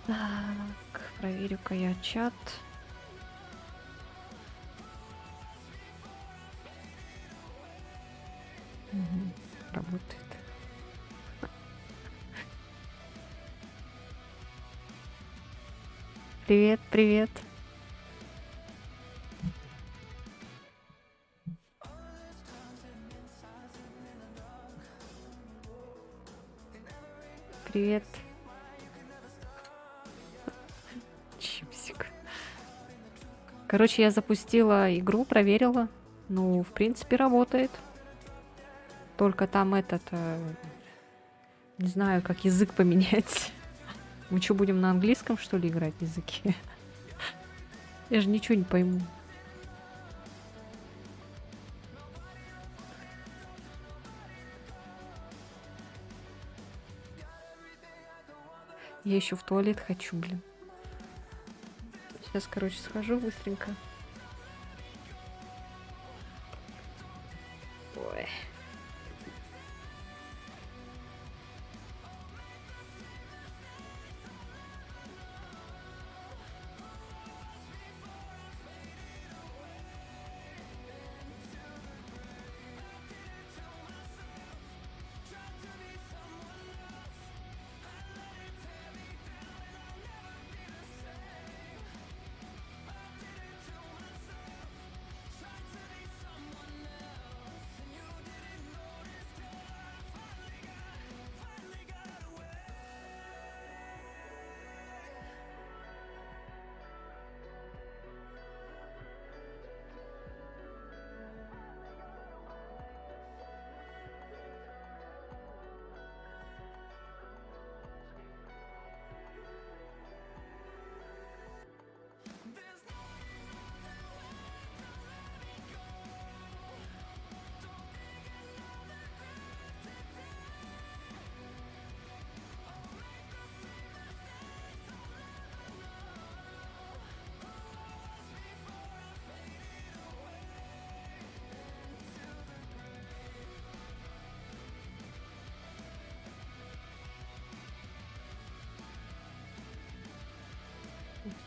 Так, проверю-ка я чат. Мгм, работает. Привет, привет. Привет. Чипсик. Короче, я запустила игру, проверила. Ну, в принципе, работает. Только там не знаю, как язык поменять. Мы что, будем на английском, что ли, играть языки? Я же ничего не пойму. Я еще в туалет хочу, блин. Сейчас, короче, схожу быстренько. Ой.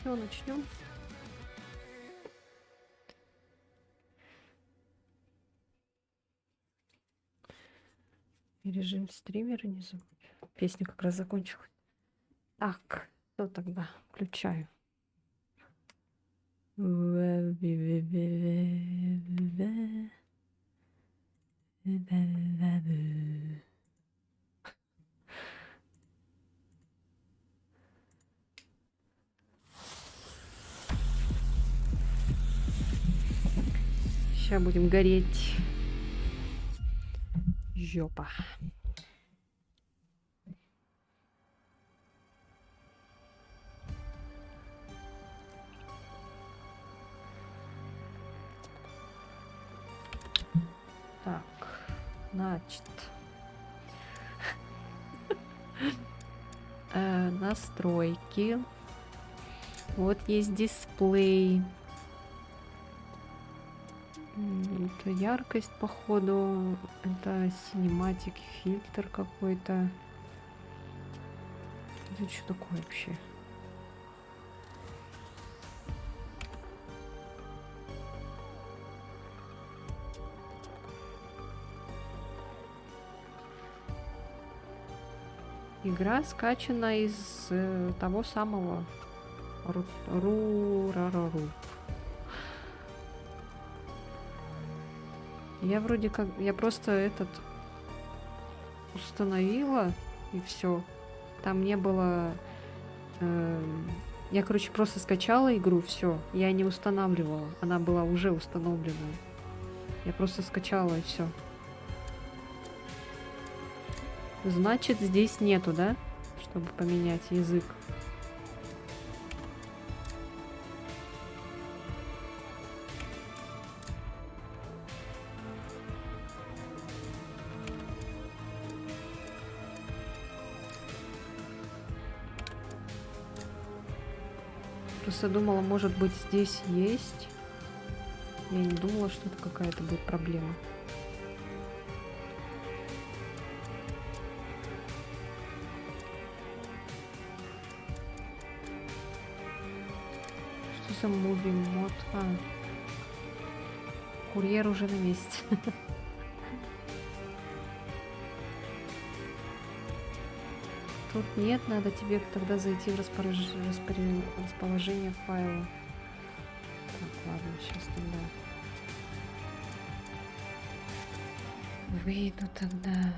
Все, начнем. И режим стримера не забудь. Песня как раз закончилась. Так, что тогда? Включаю. Сейчас будем гореть. Жопа. Так, значит. Настройки. Вот есть дисплей. Это яркость, походу. Это cinematic фильтр какой-то. Это что такое вообще? Игра скачана из того самого Ру. Я вроде как... Я просто установила, и все. Там не было... я, короче, просто скачала игру, все. Я не устанавливала. Она была уже установлена. Я просто скачала, и все. Значит, здесь нету, да? Чтобы поменять язык. Просто думала, может быть, здесь есть. Я не думала, что это какая-то будет проблема. Что за муви мод? Курьер уже на месте. Тут нет, надо тебе тогда зайти в расположение файла. Так, ладно, сейчас тогда выйду тогда.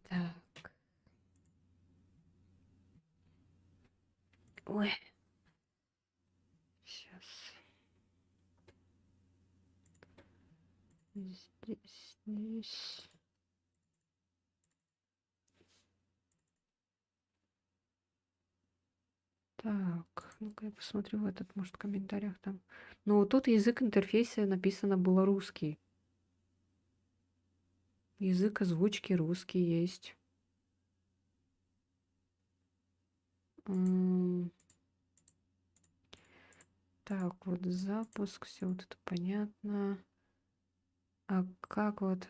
Так. Ой. Сейчас. Здесь. Так, ну-ка я посмотрю в этот, может, в комментариях там. Ну, вот тут язык интерфейса написано было русский. Язык озвучки русский есть. Так, вот запуск, все вот это понятно. А как вот...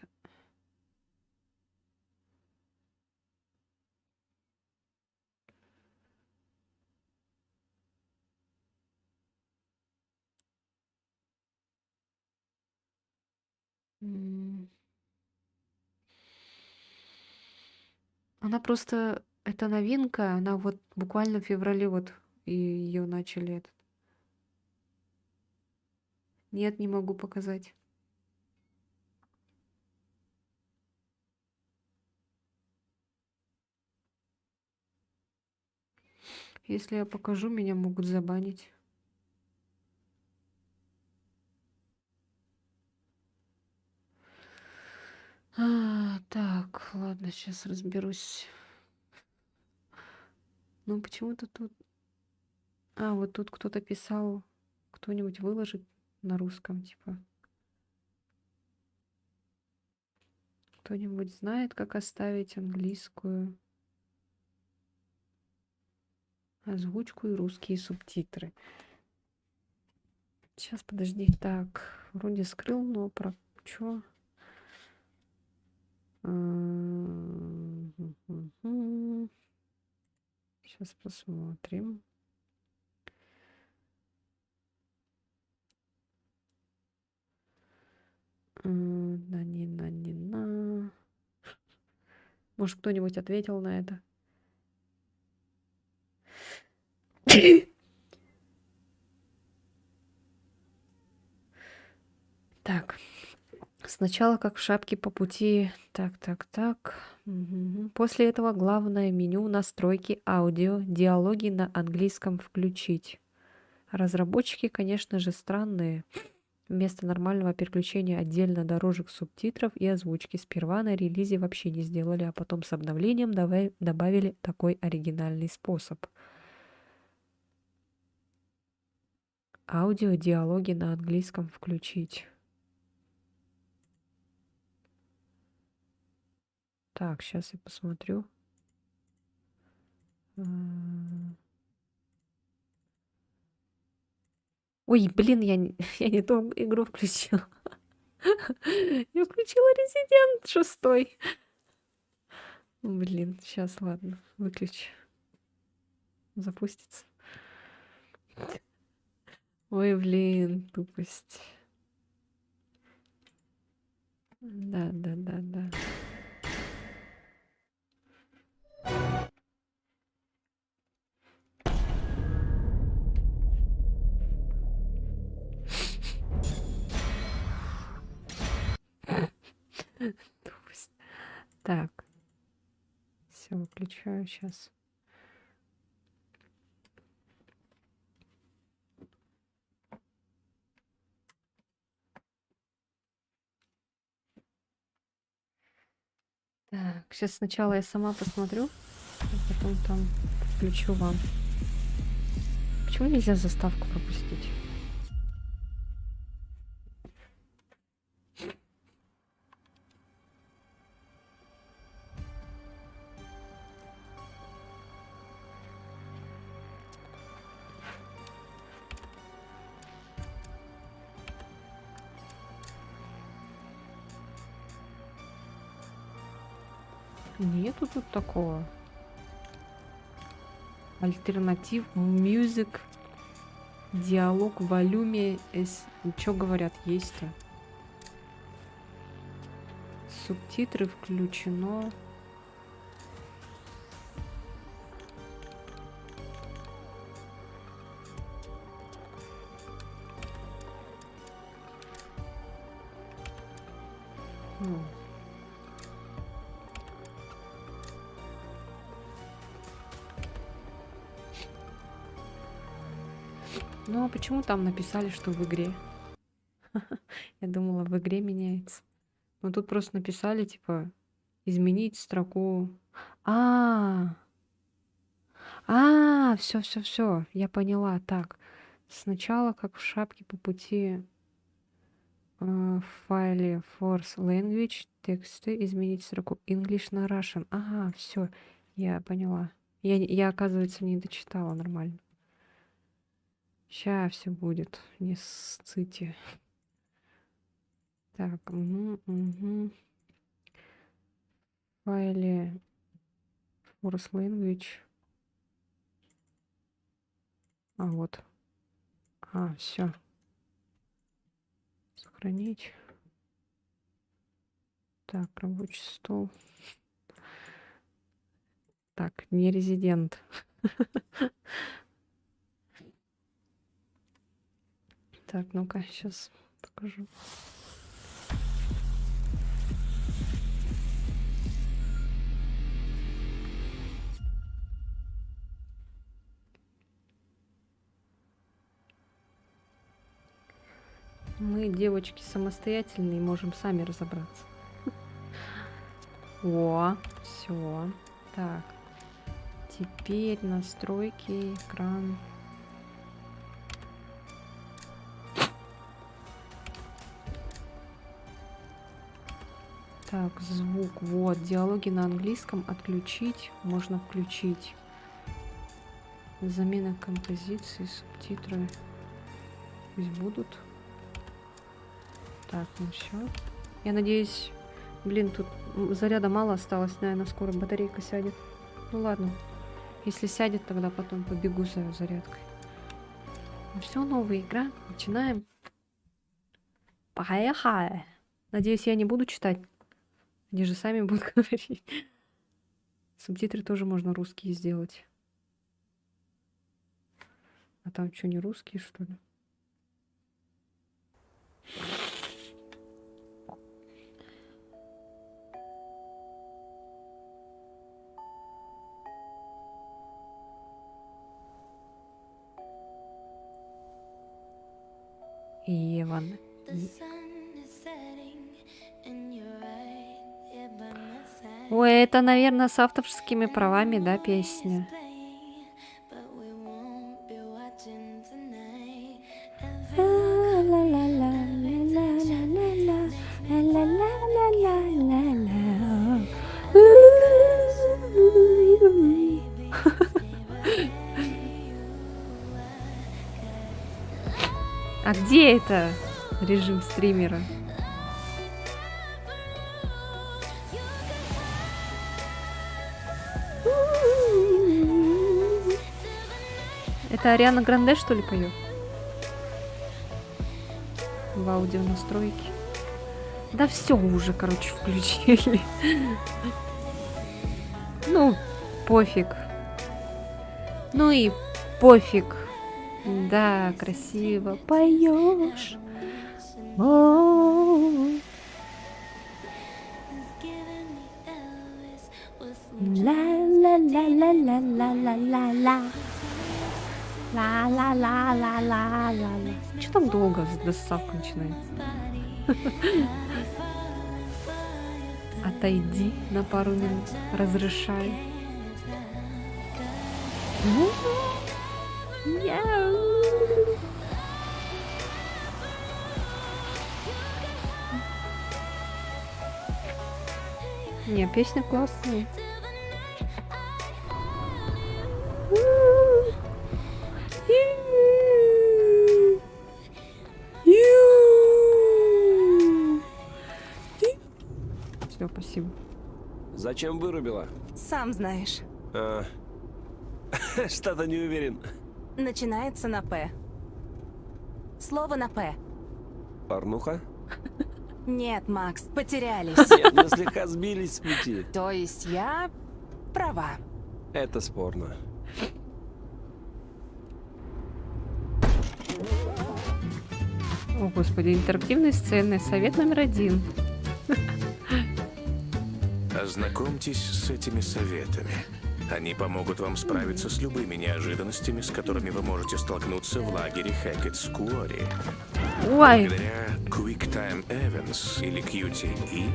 Она просто... Это новинка, она вот буквально в феврале вот и ее начали этот. Нет, не могу показать. Если я покажу, меня могут забанить. Так, ладно, сейчас разберусь. Ну, почему-то тут... вот тут кто-то писал, кто-нибудь выложит на русском, типа. Кто-нибудь знает, как оставить английскую озвучку и русские субтитры? Сейчас, подожди. Так, вроде скрыл, но про чё? Сейчас посмотрим. На. Может, кто-нибудь ответил на это? Так. Сначала как в шапке по пути. Так. Мгм. После этого главное меню настройки аудио, диалоги на английском включить. Разработчики, конечно же, странные. Вместо нормального переключения отдельно дорожек субтитров и озвучки сперва на релизе вообще не сделали, а потом с обновлением добавили такой оригинальный способ. Аудио, диалоги на английском включить. Так, сейчас я посмотрю. Ой, блин, я не ту игру включила. Я включила Резидент 6. Блин, сейчас, ладно, выключи. Запустится. Ой, блин, тупость. Да. Тупость. Так. Все, выключаю сейчас. Так, сейчас сначала я сама посмотрю, а потом там включу вам. Почему нельзя заставку пропустить? Нету тут такого. Альтернатив, мюзик. Диалог в волюме. Что говорят? Есть-то. Субтитры включено. Ну, а почему там написали, что в игре? Я думала, в игре меняется. Но тут просто написали, типа, изменить строку. А, все, я поняла. Так, сначала, как в шапке по пути в файле Force Language тексты, изменить строку English на Russian. Ага, все, я поняла. Я, оказывается, не дочитала нормально. Ща все будет, не сците. Так, В файле Force Language. А вот. Все. Сохранить. Так, рабочий стол. Так, не резидент. Так, ну-ка, сейчас покажу. Мы, девочки, самостоятельные, можем сами разобраться. О, все. Так. Теперь настройки, экран. Так, звук. Вот, диалоги на английском отключить. Можно включить. Замена композиции, субтитры. Пусть будут. Так, ну все. Я надеюсь, блин, тут заряда мало осталось. Наверное, скоро батарейка сядет. Ну ладно. Если сядет, тогда потом побегу за зарядкой. Ну все, новая игра. Начинаем. Поехали. Надеюсь, я не буду читать. Они же сами будут говорить. Субтитры тоже можно русские сделать. А там что, не русские, что ли? Еван. Ой, это, наверное, с авторскими правами, да, песня? А где это режим стримера? Это Ариана Гранде, что ли, поет? В аудио настройки. Да все уже, короче, включили. Ну, пофиг. Ну и пофиг. Да, красиво поешь. Ла-ла-ла-ла-ла-ла-ла-ла. Ла-ла-ла-ла-ла-ла-ла. Что так долго доставка начинается? Отойди на пару минут. Разрешаю. Не, песня классная. Все, спасибо. Зачем вырубила? Сам знаешь. Что-то не уверен. Начинается на «П». Слово на «П». Порнуха? Нет, Макс, потерялись. Нет, мы слегка сбились с пути. То есть я права. Это спорно. О, господи, интерактивные сцены. Совет номер 1. Ознакомьтесь с этими советами. Они помогут вам справиться с любыми неожиданностями, с которыми вы можете столкнуться в лагере Хекетс Куори. Ой, Благодаря QuickTime Events или QTE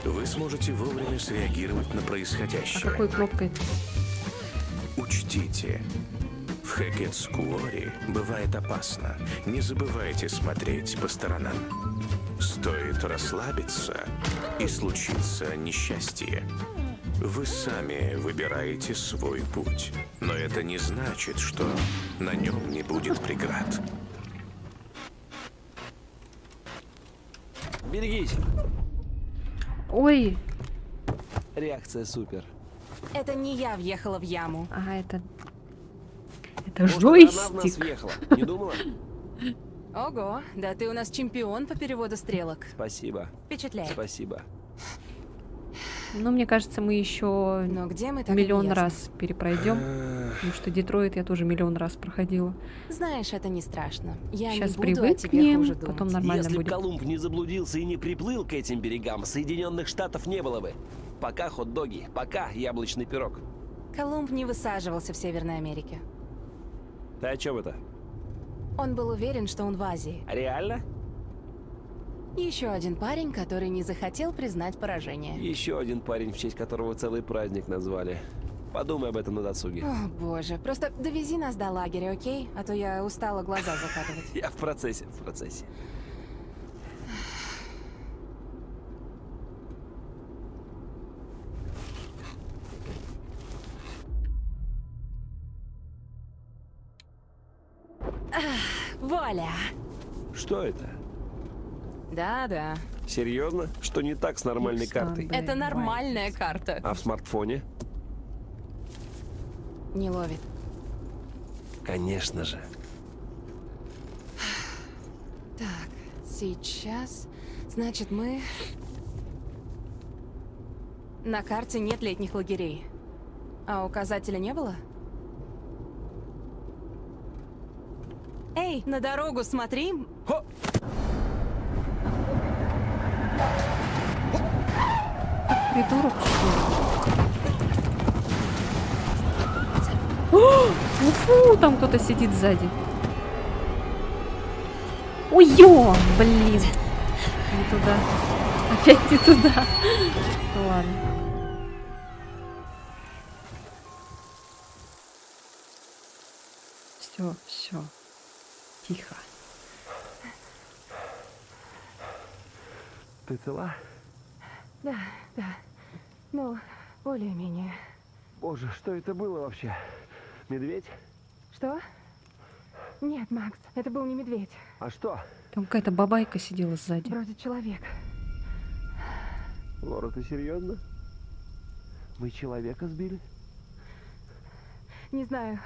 вы сможете вовремя среагировать на а происходящее. какой кнопкой? Учтите, в Хекетс Куори бывает опасно. Не забывайте смотреть по сторонам. Стоит расслабиться, и случится несчастье. Вы сами выбираете свой путь, но это не значит, что на нем не будет преград. Берегись. Ой, Реакция супер. Это не я въехала в яму. ага, это Может, она в нас джойстик. въехала. Не думала? Ого, да ты у нас чемпион по переводу стрелок. Спасибо. Впечатляет. Спасибо. Ну, мне кажется, мы еще Но где мы так и миллион не ясно. раз перепройдем. Потому что Детройт я тоже миллион раз проходила. Знаешь, это не страшно. Я Сейчас не буду о тебе привыкнем, хуже думать. потом нормально Если бы будет. Колумб не заблудился и не приплыл к этим берегам, Соединенных Штатов не было бы. Пока хот-доги, пока яблочный пирог. Колумб не высаживался в Северной Америке. Ты о чем это? Он был уверен, что он в Азии. Реально? Еще один парень, который не захотел признать поражение. Еще один парень, в честь которого целый праздник назвали. Подумай об этом на досуге. О, боже. Просто довези нас до лагеря, окей? А то я устала глаза закатывать. Я в процессе, в процессе. Вуаля! Что это? Да-да. Серьезно? Что не так с нормальной картой? Александр. Это нормальная карта. А в смартфоне? Не ловит. Конечно же. Так, сейчас... Значит, мы... На карте нет летних лагерей. А указателя не было? Эй, на дорогу смотри! Хо! Придурок, что ли? О, ну фу, там кто-то сидит сзади. Ой, ё, блин. Не туда. Опять не туда. Ну ладно. Все. Тихо. Ты цела? Да. Ну, более-менее. Боже, что это было вообще? Медведь? Что? Нет, Макс, это был не медведь. А что? Там какая-то бабайка сидела сзади. Вроде человек. Лора, ты серьезно? Мы человека сбили? Не знаю.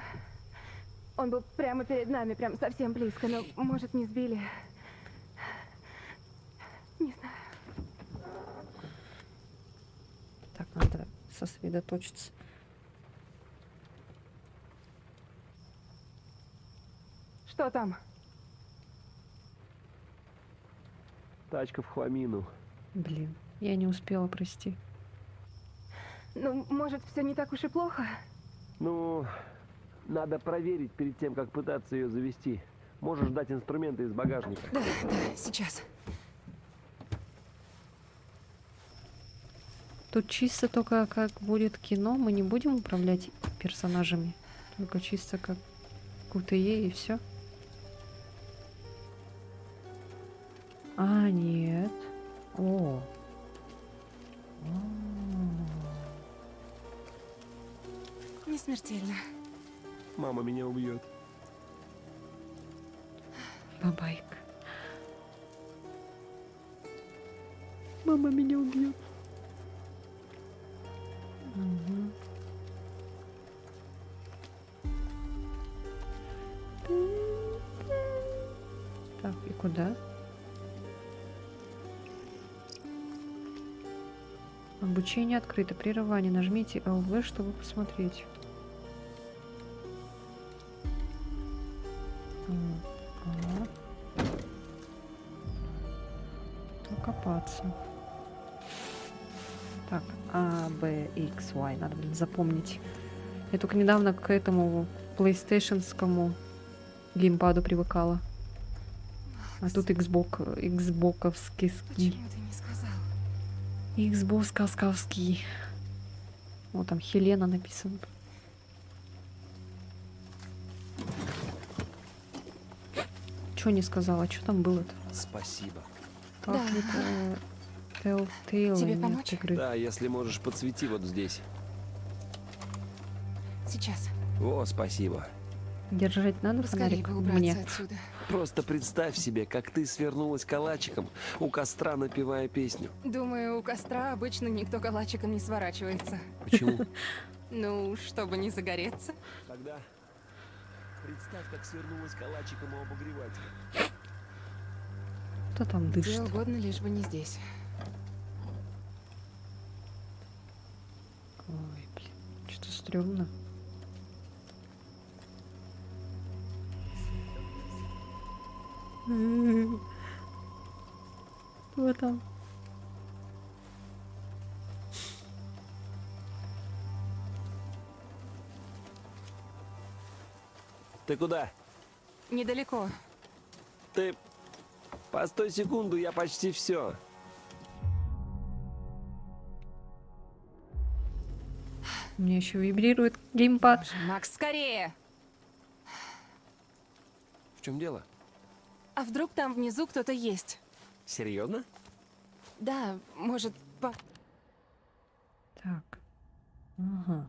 Он был прямо перед нами, прям совсем близко, но, может, не сбили. Не знаю. Так, надо сосредоточиться. Что там? Тачка в хламину. Блин, я не успела, прости. Ну, может, все не так уж и плохо? Ну, надо проверить перед тем, как пытаться ее завести. Можешь дать инструменты из багажника. Да, сейчас. Тут чисто только как будет кино, мы не будем управлять персонажами. Только чисто как QTE и все. А, нет. О. Не смертельно. Мама меня убьет. Бабайка. Мама меня убьет. Мгм. Так, и куда? Обучение открыто. Прерывание. Нажмите ЛВ, чтобы посмотреть. Ага. Окопаться. Так, А, Б, X, Y. Надо, блин, запомнить. Я только недавно к этому PlayStationскому геймпаду привыкала. А тут Xbox'овский. Почему ты не сказал? Xbox'овский. Вот там Хелена написано. Чё не сказала? Что там было-то? Спасибо. Пахнет Telltale Тебе нет помочь? игры. Да, если можешь, подсвети вот здесь. Сейчас. О, спасибо. Держать надо Поскорее фонарик? бы убраться Мне. отсюда. Просто представь себе, как ты свернулась калачиком у костра, напевая песню. Думаю, у костра обычно никто калачиком не сворачивается. Почему? Ну, чтобы не загореться. Тогда представь, как свернулась калачиком у обогревателя. Кто там Где дышит? угодно, лишь бы не здесь. Ой, блин, что-то стрёмно. Кто там? Ты куда? Недалеко. Ты... Постой секунду, я почти все. У меня еще вибрирует геймпад. Боже, Макс, скорее! В чем дело? А вдруг там внизу кто-то есть? Серьезно? Да, может, Так. Ага.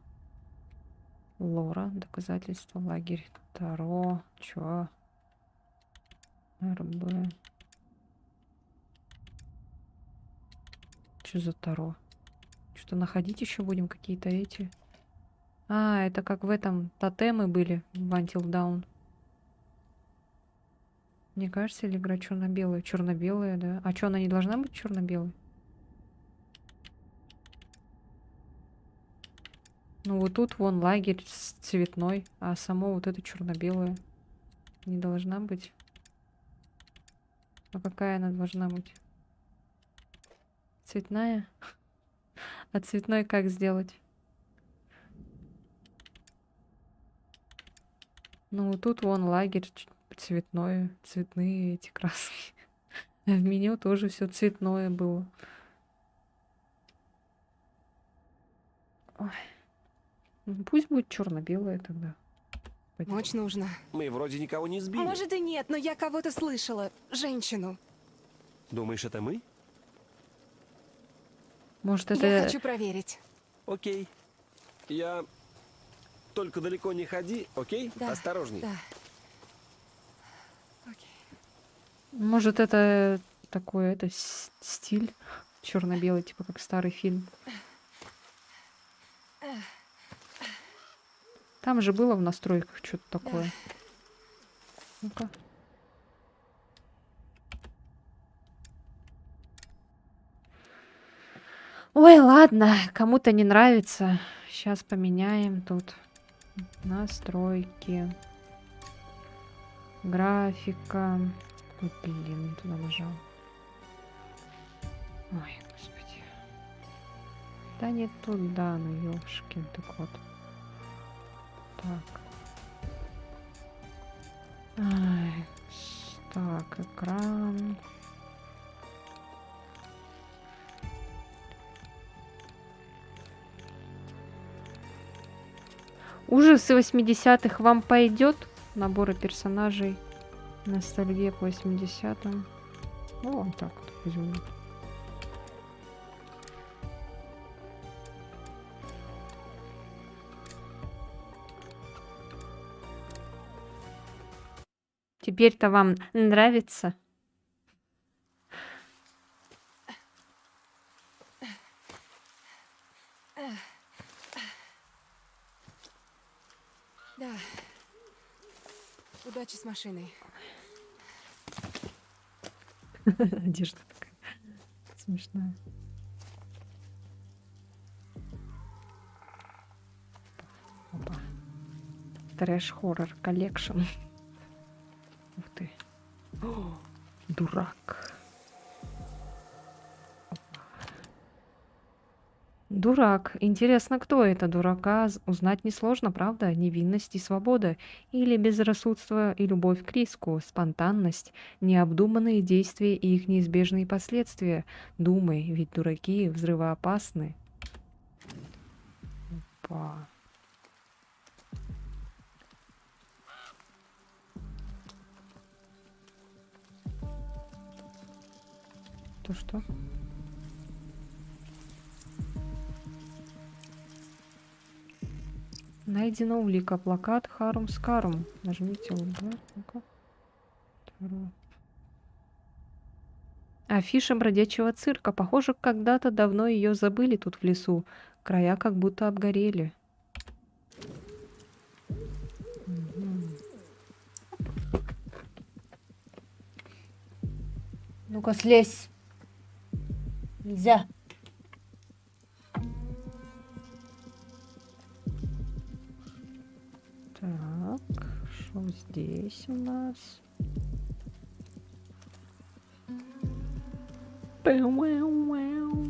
Лора, доказательства, лагерь, Таро, чё? РБ. Что за Таро? Что-то находить еще будем какие-то эти? А, это как в этом тотемы были в Until Dawn. Мне кажется, или игра черно-белая? Черно-белая, да? А что, она не должна быть черно-белой? Ну вот тут вон лагерь цветной, а само вот это черно-белое. Не должна быть. А какая она должна быть? Цветная? А цветной как сделать? Ну вот тут вон лагерь цветной, цветные эти краски. А в меню тоже все цветное было. Ой. Ну, пусть будет черно-белое тогда. помочь нужно. Мы вроде никого не А сбили. может и нет, но я кого-то слышала. Женщину. Думаешь, это мы? Может, Я это... хочу проверить. Окей. Я... Только далеко не ходи, окей? Да. Осторожней. Да. Окей. Может, это такой это стиль черно-белый, типа как старый фильм. Там же было в настройках что-то такое. Ну-ка. Ой, ладно, кому-то не нравится. Сейчас поменяем тут настройки. Графика. Ой, блин, не туда нажал. Ой, господи. Да не туда, ну ёшкин ты кот. Так. Ай, так, экран. Ужасы 80-х вам пойдет? Наборы персонажей. Ностальгия по 80-м. Ну, вот так вот возьму. Теперь-то вам нравится? Да. Удачи с машиной. Одежда такая смешная. Опа. Трэш-хоррор коллекшн. Ух ты. О, дурак. Дурак. Интересно, кто это? Дурака узнать несложно, правда? Невинность и свобода. Или безрассудство и любовь к риску, спонтанность, необдуманные действия и их неизбежные последствия. Думай, ведь дураки взрывоопасны. Опа. То что? Найдена улика. Плакат Харум Скарум. Нажмите ЛБ. Ну-ка. Второе. Афиша бродячего цирка. Похоже, когда-то давно ее забыли тут в лесу. Края как будто обгорели. Мгм. Ну-ка, слезь. Нельзя. Так, что здесь у нас? Пэу-мяу-мяу.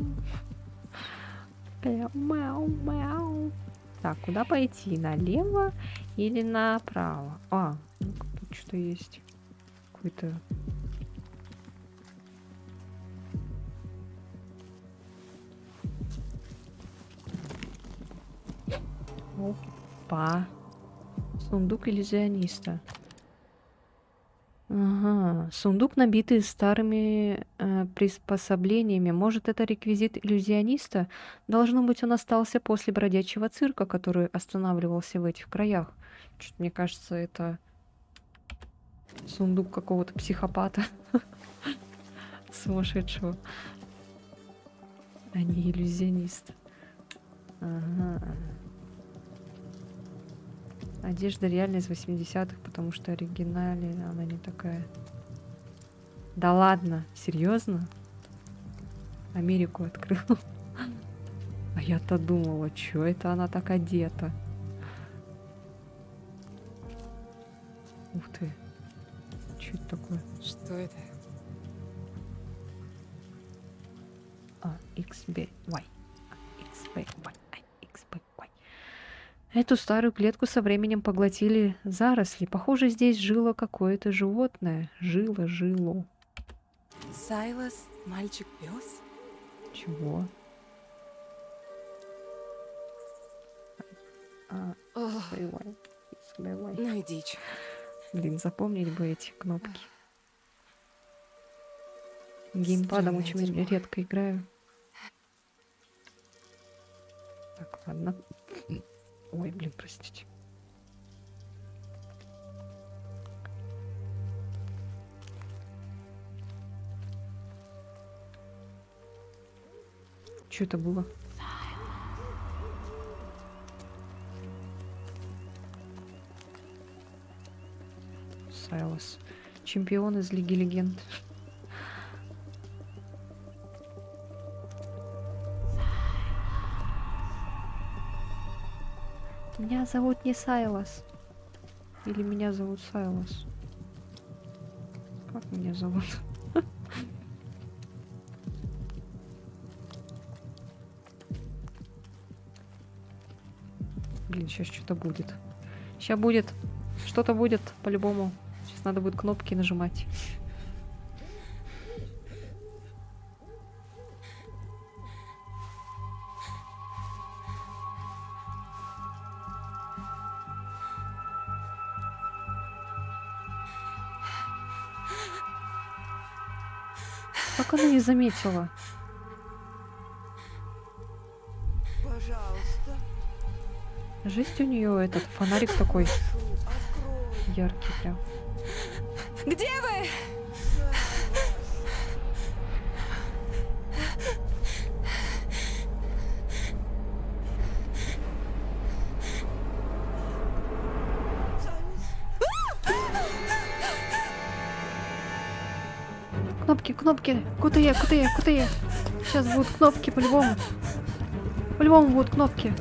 Пэу-мяу-мяу. Так, куда пойти? Налево или направо? А, ну-ка, тут что есть. Какой-то... Опа. Сундук иллюзиониста. Ага. Сундук, набитый старыми приспособлениями. Может, это реквизит иллюзиониста? Должно быть, он остался после бродячего цирка, который останавливался в этих краях. Чё-то мне кажется, это сундук какого-то психопата. Сумасшедшего. А не иллюзиониста. Ага. Одежда реально из 80-х, потому что оригинале она не такая. Да ладно, серьезно? Америку открыл. А я-то думала, что это она так одета? Ух ты. Что это такое? Что это? А, XBY. XBY. XBY. Эту старую клетку со временем поглотили заросли. Похоже, здесь жило какое-то животное. Жило. Сайлас, мальчик-пес? Чего? А, Ох, XBY. ну и дичь. Блин, запомнить бы эти кнопки. Геймпадом Странное очень дерьмо. редко играю. Так, ладно. Ой, блин, простите. Что это было? Сайлас. Чемпион из Лиги Легенд. Меня зовут не Сайлас. Или меня зовут Сайлас. Как меня зовут? Блин, сейчас что-то будет. Сейчас будет. Что-то будет, по-любому. Сейчас надо будет кнопки нажимать. Как она не заметила? Пожалуйста, Жесть у нее этот фонарик такой прошу, открой. яркий прям. Где вы? Кнопки, кнопки. Крутые, крутые, крутые. Сейчас будут кнопки по-любому. По-любому будут кнопки.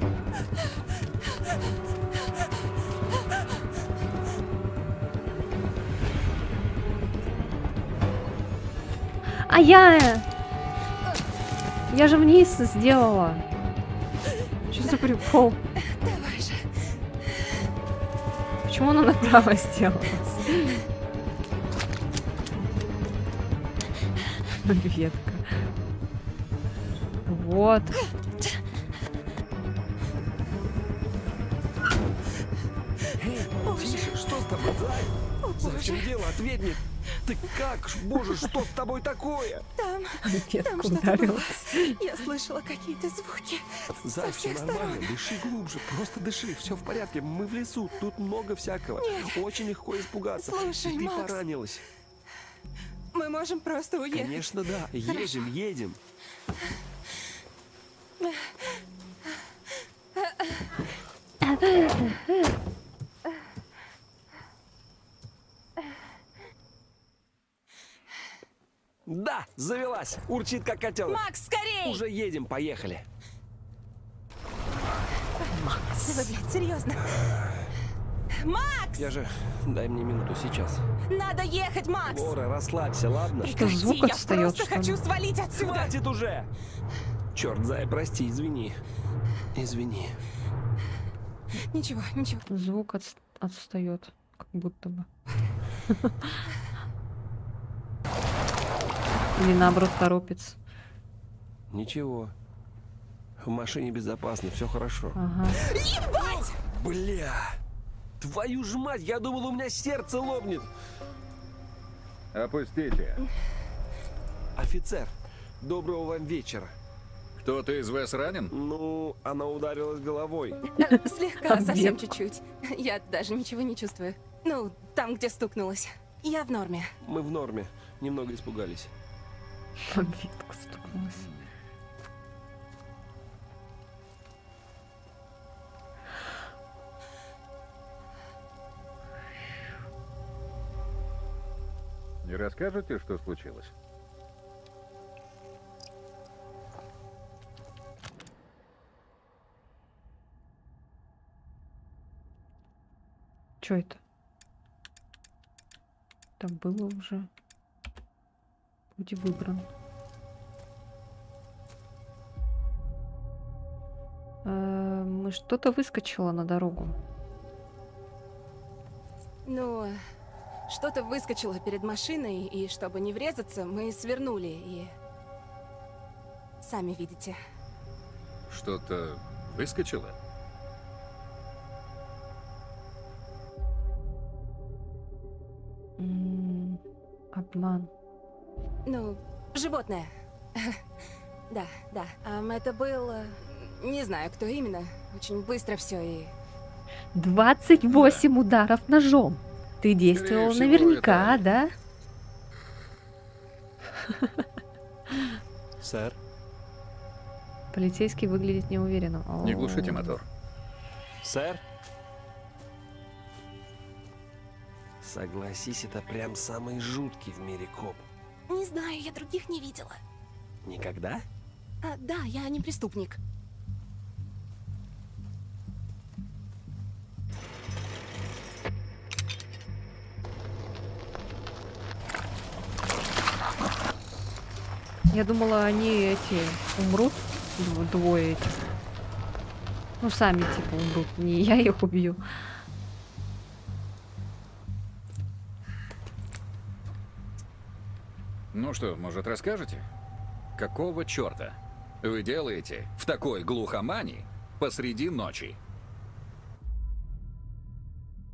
А я же вниз сделала. Что за прикол? Давай же. Почему она направо сделалась? Ветка. Вот. Тише, что с тобой, Зай? Зай, в чем дело? Ответь мне. Ты как? Боже, что с тобой такое? Там Ветка что-то ударилась. я слышала какие-то звуки. Зай, Со все всех нормально. сторон. Дыши глубже, просто дыши. Все в порядке. Мы в лесу. Тут много всякого. Очень легко испугаться. Слушай, И ты Макс. поранилась. Мы можем просто уехать. Конечно, да. Едем, едем. Да, завелась. Урчит, как котенок. Макс, скорей! Уже едем, поехали. Давай, блядь, серьезно. Макс! Я же... Дай мне минуту сейчас. Надо ехать, Макс! Лора, расслабься, ладно? Что, звук я отстаёт, просто что ли? хочу свалить отсюда! Хватит уже! Черт, Зай, прости, извини. Извини. Ничего, ничего. Звук отстает, как будто бы. Или наоборот торопится. Ничего. В машине безопасно, все хорошо. Ага. Бля! Твою ж мать, я думал, у меня сердце лопнет. Опустите. Офицер, доброго вам вечера. Кто-то из вас ранен? Ну, она ударилась головой. Слегка, совсем Объект. чуть-чуть. Я даже ничего не чувствую. Ну, там, где стукнулась. Я в норме. Мы в норме. Немного испугались. Ветка стукнулась. Не расскажете, что случилось? Что это? Так было уже. Путь выбран. Что-то выскочило на дорогу. Ну, что-то выскочило перед машиной, и чтобы не врезаться, мы свернули, и... Сами видите. Что-то выскочило? Обман. Ну, животное. Да, да. Это был... Не знаю, кто именно. Очень быстро все и... 28 ударов ножом. Ты действовал всего, наверняка, это- да? Сэр? Полицейский выглядит неуверенно. Не глушите О. мотор. Сэр? Согласись, это прям самый жуткий в мире коп. Не знаю, я других не видела. Никогда? Да, я не преступник. Я думала, они эти умрут. Двое этих. Ну, сами типа умрут. Не я их убью. Ну что, может, расскажете? Какого черта вы делаете в такой глухомани посреди ночи?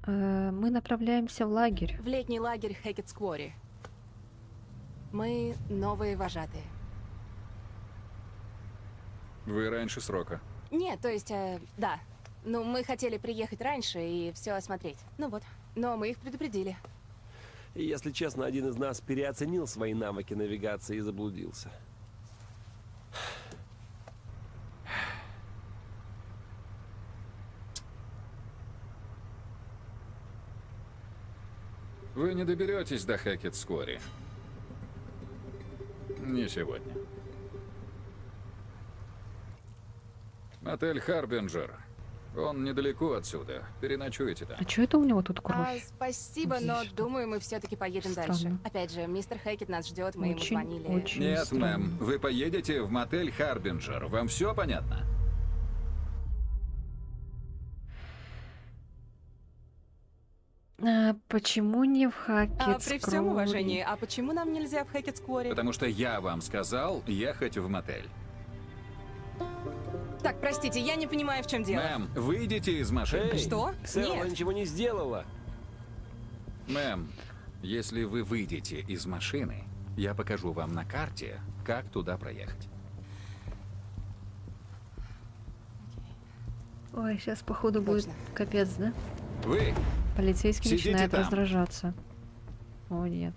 Мы направляемся в лагерь. В летний лагерь Хэкетсквори. Мы новые вожатые. Вы раньше срока. Нет, то есть, да. Ну, мы хотели приехать раньше и все осмотреть. Ну вот. Но мы их предупредили. И, если честно, один из нас переоценил свои навыки навигации и заблудился. Вы не доберетесь до Хэкетсквори. Не сегодня. Отель Харбинджер. Он недалеко отсюда. Переночуете там. А что это у него тут А, кровь? спасибо, Здесь но что? думаю, мы все-таки поедем Странно. дальше. Опять же, мистер Хэкет нас ждет, мы ему Очень, звонили. очень Нет, странно. мэм, вы поедете в мотель Харбинджер. Вам все понятно? А почему не в А, Хакетс при всем уважении, а почему нам нельзя в Хэкет Скворе? Потому что я вам сказал ехать в мотель. Так, простите, я не понимаю, в чем дело. Мэм, выйдите из машины. Эй, Что? Сэр, она Нет. ничего не сделала. Мэм, если вы выйдете из машины, я покажу вам на карте, как туда проехать. Ой, сейчас походу будет Точно. капец, да? Вы Полицейский Сидите начинает там. раздражаться. О, нет.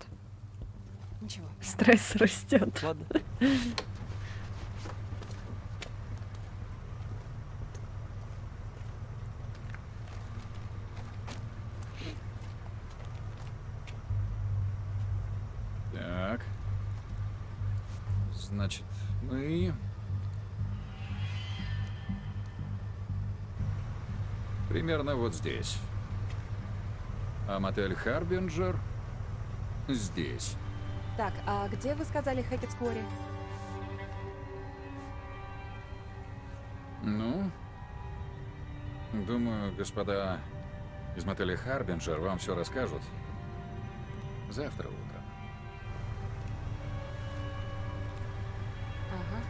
Ничего. Стресс растет. Ладно. Так. Значит, мы... Примерно вот здесь. А мотель Харбинджер здесь. Так, а где вы сказали Хэкет Скворе? Ну, думаю, господа из мотеля Харбинджер вам все расскажут завтра утром. Ага.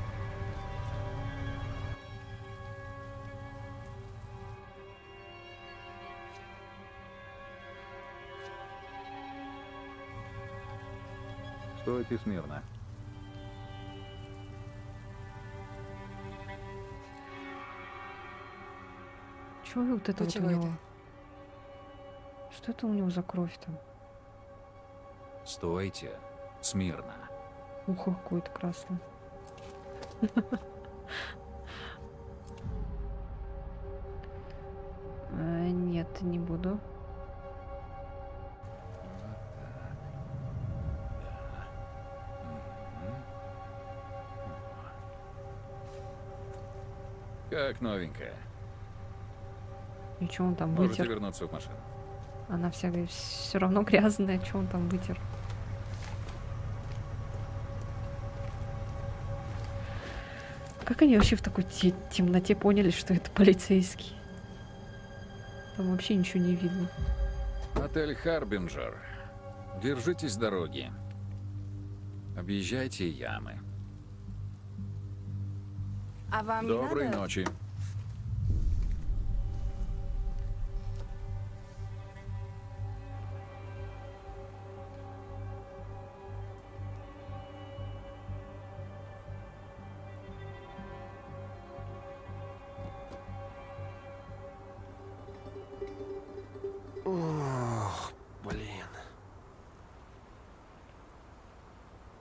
Стойте смирно. Чего вот это Ну, вот чего у него? это? Что это у него за кровь там? Стойте смирно. Ухо какое-то красное. Нет, не буду. Как новенькая. И что он там Можете вытер? вернуться в машину. Она вся все равно грязная. Что он там вытер? Как они вообще в такой темноте поняли, что это полицейский? Там вообще ничего не видно. Отель Харбинджер. Держитесь дороги. Объезжайте ямы. А вам Доброй не надо? ночи. Ох, блин.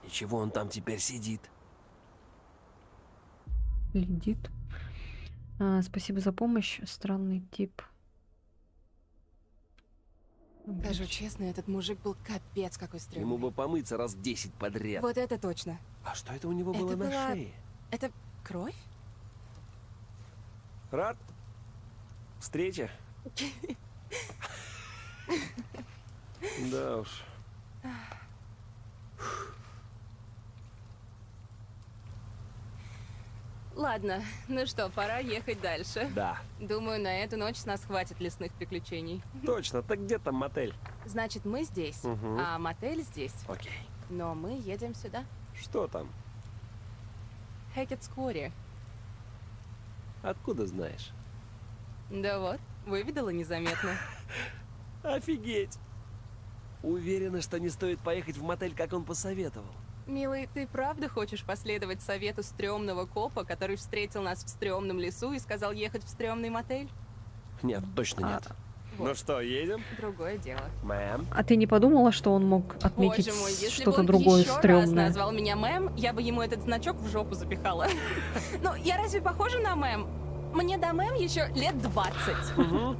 И чего он там теперь сидит? Ледит. Спасибо за помощь. Странный тип. Скажу честно, этот мужик был капец какой стрёмный. Ему бы помыться раз 10 подряд. Вот это точно. А что это у него Это было на была- шее? Это кровь? Рад? Встреча? Да уж. Ладно, ну что, пора ехать дальше. Да, Думаю, на эту ночь с нас хватит лесных приключений. точно. Так где там мотель? Значит, мы здесь, Мгм. а мотель здесь. Окей. Но мы едем сюда. Что там? Хэкет Скворе. Откуда знаешь? Да вот, выведала незаметно. Офигеть! Уверена, что не стоит поехать в мотель, как он посоветовал. Милый, ты правда хочешь последовать совету стрёмного копа, который встретил нас в стрёмном лесу и сказал ехать в стрёмный мотель? Нет, точно нет. вот. Ну что, едем? Другое дело. Мэм. А ты не подумала, что он мог отметить Боже мой, если бы что-то он другое еще раз стрёмное? назвал меня мэм, я бы ему этот значок в жопу запихала. Ну, я разве похожа на мэм? Мне до мэм еще лет 20. Угу.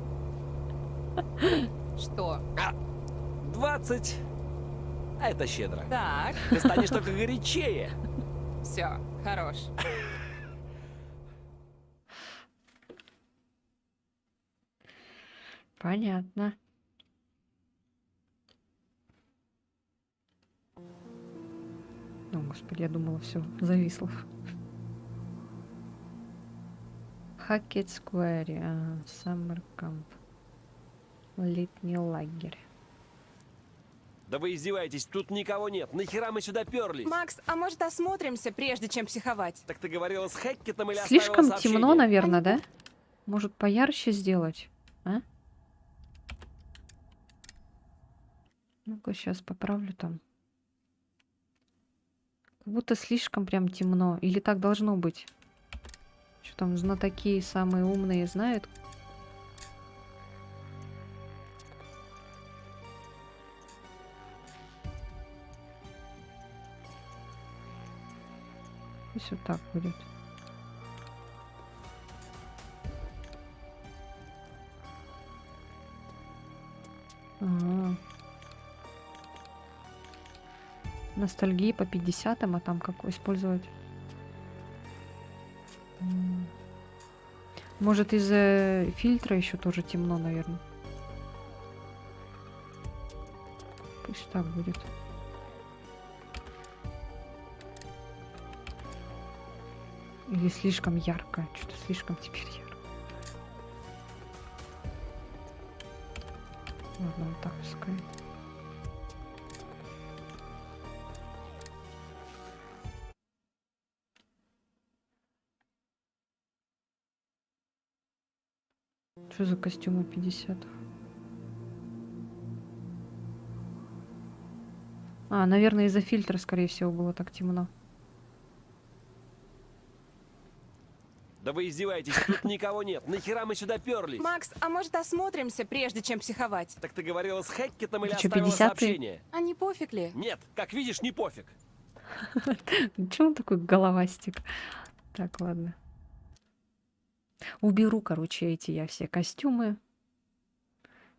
Что? 20. А это щедро. Так, Ты станешь только горячее. Все, хорош. Понятно. О, господи, я думала, все, зависло. Хакет Сквери, Summer Camp. Летний лагерь. Да вы издеваетесь, тут никого нет. Нахера мы сюда перлись? Макс, а может осмотримся, прежде чем психовать? Так ты говорила с Хэккетом или Слишком оставила сообщение? темно, наверное, да? Может, поярче сделать? А? Ну-ка, сейчас поправлю там. Как будто слишком прям темно. Или так должно быть? Что там, знатоки самые умные знают? Пусть вот так будет. Ага. Ностальгии по 50-м, а там как использовать? Может, из-за фильтра еще тоже темно, наверное. Пусть так будет. Или слишком ярко. Что-то слишком теперь ярко. Ладно, вот так пускай. Что за костюмы 50? А, наверное, из-за фильтра, скорее всего, было так темно. Да вы издеваетесь, тут никого нет. Нахера мы сюда перлись? Макс, а может осмотримся, прежде чем психовать? Так ты говорила с Хэккетом или Ты чё, оставила 50-й? сообщение? А не пофиг ли? Нет, как видишь, не пофиг. Чего он такой головастик? Так, ладно. Уберу, короче, эти я все костюмы.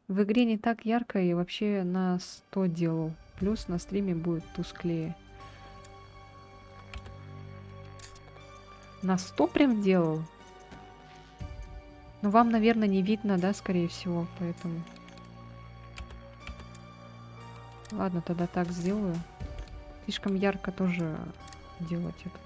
В игре не так ярко и вообще на 100 делал. Плюс на стриме будет тусклее. На 100 прям делал? Ну, вам, наверное, не видно, да, скорее всего, поэтому... Ладно, тогда так сделаю. Слишком ярко тоже делать это.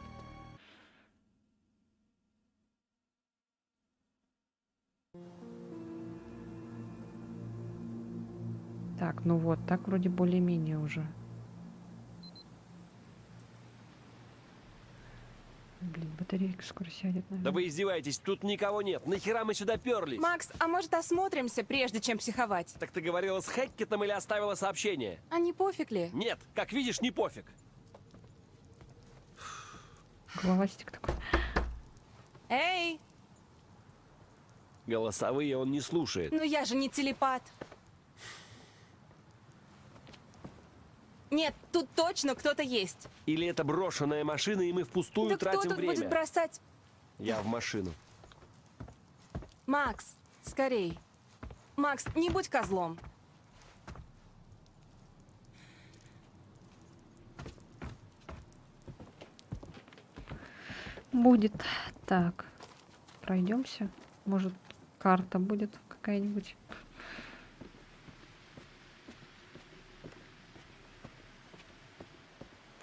Так, ну вот, так вроде более-менее уже. Блин, батарейка скоро сядет, Да наверное. вы издеваетесь, тут никого нет. Нахера мы сюда перлись? Макс, а может осмотримся, прежде чем психовать? Так ты говорила с Хэккетом или оставила сообщение? А не пофиг ли? Нет, как видишь, не пофиг. Головастик такой. Эй, Голосовые он не слушает. ну я же не телепат. Нет, тут точно кто-то есть. Или это брошенная машина, и мы впустую Да кто тратим тут время? будет бросать? Я в машину. Макс, скорей. Макс, не будь козлом. Будет. Так. Пройдемся. Может, карта будет какая-нибудь.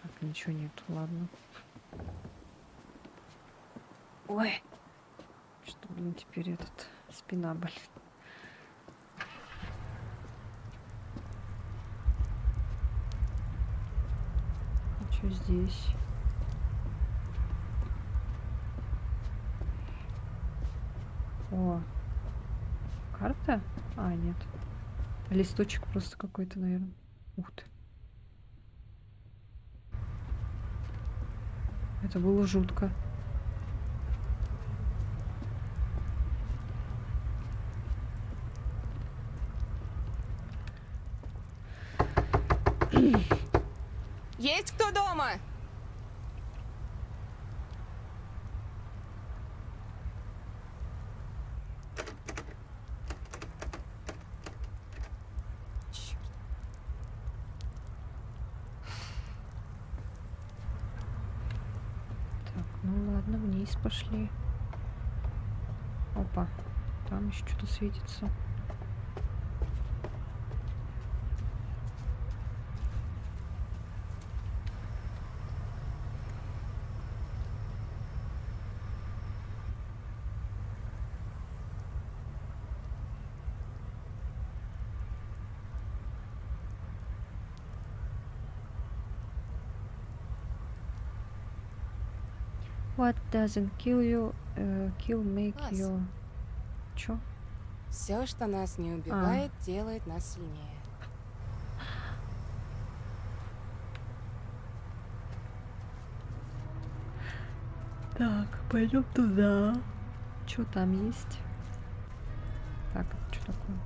Так, ничего нет, ладно. Ой. Что, блин, теперь этот спина болит. Что здесь? О, карта? А, нет. Листочек просто какой-то, наверное. Ух ты. Это было жутко. Есть кто дома? Чёрт. Ладно, вниз пошли. Опа, там еще что-то светится. What doesn't kill you, kill make Класс. you... Чё? Все, что нас не убивает, делает нас сильнее. Так, пойдем туда. Что там есть? Так, это что такое?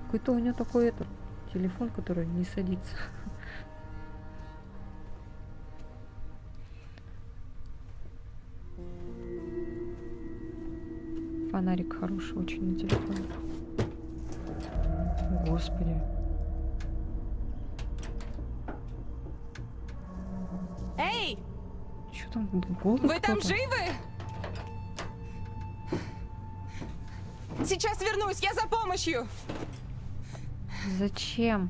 Какой-то у него такой этот телефон, который не садится. Фонарик хороший очень на телефоне. Господи. Эй, Что там? Голый вы там кто-то? живы? Сейчас вернусь, я за помощью. Зачем?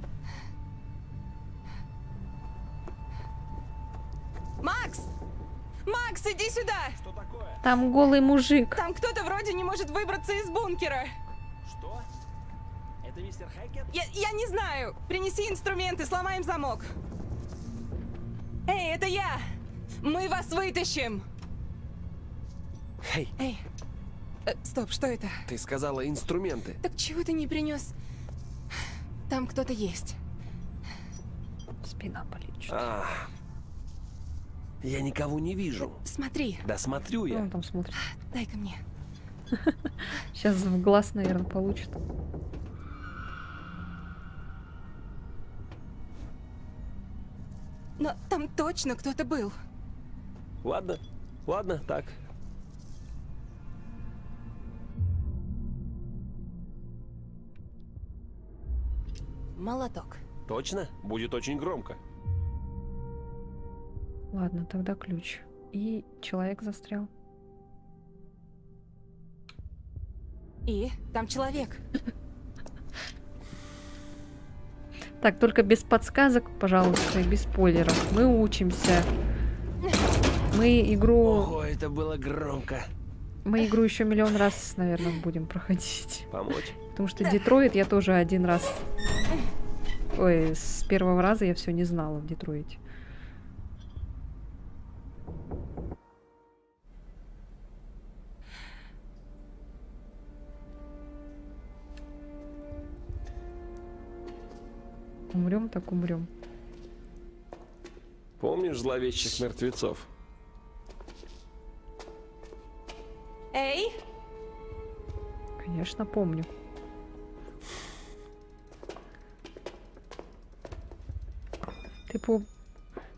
Макс! Макс, иди сюда! Что такое? Там голый мужик. Там кто-то вроде не может выбраться из бункера. Что? Это мистер Хэкет? Я не знаю. Принеси инструменты, сломаем замок. Эй, это я! Мы вас вытащим! Эй, Эй, стоп, что это? ты сказала инструменты. Так чего ты не принес? Там кто-то есть. Спина болит. Что-то. А, я никого не вижу. Смотри, Да смотрю Ну, я. он там смотрит. дай-ка мне. Сейчас в глаз, наверное, получит. Но там точно кто-то был. Ладно, ладно, так. Молоток. Точно? Будет очень громко. Ладно, тогда ключ. И человек застрял. И там человек. Так, только без подсказок, пожалуйста, и без спойлеров. Мы учимся. Мы игру Ого, это было громко. еще миллион раз, наверное, будем проходить. Помочь? Потому что Детройт я тоже один раз... Ой, с первого раза я все не знала в Детройте. Умрем, так умрем. Помнишь зловещих мертвецов? Эй, Конечно, помню. Ты по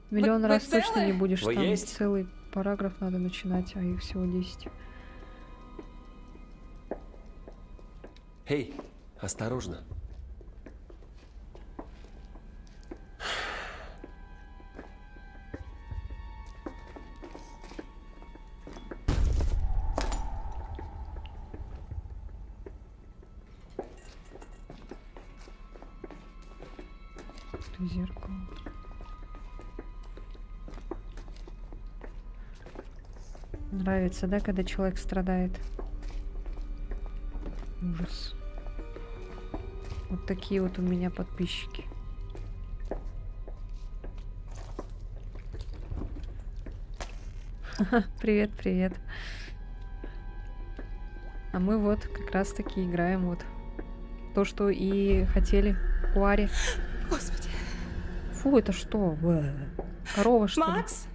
миллион вы раз точно целы? не будешь Вы там есть? целый параграф надо начинать, а их всего 10. Эй, осторожно. Ты зеркало. Нравится, да, когда человек страдает? Ужас. Вот такие вот у меня подписчики. Привет, привет. А мы вот как раз таки играем вот то, что и хотели в Куаре. господи. Фу, это что? Корова, что ли? Макс?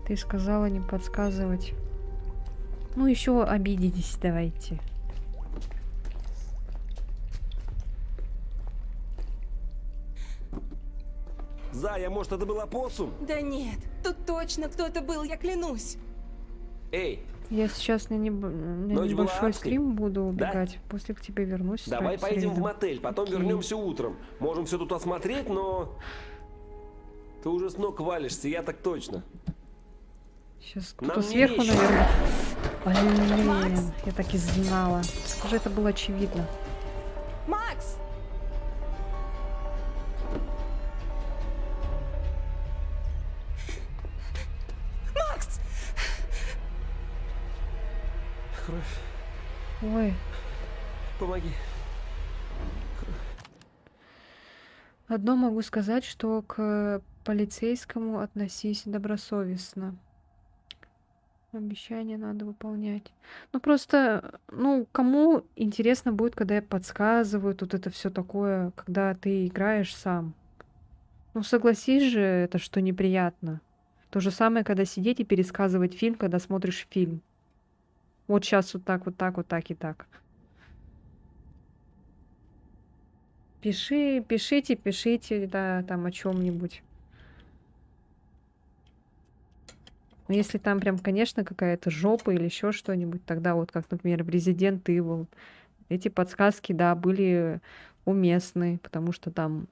Ты сказала не подсказывать. Ну, еще обидитесь, давайте. Зая, может, это был опоссум? Да нет, тут точно кто-то был, я клянусь. Эй, Я сейчас на Ночь была небольшой адской. стрим буду Да? убегать. После к тебе вернусь. давай поедем в среду. мотель, потом Окей. вернемся утром. Можем все тут осмотреть, но... Ты уже с ног валишься, я так точно. Сейчас Нам кто-то не сверху, вещи. наверное. Блин, Макс? я так и знала. Уже это было очевидно. Макс! Макс! Кровь, Ой, помоги. одно могу сказать, что к полицейскому относись добросовестно. Обещания надо выполнять. Ну просто, ну, кому интересно будет, когда я подсказываю, тут это все такое, когда ты играешь сам. Ну согласись же, это что неприятно. То же самое, когда сидеть и пересказывать фильм, когда смотришь фильм. Вот сейчас вот так, вот так, вот так и так. Пишите, да, там о чем-нибудь. Но если там прям, конечно, какая-то жопа или еще что-нибудь, тогда вот как, например, в Resident Evil, эти подсказки, да, были уместны, потому что там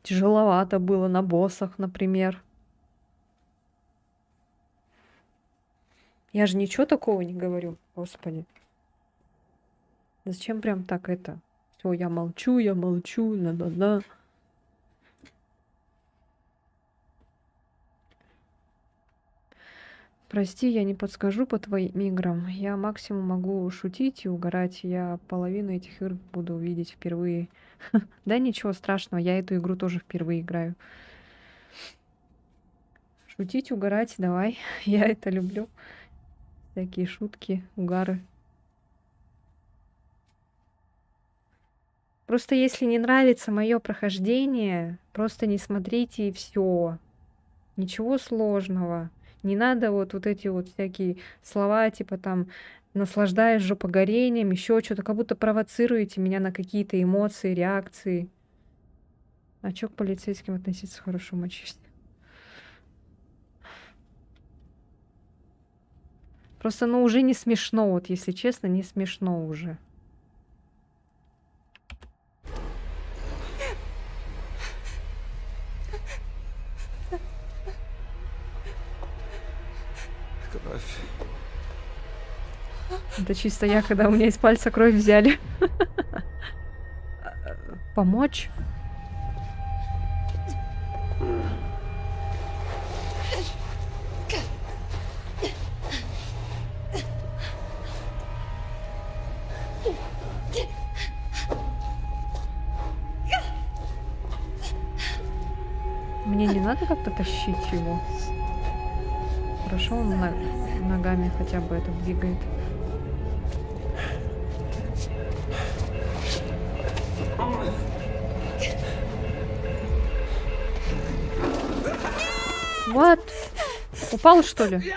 тяжеловато было на боссах, например. Я же ничего такого не говорю, господи. Зачем прям так это? Все, я молчу, да-да-да. Прости, я не подскажу по твоим играм. Я максимум могу шутить и угорать. Я половину этих игр буду видеть впервые. Да ничего страшного, я эту игру тоже впервые играю. Шутить, угорать, давай. Я это люблю. Всякие шутки, угары. Просто если не нравится мое прохождение, просто не смотрите и все. Ничего сложного. Не надо вот эти вот всякие слова, типа там наслаждаешь жопогорением, еще что-то, как будто провоцируете меня на какие-то эмоции, реакции. А чё к полицейским относиться с хорошим чувством? Просто, ну, уже не смешно, вот если честно, не смешно уже. Кровь. Это чисто я, когда у меня из пальца кровь взяли. Помочь? Мне не надо как-то тащить его. Хорошо, он ногами хотя бы это двигает. What? Упал, что ли?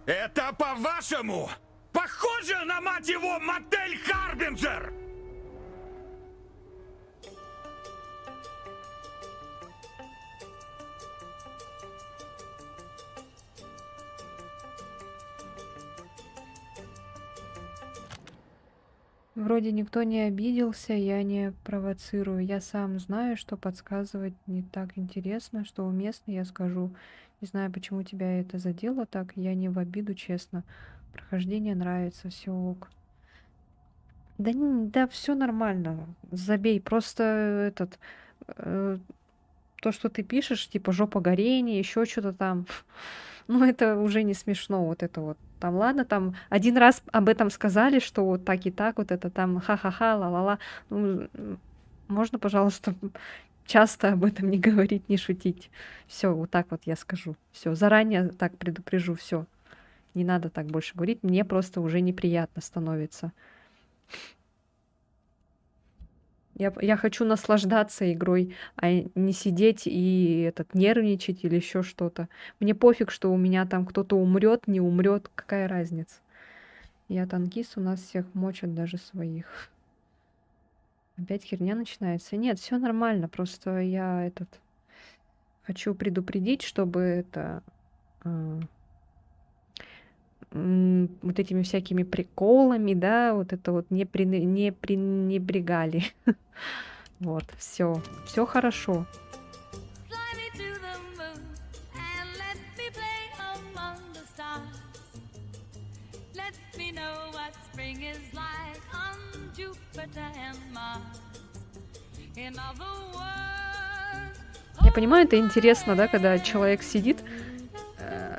Это, по-вашему, похоже на, мать его, мотель Харбинджер? Вроде никто не обиделся, я не провоцирую. Я сам знаю, что подсказывать не так интересно, что уместно, я скажу. Не знаю, почему тебя это задело так. Я не в обиду, честно. Прохождение нравится, все ок. Да, да, все нормально. Забей. Просто то, что ты пишешь, типа жопа горения, еще что-то там. Ну, это уже не смешно, вот это вот. Там, ладно, там один раз об этом сказали, что вот так и так, вот это там ха-ха-ха, ла-ла-ла. Ну, можно, пожалуйста, часто об этом не говорить, не шутить. Все, вот так вот я скажу. Все, заранее так предупрежу, все. Не надо так больше говорить, мне просто уже неприятно становится. Я хочу наслаждаться игрой, а не сидеть и нервничать или еще что-то. Мне пофиг, что у меня там кто-то умрет, не умрет, какая разница. Я танкист, у нас всех мочат, даже своих. Опять херня начинается. Нет, все нормально, просто я хочу предупредить, чтобы вот этими всякими приколами, да, вот это вот не пренебрегали. Вот, все хорошо. Fly me to the moon and let me play among the stars. Let me know what spring is like on Jupiter and Mars. In other words, Я понимаю, это интересно, да, когда человек сидит,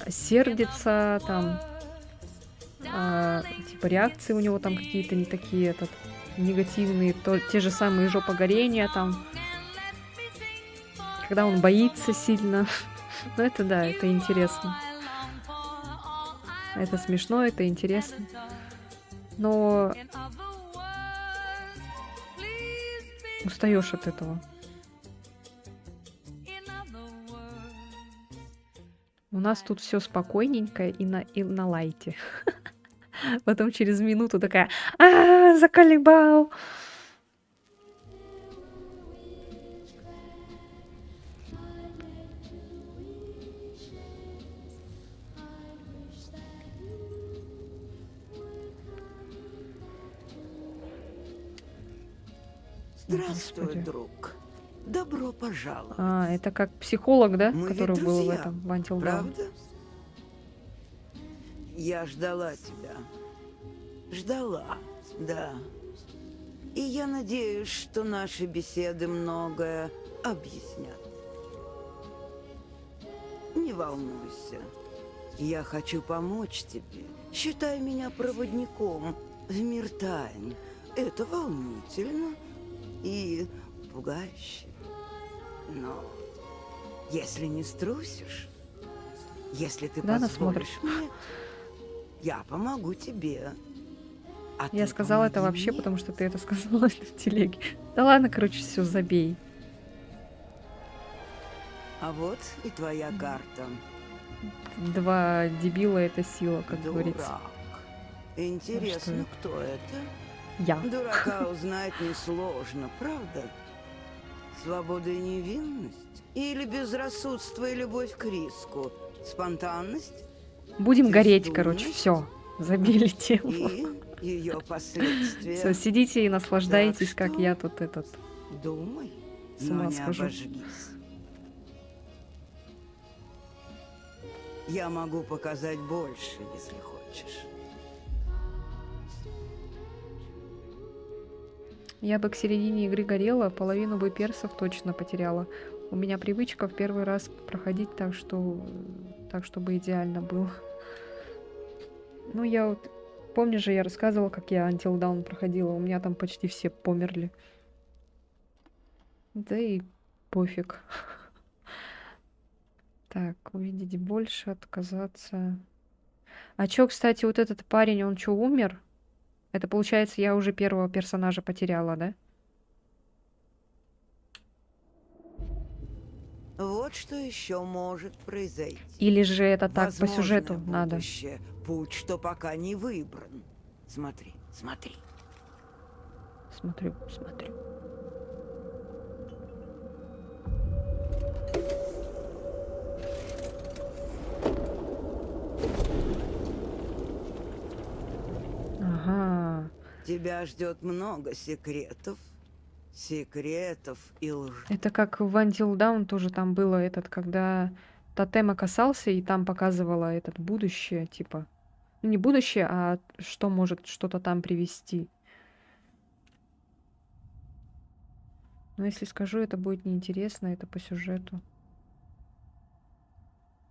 сердится, там, типа реакции у него там какие-то не такие, негативные, те же самые жопогорения там, когда он боится сильно. Ну это да, это интересно. Это смешно, это интересно. Но устаешь от этого. У нас тут все спокойненько и на лайте. Потом через минуту такая: заколебал. Здравствуй, Господи. друг. Добро пожаловать. Это как психолог, да, Мы ведь который был в друзья, этом, в Until Dawn. правда? Я ждала тебя. Ждала, да. И я надеюсь, что наши беседы многое объяснят. Не волнуйся. Я хочу помочь тебе. Считай меня проводником в мир тайн. Это волнительно и пугающе. Но если не струсишь, если ты Да, она позволишь мне, я помогу тебе. А Я ты сказала это помоги вообще, мне. потому что ты это сказала в телеге. Да ладно, короче, все, забей. А вот и твоя карта. Два дебила — это сила, как говорится. Дурак. Интересно, А кто это? Я. Дурака узнать несложно, правда? Свобода и невинность? Или безрассудство и любовь к риску? Спонтанность Будем гореть, Бездумность короче, все. Забили тему. и ее последствия? Все, сидите и наслаждайтесь, Так как что? я тут Думай, С ума но не схожу. обожгись. Я могу показать больше, если хочешь. Я бы к середине игры горела, половину бы персов точно потеряла. У меня привычка в первый раз проходить так, чтобы идеально было. Ну, я вот... Помнишь же, я рассказывала, как я Until Dawn проходила? У меня там почти все померли. Да и пофиг. Так, увидеть больше, отказаться. А чё, кстати, вот этот парень, он чё, умер? Это получается, я уже первого персонажа потеряла, да? Вот что еще может произойти. Или же это так по Возможное сюжету надо? будущее. Путь, что пока не выбран. Смотри, смотри. Смотрю. Ага. Тебя ждет много секретов. Секретов и лжи. Это как в Until Dawn тоже там было когда тотема касался, и там показывала будущее, типа. Ну, не будущее, а что может что-то там привести. Но если скажу, это будет неинтересно, это по сюжету.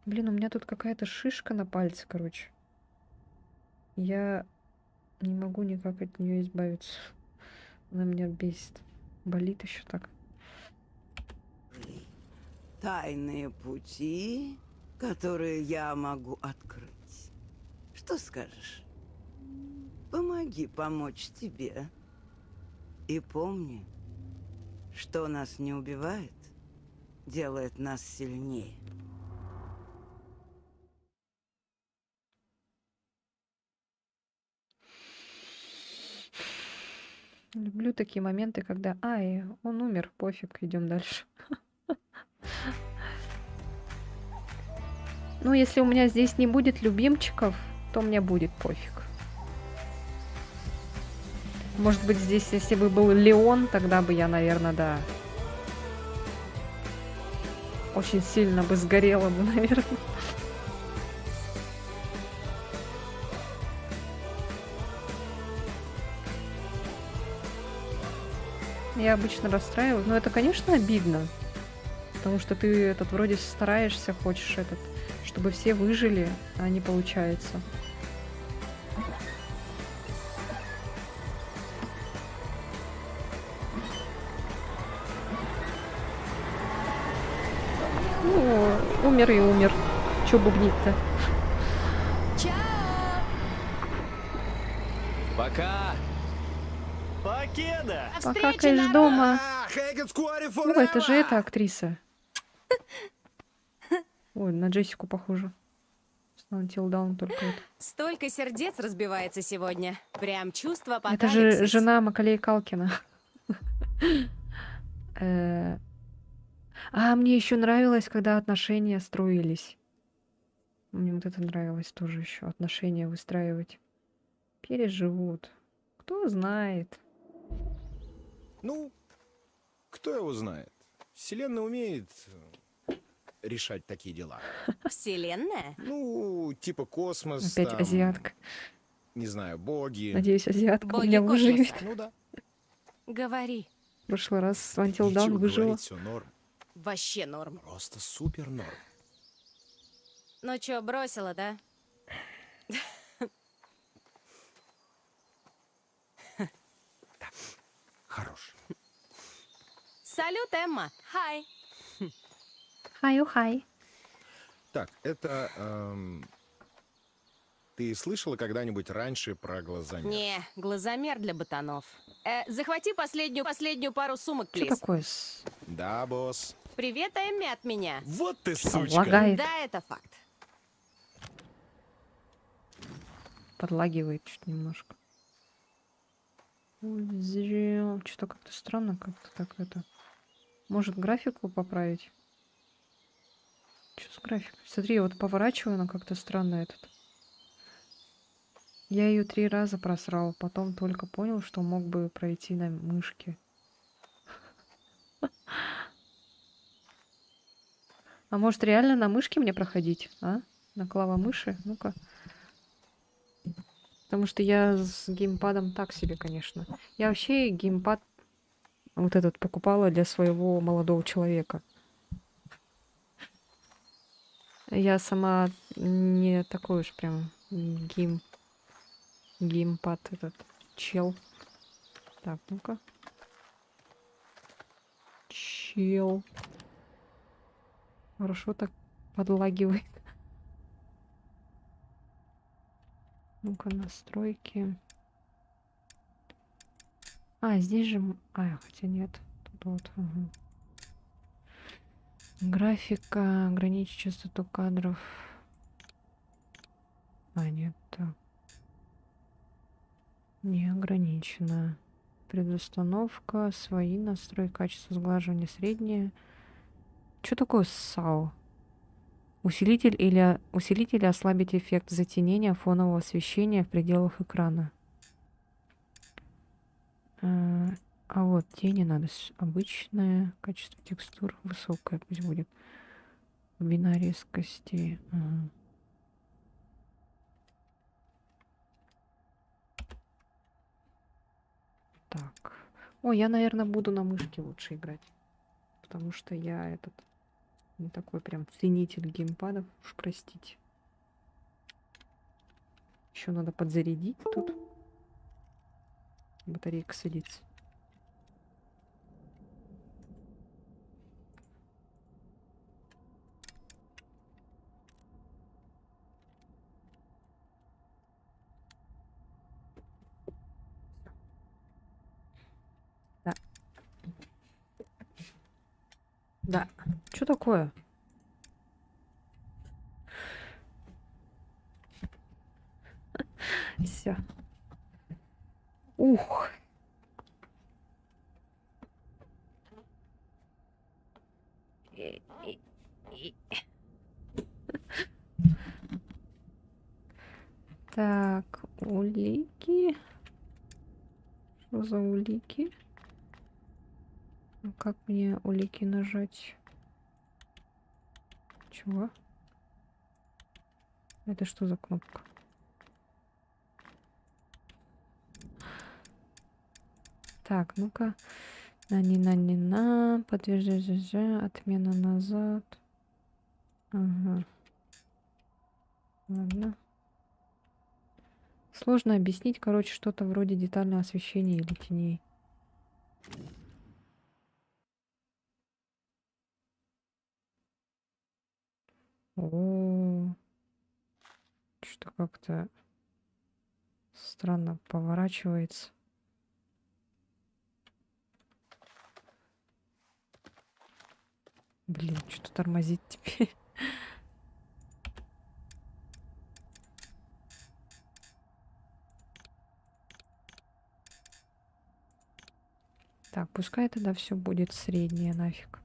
Блин, у меня тут какая-то шишка на пальце, короче. Я не могу никак от нее избавиться. Она меня бесит. Болит еще так. Тайные пути, которые я могу открыть. Что скажешь? Помоги помочь тебе. И помни, Что нас не убивает, делает нас сильнее. Люблю такие моменты, когда... Ай, он умер, пофиг, идем дальше. Ну, если у меня здесь не будет любимчиков, то мне будет пофиг. Может быть, здесь, если бы был Леон, тогда бы я, наверное, да. Очень сильно бы сгорела бы, наверное. Я обычно расстраиваюсь. Но это, конечно, обидно. Потому что ты этот вроде стараешься, хочешь этот, чтобы все выжили, а не получается. Ну, умер и умер. Чё бубнить-то? Пока! Покеда! Покакаешь дома. Ну, это же эта актриса. Ой, на Джессику похоже. С Until Dawn только это. Столько сердец разбивается сегодня. Прям чувство Это же жена Маколея Калкина. А мне еще нравилось, когда отношения строились. Мне вот это нравилось тоже еще. Отношения выстраивать. Переживут. Кто знает. Ну, кто его знает? Вселенная умеет решать такие дела. Вселенная? Ну, типа космос, Опять там, азиатка. не знаю, боги. Надеюсь, азиатка у Боги меня космоса. выживет. Ну да. Говори. В прошлый раз с Until Dawn Ничего выжила. говорить, все норм. Вообще норм. Просто супер норм. Ну чё, бросила, да? Хорош. Салют, Эмма. Хай. Хай-о-хай. Так, это... ты слышала когда-нибудь раньше про глазомер? Не, глазомер для ботанов. Захвати последнюю пару сумок, Что плиз. такое? Да, босс. Привет, Эмми, от меня. Вот ты сучка. Лагает. Да, это факт. Подлагивает чуть немножко. Что-то как-то странно, как-то так это. Может, графику поправить? Что с графикой? Смотри, я вот поворачиваю, она как-то странно этот. Я ее 3 раза просрал, потом только понял, что мог бы пройти на мышке. А может, реально на мышке мне проходить, а? На клавомыши? Ну-ка. Потому что я с геймпадом так себе, конечно. Я вообще геймпад вот этот покупала для своего молодого человека. Я сама не такой уж прям геймпад этот чел. Так, ну-ка. Чел. Хорошо так подлагивает. Ну-ка, настройки. А, здесь же... хотя нет. Тут вот. Угу. Графика. Ограничить частоту кадров. Нет, так. Не ограничено. Предустановка. Свои настройки. Качество сглаживания среднее. Что такое САО? Усилитель или ослабить эффект затенения фонового освещения в пределах экрана. А вот тени надо обычное. Качество текстур высокое пусть будет. Глубина резкости. Ага. Так. Ой, я, наверное, буду на мышке лучше играть. Потому что я не такой прям ценитель геймпадов. Уж простите. Еще надо подзарядить тут. Батарейка садится. Да. Да. Что такое? Все. Ух. Так, улики. Что за улики? Ну, как мне улики нажать? Чего? Это что за кнопка? Так, ну-ка. На, подтверждение, отмена назад. Ага. Ладно. Сложно объяснить, короче, что-то вроде детального освещения или теней. О, что как-то странно поворачивается. Блин, что-то тормозит теперь. Так, пускай тогда все будет среднее нафиг.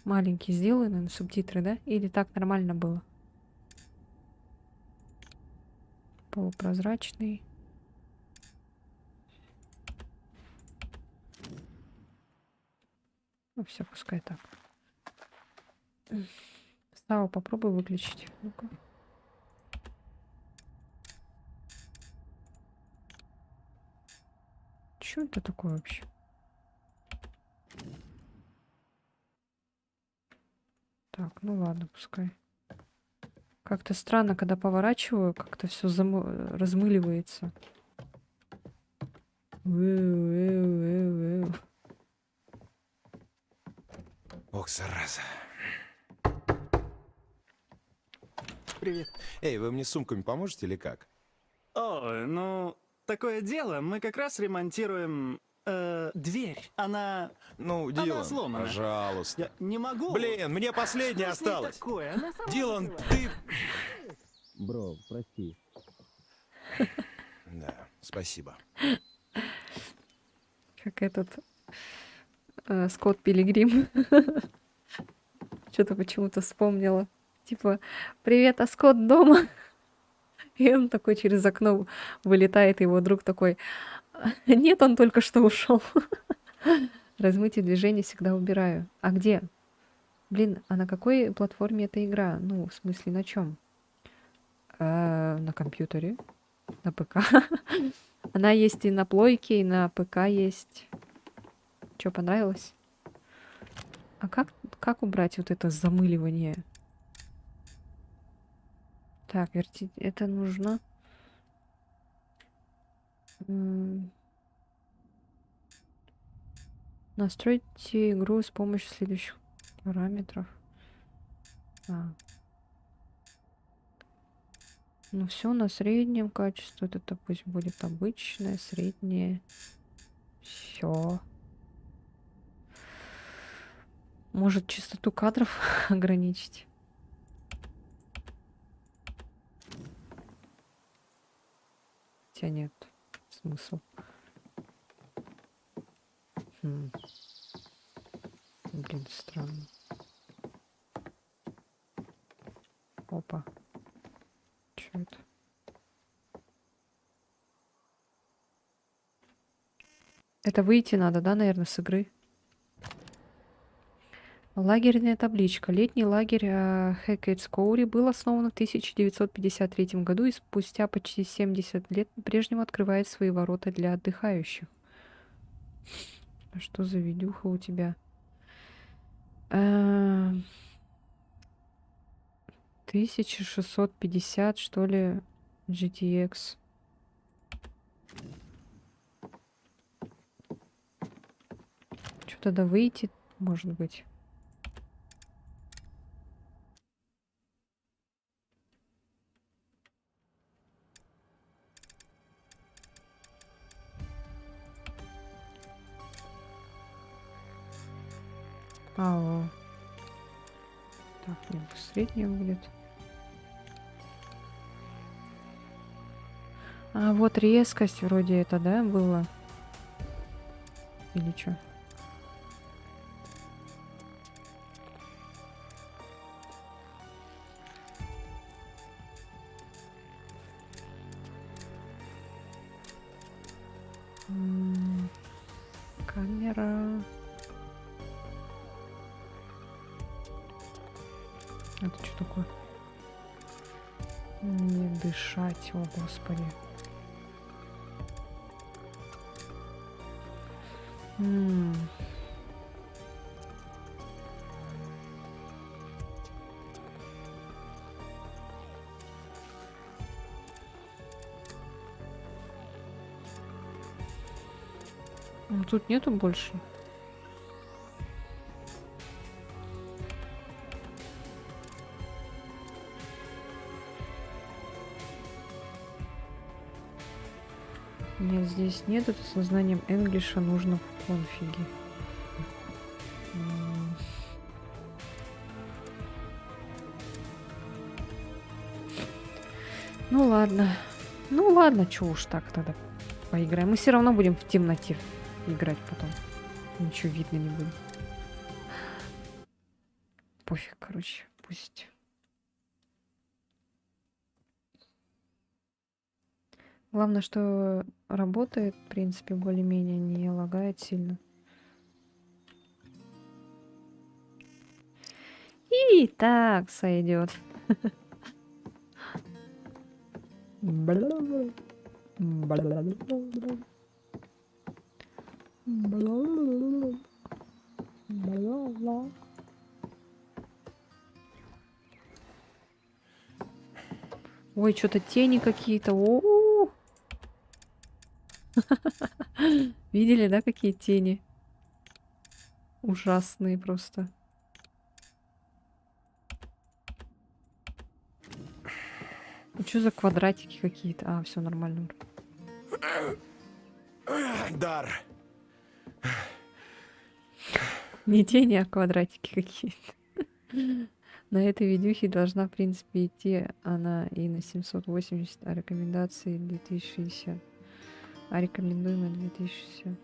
Маленький сделай, наверное, субтитры, да? Или так нормально было? Полупрозрачный. Ну все, пускай так. Снова попробуй выключить. Ну-ка. Что это такое вообще? Так, ну ладно, пускай. Как-то странно, когда поворачиваю, как-то все размыливается. Ох, зараза. Привет. Эй, вы мне с сумками поможете или как? О, ну, такое дело. Мы как раз ремонтируем дверь. Она... Ну, Она Дилан, сломана. пожалуйста. Я не могу. Блин, мне последняя Что с ней осталась. такое? Она сама Дилан, взяла. ты... Бро, прости. Да, спасибо. Как этот Скотт Пилигрим. Что-то почему-то вспомнила. Типа, привет, а Скотт дома? И он такой через окно вылетает, и его друг такой, нет, он только что ушел. Размытие движений всегда убираю. А где? Блин, а на какой платформе эта игра? Ну, в смысле, на чем? На компьютере, на ПК. Она есть и на плойке, и на ПК есть. Что, понравилось? А как убрать вот это замыливание? Так, это нужно. Настройте игру с помощью следующих параметров. Ну все на среднем качестве. Это пусть будет обычное, среднее. Все. Может, частоту кадров ограничить? Хотя нет. Смысл. Блин, странно. Опа. Что это? Это выйти надо, да, наверное, с игры? Лагерная табличка. Летний лагерь Хэкетскоури был основан в 1953 году и спустя почти 70 лет по-прежнему открывает свои ворота для отдыхающих. А что за видюха у тебя? 1650, что ли, GTX. Что тогда выйти, может быть? Алло. Так, нет, средняя будет. А вот резкость вроде это, да, было? Или что? Камера. Это что такое? Не дышать, о господи. Ну, тут нету больше. Нет, здесь нет. Это со знанием English нужно в конфиге. Ну ладно. Ну ладно, чё уж так тогда поиграем. Мы все равно будем в темноте играть потом. Ничего видно не будет. Пофиг, короче, пусть. Главное, что работает, в принципе, более-менее, не лагает сильно. И так сойдет. Ой, что-то тени какие-то. О-о-о. Видели, да, какие тени? Ужасные просто. Что за квадратики какие-то? А, все нормально. Дар. Не тени, а квадратики какие-то. На этой видюхе должна, в принципе, идти она и на 780, а рекомендации 2060. А рекомендуемая 2060.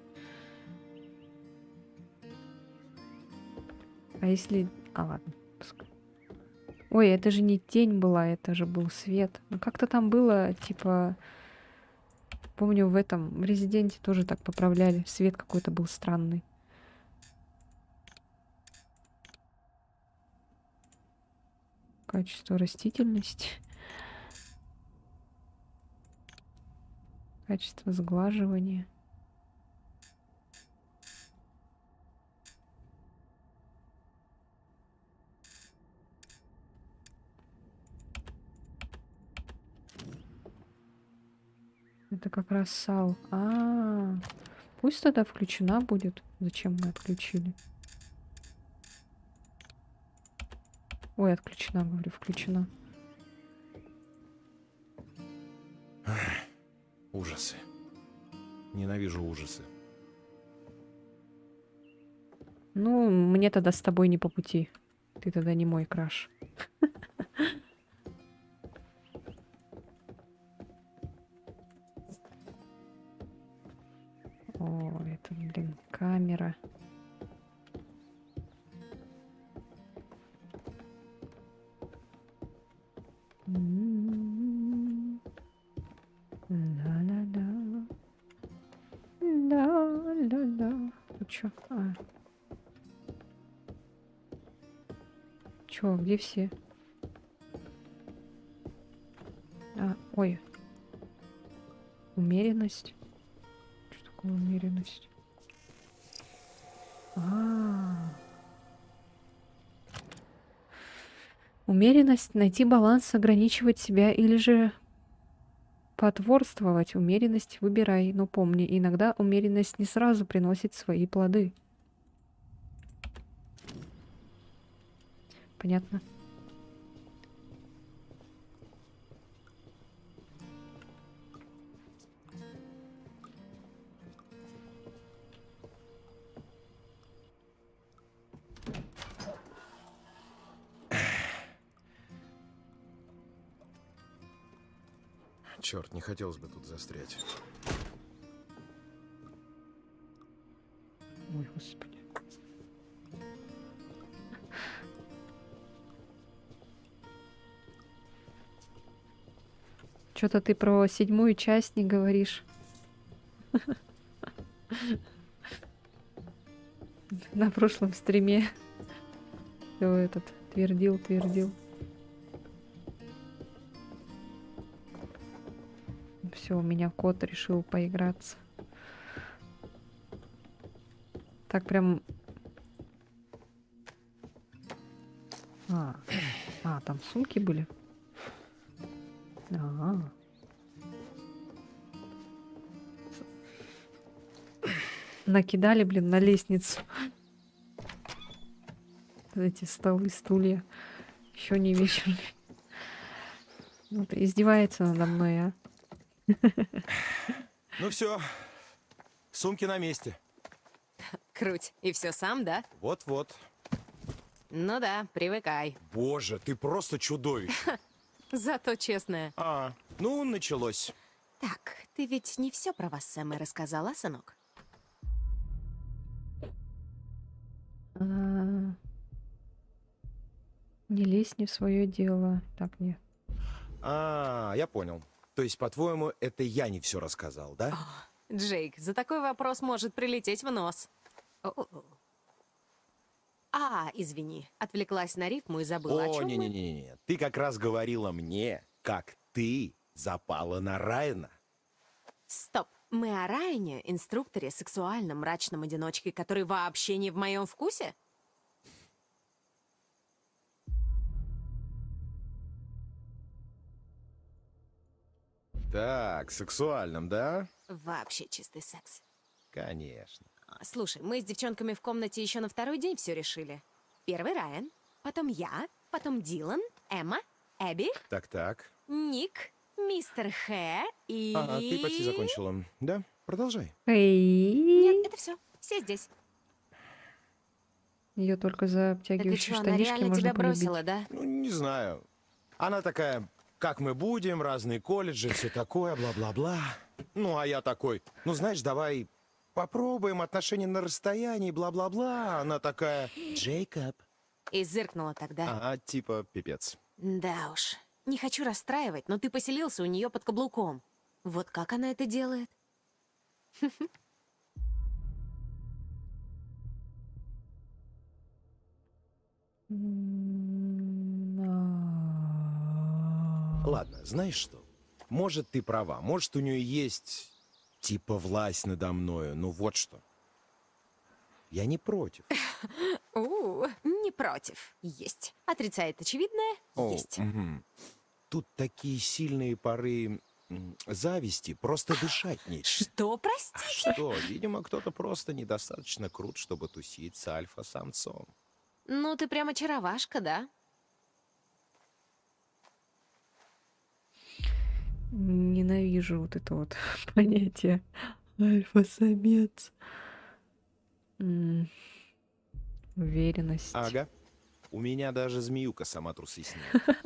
А если... А, ладно. Ой, это же не тень была, это же был свет. Ну, как-то там было, типа... Помню, в этом, в Резиденте тоже так поправляли. Свет какой-то был странный. Качество растительности. Качество сглаживания. Это как раз САУ. Пусть тогда включена будет. Зачем мы отключили? Ой, отключена, говорю, включена. Ужасы. Ненавижу ужасы. Ну, мне тогда с тобой не по пути. Ты тогда не мой краш. О, это, блин, камера. Да-да-да. Да-да-да. Тут чё? Чё, где все? Ой. Умеренность. Что такое умеренность? Умеренность — найти баланс, ограничивать себя или же потворствовать. Умеренность выбирай. Но помни, иногда умеренность не сразу приносит свои плоды. Понятно. Черт, не хотелось бы тут застрять. Ой, господи. Что-то ты про 7-ю часть не говоришь. На прошлом стриме. Всё этот твердил. Все, у меня кот решил поиграться. Так прям... Там сумки были? Накидали, блин, на лестницу. Эти столы, стулья. Еще не вечер. Вот, издевается надо мной, а. Ну все, сумки на месте. Круть. И все сам, да? Вот-вот. Ну да, привыкай. Боже, ты просто чудовище. Зато честная. Ну, началось. Так, ты ведь не все про вас с Эммой рассказала, сынок? Не лезь не в свое дело. Так, не. Я понял. То есть, по-твоему, это я не все рассказал, да? Джейк, за такой вопрос может прилететь в нос. Извини, отвлеклась на рифму и забыла, о чем мы. Не-не-не. Ты как раз говорила мне, как ты запала на Райана. Стоп. Мы о Райане, инструкторе, сексуальном, мрачном одиночке, который вообще не в моем вкусе? Так, сексуальным, да? Вообще чистый секс. Конечно. Слушай, мы с девчонками в комнате еще на второй день все решили. Первый Райан, потом я, потом Дилан, Эмма, Эбби, Так. Ник, мистер Хэ и... Ты почти закончила. Да, продолжай. Нет, это все. Все здесь. Ее только за Так и обтягивающие что, она штанишки реально можно тебя полюбить. бросила, да? Ну, не знаю. Она такая, как мы будем, разные колледжи, все такое, бла-бла-бла. Ну, а я такой, ну, знаешь, давай попробуем отношения на расстоянии, бла-бла-бла. Она такая, Джейкоб. И зыркнула тогда. Типа пипец. Да уж. Не хочу расстраивать, но ты поселился у нее под каблуком. Вот как она это делает? Ладно, знаешь что? Может, ты права. Может, у нее есть, типа, власть надо мною. Ну вот что. Я не против. Не против. Есть. Отрицает очевидное? Есть. Тут такие сильные поры зависти, просто дышать нечем. Что, простите? Что, видимо, кто-то просто недостаточно крут, чтобы тусить с альфа-самцом. Ну, ты прям очаровашка, да? Ненавижу вот это вот понятие альфа-самец. Уверенность. Ага. У меня даже змеюка сама трусы сняла.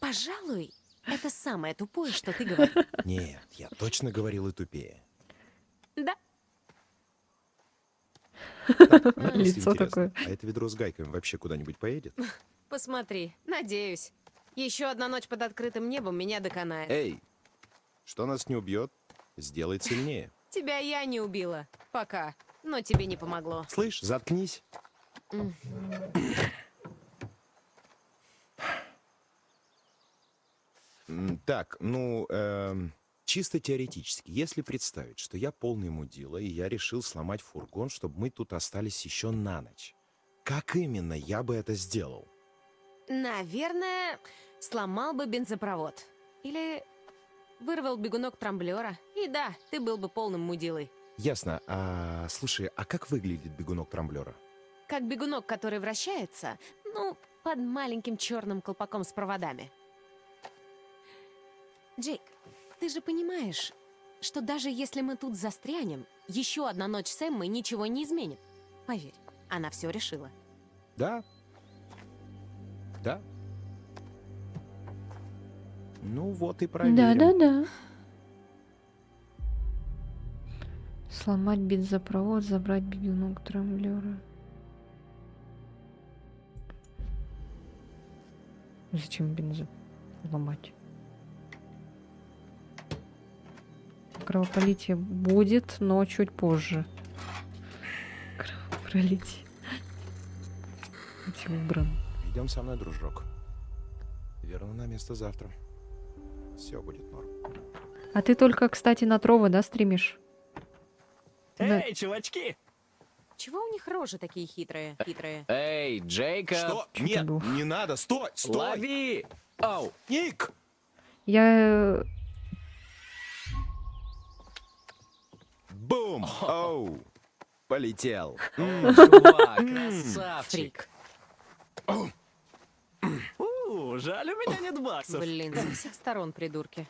Пожалуй, это самое тупое, что ты говоришь. Нет, я точно говорил и тупее. Да. Лицо такое. А это ведро с гайками вообще куда-нибудь поедет? Посмотри, надеюсь. Еще одна ночь под открытым небом меня доконает. Эй, что нас не убьет, сделает сильнее. Тебя я не убила. Пока. Но тебе не помогло. Слышь, заткнись. Так, ну, чисто теоретически, если представить, что я полный мудила, и я решил сломать фургон, чтобы мы тут остались еще на ночь, как именно я бы это сделал? Наверное, сломал бы бензопровод. Или вырвал бегунок трамблера. И да, ты был бы полным мудилой. Ясно. Слушай, а как выглядит бегунок трамблера? Как бегунок, который вращается, ну, под маленьким черным колпаком с проводами. Джейк, ты же понимаешь, что даже если мы тут застрянем, еще одна ночь с Эммой ничего не изменит. Поверь, она все решила. Да. Да. Ну вот и проверим. Да-да-да. Сломать бензопровод, забрать бегунок трамблера. Зачем бензо ломать? Кровопролитие будет, но чуть позже. Кровопролитие. Эти убран. Идем со мной, дружок. Верну на место завтра. Все будет норм. А ты только, кстати, на Трова, да, стримишь? Эй, чувачки! Чего у них рожи такие хитрые? Эй, Джейкоб! Что? Чё ты Нет, был? не надо, стой, стой! Лови! Ау! Ник! Я... Бум! Оу! Полетел. Чувак, красавчик! Жаль, у меня нет баксов. Блин, со всех сторон придурки.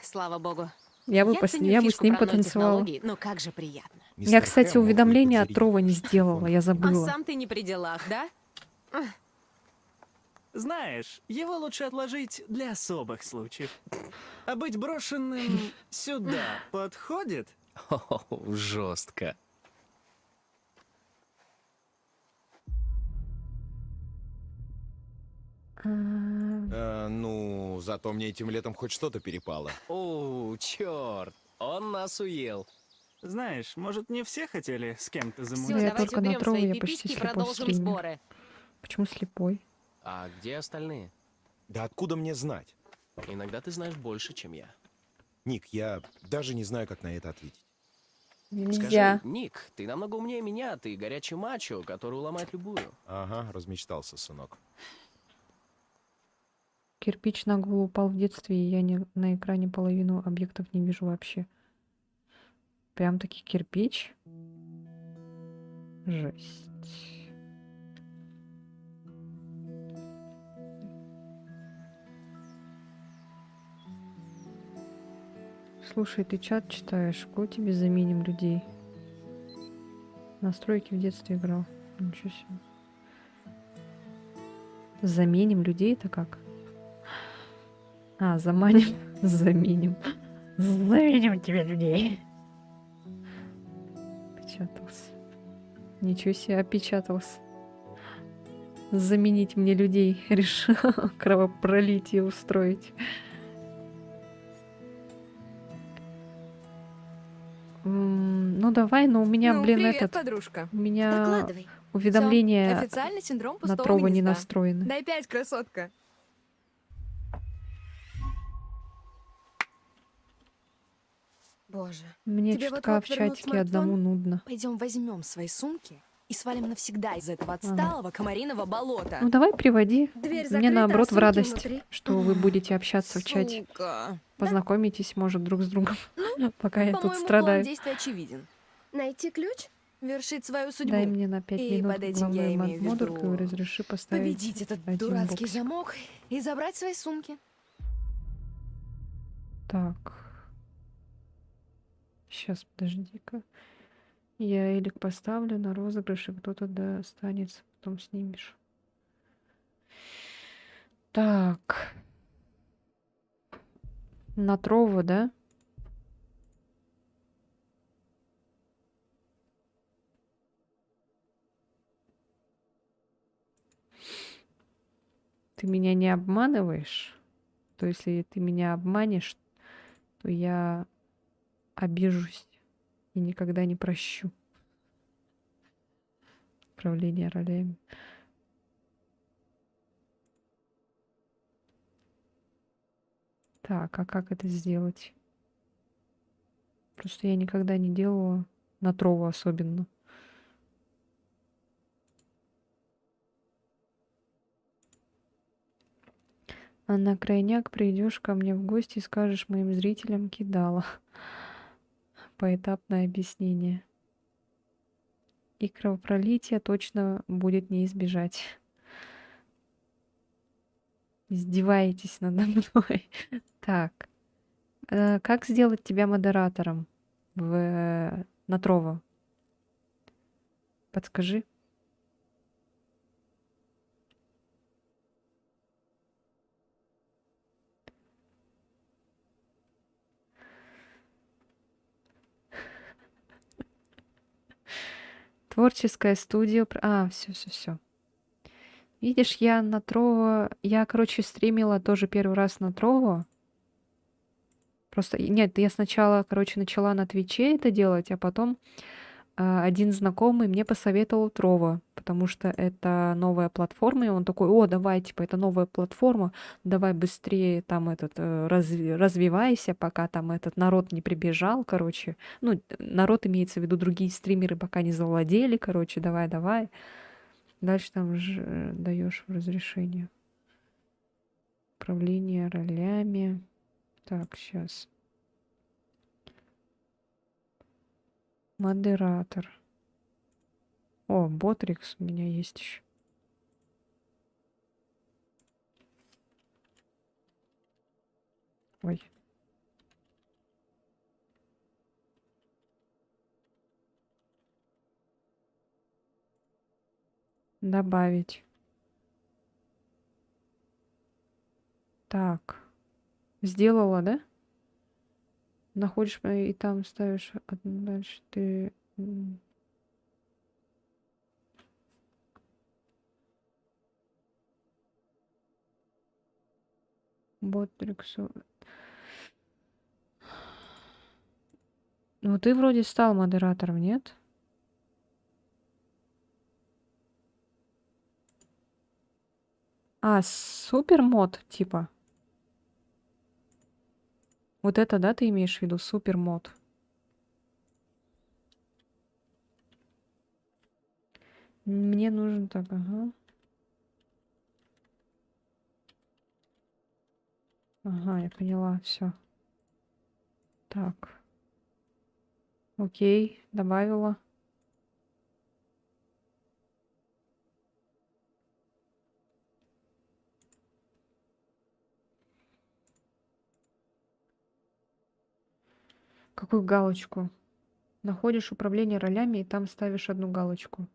Слава богу. Я бы с ним потанцевала. Но как же приятно. Я, кстати, уведомление от Трова не сделала, я А забыла. сам ты не при делах, да? Знаешь, его лучше отложить для особых случаев. А быть брошенным сюда подходит? Жестко. Ну, зато мне этим летом хоть что-то перепало. О, черт, он нас уел. Знаешь, может, не все хотели с кем-то Все, замутить? Я давайте только на уберем Трова, свои я почти пиписьки и слепой продолжим стример. сборы. Почему слепой? А где остальные? Да откуда мне знать? Иногда ты знаешь больше, чем я. Ник, я даже не знаю, как на это ответить. Нельзя. Скажи, Ник, ты намного умнее меня, ты горячий мачо, который уломает любую. Ага, размечтался, сынок. Кирпич на голову упал в детстве, и я на экране половину объектов не вижу вообще. Прям-таки кирпич? Жесть. Слушай, ты чат читаешь? Кого тебе заменим людей? Настройки в детстве играл. Ничего себе. Заменим людей это как? А, заманим. Заменим. Заменим тебе людей. Опечатался. Ничего себе, опечатался. Заменить мне людей. Решил кровопролитие устроить. Ну давай, но у меня, блин, привет, этот... подружка. У меня Докладывай. уведомления Официальный синдром на пустого Трова не гнезда. настроены. Дай 5, красотка. Боже. Мне Тебе чутка вот-вот в вернут чатике одному смартфон? нудно. Пойдем возьмем свои сумки и свалим навсегда из этого отсталого комариного болота. Ну давай приводи. Дверь Мне закрыта, наоборот а в сумки радость, внутри. что вы будете общаться в чате. Сука. Познакомитесь, может, друг с другом, пока я тут По-моему, план страдаю. действия очевиден. Найти ключ? Вершить свою судьбу. Дай мне на 5 И минут под этим я главной имею в модульку и виду разреши поставить победить этот один дурацкий боксик. замок и забрать свои сумки. Так. Сейчас, подожди-ка. Я Элик поставлю на розыгрыш, и кто-то достанется, потом снимешь. Так. На Трова, да? Ты меня не обманываешь? То если ты меня обманешь, то я обижусь и никогда не прощу. Управление ролями. Так, а как это сделать? Просто я никогда не делала на Трову особенно. А на крайняк придешь ко мне в гости и скажешь моим зрителям кидала. Поэтапное объяснение. И кровопролития точно будет не избежать. Издеваетесь надо мной. Так. Как сделать тебя модератором на Трова? Подскажи. Творческая студия. Все, все, все. Видишь, я на Трово... Я, короче, стримила тоже первый раз на Трово. Просто... Нет, я сначала, короче, начала на Твиче это делать, а потом один знакомый мне посоветовал Трово, потому что это новая платформа, и он такой: о, давай, типа, это новая платформа, давай быстрее там развивайся, пока там этот народ не прибежал, короче. Ну, народ имеется в виду другие стримеры, пока не завладели, короче, давай, давай. Дальше там же даешь разрешение. Управление ролями. Так, сейчас. Модератор. О, Ботрикс у меня есть еще. Ой. Добавить. Так. Сделала, да? Находишь и там ставишь дальше ты... Ботриксу. Ну, ты вроде стал модератором, нет? Супер мод, типа. Вот это, да, ты имеешь в виду? Супер мод. Мне нужен так, ага. Ага, я поняла, все. Так. Окей, добавила. Какую галочку? Находишь управление ролями, и там ставишь одну галочку.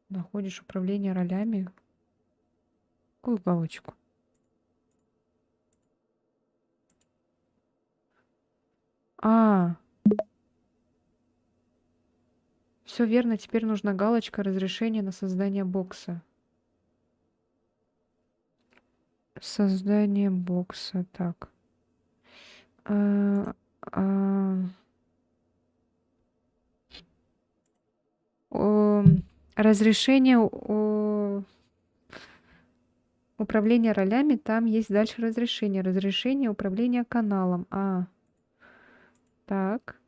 Находишь управление ролями. Какую галочку? Все верно, теперь нужна галочка разрешения на создание бокса. Создание бокса, так. Разрешение управления ролями, там есть дальше разрешение. Разрешение управления каналом. Так.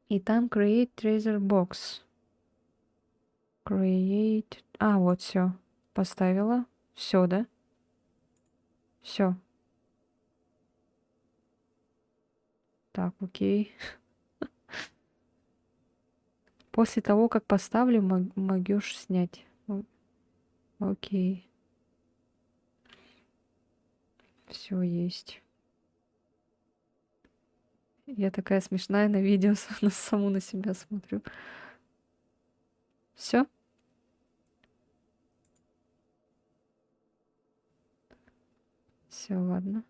И там Create Treasure Box. Create... вот все. Поставила. Все, да? Все. Так, окей. После того, как поставлю, могешь снять. Окей. Все есть. Я такая смешная на видео, саму на себя смотрю. Все? Все, ладно.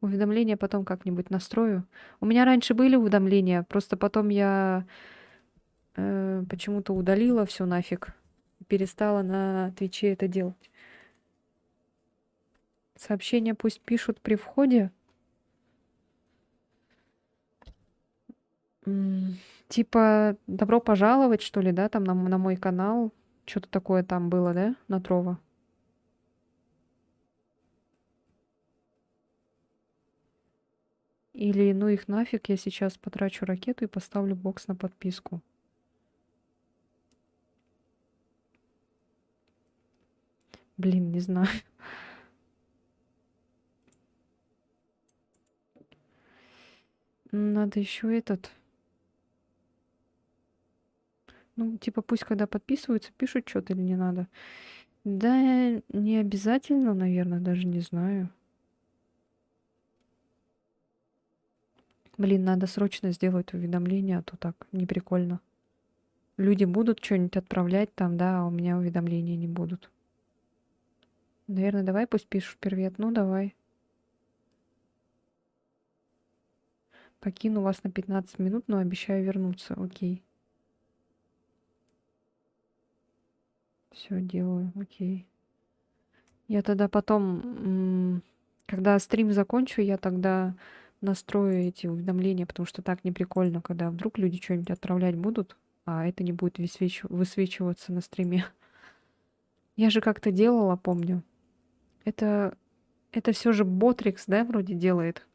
Уведомления потом как-нибудь настрою. У меня раньше были уведомления, просто потом я почему-то удалила все нафиг. Перестала на Твиче это делать. Сообщения пусть пишут при входе. Типа, добро пожаловать, что ли, да, там на мой канал. Что-то такое там было, да, на Трово? Или ну их нафиг, я сейчас потрачу ракету и поставлю бокс на подписку. Блин, не знаю. Надо еще этот. Ну, типа, пусть когда подписываются, пишут что-то или не надо. Да, не обязательно, наверное, даже не знаю. Блин, надо срочно сделать уведомление, а то так не прикольно. Люди будут что-нибудь отправлять там, да, а у меня уведомления не будут. Наверное, давай пусть пишут привет. Ну, давай. Покину вас на 15 минут, но обещаю вернуться. Окей. Все делаю. Окей. Я тогда потом, когда стрим закончу, я тогда настрою эти уведомления, потому что так не прикольно, когда вдруг люди что-нибудь отправлять будут, а это не будет высвечиваться на стриме. Я же как-то делала, помню. Это все же Ботрикс, да, вроде делает.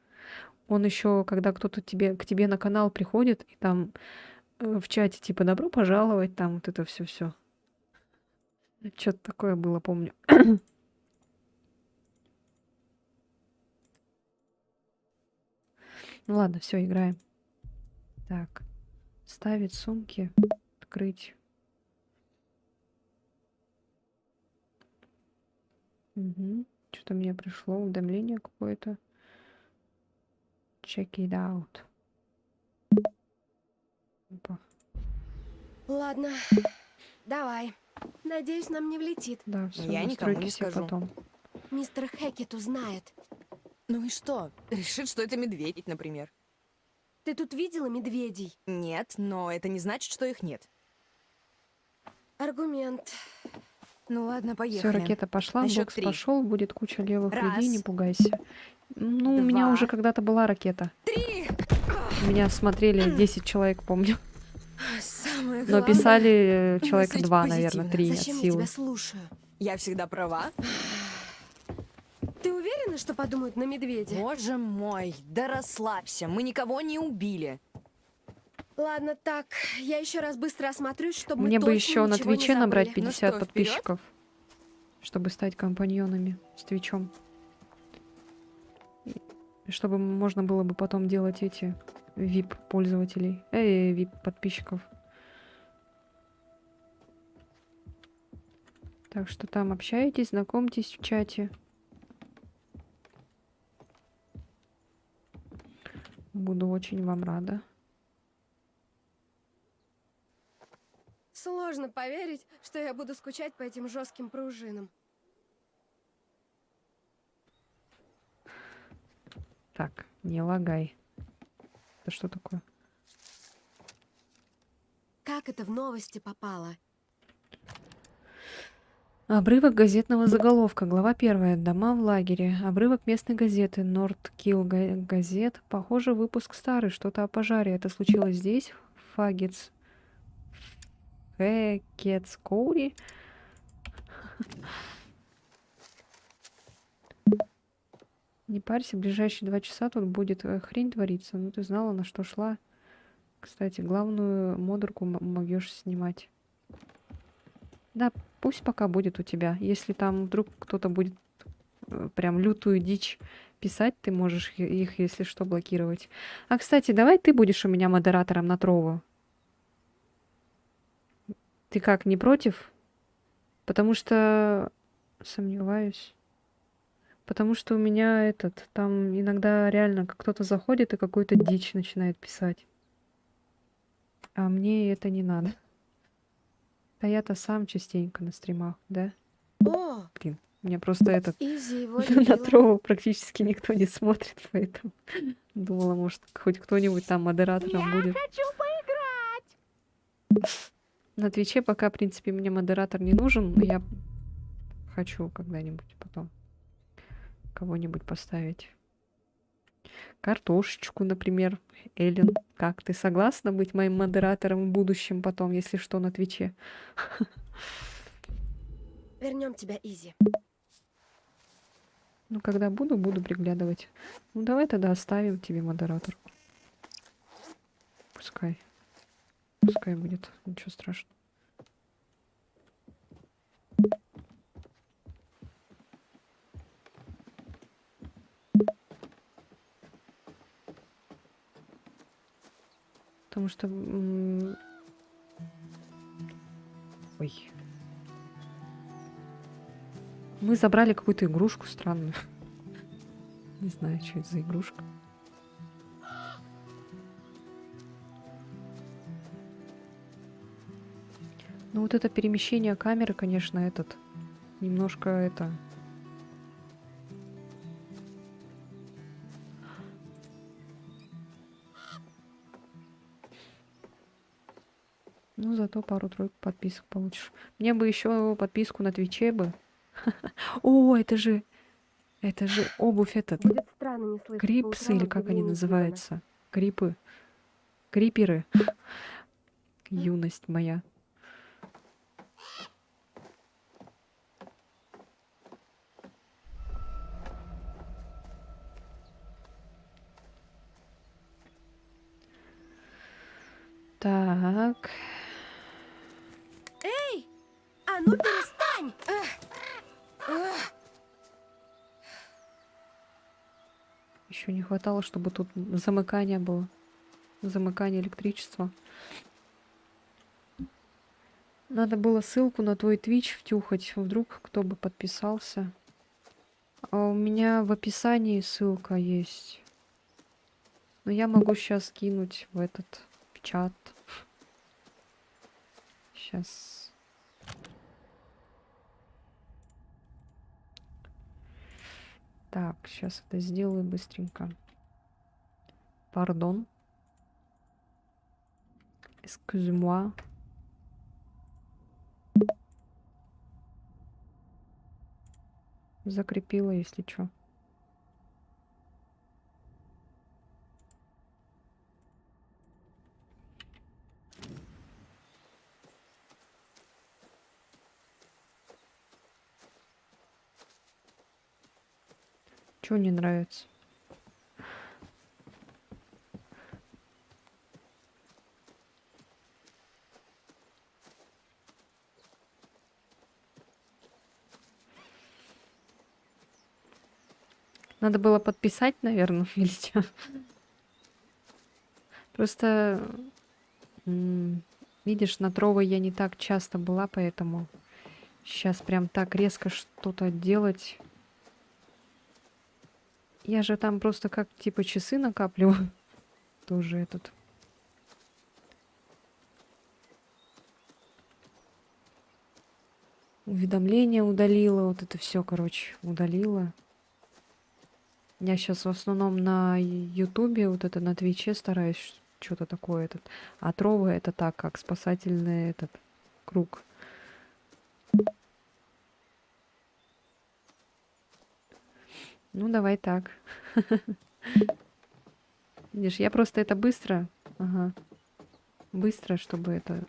Он еще, когда кто-то к тебе на канал приходит, и там в чате типа добро пожаловать, там вот это все. Что-то такое было, помню. Ну ладно, все, играем. Так. Ставить сумки. Открыть. Угу. Что-то мне пришло уведомление какое-то. Check it out. Опа. Ладно, давай. Надеюсь, нам не влетит. Да, все, Я никому настройки не все скажу. потом. Мистер Хэкет узнает. Ну и что? Решит, что это медведь, например. Ты тут видела медведей? Нет, но это не значит, что их нет. Аргумент. Ну ладно, Все, поехали. ракета пошла, На счет бокс 3. пошел, будет куча левых людей, не Раз. пугайся. Ну, у меня 2. уже когда-то была ракета. 3. Меня смотрели 10 человек, помню. Самое Но главное... писали человека мыслить 2, наверное, позитивно. 3 от Зачем я силы. тебя слушаю? Я всегда права. Ты уверена, что подумают на медведя? Боже мой, да расслабься, мы никого не убили. Ладно, так, я еще раз быстро осмотрюсь, чтобы Мне мы бы точно еще на ничего не Твиче набрать забыли. 50 Ну что, вперед? подписчиков, чтобы стать компаньонами с Твичом. И чтобы можно было бы потом делать эти VIP-пользователей, VIP-подписчиков. Так что там общайтесь, знакомьтесь в чате. Буду очень вам рада. Сложно поверить, что я буду скучать по этим жестким пружинам. Так, не лагай. Это что такое? Как это в новости попало? Обрывок газетного заголовка. Глава 1. Дома в лагере. Обрывок местной газеты. Нордкилл газет. Похоже, выпуск старый. Что-то о пожаре. Это случилось здесь, в Хэкетскоури. Не парься, в ближайшие 2 часа тут будет хрень твориться. Ну, ты знала, на что шла. Кстати, главную модерку могешь снимать. Да, пусть пока будет у тебя. Если там вдруг кто-то будет прям лютую дичь писать, ты можешь их, если что, блокировать. А, кстати, давай ты будешь у меня модератором на Трову. Ты как, не против? Потому что... Сомневаюсь. Потому что у меня там иногда реально кто-то заходит и какую-то дичь начинает писать. А мне это не надо. А я-то сам частенько на стримах, да? О, Блин, у меня просто Изи его на любила. Трову практически никто не смотрит, поэтому думала, может, хоть кто-нибудь там модератором будет. Хочу поиграть! На Твиче пока, в принципе, мне модератор не нужен, но я хочу когда-нибудь потом кого-нибудь поставить. Картошечку, например. Эллен, как ты согласна быть моим модератором в будущем потом, если что, на Твиче? Вернем тебя, Изи. Ну, когда буду приглядывать. Ну, давай тогда оставим тебе модератор. Пускай. Пускай будет. Ничего страшного. Потому что... Ой. Мы забрали какую-то игрушку странную. Не знаю, что это за игрушка. Ну вот это перемещение камеры, конечно, немножко Ну, зато пару-тройку подписок получишь. Мне бы еще подписку на Твиче бы. О, это же обувь этот. Будет странно не слышать по Крипсы утрам или как они объявлений Дилана. называются? Крипы. Криперы. Юность моя. Так. Эй! А ну перестань! Еще не хватало, чтобы тут замыкание было. Замыкание электричества. Надо было ссылку на твой Twitch втюхать. Вдруг кто бы подписался. А у меня в описании ссылка есть. Но я могу сейчас кинуть в в чат. Сейчас. Так, сейчас это сделаю быстренько. Пардон. Excuse-moi. Закрепила, если что. Чего не нравится? Надо было подписать, наверное, или что? Просто, видишь, на Тровой я не так часто была, поэтому сейчас прям так резко что-то делать. Я же там просто как типа часы накапливаю. Тоже этот. Уведомления удалила, вот это все, короче, удалила. Я сейчас в основном на Ютубе, вот это на Твиче стараюсь что-то такое этот. А Трова это так, как спасательный этот круг. Ну, давай так. Видишь, я просто это быстро. Ага. Быстро, чтобы это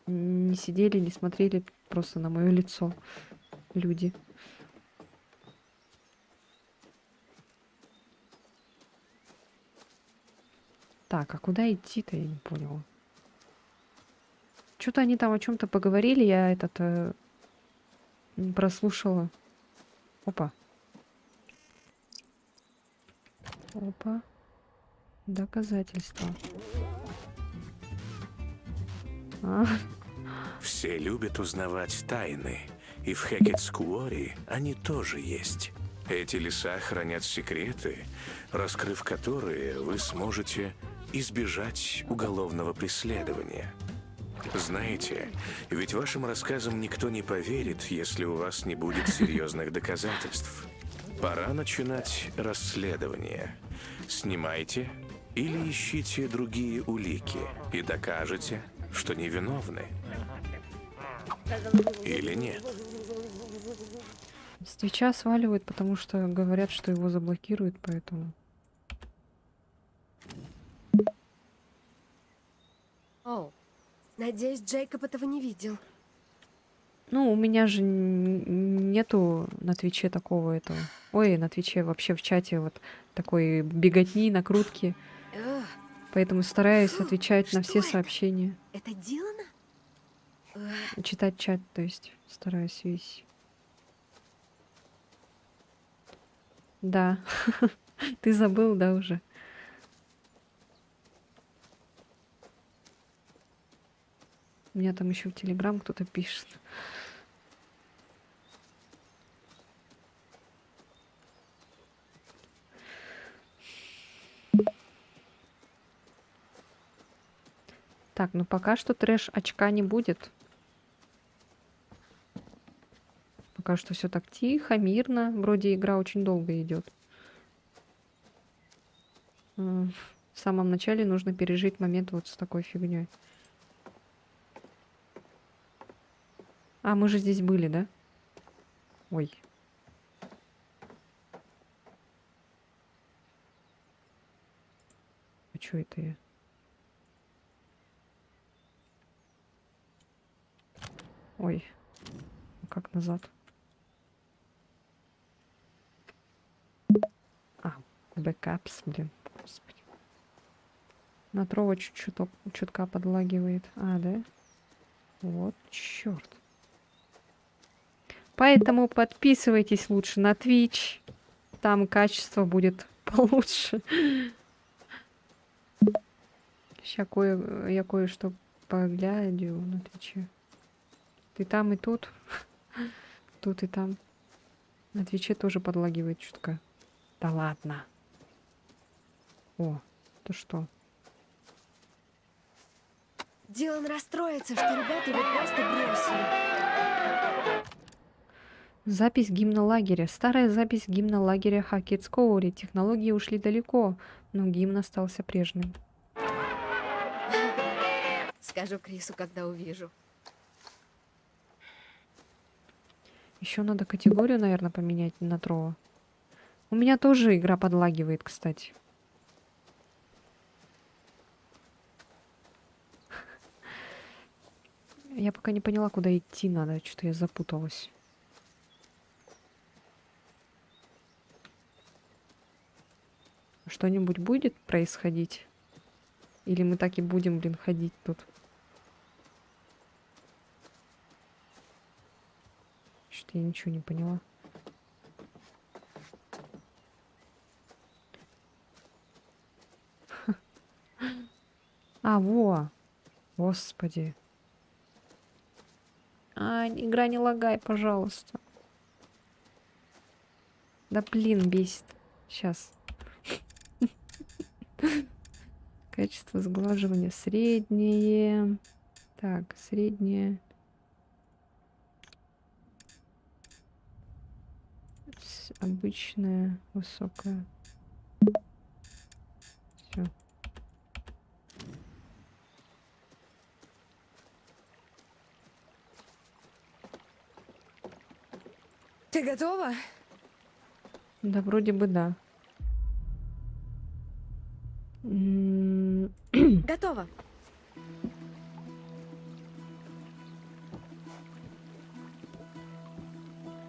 не сидели, не смотрели просто на мое лицо люди. Так, а куда идти-то, я не поняла. Что-то они там о чем-то поговорили, я этот не прослушала. Опа. Опа. Доказательства. А. Все любят узнавать тайны, и в Хекетскуори они тоже есть. Эти леса хранят секреты, раскрыв которые вы сможете избежать уголовного преследования. Знаете, ведь вашим рассказам никто не поверит, если у вас не будет серьезных доказательств. Пора начинать расследование. Снимайте или ищите другие улики и докажете, что невиновны. Или нет. С Твича сваливают, потому что говорят, что его заблокируют, поэтому... О, надеюсь, Джейкоб этого не видел. Ну, у меня же нету на Твиче такого этого. Ой, на Твиче вообще в чате вот такой беготни, накрутки. Поэтому стараюсь отвечать на все сообщения. Это Дилана? Читать чат, то есть стараюсь весь. Да. Ты забыл, да, уже? У меня там еще в Телеграм кто-то пишет. Так, ну пока что трэш очка не будет. Пока что все так тихо, мирно. Вроде игра очень долго идет. В самом начале нужно пережить момент вот с такой фигней. А, мы же здесь были, да? Ой. А чё это я? Ой. Как назад? А, бэкапс, блин. Господи. На Трова чутка подлагивает. А, да? Вот черт. Поэтому подписывайтесь лучше на Twitch. Там качество будет получше. Сейчас я кое-что поглядю на Твиче. Ты там и тут. Тут и там. На Твиче тоже подлагивает чутка. Да ладно. О, это что? Дилан расстроится, что ребята его просто бросили. Запись гимна лагеря. Старая запись гимна лагеря Хакетскоури. Технологии ушли далеко, но гимн остался прежним. Скажу Крису, когда увижу. Еще надо категорию, наверное, поменять на Трова. У меня тоже игра подлагивает, кстати. Я пока не поняла, куда идти надо. Что-то я запуталась. Что-нибудь будет происходить? Или мы так и будем, блин, ходить тут? Что-то я ничего не поняла. А, во! Господи. А, игра не лагай, пожалуйста. Да блин, бесит. Сейчас. Качество сглаживания среднее. Так, среднее. Обычное, высокое. Все. Ты готова? Да, вроде бы да. Готова.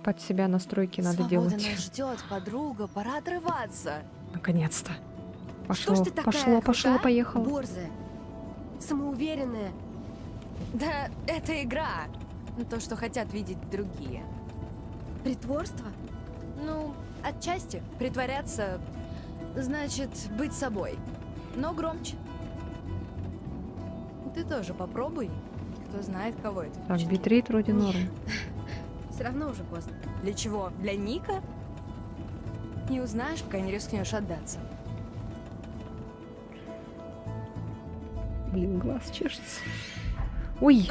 Под себя настройки надо Свобода делать. нас ждет, подруга, пора отрываться. Наконец-то. Что Пошло, ж ты такая пошло, пошло, крутая, поехало. борзая, самоуверенная? Да, это игра. То, что хотят видеть другие. Притворство? Ну, отчасти. Притворяться значит быть собой. Но громче. Ты тоже попробуй. Кто знает, кого это Так, впечатлит. битрейт вроде норм. Все равно уже поздно. Для чего? Для Ника? Не узнаешь, пока не рискнешь отдаться. Блин, глаз чешется. Ой!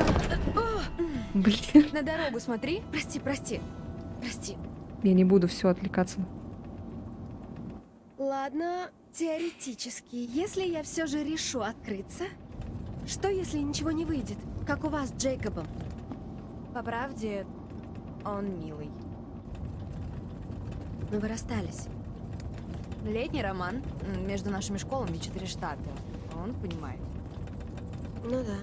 Блин. На дорогу смотри. Прости, прости. Прости. Я не буду все отвлекаться. Ладно, теоретически, если я все же решу открыться, что если ничего не выйдет, как у вас с Джейкобом? По правде, он милый. Но вы расстались. Летний роман между нашими школами 4 штата. Он понимает. Ну да.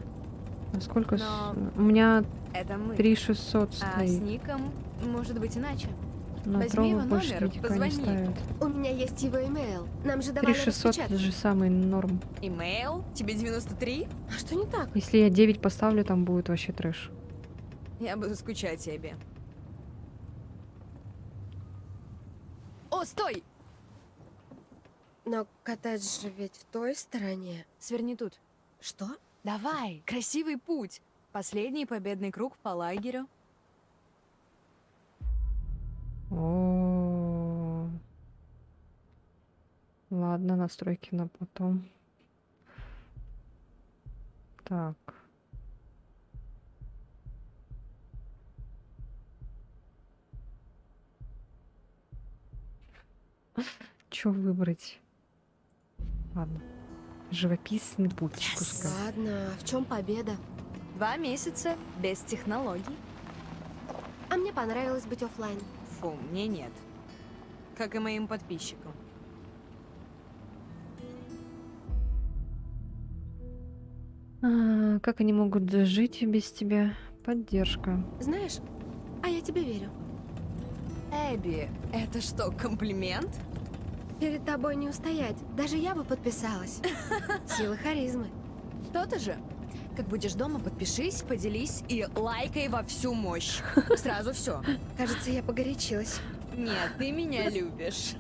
А сколько? Но У меня это мы. 3600 А с стоит. Ником может быть иначе. На Возьми Трова его больше номер, нитика не позвони. ставят. У меня есть его имейл. Нам же давали 3600 это распечатать. же самый норм. Имейл? Тебе 93? А что не так? Если я 9 поставлю, там будет вообще трэш. Я буду скучать тебе. О, стой! Но коттедж же ведь в той стороне. Сверни тут. Что? Давай, красивый путь. Последний победный круг по лагерю. О. Ладно, настройки на потом. Так. Что выбрать? Ладно. Живописный путь. Пускай. Ладно, в чем победа? 2 месяца без технологий. А мне понравилось быть оффлайн. Фу, мне нет. Как и моим подписчикам. Как они могут жить без тебя? Поддержка. Знаешь, а я тебе верю. Эбби, это что, комплимент? Перед тобой не устоять. Даже я бы подписалась. Сила харизмы. То-то же. Как будешь дома, подпишись, поделись и лайкай во всю мощь. Сразу все. Кажется, я погорячилась. Нет, ты меня любишь.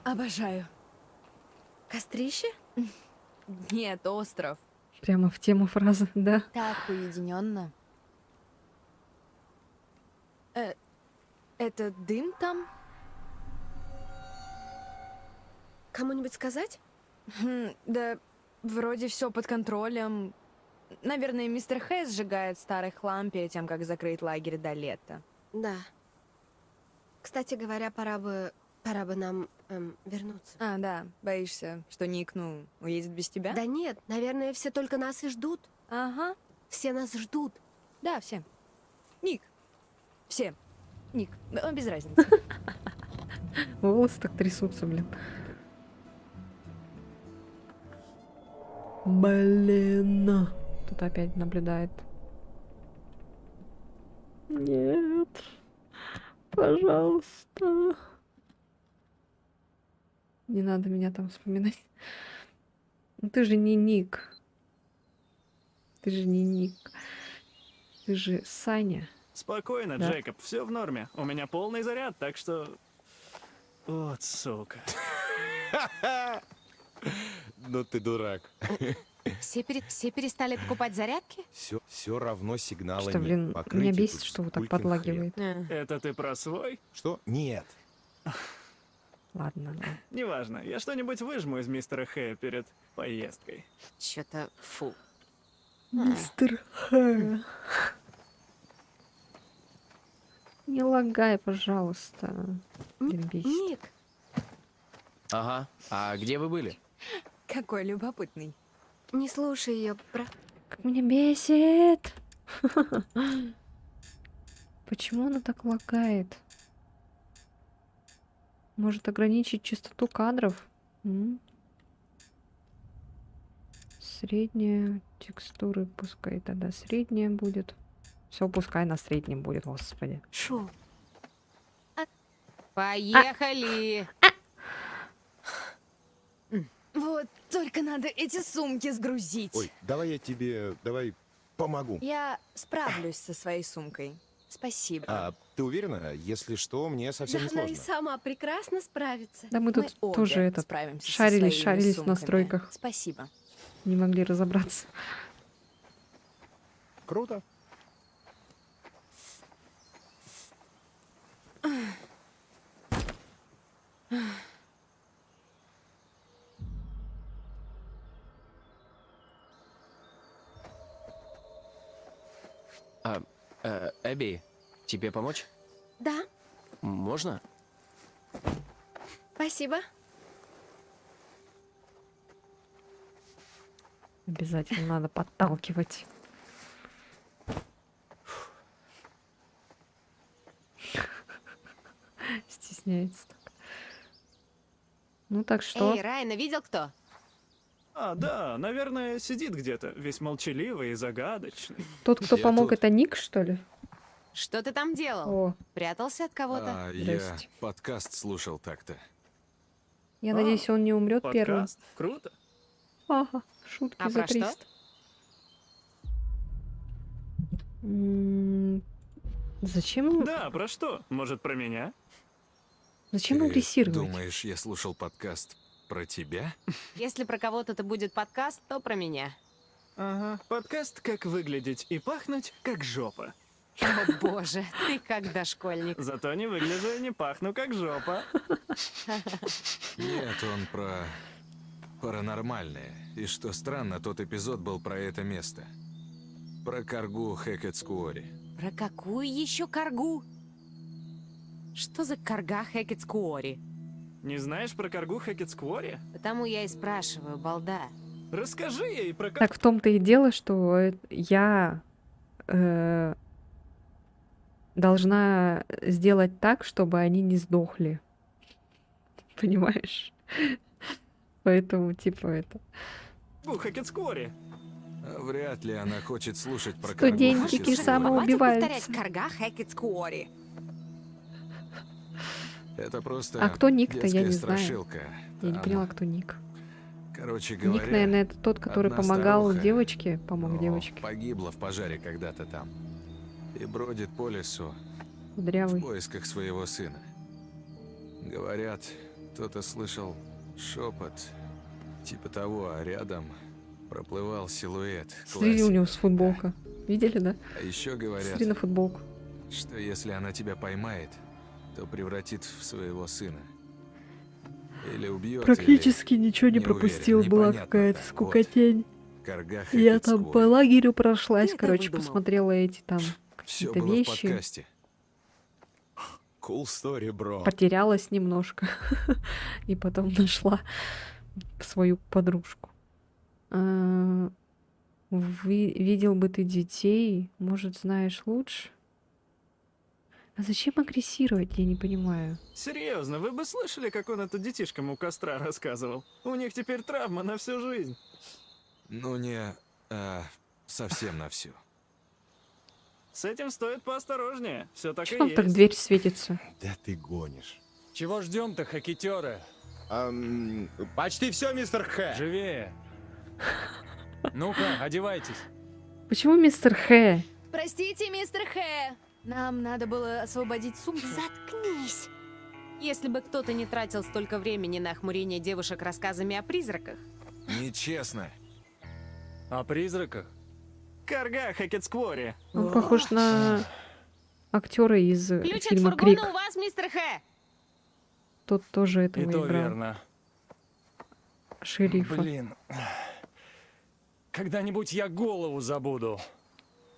Обожаю. Кострище? Нет, остров. Прямо в тему фразы, да? Так уединенно. Это дым там? Кому-нибудь сказать? Да, вроде все под контролем. Наверное, мистер Хэй сжигает старый хлам перед тем, как закрыть лагерь до лета. Да. Кстати говоря, пора бы нам вернуться. А, да, боишься, что Ник, уедет без тебя? Да нет, наверное, все только нас и ждут. Ага. Все нас ждут. Да, все. Ник. Все. Ник. Без разницы. Волосы так трясутся, блин. Блин. Тут опять наблюдает. Нет. Пожалуйста. Не надо меня там вспоминать. Ну ты же не Ник. Ты же не Ник. Ты же Саня. Спокойно, Да. Джейкоб, все в норме. У меня полный заряд, так что... Вот сука. Ну ты дурак. Все перестали покупать зарядки? Все равно сигнала Что, нет. блин, Покрытие меня тут бесит, что вот так пулькин хрен. подлагивает. Это ты про свой? Что? Нет. Ладно, да. Неважно, я что-нибудь выжму из мистера Хэя перед поездкой. Чё-то фу. Мистер Х. Не лагай, пожалуйста. Блин, бесит. Ник, Ага. А где вы были? Какой любопытный. не слушай ее. Как меня бесит. Почему она так лагает? Может ограничить частоту кадров? Средняя текстуры, пускай тогда средняя будет. Все, пускай на среднем будет, господи. Шо? Поехали! Вот, только надо эти сумки сгрузить. Ой, давай помогу. Я справлюсь со своей сумкой. Спасибо. А ты уверена? Если что, мне совсем не Она и сложно. сама прекрасно справится. Да мы тут обе тоже это справимся со шарились своими в сумками. настройках. Спасибо. Не могли разобраться. Круто. Эбби, тебе помочь? Да, Можно? спасибо. Обязательно надо подталкивать. Стесняется так. Ну так что? Эй, Райана видел кто? А, да, наверное, сидит где-то, весь молчаливый и загадочный. Тот, кто Я помог, тут. это Ник, что ли? Что ты там делал? О, Прятался от кого-то? Я Здрасте. подкаст слушал так-то. я надеюсь, он не умрет первым. Подкаст? Круто. Ага, шутки А за про что? 300. М, Зачем, Да, про что? Может, про меня? зачем Ты агрессировать? думаешь, я слушал подкаст про тебя? Если про кого-то это будет подкаст, то про меня. Ага. Подкаст «Как выглядеть и пахнуть, как жопа». О боже, ты как дошкольник. Зато не выгляжу и не пахну, как жопа. Нет, он про паранормальное. И что странно, тот эпизод был про это место. Про каргу Хэкетскуори. Про какую еще каргу? Что за карга Хэкетскуори? Не знаешь про каргу Хэкетскуори? Потому я и спрашиваю, балда. Расскажи ей про Так в том-то и дело, что я должна сделать так, чтобы они не сдохли. Понимаешь? Поэтому, типа, это... Хэкетскори. Вряд ли она хочет слушать про Студентики Каргу Хэкетскори. самоубиваются. Карга Хэкетскори. Это просто А кто Ник-то, я детская не знаю. страшилка. Я не Там, поняла, кто Ник. Короче Ник, говоря, наверное, это тот, который одна помогал старуха, девочке, помог девочке. погибла в пожаре когда-то там. И бродит по лесу в Кудрявый. поисках своего сына. Говорят, кто-то слышал шепот, типа того, а рядом проплывал силуэт. Смотри, у него Классик. с футболка. Видели, да? А еще говорят, Смотри на футболку. что если она тебя поймает, то превратит в своего сына. Или убьет, Практически ничего не не пропустил, уверен, была непонятно какая-то так, скукотень. Карга Я там по Хэкетскори. лагерю прошлась, Ты это короче, выдумал? посмотрела эти там Все какие-то было в вещи. подкасте. Cool story, бро. Потерялась немножко. И потом нашла свою подружку. Видел бы ты детей, может, знаешь лучше? А зачем агрессировать, я не понимаю. Серьезно, вы бы слышали, как он это детишкам у костра рассказывал? У них теперь травма на всю жизнь. Ну не совсем на всю. С этим стоит поосторожнее. Все так Чё и там есть. так дверь светится? Да ты гонишь. Чего ждем-то, хакетеры? Почти все, мистер Хэ. Живее. Ну-ка, одевайтесь. Почему мистер Хэ? Простите, мистер Хэ. Нам надо было освободить сумку. Заткнись! Если бы кто-то не тратил столько времени на охмурение девушек рассказами о призраках. Нечестно. О призраках? Карга Хэкетскори. Он похож на актера из Ключ от фильма фургона Крик. у вас, мистер Хэ! Тот тоже И этого то играл. верно. Шерифа. Блин. Когда-нибудь я голову забуду.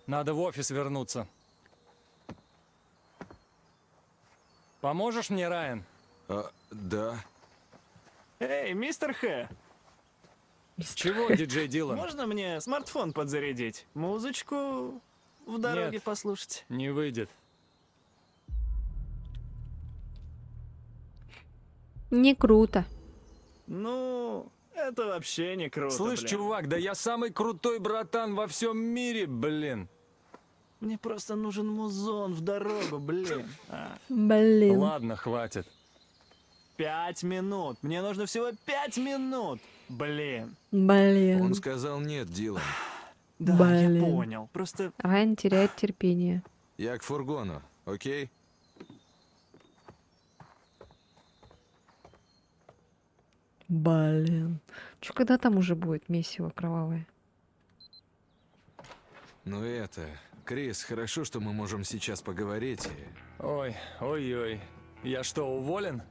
Надо в офис вернуться. Поможешь мне, Райан? Да. Эй, мистер Хэ, Чего, диджей Дилан? можно мне смартфон подзарядить? Музычку в дороге Нет. послушать? Не выйдет. Не круто. Ну, это вообще не круто, Слышь, блин. чувак, да я самый крутой братан во всем мире, блин. Мне просто нужен музон в дорогу, блин. Блин. Ладно, хватит. 5 минут. Мне нужно всего 5 минут. Блин. Блин. Он сказал нет, Дилан. Да, Блин. я понял. Просто Райан теряет терпение. Я к фургону, окей? Блин. Чё, когда там уже будет месиво кровавое? Ну это, Крис, хорошо, что мы можем сейчас поговорить. Ой, ой-ой. Я что, уволен?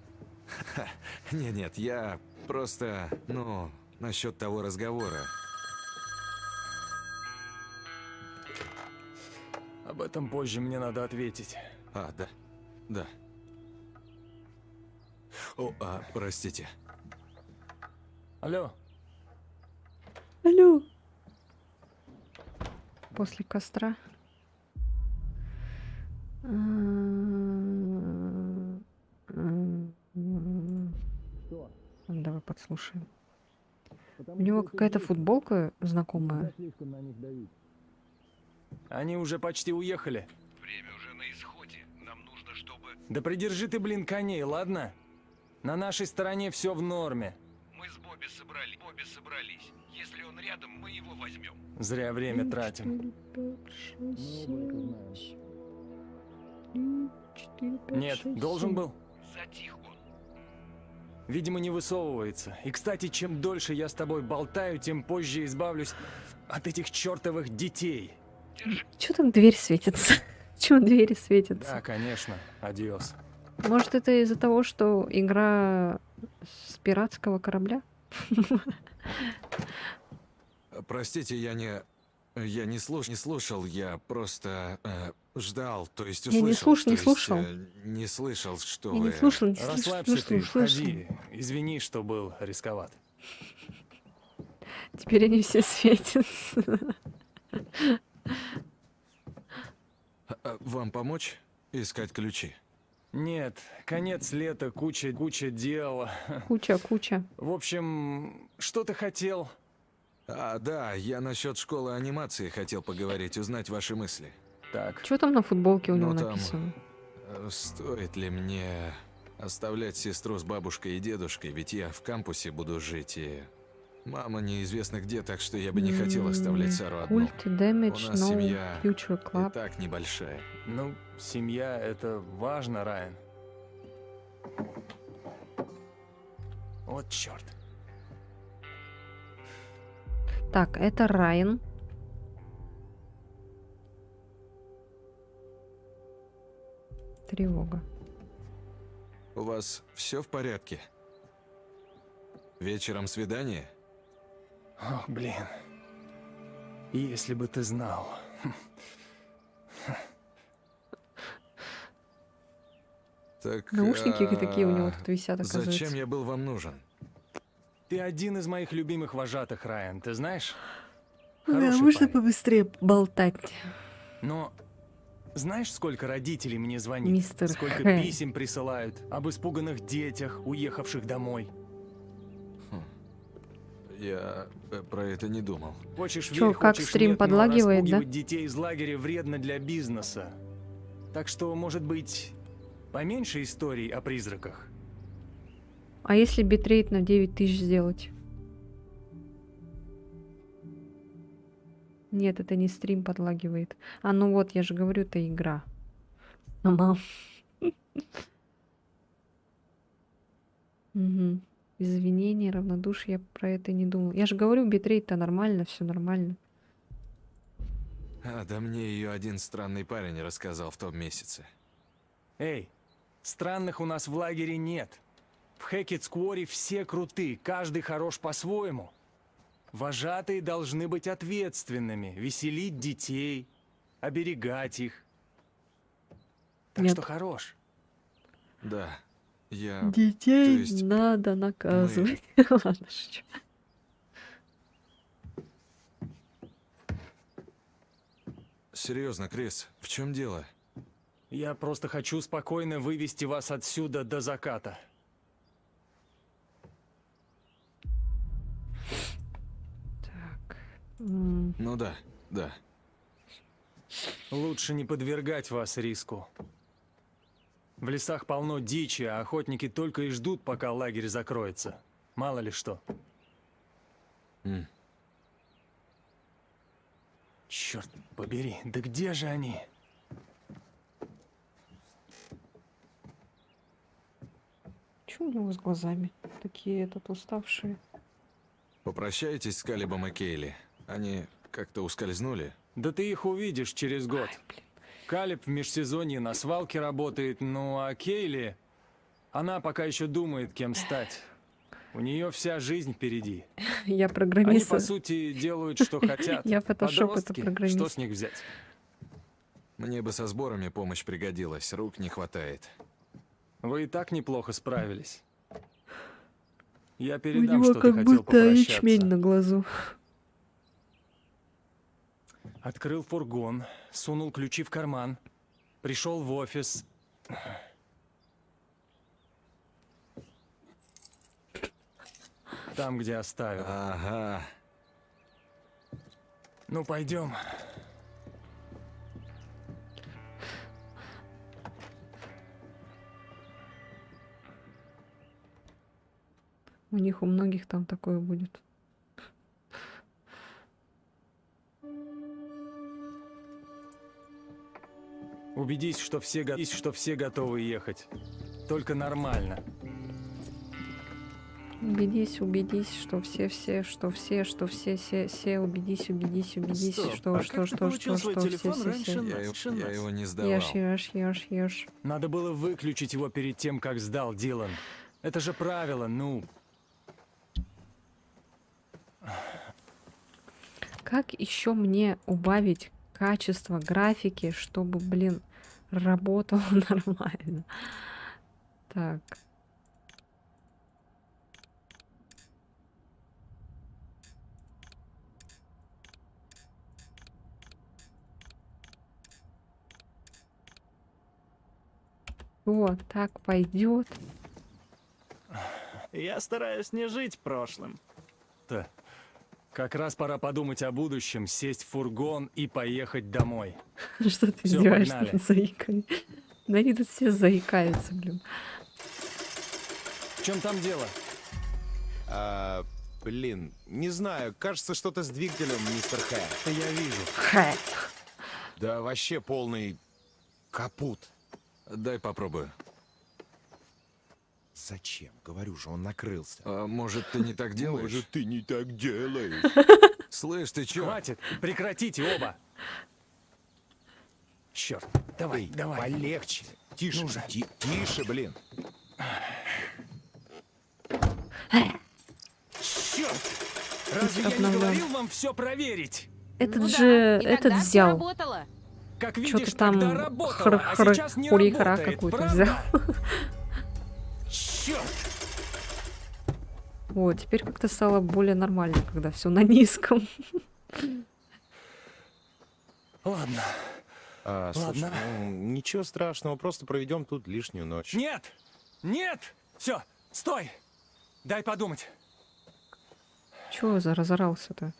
Нет, я просто, ну, насчет того разговора. Об этом позже мне надо ответить. Да. О, простите. Алло. Алло. После костра. Давай подслушаем. У него какая-то футболка знакомая. Они уже почти уехали. Время уже на исходе. Нам нужно, чтобы... Да придержи ты, блин, коней, ладно? На нашей стороне все в норме. Мы с Бобби собрались. Если он рядом, мы его возьмем. Зря время тратим. Нет, должен был. Затих он. Видимо, не высовывается. И, кстати, чем дольше я с тобой болтаю, тем позже избавлюсь от этих чертовых детей. Чё там дверь светится? Чего двери светятся? Да, конечно. Адиос. Может, это из-за того, что игра с пиратского корабля? Простите, я не слушал, я просто ждал, то есть Я услышал. не слушал. Не слышал, что Я вы... не слушал, не слушал, Расслабься ты, слушал. входи. Извини, что был рисковат. Теперь они все светятся. Вам помочь искать ключи? Нет, конец лета, куча дел. Куча. В общем, что ты хотел? Да, я насчет школы анимации хотел поговорить, узнать ваши мысли. Так. Что там на футболке у него Ну, там, написано? Стоит ли мне оставлять сестру с бабушкой и дедушкой, ведь я в кампусе буду жить, и мама неизвестно где, так что я бы не хотел оставлять Сару одну. Cult Damage, У нас No семья Future и Club. так небольшая. Ну, семья — это важно, Райан. Вот черт. Так, это Райан. Тревога. У вас все в порядке? Вечером свидание? О, блин. Если бы ты знал. Так, Наушники такие у него тут висят, Зачем оказывается. я был вам нужен? Ты один из моих любимых вожатых, Райан, ты знаешь? Да, Хороший можно парень. побыстрее болтать. Но знаешь, сколько родителей мне звонит? Мистер Сколько Х. писем присылают об испуганных детях, уехавших домой? Я про это не думал. Хочешь Чё, верь, как хочешь стрим нет, но подлагивает, да? распугивать детей из лагеря вредно для бизнеса. Так что, может быть, поменьше историй о призраках? А если битрейт на 9000 сделать? Нет, это не стрим подлагивает. А ну вот, я же говорю, это игра. Сама. Мгм. Извинения, равнодушие, я про это не думал. Я же говорю, битрейт-то нормально, все нормально. Да мне ее один странный парень рассказал в том месяце. Эй, странных у нас в лагере нет. В Хэкетс-Куорри все круты, каждый хорош по-своему. Вожатые должны быть ответственными, веселить детей, оберегать их. Так Нет. что хорош. Да, я... Детей то есть надо наказывать. Ладно, шучу. Серьезно, Крис, в чем дело? Я просто хочу спокойно вывести вас отсюда до заката. Ну да, да. Лучше не подвергать вас риску. В лесах полно дичи, а охотники только и ждут, пока лагерь закроется. Мало ли что. Черт побери, да где же они? Чё у него с глазами? Такие этот уставшие. Попрощайтесь с Калибом и Кейли. Они как-то ускользнули. Да ты их увидишь через год. Калиб в межсезонье на свалке работает, ну а Кейли... Она пока еще думает, кем стать. У нее вся жизнь впереди. Я Они, программист. по сути, делают, что хотят. Я фотошоп, это Подростки, программист. что с них взять? Мне бы со сборами помощь пригодилась, рук не хватает. Вы и так неплохо справились. Я У передам, него что ты как хотел будто ячмень попрощаться. на глазу. Открыл фургон, сунул ключи в карман, пришел в офис. Там, где оставил. Ага. Ну, пойдем. У них у многих там такое будет. Убедись, что все готовы ехать. Только нормально. Убедись, что все, убедись, Стоп, что, а как ты получил свой телефон все. раньше Я его не сдавал. Ешь. Надо было выключить его перед тем, как сдал, Дилан. Это же правило, ну. Как еще мне убавить качество графики, чтобы, блин, работало нормально? Так. Вот, так пойдет. Я стараюсь не жить прошлым. Да. Как раз пора подумать о будущем, сесть в фургон и поехать домой. Что ты Всё, издеваешься погнали. над заикой? Да они тут все заикаются, блин. В чем там дело? Блин, не знаю, кажется, что-то с двигателем, мистер Хэ. Я вижу. Хэ. Да вообще полный капут. Дай попробую. Зачем? Говорю же, он накрылся. А может, ты не так делаешь? Может, ты не так делаешь. Слышь, ты чё? Хватит, прекратите оба. Черт, давай, Эй, давай. полегче. Тише, Ну же. тише, блин. Черт! Разве я не обновлял. говорил вам все проверить? Этот Ну же, да, и этот тогда всё взял. работало. Как Что-то видишь, там тогда работало, а сейчас не хурихара работает, какую-то правда? взял. Черт! Вот, теперь как-то стало более нормально, когда все на низком. Ладно. Слушай, Ладно. ну, ничего страшного, просто проведем тут лишнюю ночь. Нет! Нет! Все, стой! Дай подумать. Чего разорался-то?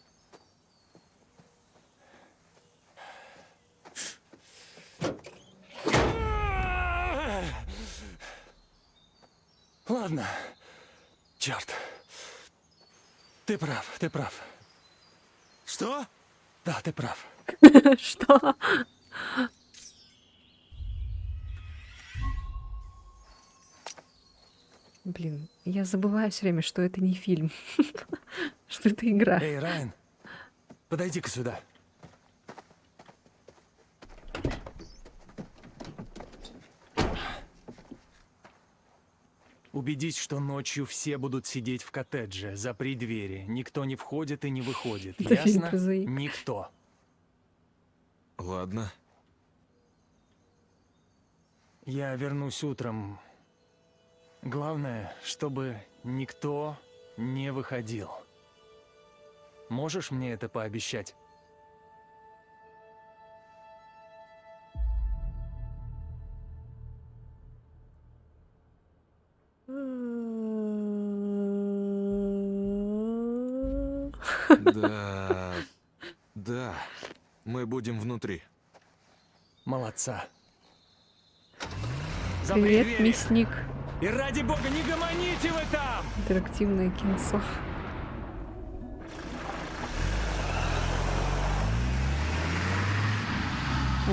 Ладно. Черт. Ты прав, ты прав. Что? Да, ты прав. Что? Блин, я забываю все время, что это не фильм, что это игра. Эй, Райан, подойди-ка сюда. Убедись, что ночью все будут сидеть в коттедже, запри двери. Никто не входит и не выходит. Это фильм Ясно? про заик. Никто. Ладно. Я вернусь утром. Главное, чтобы никто не выходил. Можешь мне это пообещать? Да. Да. Мы будем внутри. Молодца. Запри Привет, двери. мясник. И ради бога, не гомоните вы там! Интерактивное кинцо.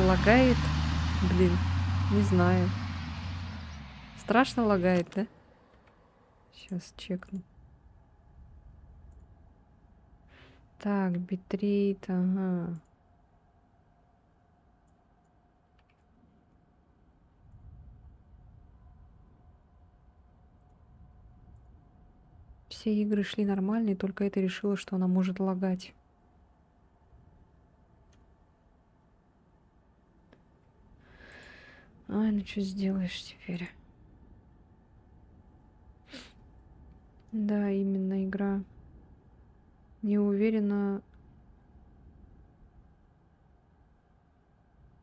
Лагает? Блин, не знаю. Страшно лагает, да? Сейчас чекну. Так, битрейт, ага. Все игры шли нормально, и только это решила, что она может лагать. Ай, ну что сделаешь теперь? Да, именно игра. Не уверена.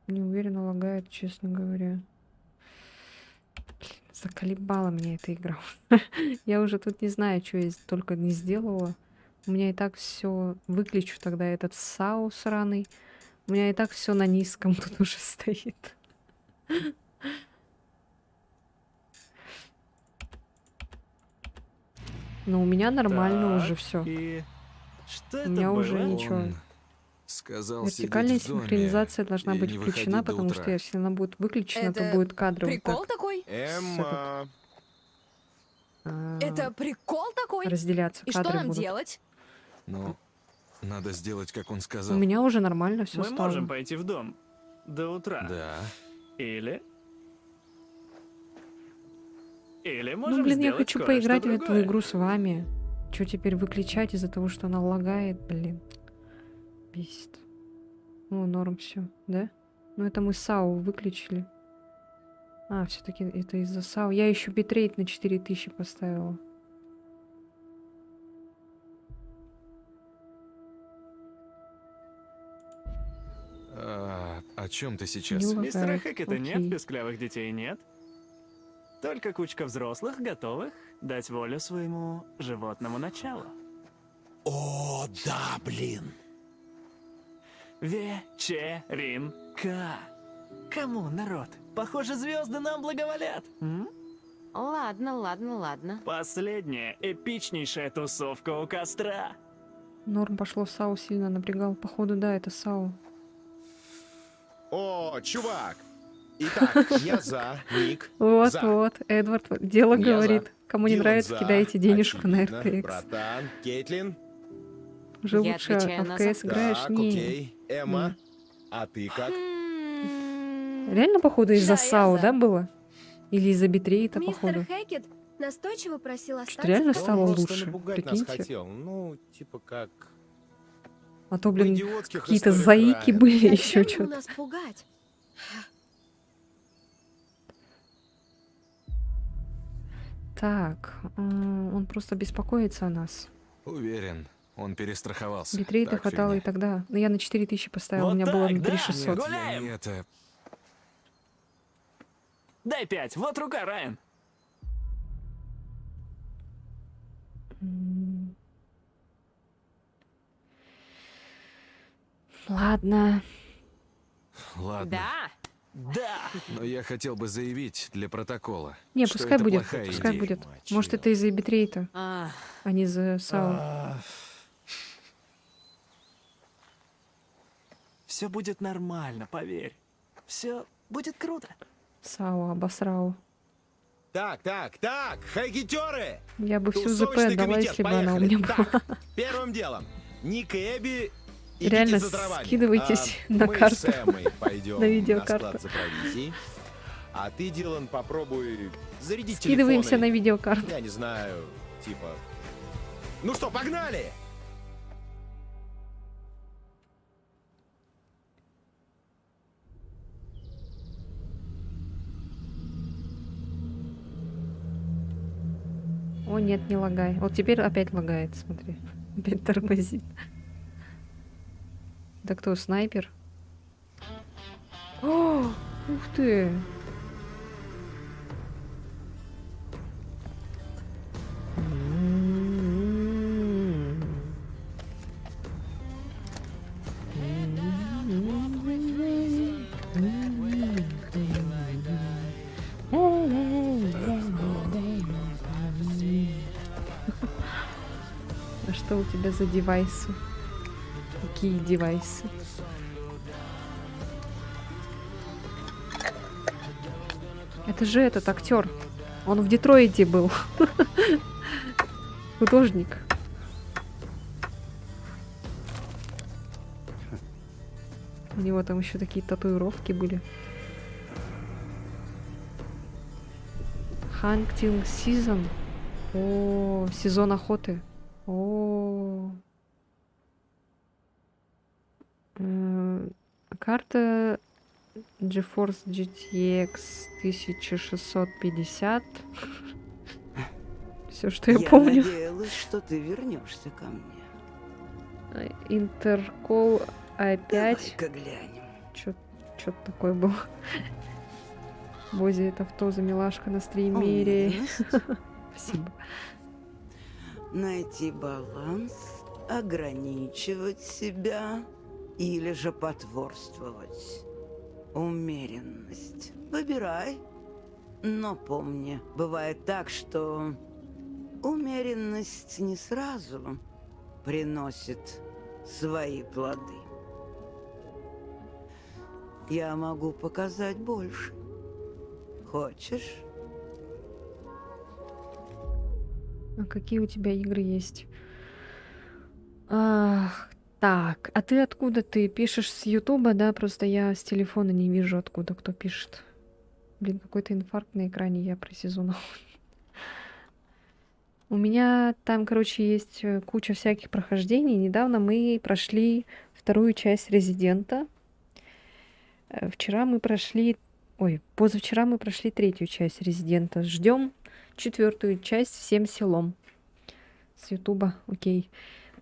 Не уверена лагает, честно говоря. Заколебала меня эта игра. Я уже тут не знаю, что я только не сделала. У меня и так все. Выключу тогда этот САУ сраный. У меня и так все на низком тут уже стоит. Но у меня нормально Так, уже все. И что У это меня уже было? ничего. Он сказал Вертикальная сидеть в доме синхронизация должна и быть не включена, выходить до потому что утра. если она будет выключена, то Это будет кадровый Прикол так такой? Эмма. Это прикол такой? разделяться И что кадры нам будут. делать? Ну, надо сделать, как он У сказал. меня уже нормально все Мы стало. можем пойти в дом до утра. Да. Или можем Ну, блин, я сделать хочу кое-что поиграть в эту другое. игру с вами. Что теперь выключать из-за того, что она лагает, блин. Бесит. Ну, норм все, да? Ну, это мы САУ выключили. А, все-таки это из-за САУ. Я еще битрейт на 4000 поставила. О чем ты сейчас? Не Мистера лагает, Хэкета нет, окей. песклявых детей нет. Только кучка взрослых, готовых дать волю своему животному началу. О, да, блин. Вечеринка. Кому, народ? Похоже, звезды нам благоволят. Ладно, ладно, ладно. Последняя эпичнейшая тусовка у костра. Норм пошло, Сау сильно напрягал. Походу, да, это Сау. О, чувак. Итак, я за, Ник. Вот, за. вот, Эдвард дело Я говорит. за. Кому не Дилан нравится, за. кидайте денежку на Очевидно. FTX. Братан, Кейтлин. Уже Я лучше отвечаю в на КС играешь? Так, Не. окей. Эмма, а ты как? Реально, походу, из-за Да, я Сау, за. да, было? Или из-за битрейта, походу? Хэкет настойчиво просил Что реально Он стало просто лучше? напугать нас Прикиньте. хотел. Ну, типа как... А то, в блин, идиотских какие-то историях заики Райана. были, еще Зачем ему что-то. нас пугать? Так, он просто беспокоится о нас. Уверен, он перестраховался. Битрейта Так, хватало и фигня. тогда. Но я на 4000 поставил, Вот у меня было так, на да, 3600. Нет, Гуляем. я это... Дай 5, вот рука, Райан. М. Ладно. Ладно. Да. Да. Но я хотел бы заявить для протокола, Не, что пускай это будет, плохая пускай идея. будет. Может, это из-за битрейта, А, а не из-за Сау. Все будет нормально, поверь. Все будет круто. Сау обосрал. Так, хайгитеры! Я бы всю ЗП Тусовочный отдала, комитет, если бы она у поехали. меня была. Так, первым делом. Ник и Эбби, идите Реально, за дровами. скидывайтесь на мы карту. с Эммой пойдем На видеокарту. склад за провизией. А ты, Дилан, попробуй зарядить Скидываемся телефоны. на видеокарту. Я не знаю, типа... Ну что, погнали! О, нет, не лагай. Вот теперь опять лагает, смотри. Опять тормозит. Да кто, снайпер? О, ух ты! А что у тебя за девайсы? Какие девайсы? Это же этот актер. Он в Детройте был. Художник. У него там еще такие татуировки были. Hunting Season. О, сезон охоты. О. Карта GeForce GTX 1650. Все, что я помню. надеялась, что ты вернешься ко мне. Интеркол i5. Давай-ка глянем. Что-то такое было. Бози, это авто за милашка на стримере. Уверенность, Спасибо. найти баланс, ограничивать себя или же потворствовать. Умеренность. Выбирай. Но помни, бывает так, что умеренность не сразу приносит свои плоды. Я могу показать больше. Хочешь? А какие у тебя игры есть? Ах, так, а ты откуда? Ты пишешь с Ютуба, да? Просто я с телефона не вижу, откуда кто пишет. Блин, какой-то инфаркт на экране, я про сезон. У меня там, короче, есть куча всяких прохождений. Недавно мы прошли вторую часть Резидента. Вчера мы прошли... Ой, позавчера мы прошли третью часть Резидента. Ждем четвертую часть всем селом. С Ютуба, окей.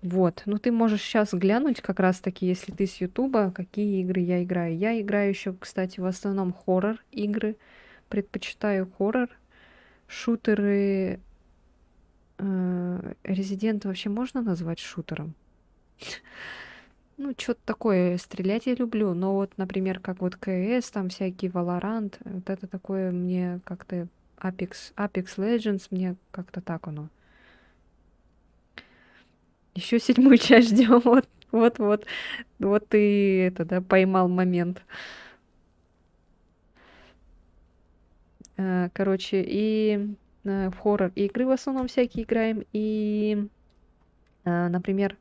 Вот. Ну, ты можешь сейчас глянуть как раз-таки, если ты с Ютуба, какие игры я играю. Я играю еще, кстати, в основном хоррор-игры. Предпочитаю хоррор. Шутеры... Резидент вообще можно назвать шутером? Ну, что-то такое. Стрелять я люблю. Но вот, например, как вот КС, там всякий Valorant, вот это такое мне как-то... Apex Legends, мне как-то так оно. Еще 7-ю часть ждем. Вот ты это, да, поймал момент. Короче, и в хоррор игры в основном всякие играем. И, например,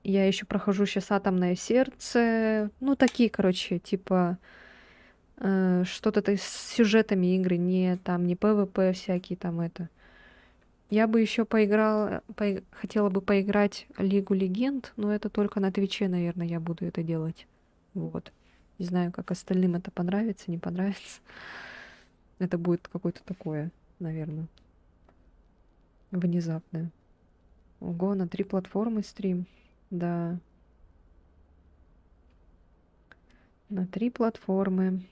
я еще прохожу сейчас Атомное сердце. Ну, такие, короче, типа что-то с сюжетами игры, не там, не ПВП всякие там это. Я бы еще хотела бы поиграть Лигу Легенд, но это только на Твиче, наверное, я буду это делать. Вот. Не знаю, как остальным это понравится, не понравится. Это будет какое-то такое, наверное, внезапное. Ого, на 3 платформы стрим. Да. На 3 платформы.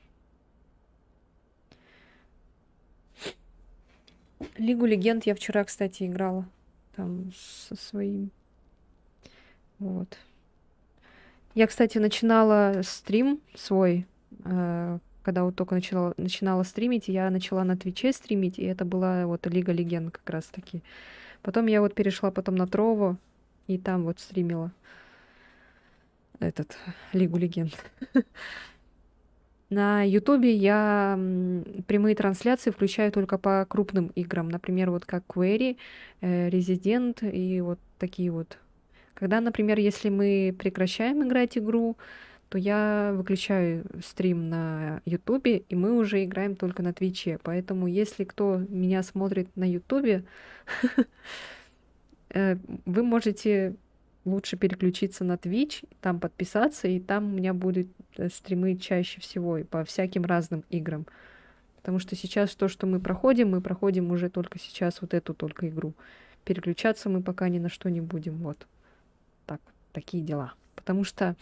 Лигу Легенд я вчера, кстати, играла. Там со своим. Вот. Я, кстати, начинала стрим свой. Когда вот только начинала стримить, я начала на Твиче стримить, и это была вот Лига Легенд как раз-таки. Потом я вот перешла потом на Трово, и там вот стримила Лигу Легенд. На Ютубе я прямые трансляции включаю только по крупным играм. Например, вот как Query, Resident и вот такие вот. Когда, например, если мы прекращаем играть игру, то я выключаю стрим на Ютубе, и мы уже играем только на Твиче. Поэтому, если кто меня смотрит на Ютубе, вы можете лучше переключиться на Twitch, там подписаться, и там у меня будут стримы чаще всего и по всяким разным играм. Потому что сейчас то, что мы проходим уже только сейчас вот эту только игру. Переключаться мы пока ни на что не будем. Вот. Так, такие дела. Потому что...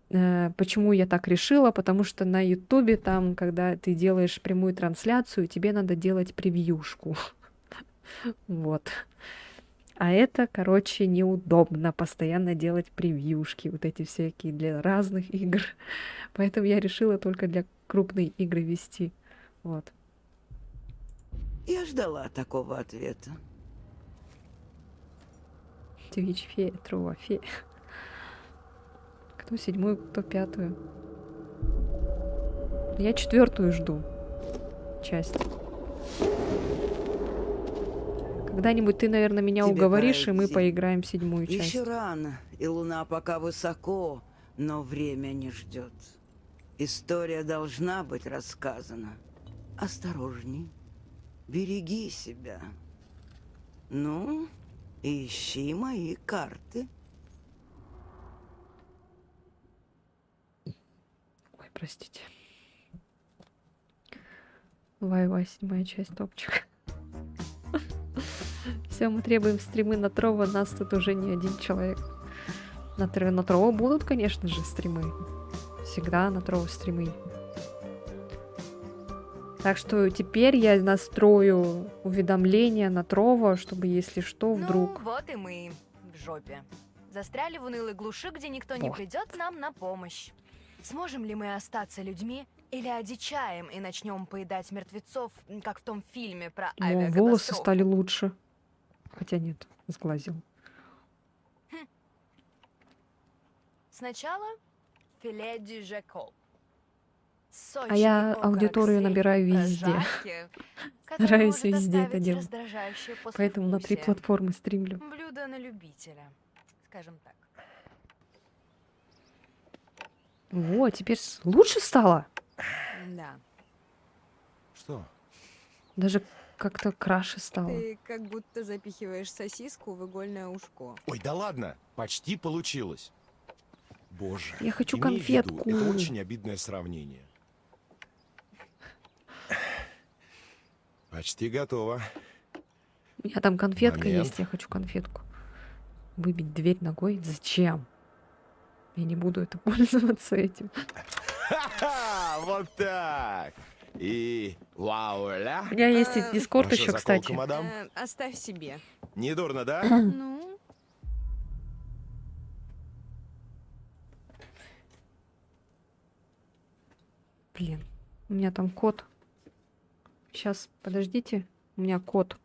почему я так решила? Потому что на Ютубе там, когда ты делаешь прямую трансляцию, тебе надо делать превьюшку. Вот. А это, короче, неудобно постоянно делать превьюшки, вот эти всякие для разных игр. Поэтому я решила только для крупной игры вести. Вот. Я ждала такого ответа. Твич фея, Трова фея. Кто 7-ю, кто 5-ю. Я 4-ю жду. Часть. Когда-нибудь ты, наверное, меня Тебе уговоришь, пора и мы идти. поиграем в 7-ю часть. Еще рано, и луна пока высоко, но время не ждет. История должна быть рассказана. Осторожней, береги себя. Ну, ищи мои карты. Ой, простите. Вай-вай, 7-я часть, топчик. Все, мы требуем стримы на Трово, нас тут уже не один человек. На Трово будут, конечно же, стримы. Всегда на Трово стримы. Так что теперь я настрою уведомления на Трово, чтобы, если что, вдруг... Ну, вот и мы в жопе. Застряли в унылой глуши, где никто не придет нам на помощь. Сможем ли мы остаться людьми или одичаем и начнем поедать мертвецов, как в том фильме про О, авиакатастрофу? волосы стали лучше. Хотя нет, сглазил. Сначала филе дю жако. А я аудиторию набираю везде. Нравится везде это делать. Поэтому на 3 платформы стримлю. Блюдо на любителя, скажем так. О, теперь лучше стало? Да. Что? Даже как-то краше стало. Ты как будто запихиваешь сосиску в игольное ушко. Ой, да ладно, почти получилось. Боже, Я хочу имей в виду, конфетку. это очень обидное сравнение. Почти готово. У меня там конфетка Момент. есть, я хочу конфетку. Выбить дверь ногой? Зачем? Я не буду это пользоваться этим. Ха-ха, вот так. И вуаля. У меня есть и Дискорд Ваша еще, заколка, кстати. мадам. Оставь себе. Недурно, да? Ну, Блин, у меня там код. Сейчас, подождите, у меня код.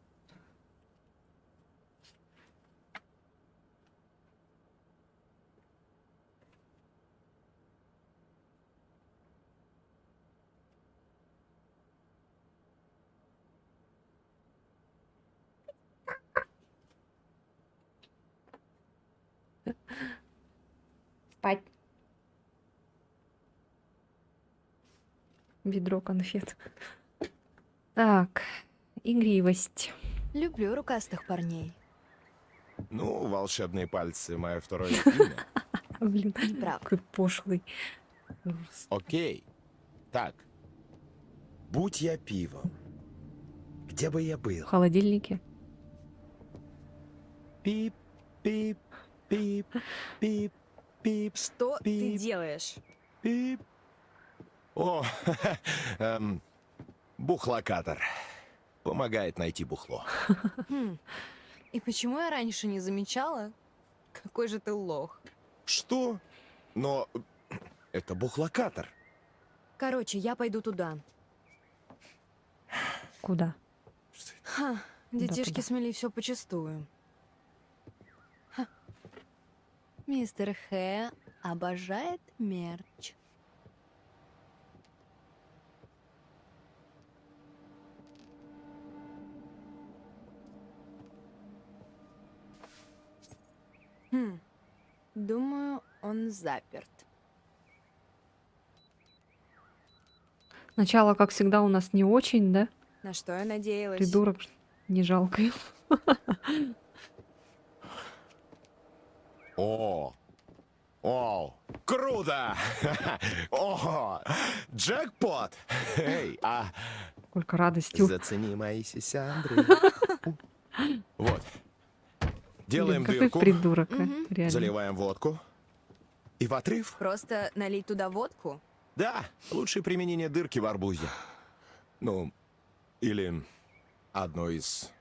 Спать. Ведро конфет. Так, игривость. Люблю рукастых парней. Ну, волшебные пальцы — мое второе имя. Блин, Прав. какой пошлый. Ужас. Окей. Так. Будь я пивом, где бы я В был? холодильнике. Пип, пип, пип, пип, пип. что ты делаешь? Пип. О, бухлокатор. Помогает найти бухло. Хм. И почему я раньше не замечала? Какой же ты лох. Что? Но это бухлокатор. Короче, я пойду туда. Куда? Ха, Куда детишки туда? смели все почистую. Мистер Хэ обожает мерч. Думаю, он заперт. Начало, как всегда, у нас не очень, да? На что я надеялась? Придурок, не жалко его. О, о, круто! О, джекпот! Эй, Сколько радости. зацени мои сисяндры. Вот. Делаем Блин, какой дырку, придурок, а, реально. заливаем водку и в отрыв. Просто налить туда водку? Да, лучшее применение дырки в арбузе. Ну, или одно из...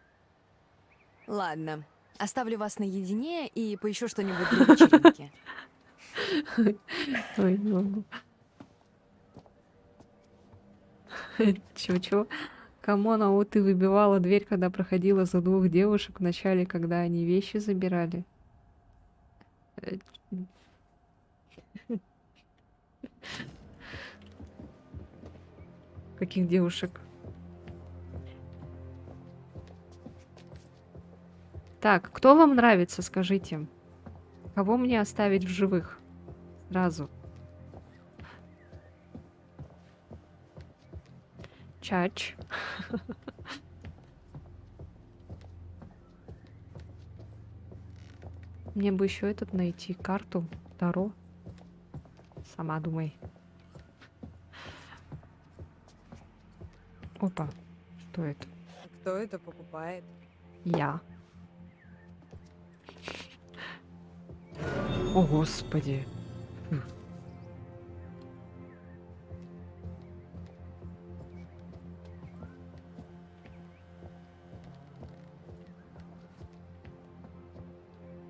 Ладно. Оставлю вас наедине и поищу что-нибудь для вечеринки. Ой, не могу. Чего-чего? Камон, а вот ты выбивала дверь, когда проходила за двух девушек в начале, когда они вещи забирали. Каких девушек? Так, кто вам нравится, скажите? Кого мне оставить в живых? Сразу. Чач. Мне бы еще этот найти, карту Таро. Сама думай. Опа, что это? Кто это покупает? Я. О, Господи.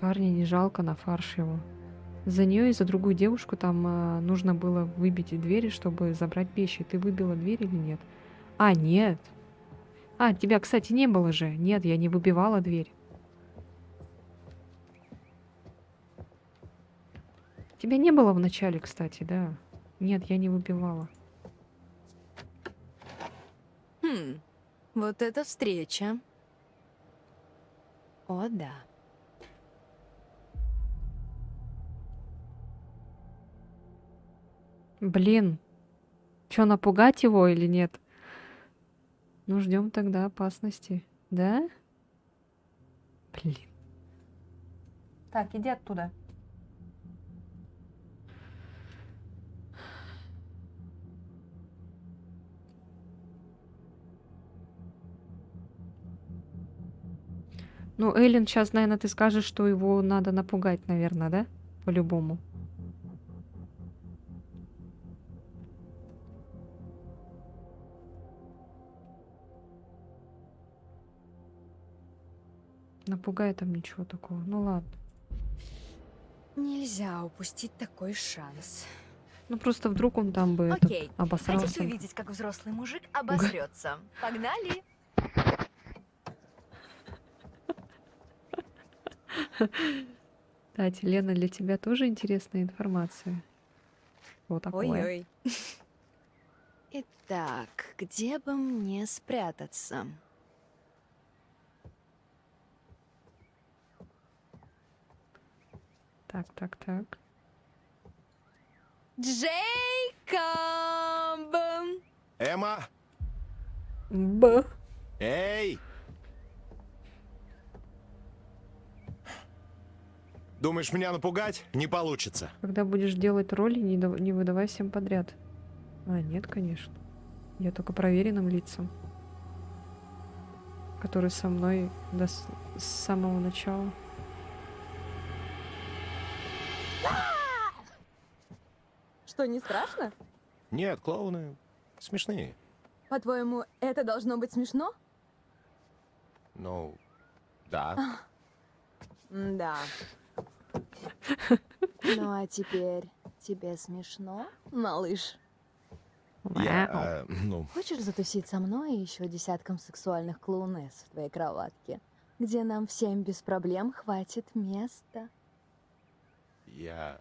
Парня не жалко, на фарш его. За нее и за другую девушку там нужно было выбить двери, чтобы забрать вещи. Ты выбила дверь или нет? А, нет. А, тебя, кстати, не было же. Нет, я не выбивала дверь. Тебя не было в начале, кстати, да. Нет, я не выбивала. Вот это встреча. О, да. Блин. Чё, напугать его или нет? Ну, ждем тогда опасности. Да? Блин. Так, иди оттуда. Ну, Эйлин, сейчас, наверное, ты скажешь, что его надо напугать, наверное, да? По-любому. Напугай там ничего такого. Ну ладно. Нельзя упустить такой шанс. Ну просто вдруг он там бы этот Окей. обосрался. Хотите увидеть, как взрослый мужик обосрется? Погнали! Кстати, Лена, для тебя тоже интересная информация. Вот такое. Ой-ой. Итак, где бы мне спрятаться? Так, так, так. Джейкоб! Эмма! Б. Эй! Думаешь, меня напугать? Не получится. Когда будешь делать роли, не выдавай всем подряд. А, нет, конечно. Я только проверенным лицам, которые со мной с самого начала. Что, не страшно? Нет, клоуны смешные. По-твоему, это должно быть смешно? Ну, да. Да. Ну а теперь тебе смешно, малыш? Ну, Хочешь затусить со мной и еще десятком сексуальных клоунесс в твоей кроватке, где нам всем без проблем хватит места? я...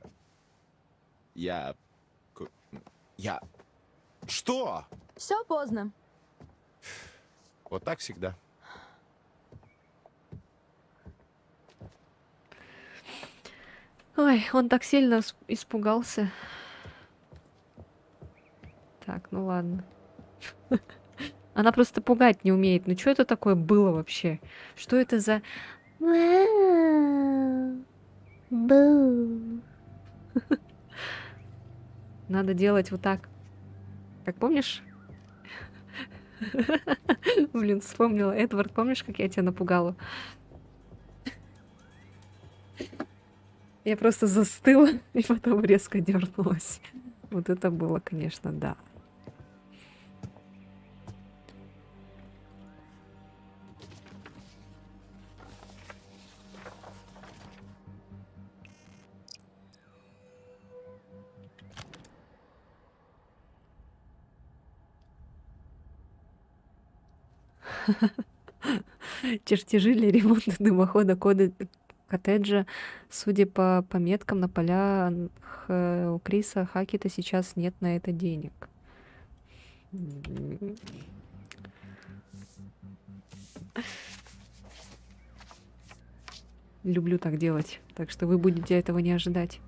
Что? Все поздно. Вот так всегда. Ой, он так сильно испугался. Так, ну ладно. Она просто пугать не умеет. Ну что это такое было вообще? Что это за... Надо делать вот так. Как помнишь? Блин, вспомнила. Эдвард, помнишь, как я тебя напугала? Я просто застыла и потом резко дернулась. Вот это было, конечно, да. Чертежи для ремонта дымохода коттеджа. Судя по пометкам на полях, у Криса Хакета сейчас нет на это денег. Люблю так делать, так что вы будете этого не ожидать.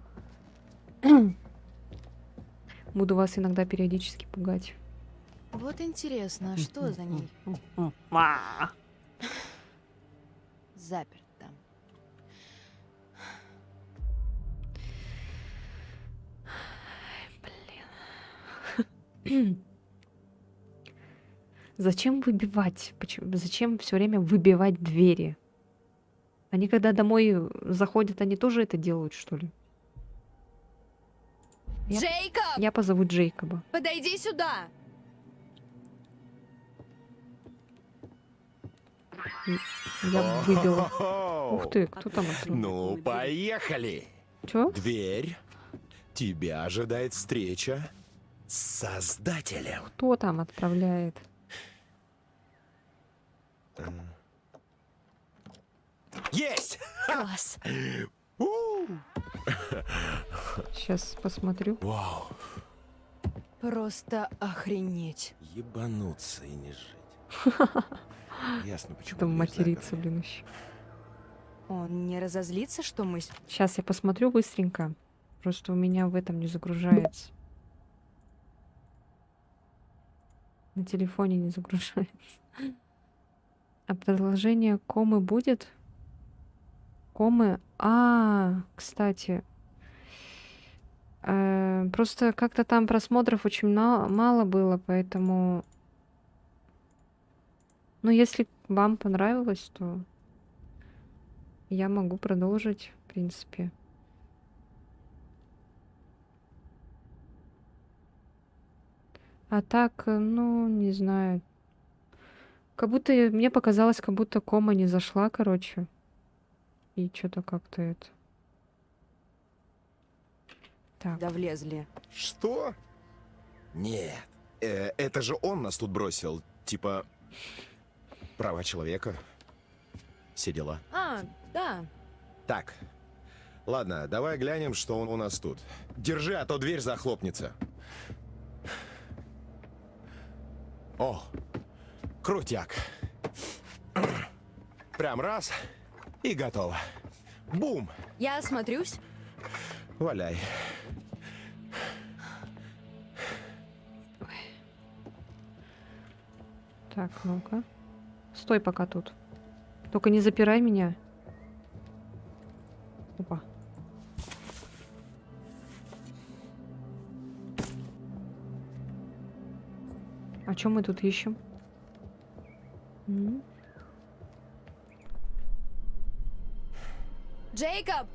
Буду вас иногда периодически пугать. Вот интересно, что за ней? Заперто. Зачем выбивать? Зачем все время выбивать двери? Они когда домой заходят, они тоже это делают, что ли? Джейкоб! Я позову Джейкоба. Подойди сюда! Я выбила. Ух ты, кто там открыл? Ну, поехали. Чё? Дверь. Тебя ожидает встреча с Создателем. Кто там отправляет? Есть! Класс. Сейчас посмотрю. Вау. Просто охренеть. Ебануться и не жить. Ясно, почему. Там дверь материться, заперли. блин, еще. Он не разозлится, что мы... Сейчас я посмотрю быстренько. Просто у меня в этом не загружается. На телефоне не загружается. А продолжение комы будет? Комы? Кстати. Просто как-то там просмотров очень мало было, поэтому... Ну, если вам понравилось, то я могу продолжить, в принципе. А так, ну, не знаю. Как будто мне показалось, как будто кома не зашла, короче. И что-то как-то это... Так. Да влезли. Что? Нет. Это же он нас тут бросил. Типа, права человека. Все дела. А, да. Так. Ладно, давай глянем, что он у нас тут. Держи, а то дверь захлопнется. О, крутяк. Прям раз и готово. Бум! Я осмотрюсь. Валяй. Так, ну-ка. Стой пока тут. Только не запирай меня. Опа. А чё мы тут ищем? Джейкоб,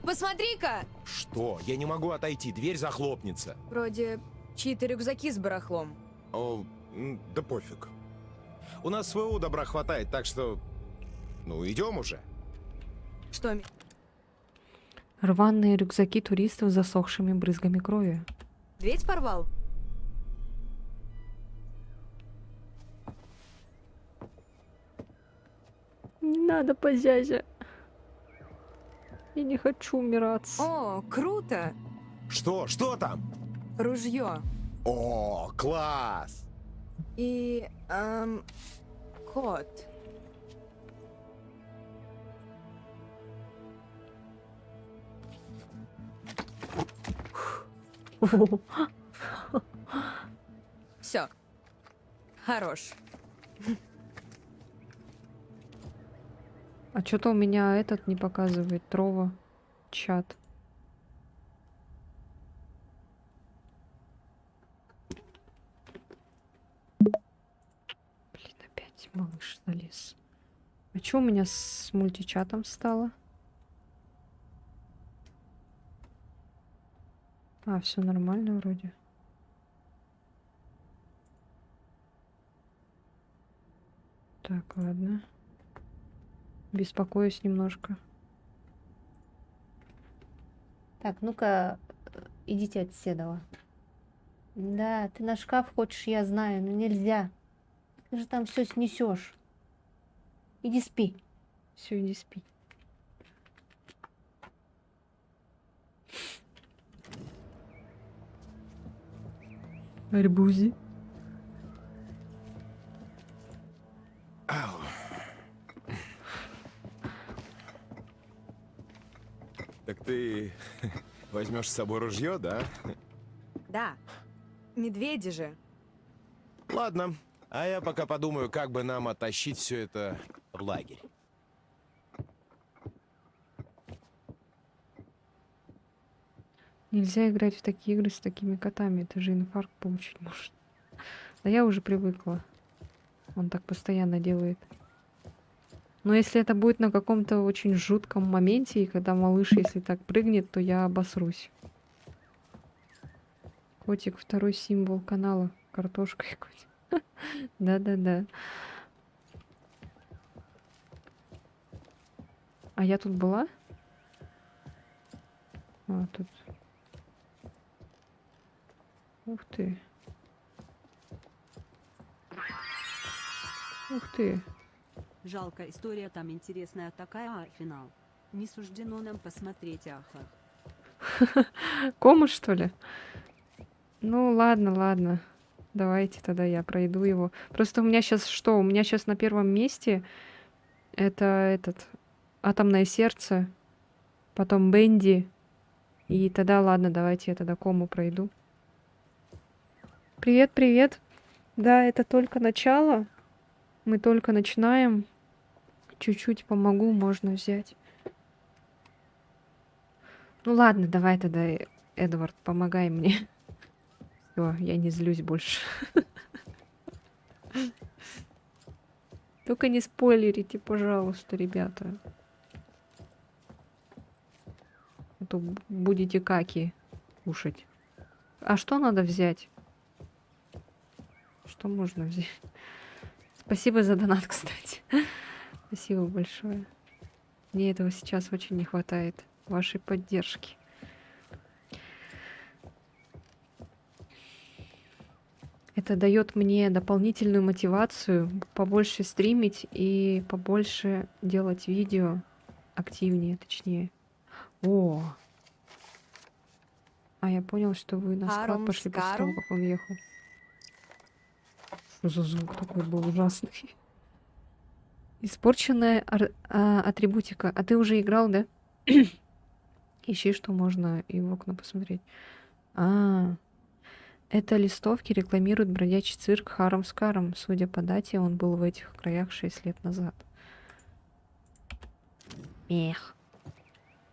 посмотри-ка! Что? Я не могу отойти, дверь захлопнется. Вроде чьи-то рюкзаки с барахлом. О, да пофиг. У нас своего добра хватает, так что... Ну, идем уже. Что? Рваные рюкзаки туристов с засохшими брызгами крови. Дверь порвал? Не надо, позязя. Я не хочу умираться. О, круто! Что? Что там? Ружье. О, класс! И, кот. Все. Хорош. А что-то у меня этот не показывает. Трова. Чат. Блин, опять малыш залез. А что у меня с мультичатом стало? А, все нормально вроде. Так, ладно. Беспокоюсь немножко. Так, ну-ка, идите от Седова. Да, ты на шкаф хочешь, я знаю, но нельзя. Ты же там все снесешь. Иди спи. Все, иди спи. Арбузи. Ау. Так ты возьмешь с собой ружье, да? Да. Медведи же. Ладно. А я пока подумаю, как бы нам оттащить все это в лагерь. Нельзя играть в такие игры с такими котами. Это же инфаркт получить может. Да я уже привыкла. Он так постоянно делает. Но если это будет на каком-то очень жутком моменте, и когда малыш, если так прыгнет, то я обосрусь. Котик, второй символ канала. Картошка и котик. Да-да-да. А я тут была? А, тут... Ух ты. Ух ты. Жалко, история там интересная такая, а финал. Не суждено нам посмотреть, аха. Кома, что ли? Ну, ладно, ладно. Давайте тогда я пройду его. Просто у меня сейчас что? У меня сейчас на первом месте это этот атомное сердце, потом Бенди. И тогда, ладно, давайте я тогда кому пройду. Привет, привет. Да, это только начало. Мы только начинаем. Чуть-чуть помогу, можно взять. Ну ладно, давай тогда, Эдвард, помогай мне. Все, я не злюсь больше. Только не спойлерите, пожалуйста, ребята. А то будете каки кушать. А что надо взять? Что можно взять? Спасибо за донат, кстати. Спасибо большое. Мне этого сейчас очень не хватает. Вашей поддержки. Это дает мне дополнительную мотивацию побольше стримить и побольше делать видео. Активнее, точнее. О! А я понял, что вы на склад пошли после того, как он ехал. Что за звук такой был ужасный? Испорченная атрибутика. А ты уже играл, да? Ищи, что можно и в окна посмотреть. Это листовки рекламирует бродячий цирк Харам Скарам. Судя по дате, он был в этих краях 6 лет назад. Эх.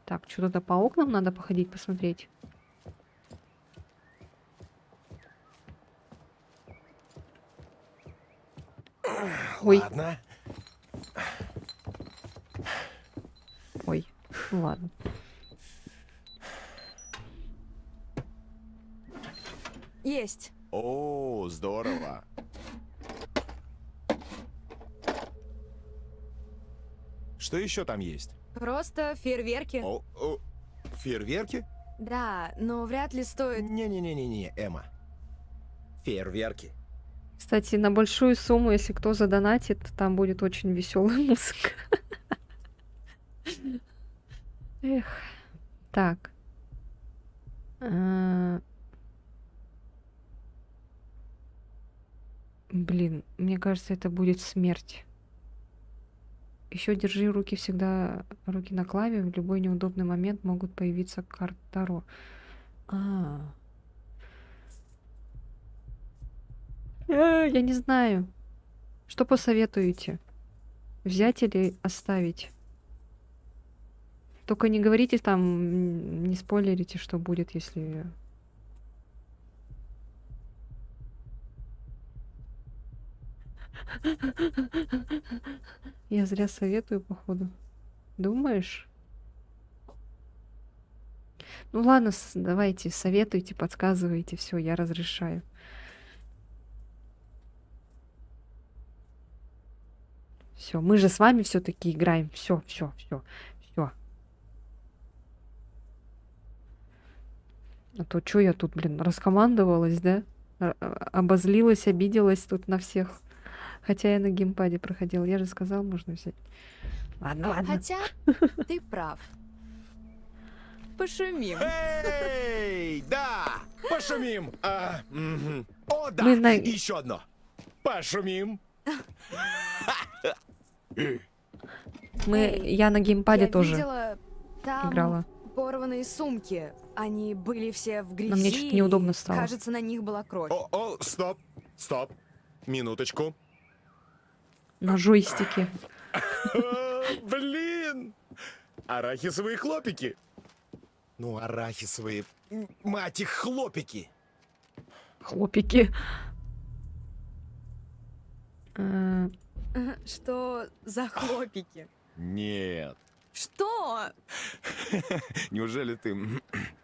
Так, что-то по окнам надо походить, посмотреть. Ой. Ладно. Ой, ну ладно. Есть. О, здорово. Что еще там есть? Просто фейерверки. Фейерверки? Да, но вряд ли стоит... Не-не-не-не, Эмма. Фейерверки. Кстати, на большую сумму, если кто задонатит, там будет очень веселая музыка. Эх. Так. Блин, мне кажется, это будет смерть. Еще держи руки всегда, руки на клаве. В любой неудобный момент могут появиться карты Таро. Я не знаю. Что посоветуете? Взять или оставить? Только не говорите там, не спойлерите, что будет, если... Я зря советую, походу. Думаешь? Ну ладно, давайте, советуйте, подсказывайте, все, я разрешаю. Все, мы же с вами все-таки играем. Все. А то что я тут, блин, раскомандовалась, да? Обозлилась, обиделась тут на всех. Хотя я на геймпаде проходила. Я же сказала, можно взять. Ладно. Хотя ты прав. Пошумим. Эй, да! Пошумим! О, да! Еще одно! Пошумим! Я на геймпаде тоже видела там играла. порванные сумки. Они были все в грязи. Но мне что-то неудобно стало. Кажется, на них была кровь. Стоп. Минуточку. На джойстике. Блин! Арахисовые хлопики. Ну, арахисовые... Мать их, хлопики. Хлопики. Что за хлопики? Нет. Что? Неужели ты...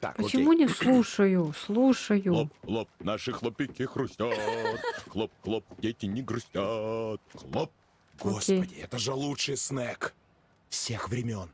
Так, Почему не слушаю? Слушаю. Хлоп, наши хлопики хрустят. Хлоп, дети не грустят. Хлоп. Господи, это же лучший снэк всех времен.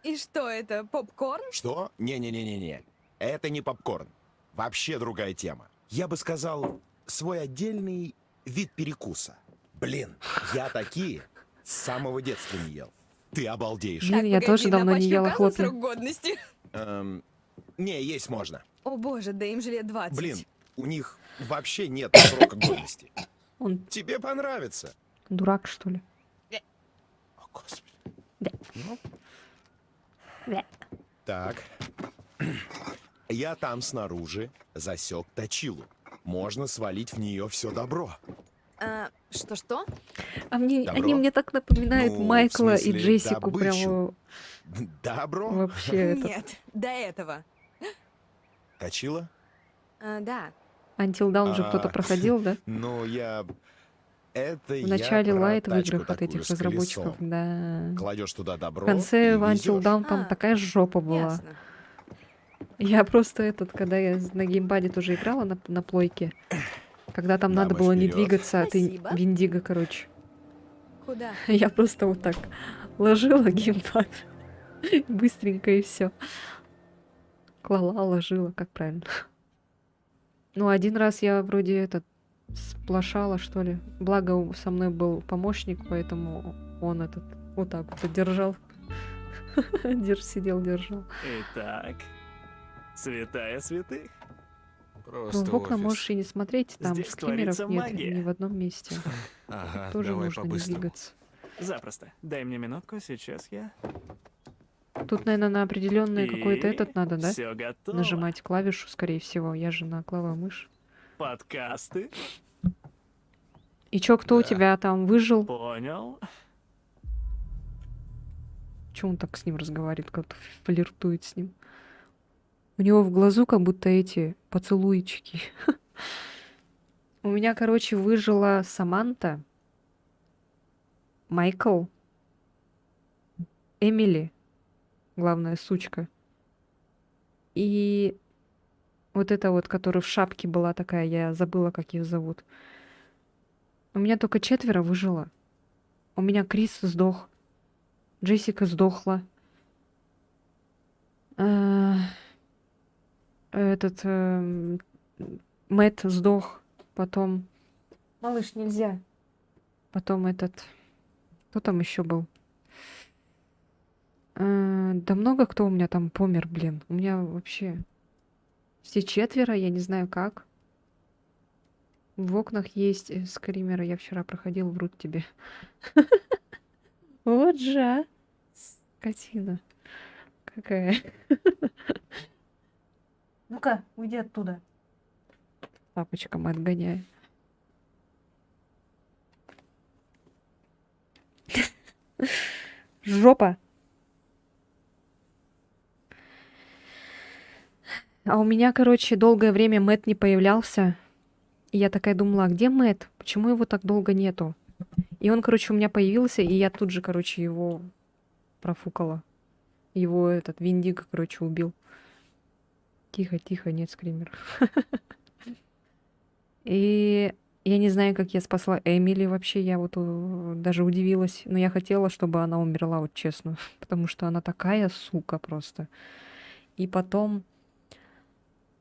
И что это, попкорн? Что? Не. Это не попкорн. Вообще другая тема. Я бы сказал, свой отдельный вид перекуса. Блин, я такие с самого детства не ел. Ты обалдеешь. Блин, я тоже давно не ела хлопья. Срок годности? Не, есть можно. О боже, да им же лет 20. Блин, у них вообще нет срока годности. Тебе понравится. Дурак, что ли? О, Господи. Да. Так. Я там снаружи засек точилу. Можно свалить в нее все добро. Что? Они мне так напоминают Майкла и Джессику. Прямо... Добро? Вообще Нет, до этого. Точила? Да. Until Dawn же кто-то проходил, да? Ну, это в начале лайт в тачку играх от этих с разработчиков, колесом. да. Кладешь туда добро. В конце и в Until везёшь. Dawn там такая жопа была. Ясно. Я просто когда я на геймпаде тоже играла на плойке, когда там надо было не двигаться, а ты Спасибо. Виндиго, короче. Куда? Я просто вот так ложила геймпад Быстренько и все. Клала, ложила, как правильно. Ну, один раз я вроде сплошала, что ли. Благо со мной был помощник, поэтому он вот так вот держал. Сидел, держал. Итак, святая святых. Ну, в окна можешь и не смотреть, там Здесь скримеров творится нет магия. ни в одном месте. Ага, Тоже давай нужно не по-быстрому. двигаться. Запросто. Дай мне минутку, сейчас я... Тут, наверное, на определенный какой-то И надо, да? всё готово. Нажимать клавишу, скорее всего. Я же на клавомышь. Подкасты. И чё, кто у тебя там выжил? Понял. Чё он так с ним разговаривает, как-то флиртует с ним? У него в глазу как будто эти поцелуйчики. У меня, короче, выжила Саманта, Майкл, Эмили, главная сучка, и вот эта вот, которая в шапке была такая, я забыла, как ее зовут. У меня только 4 выжило. У меня Крис сдох, Джессика сдохла. Мэтт сдох, потом... Малыш, нельзя. Потом кто там еще был? Да много кто у меня там помер, блин. У меня вообще... Все 4, я не знаю как. В окнах есть скримеры. Я вчера проходил, врут тебе. Вот же, а. Скотина. Какая. Ну-ка, уйди оттуда. Папочка, мы отгоняем. Жопа. А у меня, короче, долгое время Мэтт не появлялся. И я такая думала, а где Мэтт? Почему его так долго нету? И он, короче, у меня появился, и я тут же, короче, его профукала. Его Виндиго, короче, убил. Тихо, тихо, нет скримеров. И я не знаю, как я спасла Эмили вообще. Я вот даже удивилась. Но я хотела, чтобы она умерла, вот честно. Потому что она такая сука просто. И потом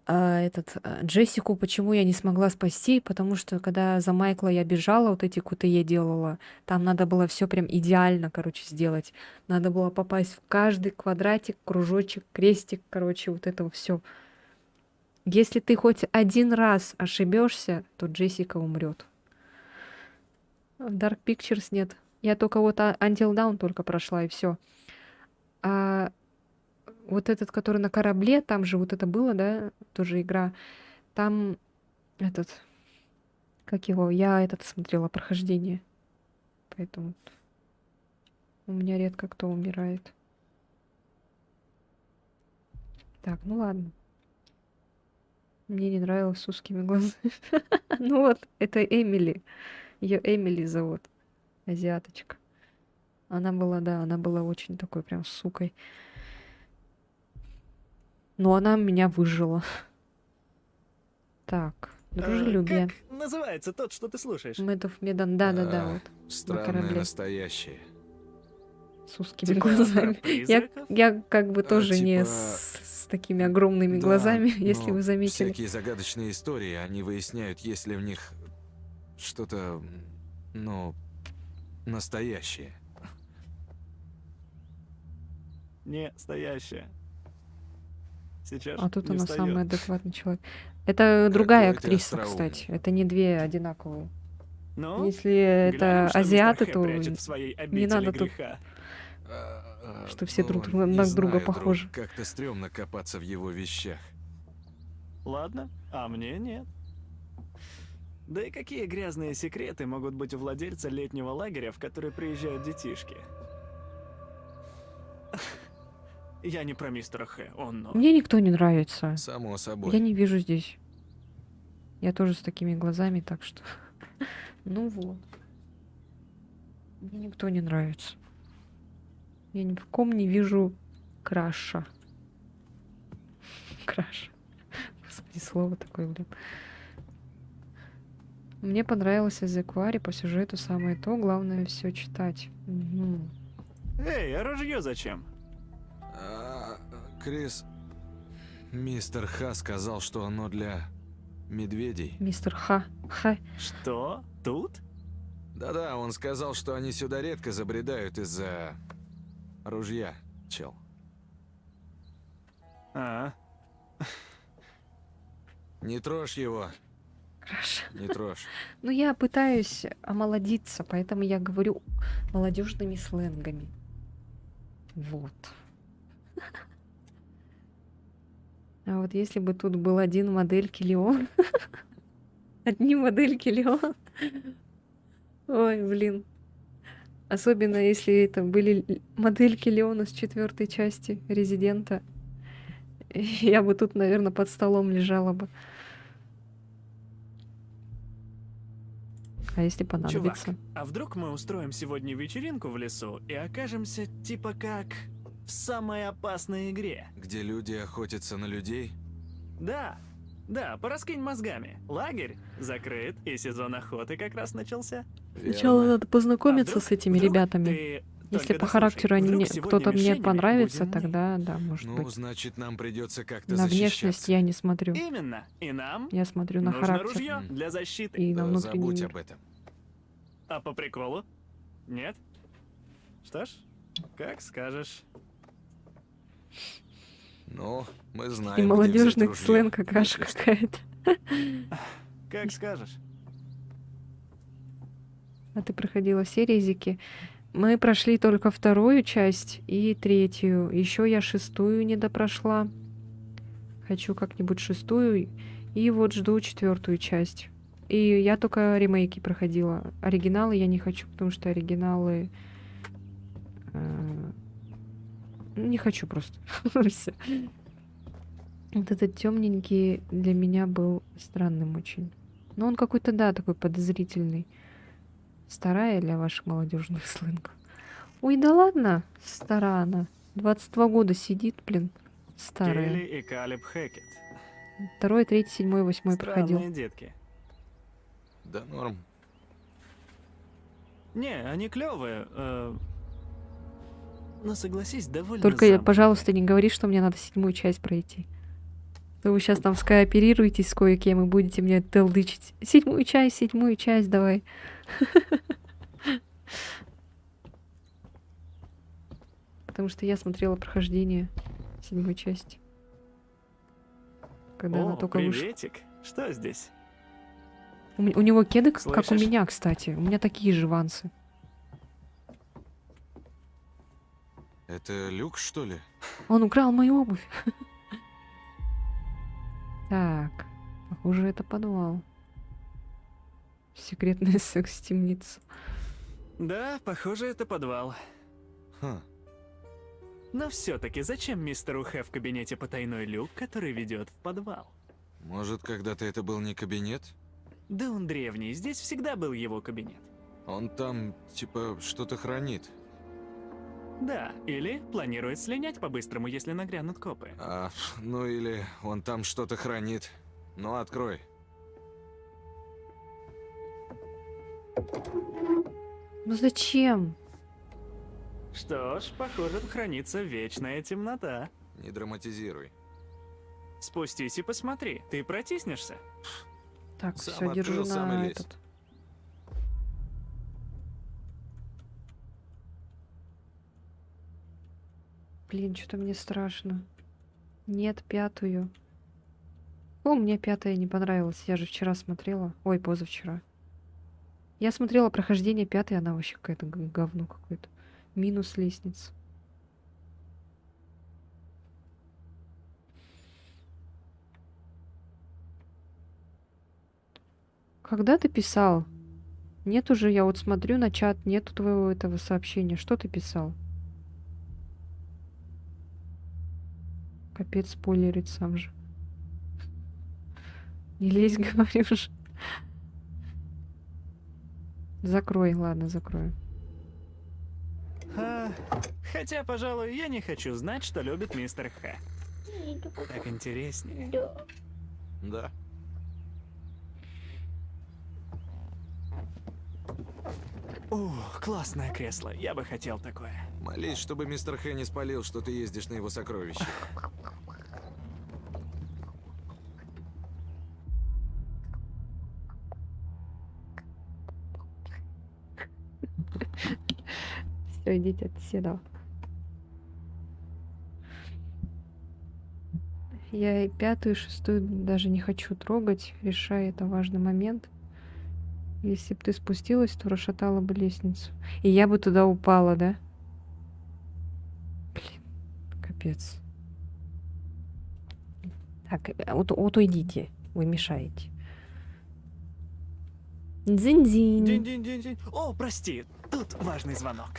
Джессику почему я не смогла спасти? Потому что когда за Майкла я бежала, вот эти QTE делала, там надо было все прям идеально, короче, сделать. Надо было попасть в каждый квадратик, кружочек, крестик, короче, вот это все. Если ты хоть один раз ошибешься, то Джессика умрет. В Dark Pictures нет. Я только вот Until Dawn только прошла, и все. А вот этот, который на корабле, там же вот это было, да, тоже игра. Там как его, я смотрела прохождение. Поэтому у меня редко кто умирает. Так, ну ладно. Мне не нравилось с узкими глазами. Ну вот, это Эмили. Ее Эмили зовут. Азиаточка. Она была очень такой прям сукой. Но она меня выжила. Так, дружелюбие. Как называется тот, что ты слушаешь? Медов Медан, да, вот. На Странное корабле. настоящее. С узкими глазами. Я как бы тоже не с такими огромными глазами, если вы заметили. Всякие загадочные истории, они выясняют, есть ли в них что-то, настоящее. Не настоящее. Сейчас А тут не она встаёт. самый адекватный человек. Это другая Какой ты актриса, остроумный. кстати. Это не две одинаковые. Ну, Если это глянем, что азиаты, мистер Х то прячет в своей не обители надо тут, греха. что все друг Не на друга знаю, похожи. друг, как-то стрёмно копаться в его вещах. Ладно, а мне нет. Да и какие грязные секреты могут быть у владельца летнего лагеря, в который приезжают детишки? Я не про мистера Х, он... Мне никто не нравится. Само собой. Я не вижу здесь. Я тоже с такими глазами, так что... Ну вот. Мне никто не нравится. Я ни в ком не вижу краша. Краш. Господи, слово такое, блин. Мне понравилось из Эквари по сюжету самое то. Главное все читать. Угу. Эй, а ружье зачем? Крис, мистер Ха сказал, что оно для медведей. Мистер Ха. Что? Тут? Да-да, он сказал, что они сюда редко забредают из-за ружья, чел. Не трожь его. Хорошо. Не трожь. Ну, я пытаюсь омолодиться, поэтому я говорю молодежными сленгами. Вот. А вот если бы тут был один модельки Леон. Одни модельки Леон. Ой, блин. Особенно если это были модельки Леона с 4-й части Резидента. Я бы тут, наверное, под столом лежала бы. А если понадобится? Чувак, а вдруг мы устроим сегодня вечеринку в лесу и окажемся типа как в самой опасной игре? Где люди охотятся на людей? Да, пораскинь мозгами. Лагерь закрыт, и сезон охоты как раз начался. Сначала надо познакомиться с этими ребятами. Если по характеру кто-то мне понравится, тогда да, может быть. Ну, значит, нам придется как-то На защищаться. внешность я не смотрю. Именно. И нам Я смотрю на нужно характер. ружье для защиты. И на внутренний Забудь мир. об этом. А по приколу? Нет? Что ж, как скажешь. Ну, мы знаем, И где молодежный взять ружье. сленг каша какая-то. Как скажешь. А ты проходила все резики? Мы прошли только 2-ю часть и 3-ю. Еще я 6-ю не допрошла. Хочу как-нибудь 6-ю. И вот жду 4-ю часть. И я только ремейки проходила. Оригиналы я не хочу, потому что оригиналы... Не хочу просто. Всё. Вот этот темненький для меня был странным очень. Но он какой-то, да, такой подозрительный. Старая для ваших молодежных сленгов. Ой, да ладно, старая она. 22 года сидит, блин, старая. Келли и Калеб Хэкет. 2, 3, 7, 8 проходил. Странные детки. Да норм. Не, они клевые. Но согласись, довольно Только, пожалуйста, не говори, что мне надо 7-ю часть пройти. То вы сейчас там скооперируетесь с кое-кем и будете мне толдычить. 7-ю часть давай. Потому что я смотрела прохождение 7-й части. Когда она только вышла. приветик. Что здесь? У него кеды, как у Слышишь? меня, кстати. У меня такие же вансы. Это люк, что ли? Он украл мою обувь. Так, похоже, это подвал. Секретная секс-темница. Да, похоже, это подвал. Ха. Но все-таки зачем мистеру Хэ в кабинете потайной люк, который ведет в подвал? Может, когда-то это был не кабинет? Да он древний, здесь всегда был его кабинет. Он там, типа, что-то хранит. Да, или планирует слинять по-быстрому, если нагрянут копы. Ну или он там что-то хранит. Ну, открой. Ну зачем? Что ж, похоже, хранится вечная темнота. Не драматизируй. Спустись и посмотри, ты протиснешься? Так, Сам все, держу открыл, сам и на лезь. этот. Блин, что-то мне страшно. Нет, 5-ю. О, мне 5-я не понравилась. Я же вчера смотрела. Ой, позавчера. Я смотрела прохождение 5-й, она вообще какая-то говно какое-то. Минус лестница. Когда ты писал? Нет уже, я вот смотрю на чат, нету твоего этого сообщения. Что ты писал? Капец, спойлерит сам же. Не лезь, говорю же. Закрой, ладно, закрою. Хотя, пожалуй, я не хочу знать, что любит мистер Хэ. Так интереснее. Да. Ух, классное кресло. Я бы хотел такое. Молись, чтобы мистер Хэ не спалил, что ты ездишь на его сокровище. Все, идите от Седова. Я и 5-ю, и 6-ю даже не хочу трогать, решая, это важный момент. Если бы ты спустилась, то расшатала бы лестницу. И я бы туда упала, да? Блин, капец. Так, вот уйдите, вы мешаете. Дзинь-дзинь. Динь-динь-динь-динь. О, прости, тут важный звонок.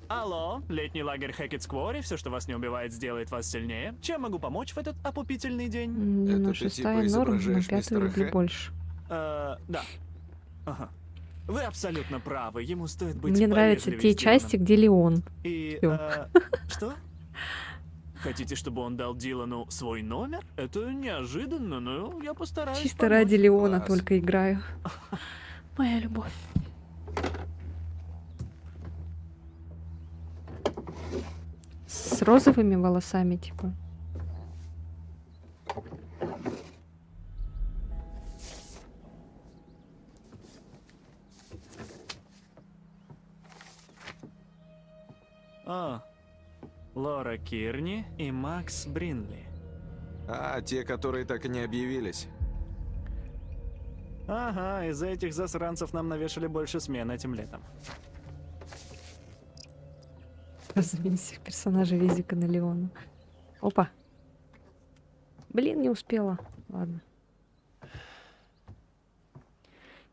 Алло, летний лагерь Хэкетсквори, все, что вас не убивает, сделает вас сильнее. Чем могу помочь в этот опупительный день? Ну, 6-я норм, но 5-ю люблю больше. Да. Ага. Вы абсолютно правы, ему стоит быть Мне нравятся те части, где Леон. И, Всё. что? Хотите, чтобы он дал Дилану свой номер? Это неожиданно, но я постараюсь. Чисто ради Леона только играю. Моя любовь. С розовыми волосами, типа. А, Лора Кирни и Макс Бринли. А, те, которые так и не объявились. Ага, из-за этих засранцев нам навешали больше смен этим летом. Разумеется, всех персонажей Визика на Леона. Опа. Блин, не успела. Ладно.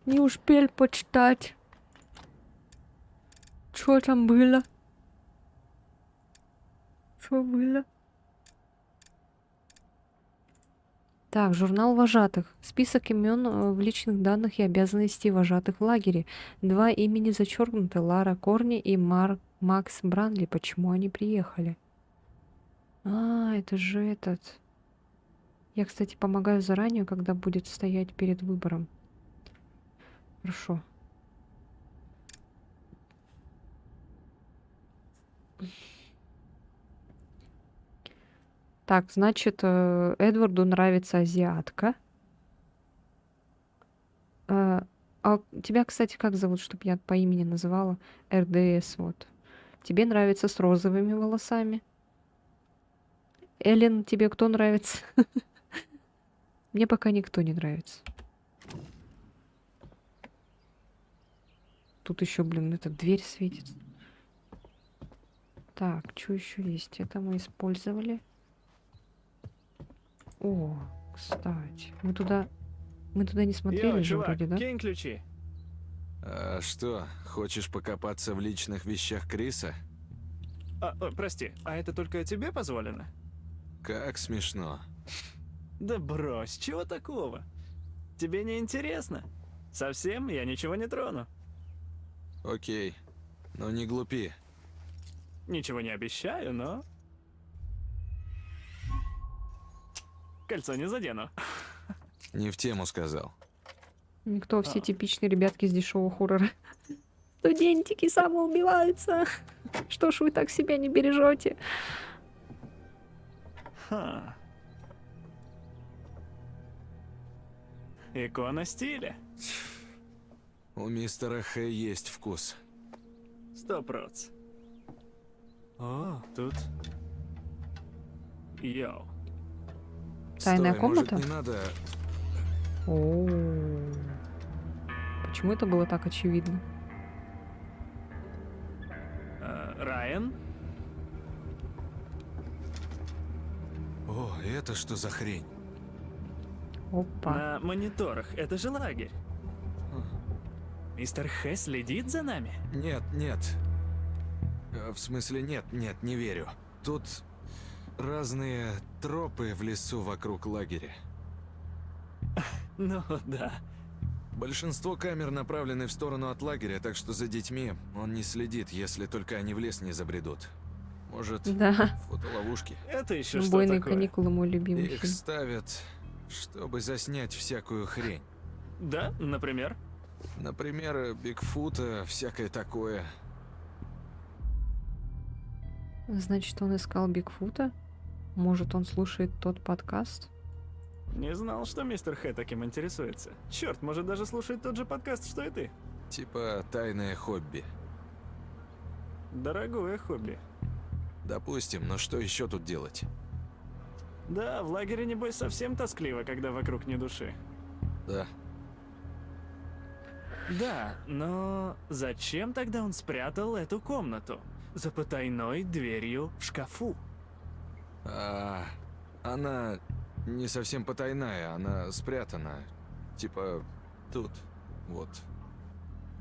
Не успел почитать. Что там было? Что было? Так, журнал вожатых. Список имен в личных данных и обязанностей вожатых в лагере. 2 имени зачеркнуты. Лара Корни и Макс Бранли. Почему они приехали? А, это же этот. Я, кстати, помогаю заранее, когда будет стоять перед выбором. Хорошо. Так, значит, Эдварду нравится азиатка. А тебя, кстати, как зовут, чтобы я по имени называла? РДС, вот. Тебе нравится с розовыми волосами. Эллен, тебе кто нравится? Мне пока никто не нравится. Тут еще, блин, эта дверь светит. Так, что еще есть? Это мы использовали. О, кстати, мы туда не смотрели же чувак, вроде, да? кинь ключи. А что, хочешь покопаться в личных вещах Криса? Прости, а это только тебе позволено? Как смешно. Да брось, чего такого? Тебе не интересно? Совсем я ничего не трону. Окей, но не глупи. Ничего не обещаю, но... Кольцо не задену. Не в тему сказал. Никто, все типичные ребятки из дешевого хоррора. Студентики самоубиваются. Что ж вы так себя не бережете? Ха. Икона стиля. У мистера Хэ есть вкус. 100%. О, тут... Йоу. Тайная Стой, комната? Может, не надо... О, почему это было так очевидно? Райан? О, это что за хрень? Опа. На мониторах. Это же лагерь. Мистер Хэ следит за нами? Нет, нет. В смысле, нет, не верю. Тут разные тропы в лесу вокруг лагеря. Ну да. Большинство камер направлены в сторону от лагеря, так что за детьми он не следит, если только они в лес не забредут. Может, Да. фотоловушки? Это еще что Убойные такое? каникулы, мой любимый Их фильм. ставят, чтобы заснять всякую хрень. Да, например? Например, Бигфута, всякое такое. Значит, он искал Бигфута? Может, он слушает тот подкаст? Не знал, что мистер Хэ таким интересуется. Черт, может даже слушает тот же подкаст, что и ты. Типа тайное хобби. Дорогое хобби. Допустим, но что еще тут делать? Да, в лагере, небось, совсем тоскливо, когда вокруг ни души. Да. Да, но зачем тогда он спрятал эту комнату? За потайной дверью в шкафу. Она не совсем потайная, она спрятана. Типа тут, вот.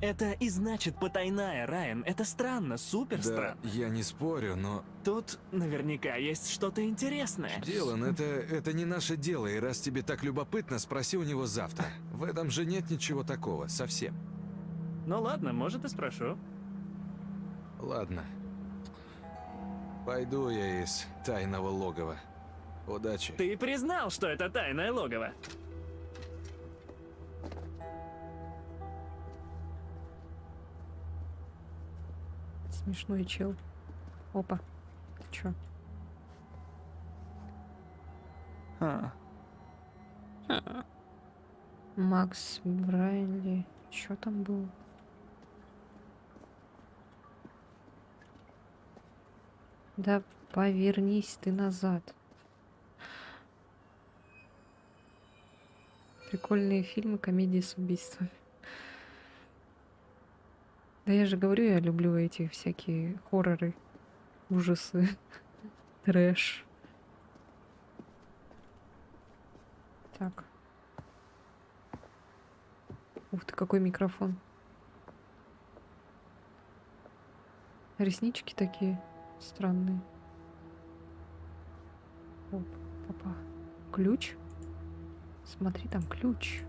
Это и значит потайная, Райан. Это странно, супер Да, странно. я не спорю, но... Тут наверняка есть что-то интересное. Дилан, это не наше дело, и раз тебе так любопытно, спроси у него завтра. В этом же нет ничего такого, совсем. Ну ладно, может и спрошу. Ладно. Пойду я из тайного логова. Удачи. Ты признал, что это тайное логово. Смешной чел. Опа. Ты чё? Макс Брайли. Чё там было? Да повернись ты назад. Прикольные фильмы, комедии с убийствами. Да я же говорю, я люблю эти всякие хорроры, ужасы, трэш. Так. Ух ты, какой микрофон. Реснички такие странные. Оп, папа. Ключ? Смотри, там ключ.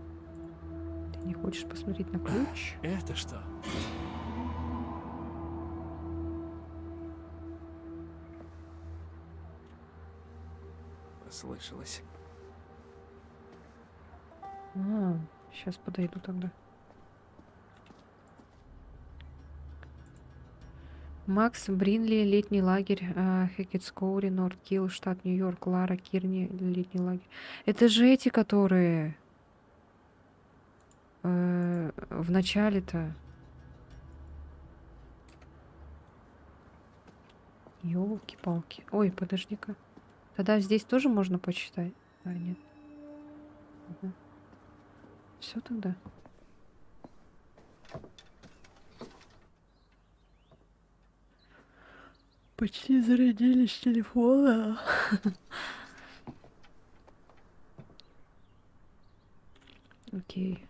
Ты не хочешь посмотреть на ключ? Это что? Послышалось. Сейчас подойду тогда. Макс Бринли, летний лагерь, Хэкетскоури, Норт-Килл, штат Нью-Йорк, Лара Кирни, летний лагерь. Это же эти, которые в начале-то. Ёлки-палки. Ой, подожди-ка. Тогда здесь тоже можно почитать? А, нет. Все тогда. Почти зарядились телефона. Окей.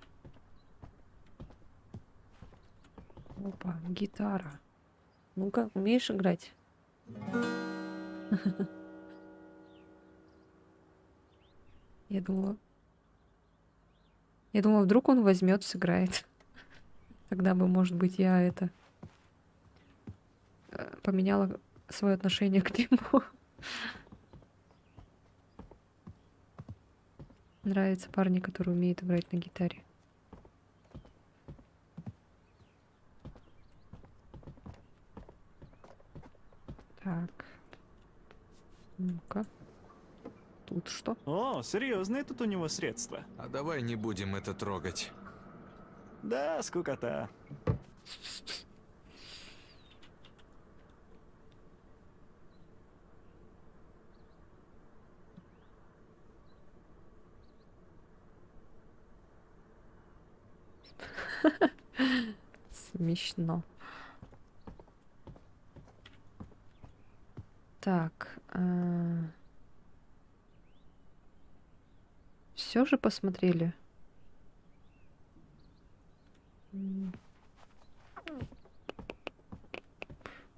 Опа, гитара. Ну-ка, умеешь играть? Я думала, вдруг он возьмет, сыграет. Тогда бы, может быть, я это поменяла свое отношение к нему. Нравятся парни, которые умеют играть на гитаре. Так. Ну-ка. Тут что? О, серьезные тут у него средства. А давай не будем это трогать. Да, скукота. Смешно. Так. Все же посмотрели?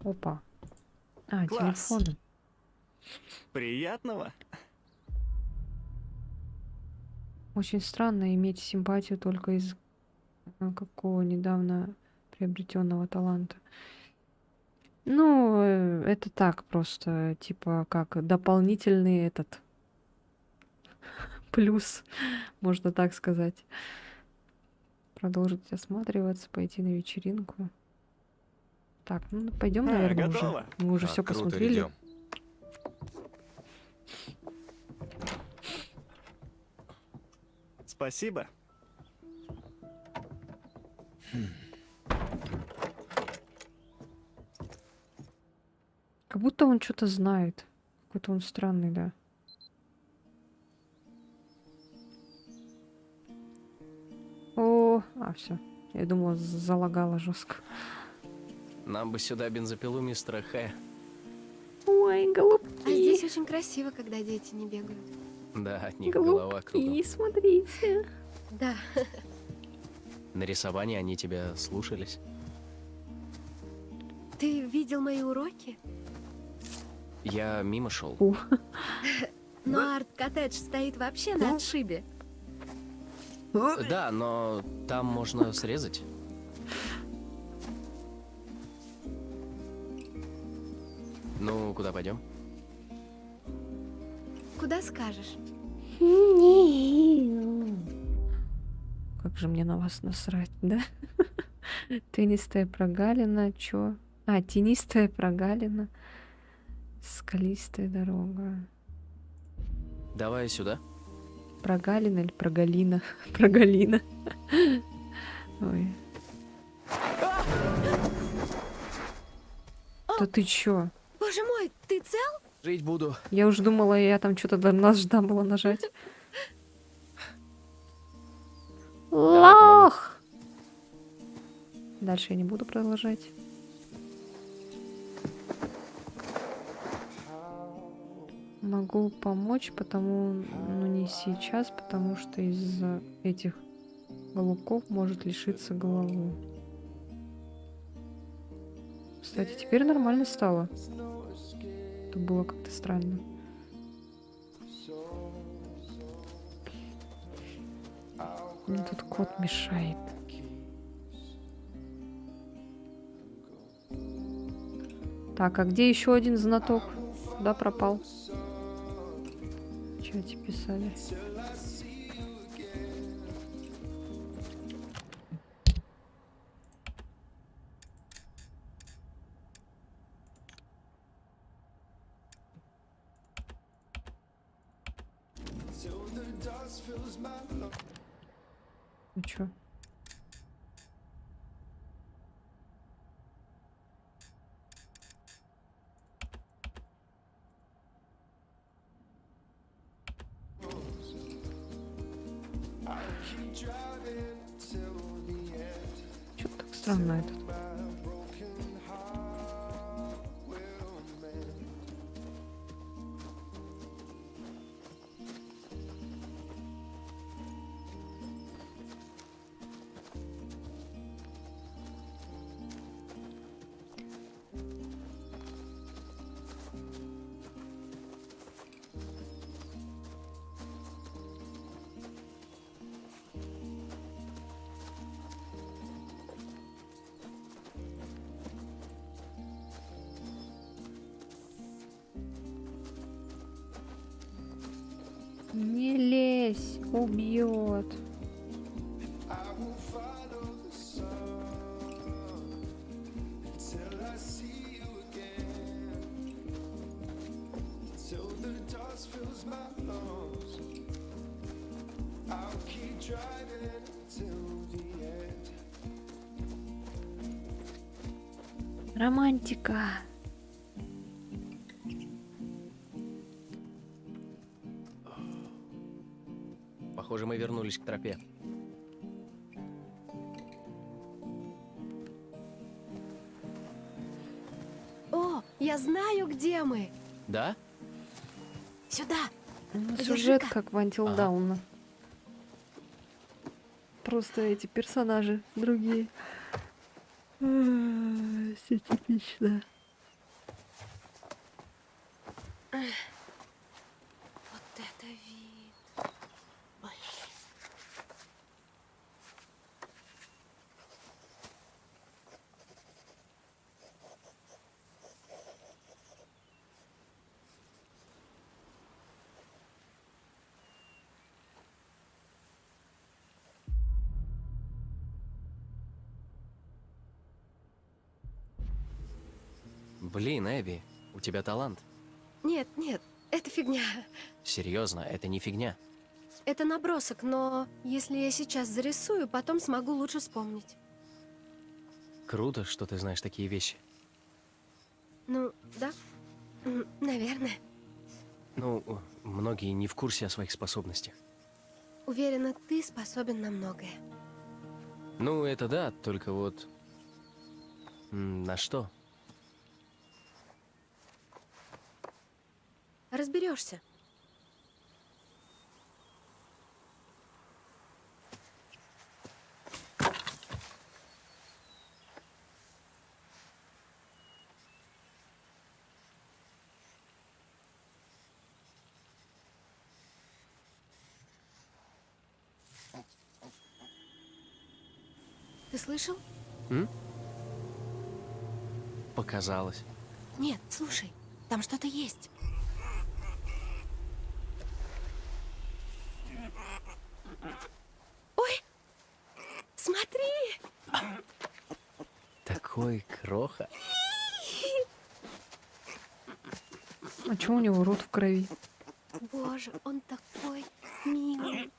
Опа. Класс. Телефон. Приятного. Очень странно иметь симпатию только из какого недавно приобретенного таланта. Ну, это так просто, типа, как дополнительный этот плюс, можно так сказать. Продолжить осматриваться, пойти на вечеринку. Так, ну пойдем, наверное, уже. готово. Мы уже А, все круто, посмотрели. идем. Спасибо. Как будто он что-то знает. Какой-то он странный, да. О, все. Я думала, залагала жестко. Нам бы сюда бензопилу мистера Хэ. Ой, голубки. А здесь очень красиво, когда дети не бегают. Да, от них голова кругом. Голубки, смотрите. Да. На рисовании они тебя слушались. Ты видел мои уроки? Я мимо шел. Но арт-коттедж стоит вообще на отшибе. Да, но там можно срезать. Ну, куда пойдем? Куда скажешь? Как же мне на вас насрать, да? Тенистая прогалина, чё? А, тенистая прогалина. Скалистая дорога. Давай сюда. Прогалина или прогалина? Прогалина. Ой. Да ты чё? Боже мой, ты цел? Жить буду. Я уж думала, я там что-то должна была нажать. Лох! Дальше я не буду продолжать. Могу помочь, потому... Ну, не сейчас, потому что из-за этих голубков может лишиться головы. Кстати, теперь нормально стало. Это было как-то странно. Мне тут кот мешает. Так, а где еще один знаток? Куда пропал? В чате писали. Ну чё? Чё так странно этот? Не лезь, убьет. Романтика. Похоже, мы вернулись к тропе. О, я знаю, где мы. Да? Сюда. Ну, Держи-ка. сюжет как в Until Dawn. Просто эти персонажи другие. Все типично. Вот это вид. Блин. Блин, Эбби, у тебя талант. Нет, нет, это фигня. Серьезно, это не фигня. Это набросок, но если я сейчас зарисую, потом смогу лучше вспомнить. Круто, что ты знаешь такие вещи. Ну, да, наверное. Ну, многие не в курсе о своих способностях. Уверена, ты способен на многое. Ну, это да, только вот... На что? Разберешься. Ты слышал? Показалось. Нет, слушай, там что-то есть. Ой, смотри! Такой кроха. А чё у него рот в крови? Боже, он такой милый.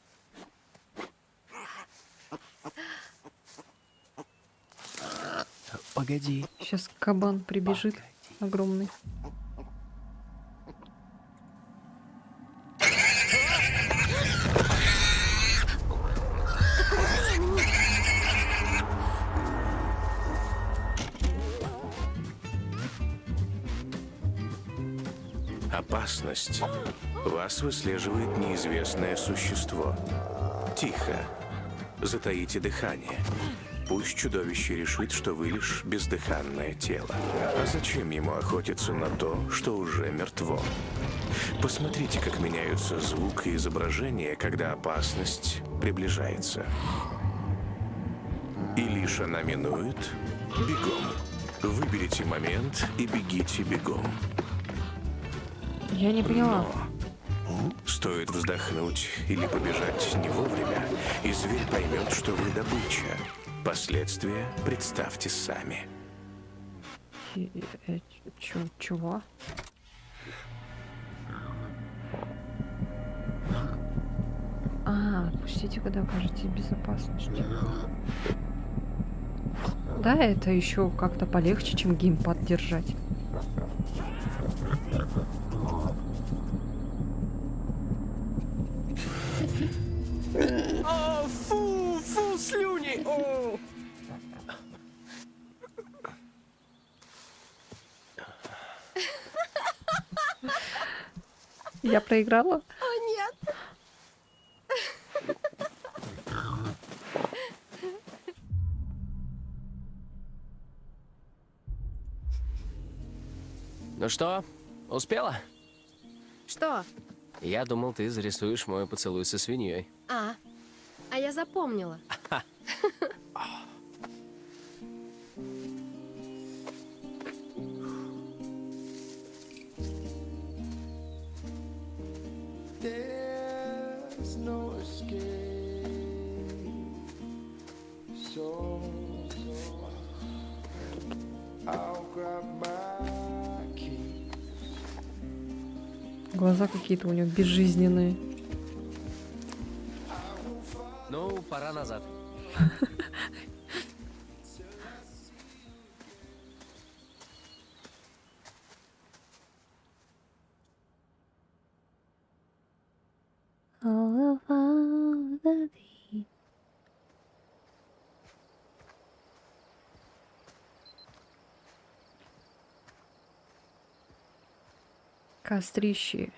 Погоди. Сейчас кабан прибежит огромный. Опасность. Вас выслеживает неизвестное существо. Тихо. Затаите дыхание. Пусть чудовище решит, что вы лишь бездыханное тело. А зачем ему охотиться на то, что уже мертво? Посмотрите, как меняются звук и изображение, когда опасность приближается. И лишь она минует, бегом. Выберите момент и бегите бегом. Я не поняла. Стоит вздохнуть или побежать не вовремя, и зверь поймет, что вы добыча. Последствия представьте сами. Чего? Отпустите, когда окажетесь в безопасности. Да, это еще как-то полегче, чем геймпад держать. О, фу, слюни! О! Я проиграла? О, нет! Ну что, успела? Что? Я думал, ты зарисуешь мой поцелуй со свиньей. А я запомнила. There's no escape. So I'll grab my key. Глаза какие-то у него безжизненные. Ну, пора назад. All about the deep. Кострищи.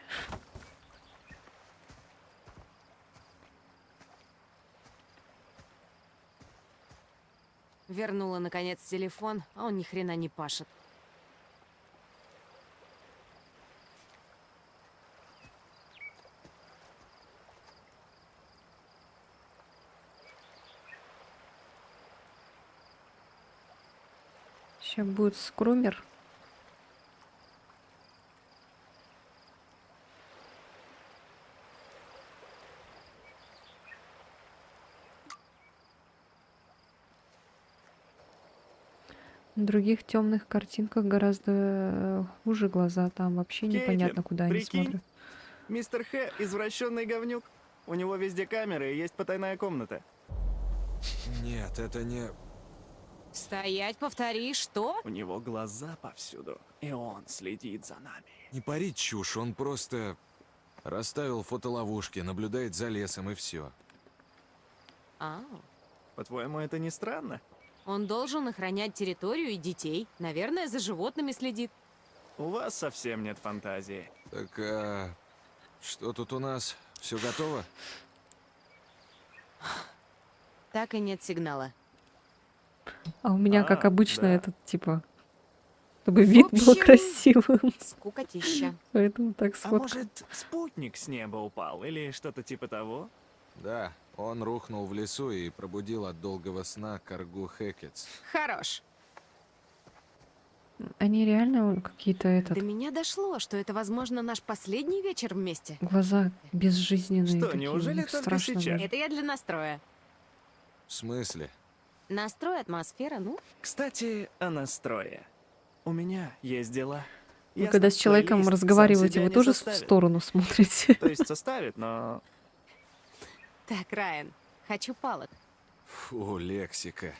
Вернула, наконец, телефон, а он ни хрена не пашет. Сейчас будет скрумер. В других темных картинках гораздо хуже глаза. Там вообще непонятно, Кейтлин, куда они прикинь, смотрят. мистер Х извращенный говнюк. У него везде камеры и есть потайная комната. Нет, это не... Стоять, повтори, что? У него глаза повсюду, и он следит за нами. Не парить чушь, он просто расставил фотоловушки, наблюдает за лесом и все. По-твоему, это не странно? Он должен охранять территорию и детей. Наверное, за животными следит. У вас совсем нет фантазии. Так, что тут у нас? Все готово? Так и нет сигнала. А у меня, как обычно, да. этот, типа, чтобы вид В был общем, красивым. Скукотища. Поэтому так А сфоткал. может, спутник с неба упал или что-то типа того? Да, он рухнул в лесу и пробудил от долгого сна коргу Хекетс. Хорош. Они реально какие-то этот... До меня дошло, что это, возможно, наш последний вечер вместе. Глаза безжизненные Что, такие, у неужели них только страшно сейчас? даже. Это я для настроя. В смысле? Настрой, атмосфера, ну. Кстати, о настрое. У меня есть дела. Вы Ясно, когда с человеком плейлист сам разговариваете, себя вы не тоже в составит. сторону смотрите? То есть составит, но... Так, Райан, хочу палок. Фу, лексика.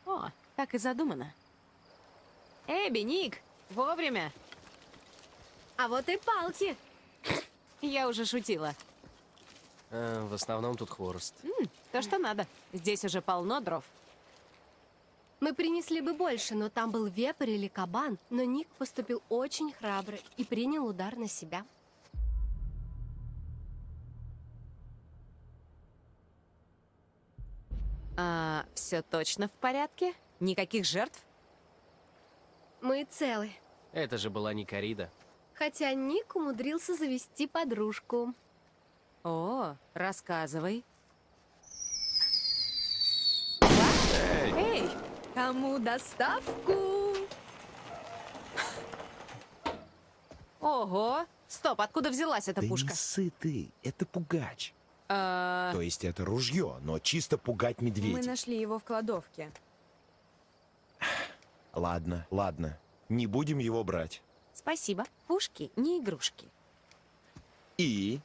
О, так и задумано. Эбби, Ник, вовремя. А вот и палки. Я уже шутила. В основном тут хворост. То, что надо. Здесь уже полно дров. Мы принесли бы больше, но там был вепрь или кабан. Но Ник поступил очень храбро и принял удар на себя. Все точно в порядке? Никаких жертв? Мы целы. Это же была не коррида. Хотя Ник умудрился завести подружку. О, рассказывай. Эй! Кому доставку? Ого! Стоп, откуда взялась эта Да пушка? не ссы ты, это пугач. А, То есть это ружье, но чисто пугать Мы медведей. нашли его в кладовке. Ладно, ладно. Не будем его брать. Спасибо. Пушки не игрушки. И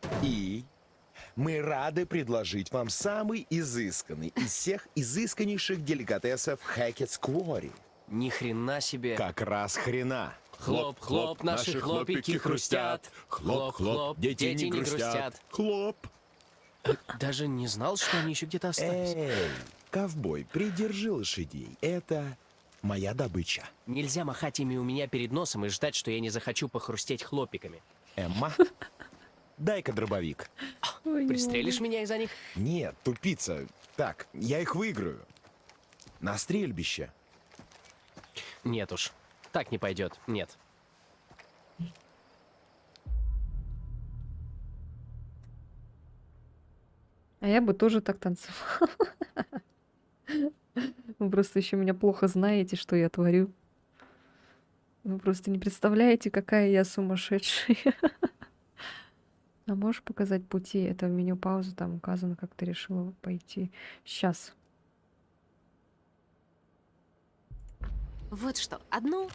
мы рады предложить вам самый изысканный из всех изысканнейших деликатесов Хекетс Квори. Ни хрена себе. Как раз хрена. Хлоп, хлоп, наши хлопики хрустят. Хлоп, хлоп, дети не грустят. Хлоп. Даже не знал, что они еще где-то остались. Эй, ковбой, придержи лошадей. Это моя добыча. Нельзя махать ими у меня перед носом и ждать, что я не захочу похрустеть хлопиками. Эмма, дай-ка дробовик. Пристрелишь меня из-за них? Нет, тупица. Так, я их выиграю. На стрельбище. Нет уж. Так не пойдет. Нет. А я бы тоже так танцевала. Вы просто еще меня плохо знаете, что я творю. Вы просто не представляете, какая я сумасшедшая. А можешь показать пути? Это в меню паузы, там указано, как ты решила пойти. Сейчас. Вот что, одну.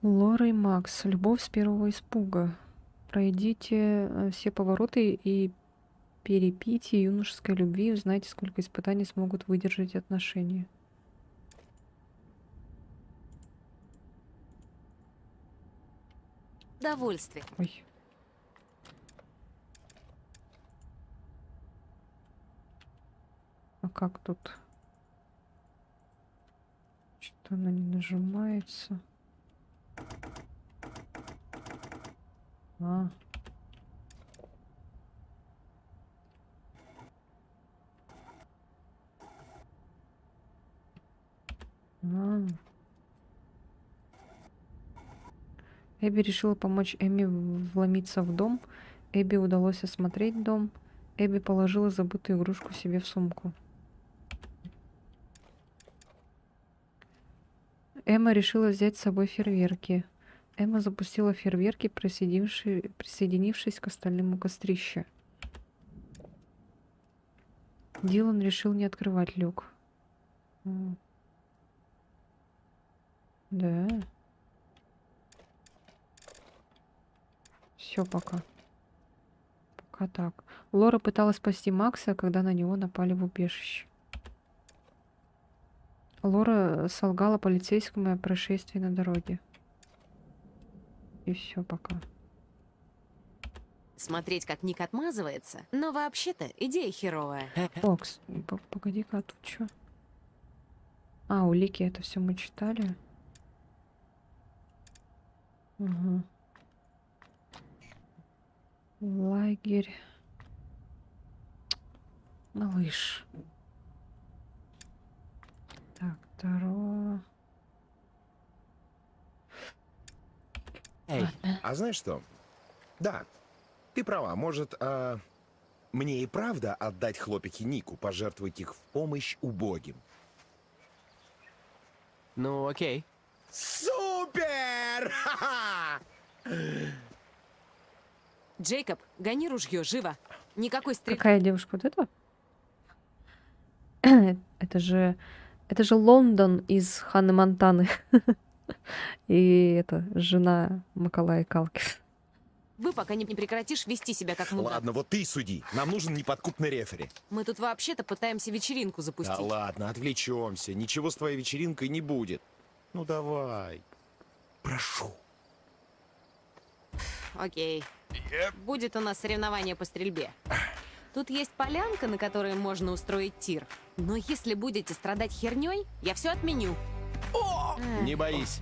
Лора и Макс. Любовь с первого испуга. Пройдите все повороты и перепитие юношеской любви, и узнайте, сколько испытаний смогут выдержать отношения. Довольствие. Ой. А как тут? Что-то она не нажимается. А. А. Эбби решила помочь Эмми вломиться в дом. Эбби удалось осмотреть дом. Эбби положила забытую игрушку себе в сумку. Эмма решила взять с собой фейерверки. Эмма запустила фейерверки, присоединившись к остальному кострищу. Дилан решил не открывать люк. Да. Все пока. Пока так. Лора пыталась спасти Макса, когда на него напали в убежище. Лора солгала полицейскому о происшествии на дороге. И все пока. Смотреть, как Ник отмазывается, но вообще-то идея херовая. Окс, погоди-ка, а тут что? А, улики, это все мы читали. Угу. Лагерь. Малыш. Так, второе. Эй, а знаешь что? Да, ты права. Может, мне и правда отдать хлопики Нику, пожертвовать их в помощь убогим? Ну, окей. Супер! Ха-ха! Джейкоб, гони ружье, живо. Никакой стрельбы. Какая девушка? Вот эта? Это же Лондон из Ханны Монтаны. И это жена Маколая Калки. Вы пока не прекратишь вести себя как мудак. Ладно, вот ты суди. Нам нужен неподкупный рефери. Мы тут вообще-то пытаемся вечеринку запустить. Да ладно, отвлечемся. Ничего с твоей вечеринкой не будет. Ну давай. Прошу. Окей. Будет у нас соревнование по стрельбе. Тут есть полянка, на которой можно устроить тир. Но если будете страдать херней, я все отменю. Не боись.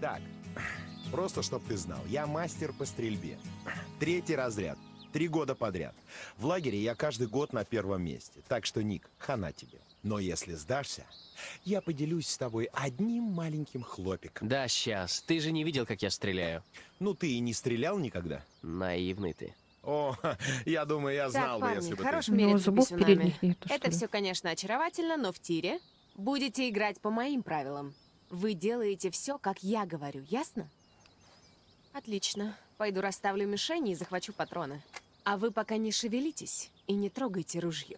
Так, просто чтоб ты знал, я мастер по стрельбе. 3-й разряд, 3 года подряд. В лагере я каждый год на 1-м месте, так что, Ник, хана тебе. Но если сдашься, я поделюсь с тобой одним маленьким хлопиком. Да, сейчас. Ты же не видел, как я стреляю. Ну, ты и не стрелял никогда? Наивный ты. О, я думаю, я знал бы, если бы хорош ты... мериться зубов писюнами. передних нету, что Это ли? все, конечно, очаровательно, но в тире будете играть по моим правилам. Вы делаете все, как я говорю, ясно? Отлично. Пойду расставлю мишени и захвачу патроны. А вы пока не шевелитесь и не трогайте ружье.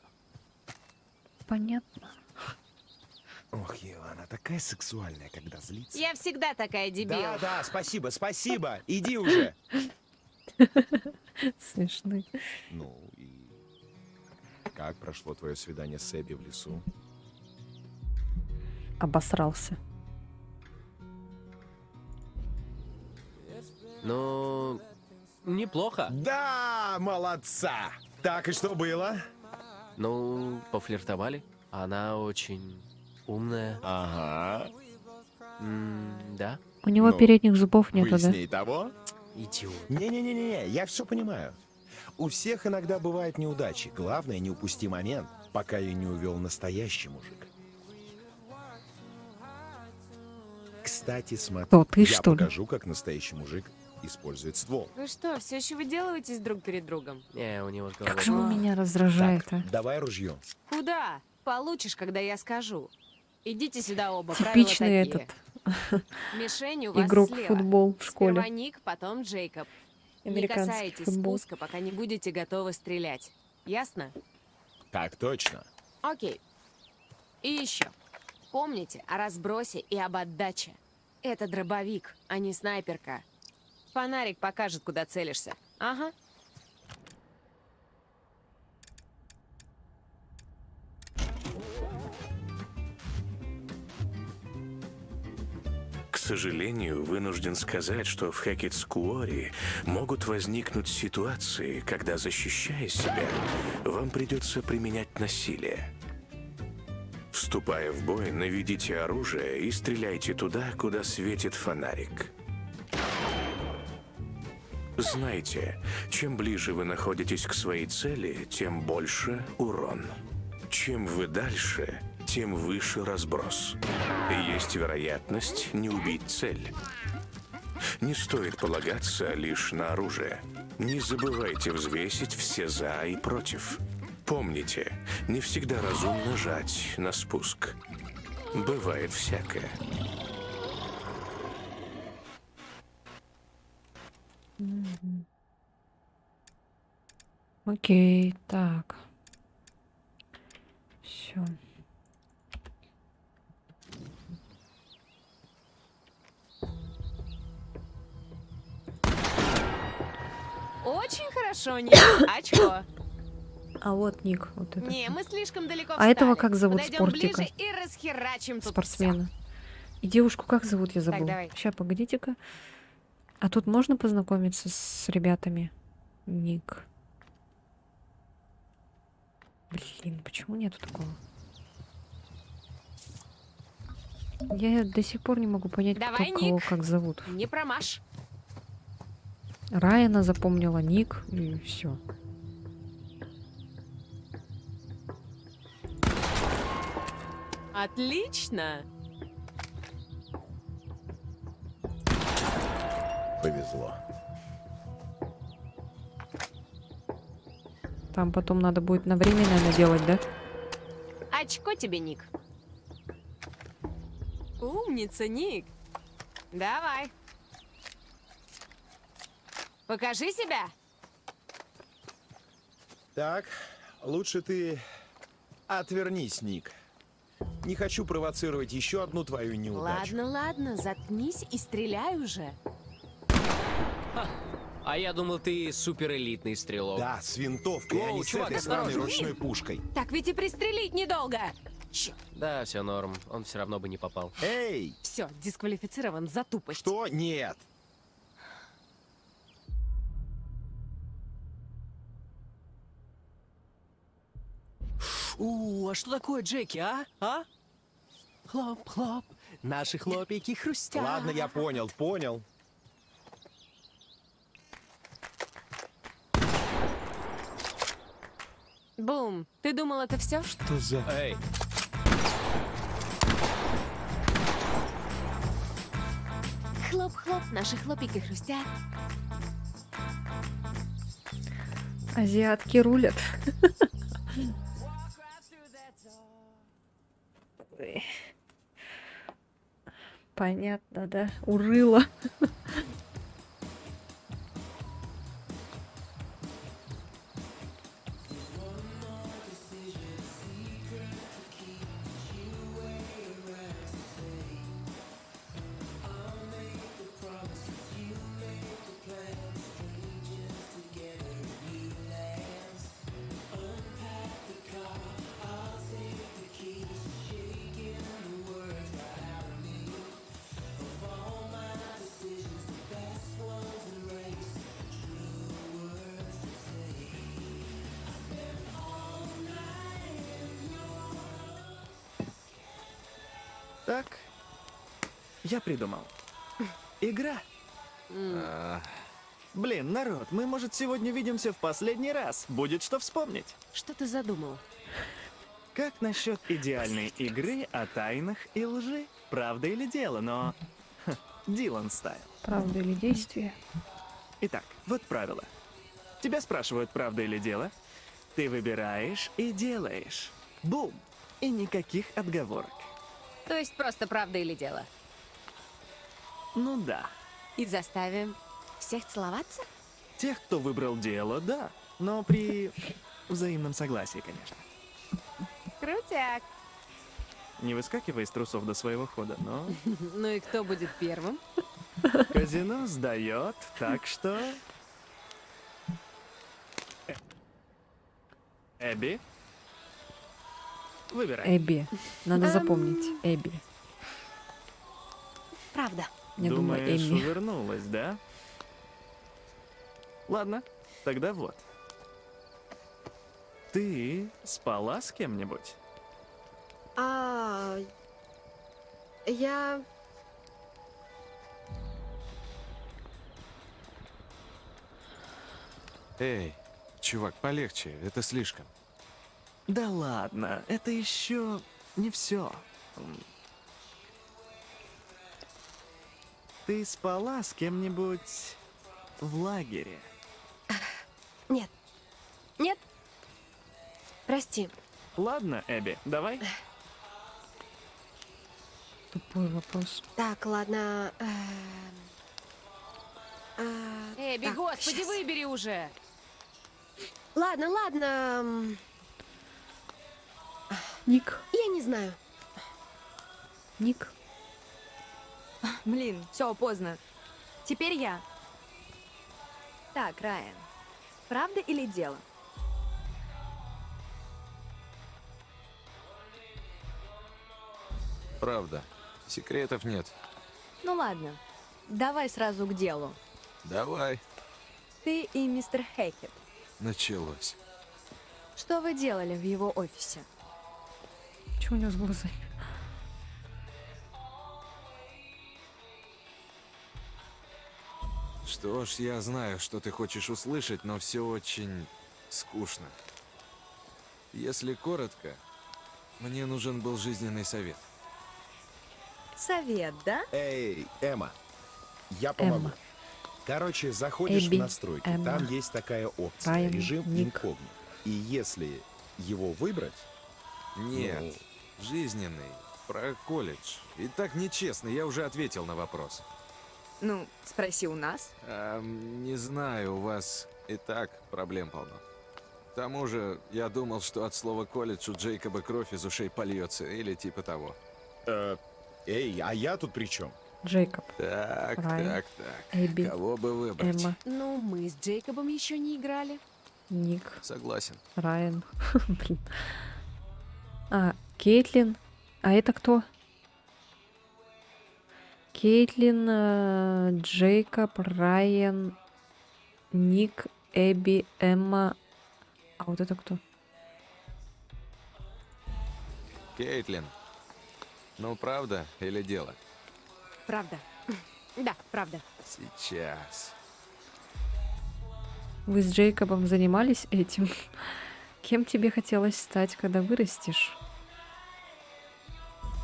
Понятно. Ох, она такая сексуальная, когда злится. Я всегда такая дебил. Да, спасибо, спасибо. Иди уже. Смешный. Ну и как прошло твое свидание с Эбби в лесу? Обосрался. Ну, неплохо. Да, молодца. Так, и что было? Ну, пофлиртовали. Она очень умная. Ага. Да. У него передних зубов нету, Вы да? с ней того? Идиот. Не-не-не-не, я все понимаю. У всех иногда бывают неудачи. Главное, не упусти момент, пока ее не увел настоящий мужик. Кстати, смотри, Кто, ты, я что ли? покажу, как настоящий мужик использует ствол. Вы что, все еще выделываетесь друг перед другом? Не, у него с головой. Как же он меня раздражает, а? Давай ружье. Куда? Получишь, когда я скажу. Идите сюда оба, Типичный правила такие. этот Мишень у вас игрок в слева. футбол в школе. Сперва Ник, потом Джейкоб. Не Американский касайтесь футбол. спуска, пока не будете готовы стрелять. Ясно? Так точно. Окей. И еще. Помните о разбросе и об отдаче. Это дробовик, а не снайперка. Фонарик покажет, куда целишься. Ага. К сожалению, вынужден сказать, что в Хэкетс-Куори могут возникнуть ситуации, когда, защищая себя, вам придется применять насилие. Вступая в бой, наведите оружие и стреляйте туда, куда светит фонарик. Знайте, чем ближе вы находитесь к своей цели, тем больше урон. Чем вы дальше, тем выше разброс. И есть вероятность не убить цель. Не стоит полагаться лишь на оружие. Не забывайте взвесить все «за» и «против». Помните, не всегда разумно жать на спуск. Бывает всякое. Окей, так. Все. Очень хорошо, Ник. Очко. А вот Ник, вот это. Не, мы слишком далеко А этого встали. как зовут, Подойдем спортика? ближе и расхерачим тут Спортсмена. И девушку как зовут, я забыла. давай. Сейчас, погодите-ка. А тут можно познакомиться с ребятами? Ник. Блин, почему нету такого? Я до сих пор не могу понять, Давай, кто кого Ник. как зовут. всё. Не промажь. Райана запомнила, Ник, и все. Отлично. Повезло. Там потом надо будет на время, наверное, делать, да? Очко тебе, Ник. Умница, Ник. Давай. Покажи себя. Так, лучше ты отвернись, Ник. Не хочу провоцировать еще одну твою неудачу. Ладно, ладно, заткнись и стреляй уже. А я думал, ты суперэлитный стрелок. Да, с винтовкой, а Воу, не с чувак, этой странной осторожно. ручной пушкой. Так ведь и пристрелить недолго. Да, все норм. Он все равно бы не попал. Эй! Все, дисквалифицирован за тупость. Что? Нет. А что такое, Джеки, а? А? Хлоп-хлоп, наши хлопики хрустят. Ладно, я понял, понял. Бум. Ты думал, это все? Что за... Эй, Хлоп-хлоп, наши хлопики хрустят. Азиатки рулят. Ой. Понятно, да? Урыла. Так, я придумал. Игра. Блин, народ, мы, может, сегодня видимся в последний раз. Будет что вспомнить. Что ты задумал? Как насчет идеальной игры о тайнах и лжи? Правда или дело, но... Дилан стайл. Правда или действие? Итак, вот правило. Тебя спрашивают, правда или дело. Ты выбираешь и делаешь. Бум! И никаких отговорок. То есть просто правда или дело? Ну да. И заставим всех целоваться? Тех, кто выбрал дело, да. Но при взаимном согласии, конечно. Крутяк. Не выскакивай из трусов до своего хода, но... Ну и кто будет первым? Казино сдает, так что... Эбби? Выбирай. Эбби. Надо запомнить. Эбби. Правда. Я думаю, Думаешь, Эбби. увернулась, да? Ладно, тогда вот. Ты спала с кем-нибудь? Я... Эй, чувак, полегче, это слишком. Да ладно, это еще не все. Ты спала с кем-нибудь в лагере? Нет. Нет. Прости. Ладно, Эбби, давай. Тупой вопрос. Так, ладно. Эбби, Так, господи, щас. выбери уже! Ладно, ладно. Ник. Я не знаю. Ник. Блин, все, поздно. Теперь я. Так, Райан, правда или дело? Правда. Секретов нет. Ну ладно, давай сразу к делу. Давай. Ты и мистер Хэкет. Началось. Что вы делали в его офисе? Что у него с глазами? Что ж, я знаю, что ты хочешь услышать, но все очень скучно. Если коротко, мне нужен был жизненный совет. Совет, да? Эй, Эмма, я помогу. Эмма. Короче, заходишь Эбби, в настройки, Эмма. там есть такая опция, Райан, режим Ник. инкогнито. И если его выбрать, Нет, жизненный, про колледж. И так нечестно, я уже ответил на вопрос. Ну, спроси у нас. Не знаю, у вас и так проблем полно. К тому же, я думал, что от слова колледж у Джейкоба кровь из ушей польется, или типа того. эй, а я тут при чем? Джейкоб. Так, Райан, так. Эбби, Кого бы выбрать? Эмма, Ну, мы с Джейкобом еще не играли. Ник, Согласен. Райан. Блин. А, Кейтлин. А это кто? Кейтлин, Джейкоб, Райан, Ник, Эбби, Эмма. А вот это кто? Кейтлин. Ну, правда или дело? Правда. Да, правда. Сейчас. Вы с Джейкобом занимались этим? Кем тебе хотелось стать, когда вырастешь?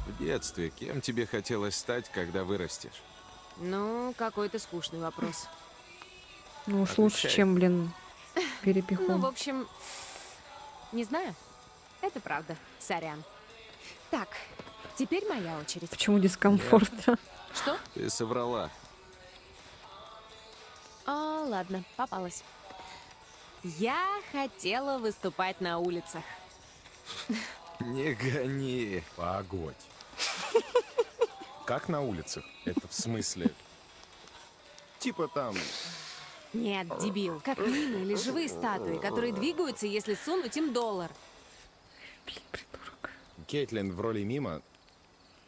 В детстве кем тебе хотелось стать, когда вырастешь? Ну, какой-то скучный вопрос. Ну уж лучше, Отвечай. чем, блин, Ну, перепихон. в общем, не знаю. Это правда. Сорян. Так, теперь моя очередь. Почему дискомфортно? Что? Ты соврала. А, ладно, попалась. Я хотела выступать на улицах. Не гони. Погодь. Как на улицах? Это в смысле? Типа там... Нет, дебил. Как мины или живые статуи, которые двигаются, если сунуть им $1. Кейтлин в роли мима,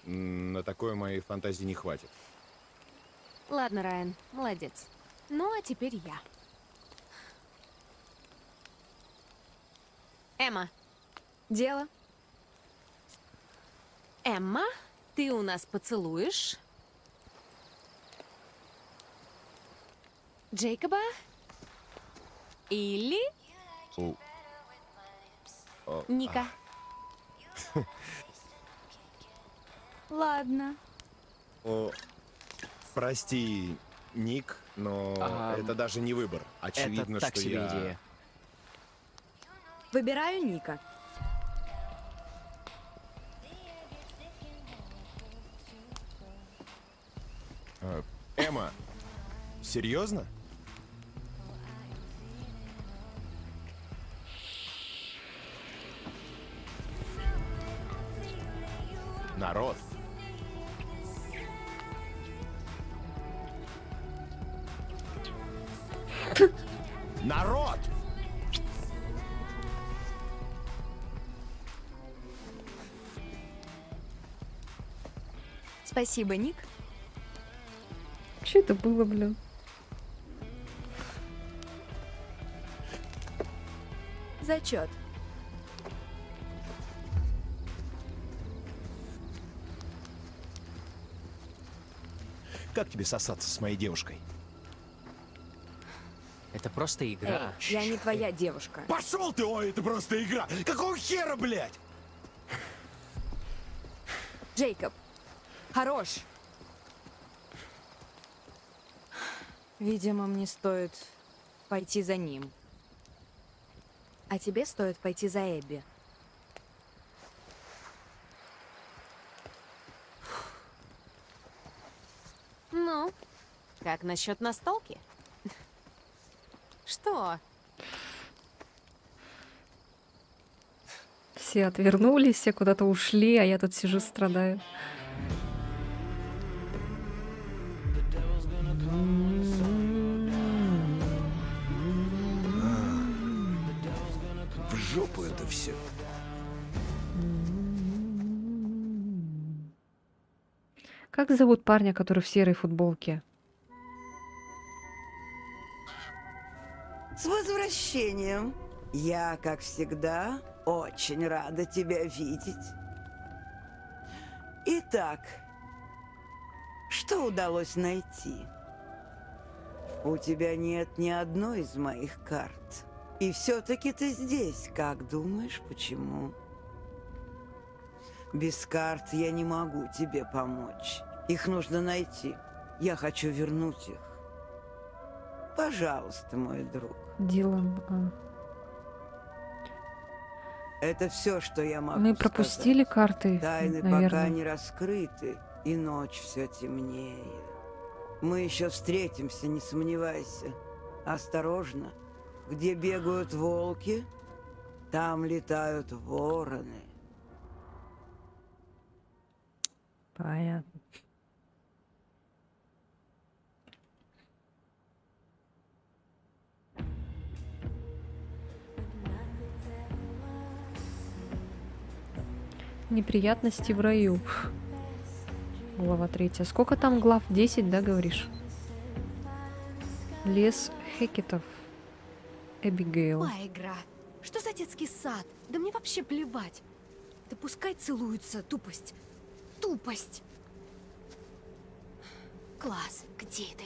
на такое моей фантазии не хватит. Ладно, Райан, молодец. Ну, а теперь я. Эмма. Дело. Эмма, ты у нас поцелуешь Джейкоба или Ника? Ладно. О, прости, Ник, но это даже не выбор. Очевидно, это так что себе я... идея. Выбираю Ника. Эмма, серьезно? Народ. Народ! Спасибо, Ник. Что это было, блин? Зачет. Как тебе сосаться с моей девушкой? Это просто игра. Я не твоя девушка. Пошел ты, ой, это просто игра! Какого хера, блядь? Джейкоб, хорош. Видимо, мне стоит пойти за ним. А тебе стоит пойти за Эбби. Ну, как насчет настолки? Что? Все отвернулись, все куда-то ушли, а я тут сижу, страдаю. В жопу это все. Как зовут парня, который в серой футболке? С возвращением. Я, как всегда, очень рада тебя видеть. Итак, что удалось найти? У тебя нет ни одной из моих карт. И все-таки ты здесь. Как думаешь, почему? Без карт я не могу тебе помочь. Их нужно найти. Я хочу вернуть их. Пожалуйста, мой друг. Дилан. Это все, что я могу Мы сказать. пропустили карты, Тайны пока наверное. не раскрыты, и ночь все темнее. Мы еще встретимся, не сомневайся. Осторожно. Где бегают волки, там летают вороны. Понятно. Неприятности в раю. Глава 3. Сколько там глав? 10, да, говоришь? Лес Хекетов. Эбигейл. Моя игра. Что за детский сад? Да мне вообще плевать. Да пускай целуются. Тупость. Тупость. Класс. Где это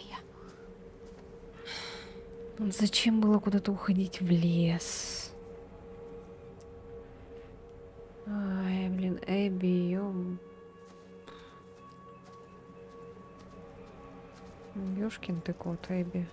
я? Зачем было куда-то уходить в лес? Ай, блин, Эбби, ёшкин ты кот, Эбби.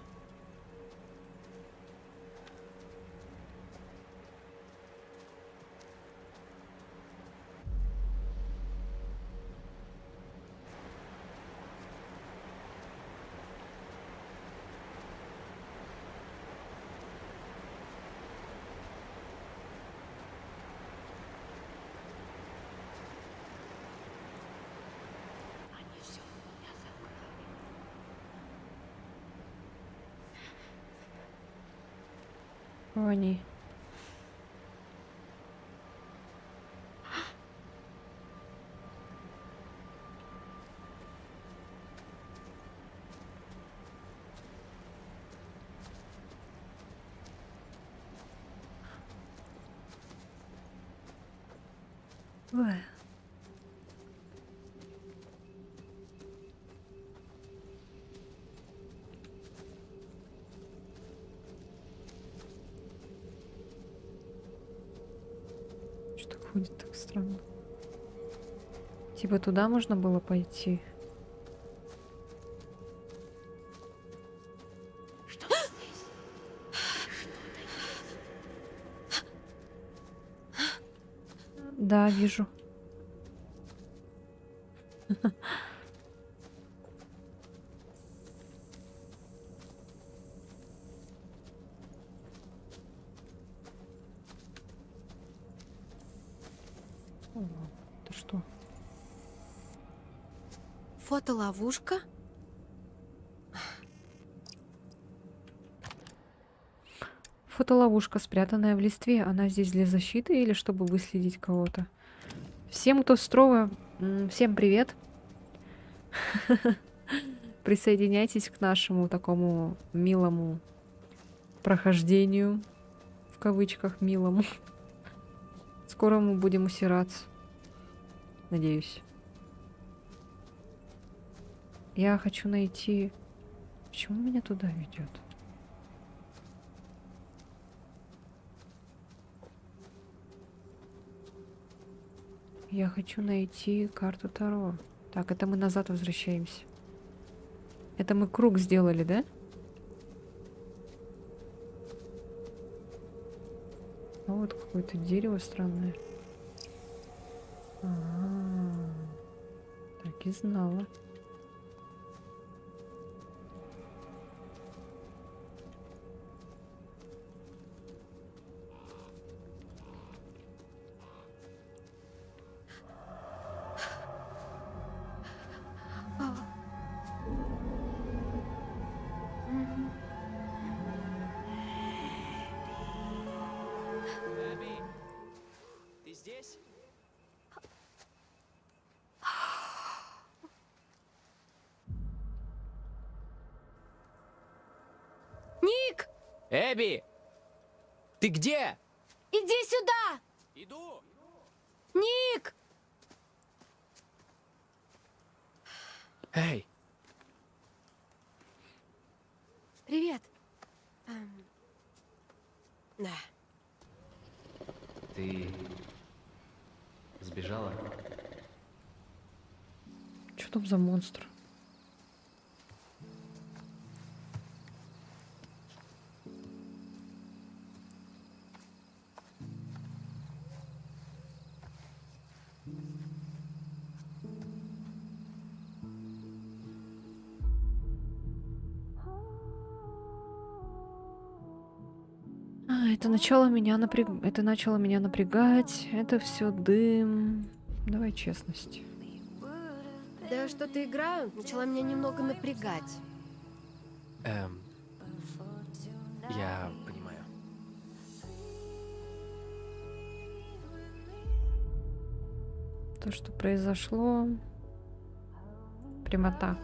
Они. Ой. Что ходит так странно? Типа туда можно было пойти? Да, вижу. Ты что? Фотоловушка? Фотоловушка, спрятанная в листве. Она здесь для защиты или чтобы выследить кого-то? Всем, кто с Трова, всем привет. Присоединяйтесь к нашему такому милому прохождению, в кавычках милому. Скоро мы будем усираться. Надеюсь. Я хочу найти... Почему меня туда ведет? Я хочу найти карту Таро. Так, это мы назад возвращаемся. Это мы круг сделали, да? А вот какое-то дерево странное. Ага. Так и знала. Эбби, ты здесь? Ник! Эбби! Ты где? Иди сюда! Иду! Ник! Эй! Привет. Да. Ты сбежала? Что там за монстр? Это начало меня это начало меня напрягать. Это все дым. Давай честность. Да что-то игра начала меня немного напрягать. Я понимаю. То, что произошло. Прямота.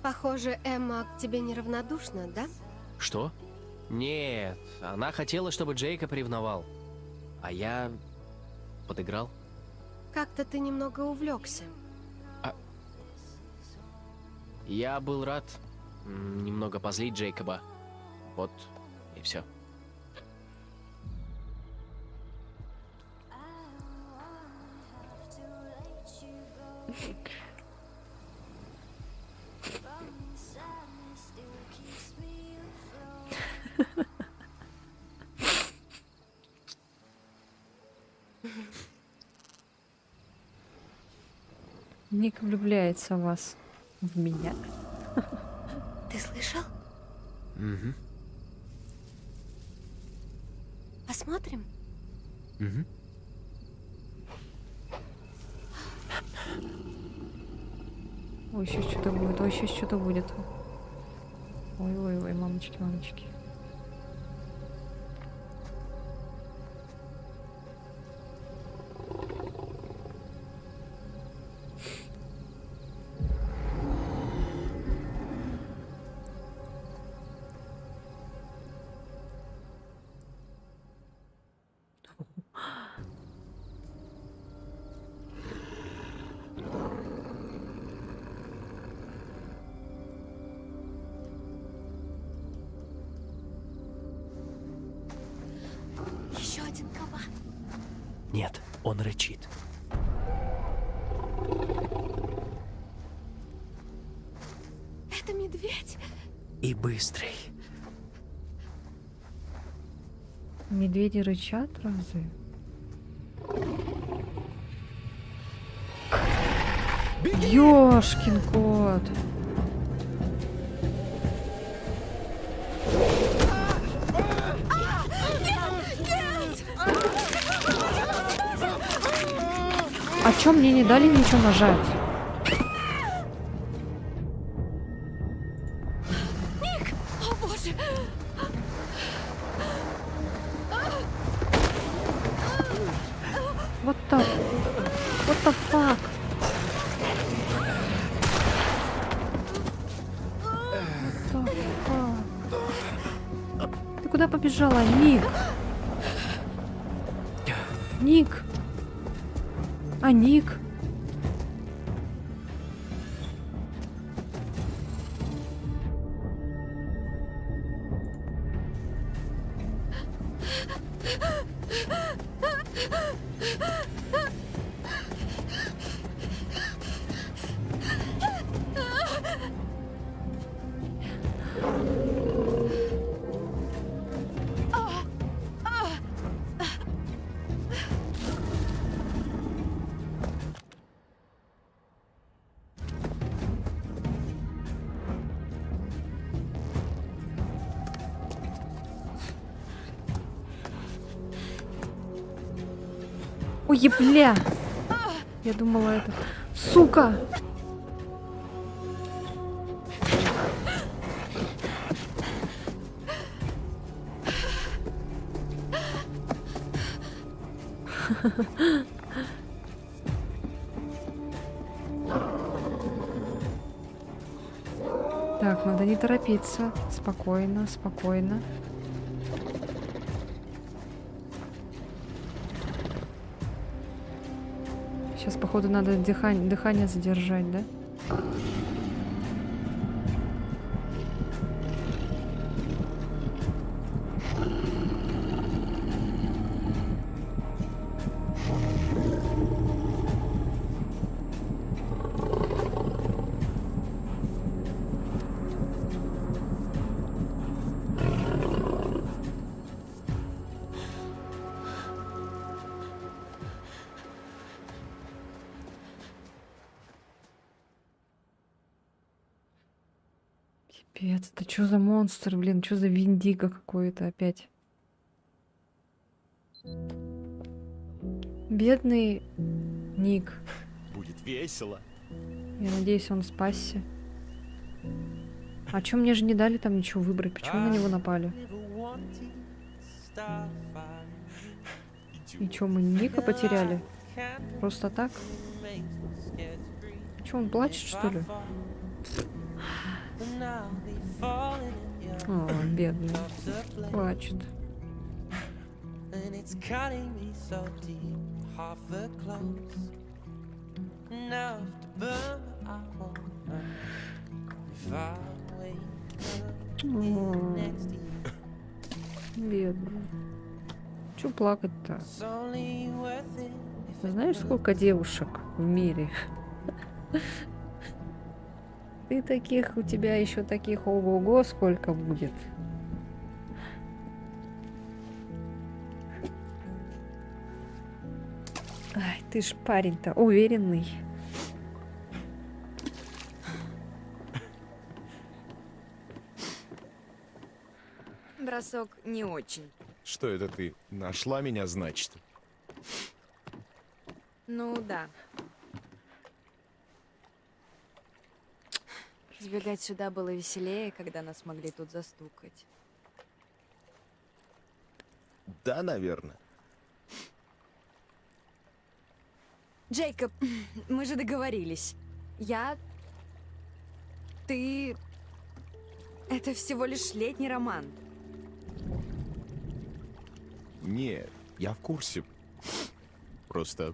Похоже, Эмма к тебе неравнодушна, да? Что? Нет, она хотела, чтобы Джейкоб ревновал. А я подыграл. Как-то ты немного увлекся. Я был рад немного позлить Джейкоба. Вот и все. Ник влюбляется в вас. В меня. Ты слышал? Угу. Посмотрим? Угу. Ой, сейчас что-то будет. Ой, сейчас что-то будет. Ой, мамочки, мамочки. Еще один кабан. Нет, он рычит. Это медведь. И быстрый. Медведи рычат разве? Ёшкин кот. А чё мне не дали ничего нажать? Ник! О боже! What the fuck? What the fuck? Ты куда побежала, Ник? Ник? А Ник? Ой, бля! Я думала, это... Сука! Так, надо не торопиться. Спокойно, спокойно. Сейчас, походу, надо дыхание задержать, да? Пипец, это что за монстр, блин, что за Виндиго какой-то опять? Бедный Ник. Будет весело. Я надеюсь, он спасся. А чё мне же не дали там ничего выбрать? Почему на него напали? И чё, мы Ника потеряли? Просто так? Чё, он плачет, что ли? О, бедный. Плачет. О, бедный. Чё плакать-то? Знаешь, сколько девушек в мире? Ты таких, у тебя еще таких, ого-го, сколько будет. Ай, ты ж парень-то уверенный. Бросок не очень. Что это ты? Нашла меня, значит? Ну да. Сбегать сюда было веселее, когда нас могли тут застукать. Да, наверное. Джейкоб, мы же договорились. Ты... Это всего лишь летний роман. Не, я в курсе. Просто...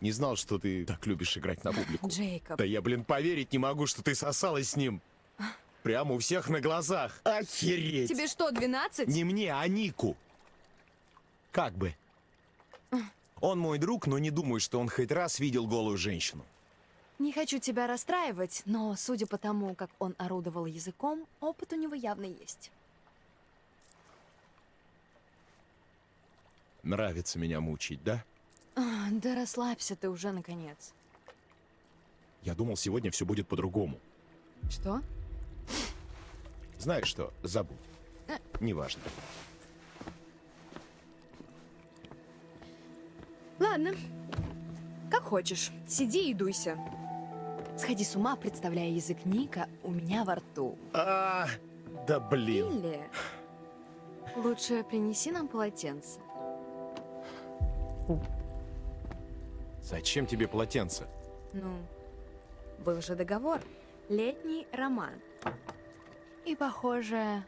Не знал, что ты так любишь играть на публику. Джейкоб. Да я, блин, поверить не могу, что ты сосалась с ним. Прямо у всех на глазах. Охереть! Тебе что, 12? Не мне, а Нику. Как бы. Он мой друг, но не думаю, что он хоть раз видел голую женщину. Не хочу тебя расстраивать, но судя по тому, как он орудовал языком, опыт у него явно есть. Нравится меня мучить, да? Да расслабься ты уже, наконец. Я думал, сегодня все будет по-другому. Что? Знаешь что, забудь. Неважно. Ладно. Как хочешь. Сиди и дуйся. Сходи с ума, представляя язык Ника у меня во рту. Да блин. Или лучше принеси нам полотенце. Зачем тебе полотенце? Ну, был же договор. Летний роман. И, похоже,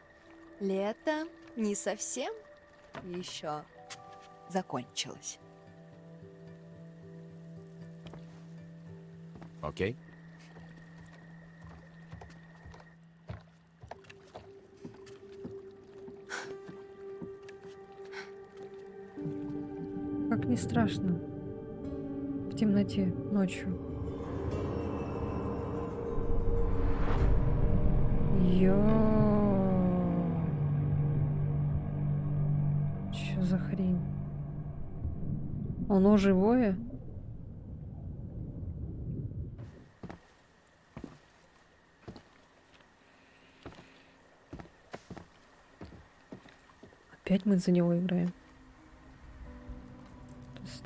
лето не совсем еще закончилось. Окей. Как не страшно. В темноте, ночью. Чё за хрень? Оно живое? Опять мы за него играем.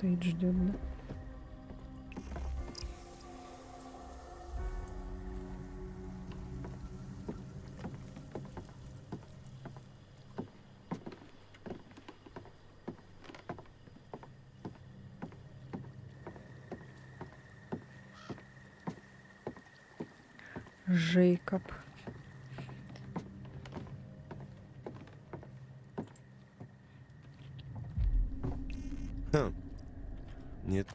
стоит, ждет, да? Джейкоб. Нет.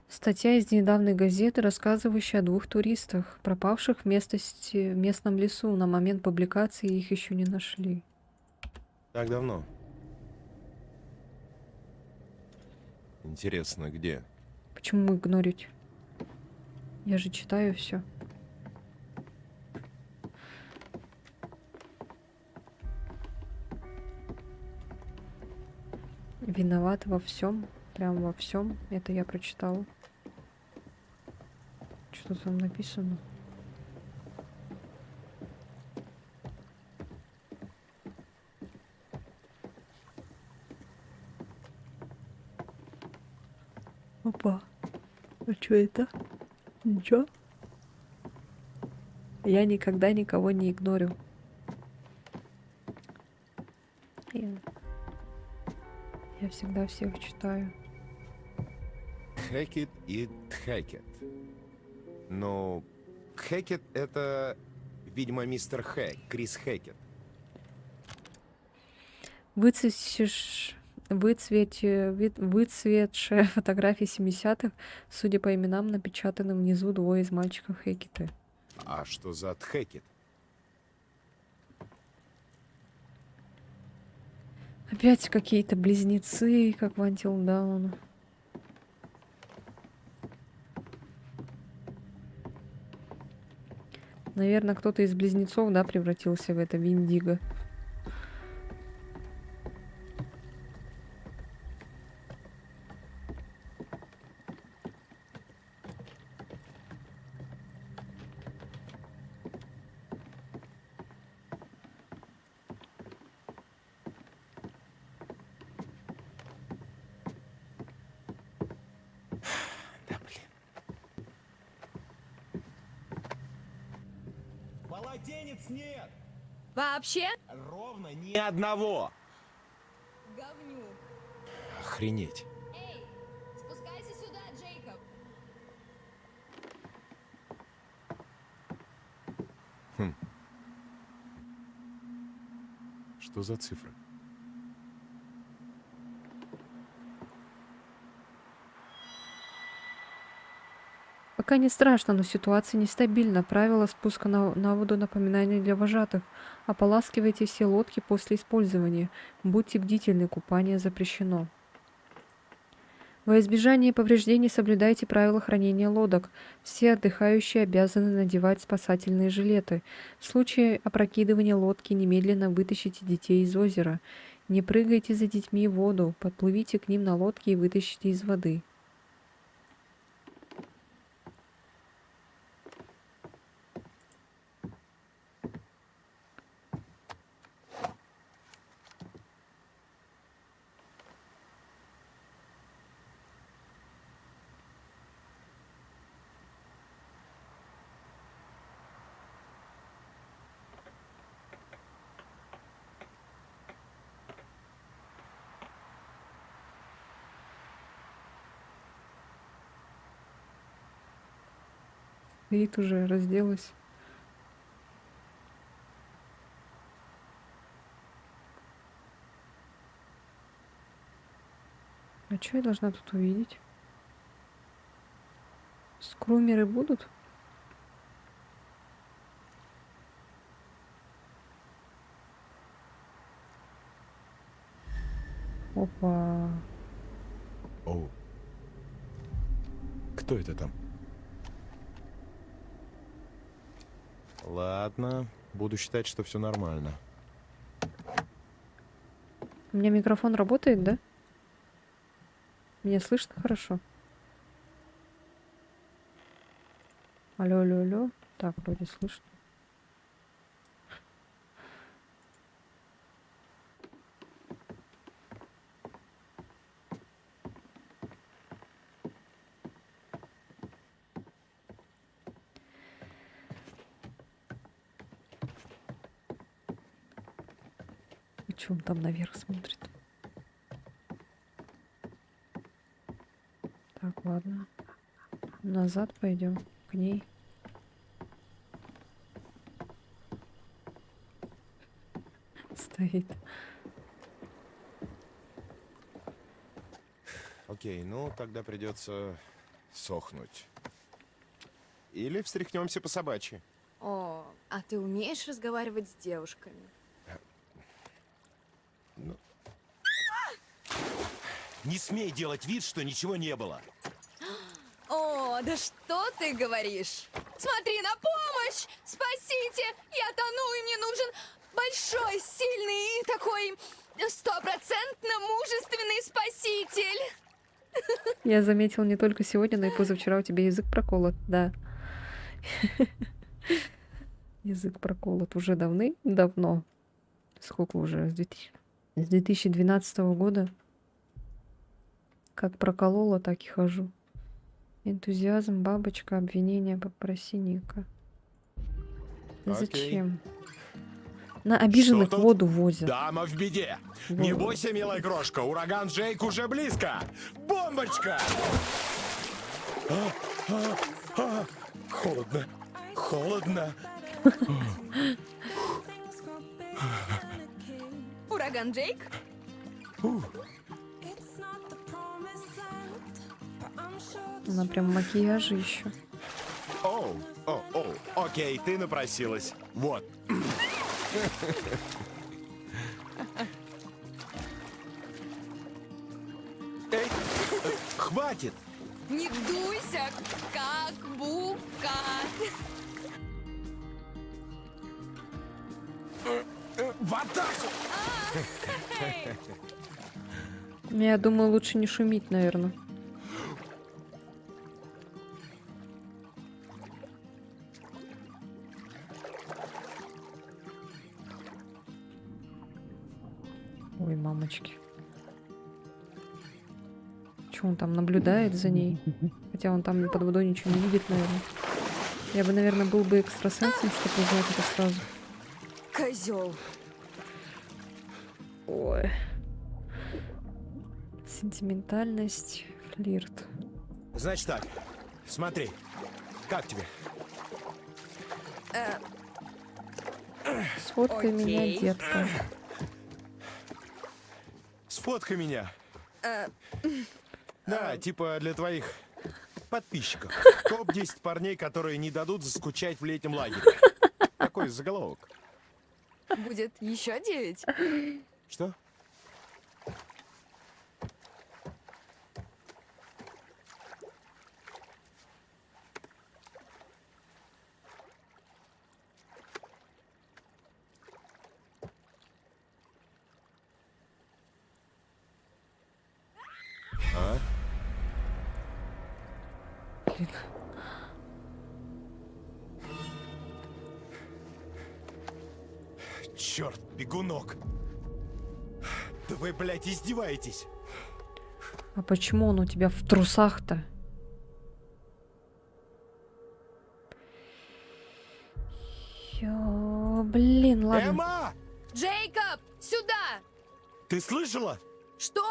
Статья из недавней газеты, рассказывающая о 2 туристах, пропавших в местном лесу. На момент публикации их еще не нашли. Так давно. Интересно, где? Почему игнорить? Я же читаю все. Виноват во всем. Прям во всем. Это я прочитала. Что там написано? Опа. А что это? Ничего? Я никогда никого не игнорю. Я всегда всех читаю. Хэкет и Тхэкет. Но Хэкет — это, видимо, мистер Хэк, Крис Хэкет. Выцветшая фотография 70-х, судя по именам, напечатанным внизу, 2 из мальчиков Хэкеты. А что за Тхэкет? Опять какие-то близнецы, как в Until Dawn. Наверное, кто-то из близнецов, да, превратился в это Виндиго. Полотенец нет! Вообще? Ровно ни одного! Говнюк. Охренеть. Эй, спускайся сюда, Джейкоб. Что за цифры? Пока не страшно, но ситуация нестабильна. Правила спуска на воду напоминания для вожатых. Ополаскивайте все лодки после использования. Будьте бдительны, купание запрещено. Во избежание повреждений соблюдайте правила хранения лодок. Все отдыхающие обязаны надевать спасательные жилеты. В случае опрокидывания лодки немедленно вытащите детей из озера. Не прыгайте за детьми в воду. Подплывите к ним на лодке и вытащите из воды. Вид уже разделась. А что я должна тут увидеть? Скрумеры будут? Опа. Оу. Кто это там? Ладно, буду считать, что все нормально. У меня микрофон работает, да? Меня слышно хорошо? Алло, алло, алло. Так, вроде слышно. Че он там наверх смотрит? Так, ладно. Назад пойдем к ней. Стоит. Окей, ну тогда придется сохнуть. Или встряхнемся по собачьи. О, а ты умеешь разговаривать с девушками? Не смей делать вид, что ничего не было. О, да что ты говоришь? Смотри, на помощь! Спасите! Я тону, и мне нужен большой, сильный и такой 100% мужественный спаситель. Я заметил не только сегодня, но и позавчера у тебя язык проколот, да. Язык проколот уже давным-давно. Сколько уже? С 2012 года. Как проколола, так и хожу. Энтузиазм, бабочка, обвинение, попроси Ника. Да Окей. зачем? На обиженных Что тут? воду возят. Дама в беде. Не бойся, милая крошка, ураган Джейк уже близко. Бомбочка! Холодно. Холодно. Ураган Джейк? Она прям макияж еще. Оу, окей, ты напросилась. Вот. Эй, хватит! Не дуйся, как бука. В атаку! Я думаю, лучше не шумить, наверное. Ой, мамочки. Че он там наблюдает за ней? Хотя он там под водой ничего не видит, наверное. Я бы, наверное, был бы экстрасенсом, чтобы узнать это сразу. Козел. Ой. Сентиментальность, флирт. Значит так, смотри, как тебе? Сфоткай меня, детка. Сфоткай меня. Да, типа для твоих подписчиков. Топ-10 парней, которые не дадут заскучать в летнем лагере. Такой заголовок. Будет еще 9. Что? А? Блин. Черт, бегунок. Да вы, блядь, издеваетесь. А почему он у тебя в трусах-то? Блин, ладно. Эмма! Джейкоб, сюда! Ты слышала? Что?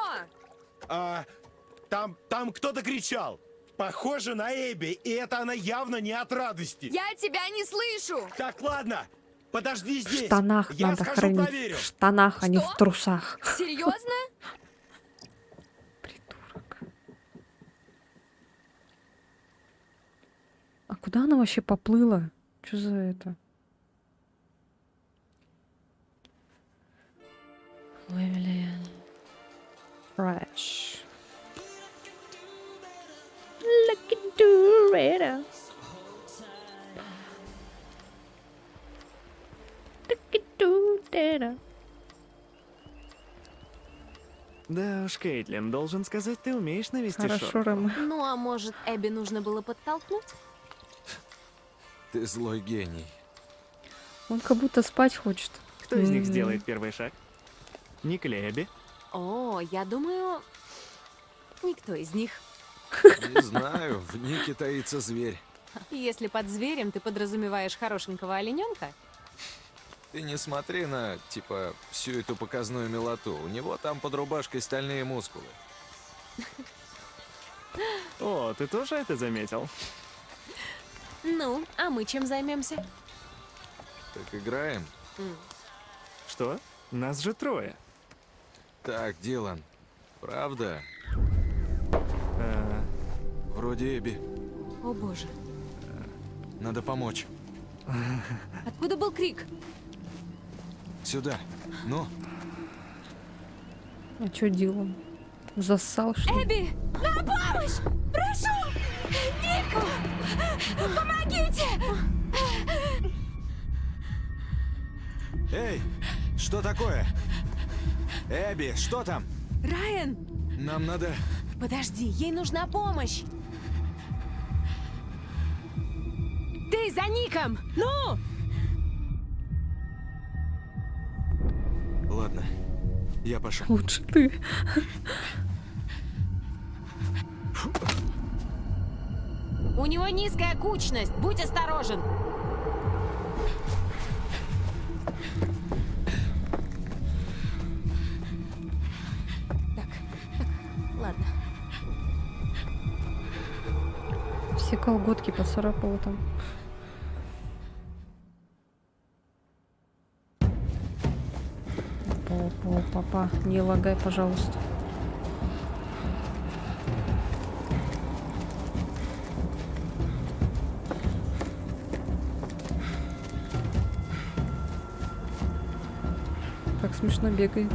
Там кто-то кричал. Похоже на Эбби, и это она явно не от радости. Я тебя не слышу! Так, ладно. Подожди В здесь. штанах Я надо схожу, хранить. проверю. В штанах, а не в Что? трусах. Серьезно? А куда она вообще поплыла? Что за это? Ой, блин. Fresh. Looking to better. Looking to better. Да уж, Кейтлин, должен сказать, ты умеешь навести Хорошо, шороху. Рома. Ну, а может, Эбби нужно было подтолкнуть? Ты злой гений. Он как будто спать хочет. Кто из них сделает первый шаг? Ник или Эбби? О, я думаю, никто из них. Не знаю, в Нике таится зверь. Если под зверем ты подразумеваешь хорошенького олененка, Ты не смотри на, типа, всю эту показную милоту. У него там под рубашкой стальные мускулы. О, ты тоже это заметил? Ну, а мы чем займемся? Так играем? Что? Нас же трое. Так, Дилан, правда? Вроде Эбби. О боже. Надо помочь. Откуда был крик? Сюда. Ну? А чё Дилан? Зассал, что ли? Эбби, на помощь! Прошу! Нико! Помогите! Эй, что такое? Эбби, что там? Райан! Нам надо... Подожди, ей нужна помощь! Ты за Ником! Ну! Ладно, я пошел. Лучше ты. У него низкая кучность, будь осторожен! Ладно. Все колготки поцарапала там. О, папа, не лагай, пожалуйста. Так смешно бегает.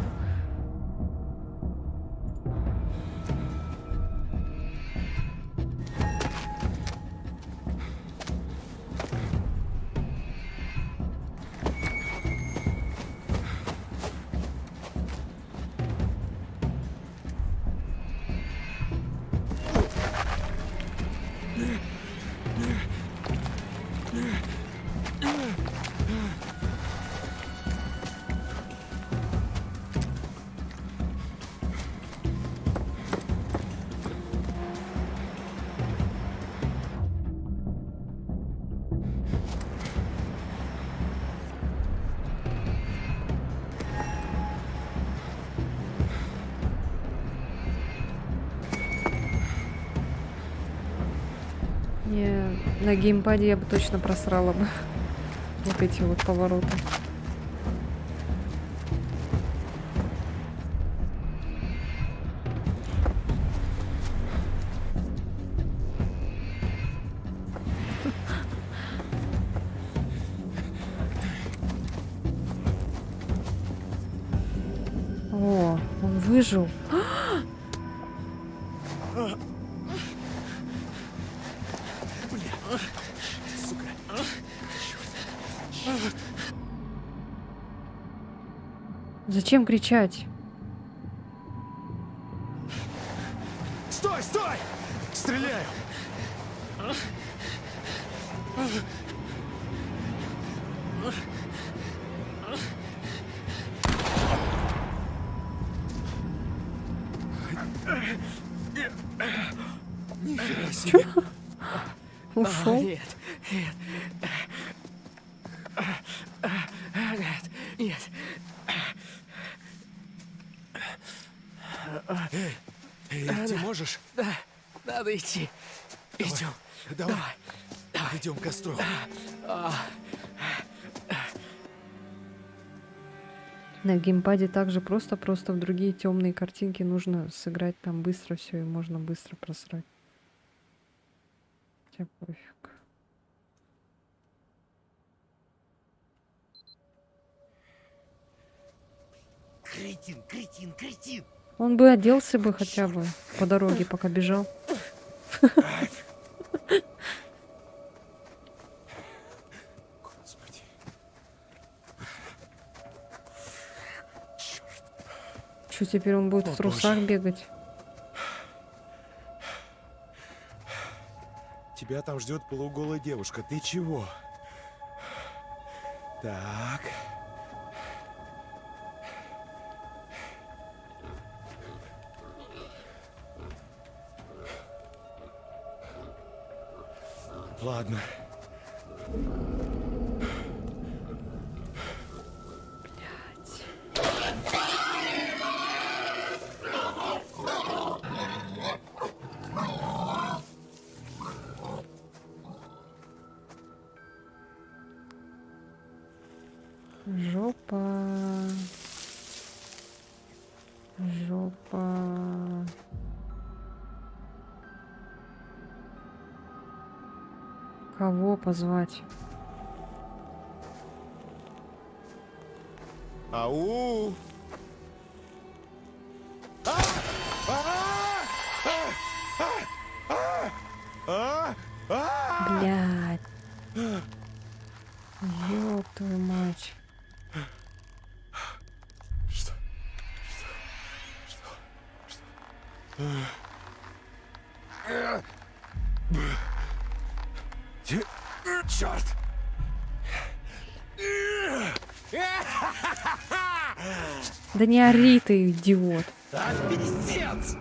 Не, на геймпаде я бы точно просрала бы вот эти вот повороты. О, он выжил. Зачем кричать? Стой, стой! Стреляю! Нифига себе. Ушел? Нет, нет. Нет, нет. Эй, идти можешь? Да, надо идти. Идем. Давай. Идем к костру. На геймпаде также просто в другие темные картинки нужно сыграть там быстро все и можно быстро просрать. Хотя пофиг. Кретин, кретин, кретин! Он бы оделся бы хотя бы по дороге, пока бежал. Что теперь он будет в трусах бегать? Тебя там ждет полуголая девушка. Ты чего? Так. Ладно. Жопа. Жопа. Кого позвать? Ау! Блядь. Ёб твою мать. Черт! Да не ори ты, идиот. Пиздец!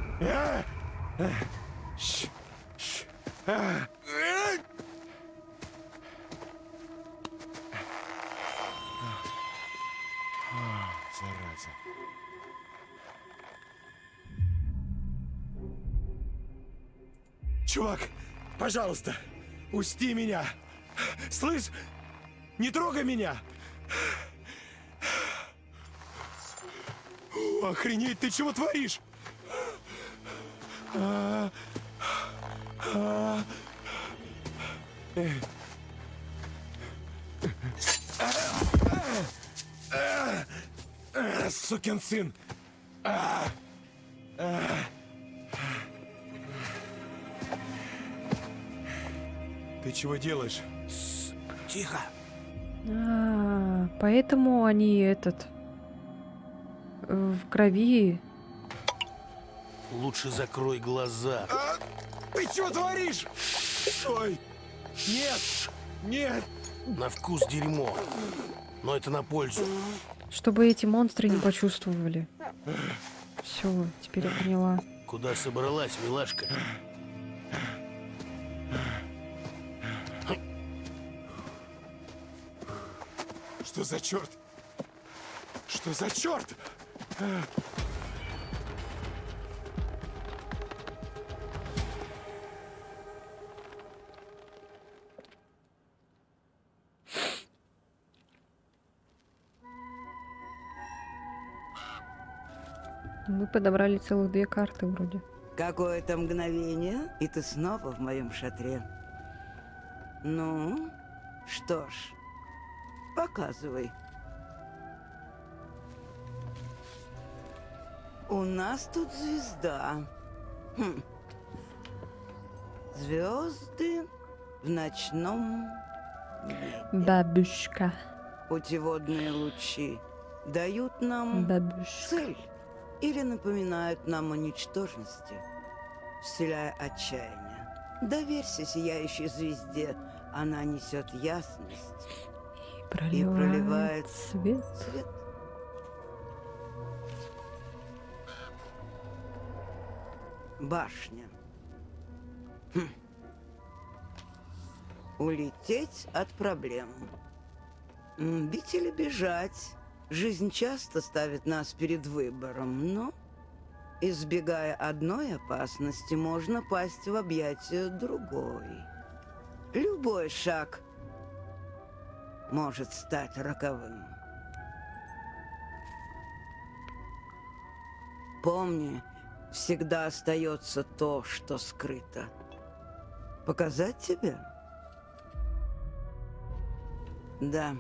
Зараза. Чувак, пожалуйста, пусти меня. Слышь, не трогай меня. Охренеть, ты чего творишь? Сукин сын. Ты чего делаешь? Тихо. Поэтому они в крови. Лучше закрой глаза. Ты чего творишь? Стой! Нет! Нет! На вкус дерьмо. Но это на пользу. Чтобы эти монстры не почувствовали. Все, теперь я поняла. Куда собралась, милашка? Что за черт? Что за черт? Мы подобрали целых 2 карты вроде. Какое-то мгновение, и ты снова в моем шатре. Ну, что ж, показывай. У нас тут звезда. Звезды в ночном небе. Бабушка. Путеводные лучи дают нам цель или напоминают нам о ничтожности, вселяя отчаяние. Доверься сияющей звезде, она несет ясность и проливает свет. Башня. Улететь от проблем. Бить или бежать. Жизнь часто ставит нас перед выбором, но, избегая одной опасности, можно пасть в объятия другой. Любой шаг может стать роковым. Помни, всегда остается то, что скрыто. Показать тебе? Да.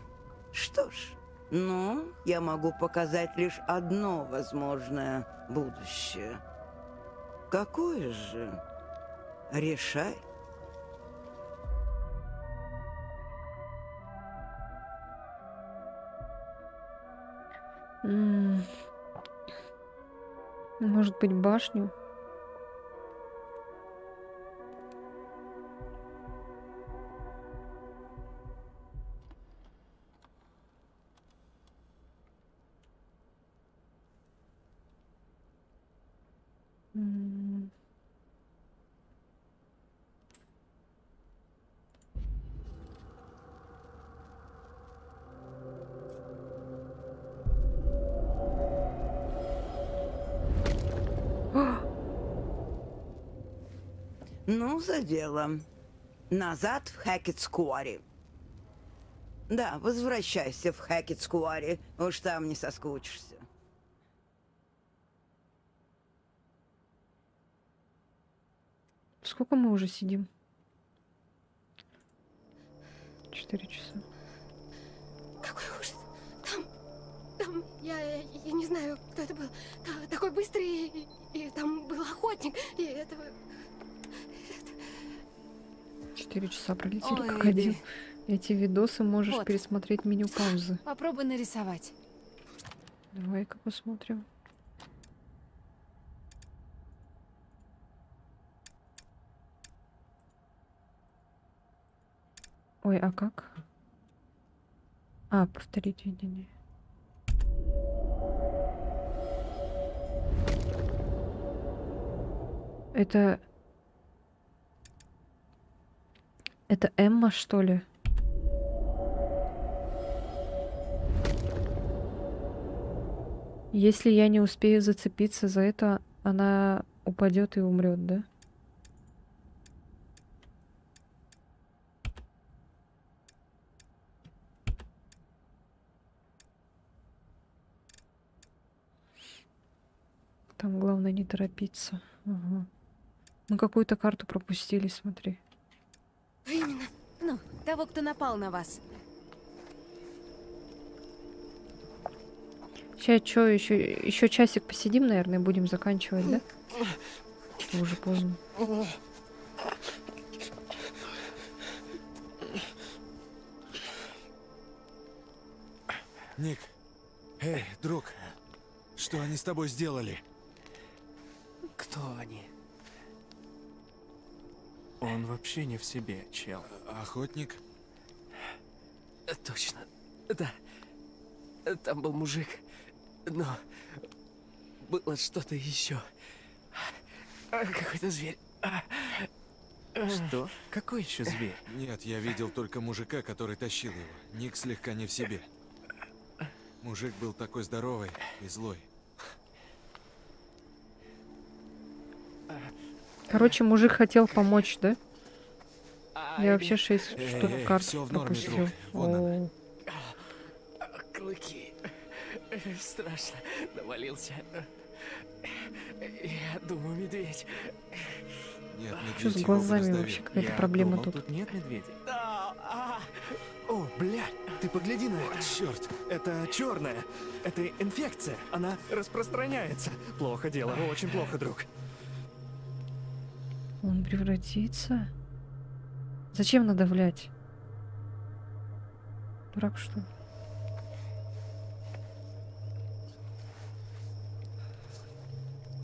Что ж, ну, я могу показать лишь одно возможное будущее. Какое же? Решай. Может быть, башню? Ну, за дело. Назад в Хэкетс-Куорри. Да, возвращайся в Хэкетскуори. Уж там не соскучишься. Сколько мы уже сидим? 4 часа. Какой ужас. Там, я не знаю, кто это был. Такой быстрый, и там был охотник, и этого... 4 часа пролетели, Ой, как один. Эбби. Эти видосы можешь Вот. пересмотреть меню паузы. Попробуй нарисовать. Давай-ка посмотрим. Ой, а как? А, повторить видение. Это Эмма, что ли? Если я не успею зацепиться за это, она упадет и умрет, да? Там главное не торопиться. Ага. Мы какую-то карту пропустили, смотри. Именно. Ну, того, кто напал на вас. Сейчас что, еще часик посидим, наверное, будем заканчивать, да? Что уже поздно. Ник, эй, друг, что они с тобой сделали? Кто они? Он вообще не в себе, чел. Охотник? Точно. Да. Там был мужик. Но было что-то еще. Какой-то зверь. Что? Какой еще зверь? Нет, я видел только мужика, который тащил его. Ник слегка не в себе. Мужик был такой здоровый и злой. Короче, мужик хотел помочь, да? Я вообще 6 штук эй, карт всё в норме, пропустил. друг. Вон она. О, Клыки. Страшно. Навалился. Я думаю, медведь. Нет, Что с медведь его бы глазами раздавил. вообще какая-то Я проблема думал, тут. нет медведей. О, блядь, ты погляди на это. Черт, это черная. Это инфекция. Она распространяется. Плохо дело, очень плохо, друг. Он превратится? Зачем надавлять? Дурак, что ли?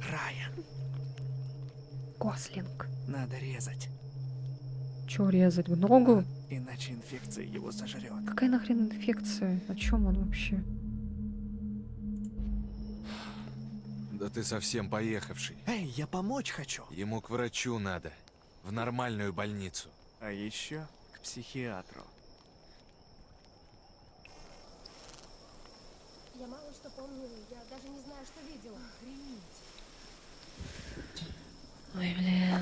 Райан, Гослинг. надо резать. Чё резать? В ногу? Иначе инфекция его сожрет. Какая нахрен инфекция? О чем он вообще? Да ты совсем поехавший. Эй, я помочь хочу. Ему к врачу надо. В нормальную больницу. А еще к психиатру. Я мало что помню, я даже не знаю, что видела. Ой, бля.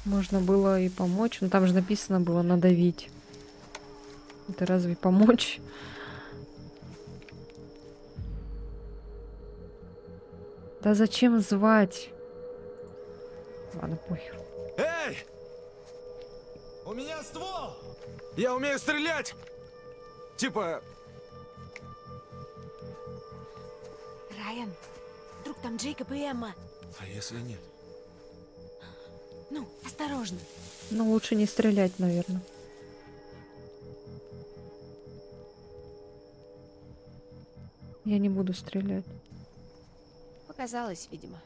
Можно было и помочь, но там же написано было надавить. Это разве помочь? Да зачем звать? Ладно, похер. Эй! У меня ствол! Я умею стрелять! Типа... Райан, вдруг там Джейкоб и Эмма. А если нет? Ну, осторожно. Ну, лучше не стрелять, наверное. Я не буду стрелять. Показалось, видимо.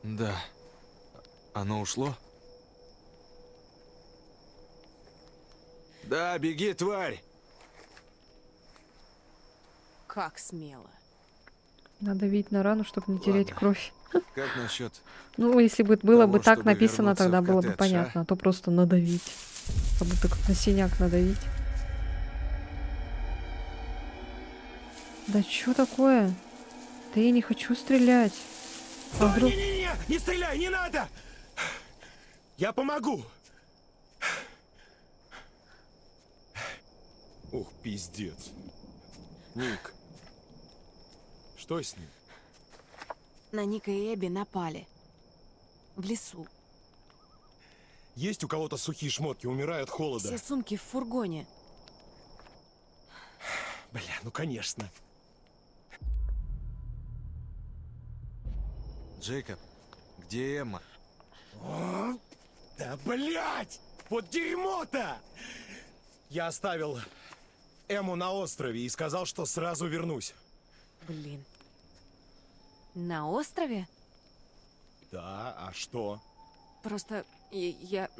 Да. Оно ушло? Да, беги, тварь! Как смело. Надо видеть на рану, чтобы не терять кровь. Как насчет... Ну, если бы было того, бы так чтобы написано, вернуться тогда в было бы коттедж, понятно. А то просто надавить. Как будто как на синяк надавить. Да что такое? Да я не хочу стрелять. А вдруг... Не-не-не! Не стреляй, не надо! Я помогу! Ух, пиздец. Ник, что с ним? На Ника и Эбби напали. В лесу. Есть у кого-то сухие шмотки, умирают от холода. Все сумки в фургоне. Бля, ну конечно. Джейкоб, где Эмма? О, да блять! Вот дерьмо-то! Я оставил Эмму на острове и сказал, что сразу вернусь. Блин. На острове? Да, а что? Просто я...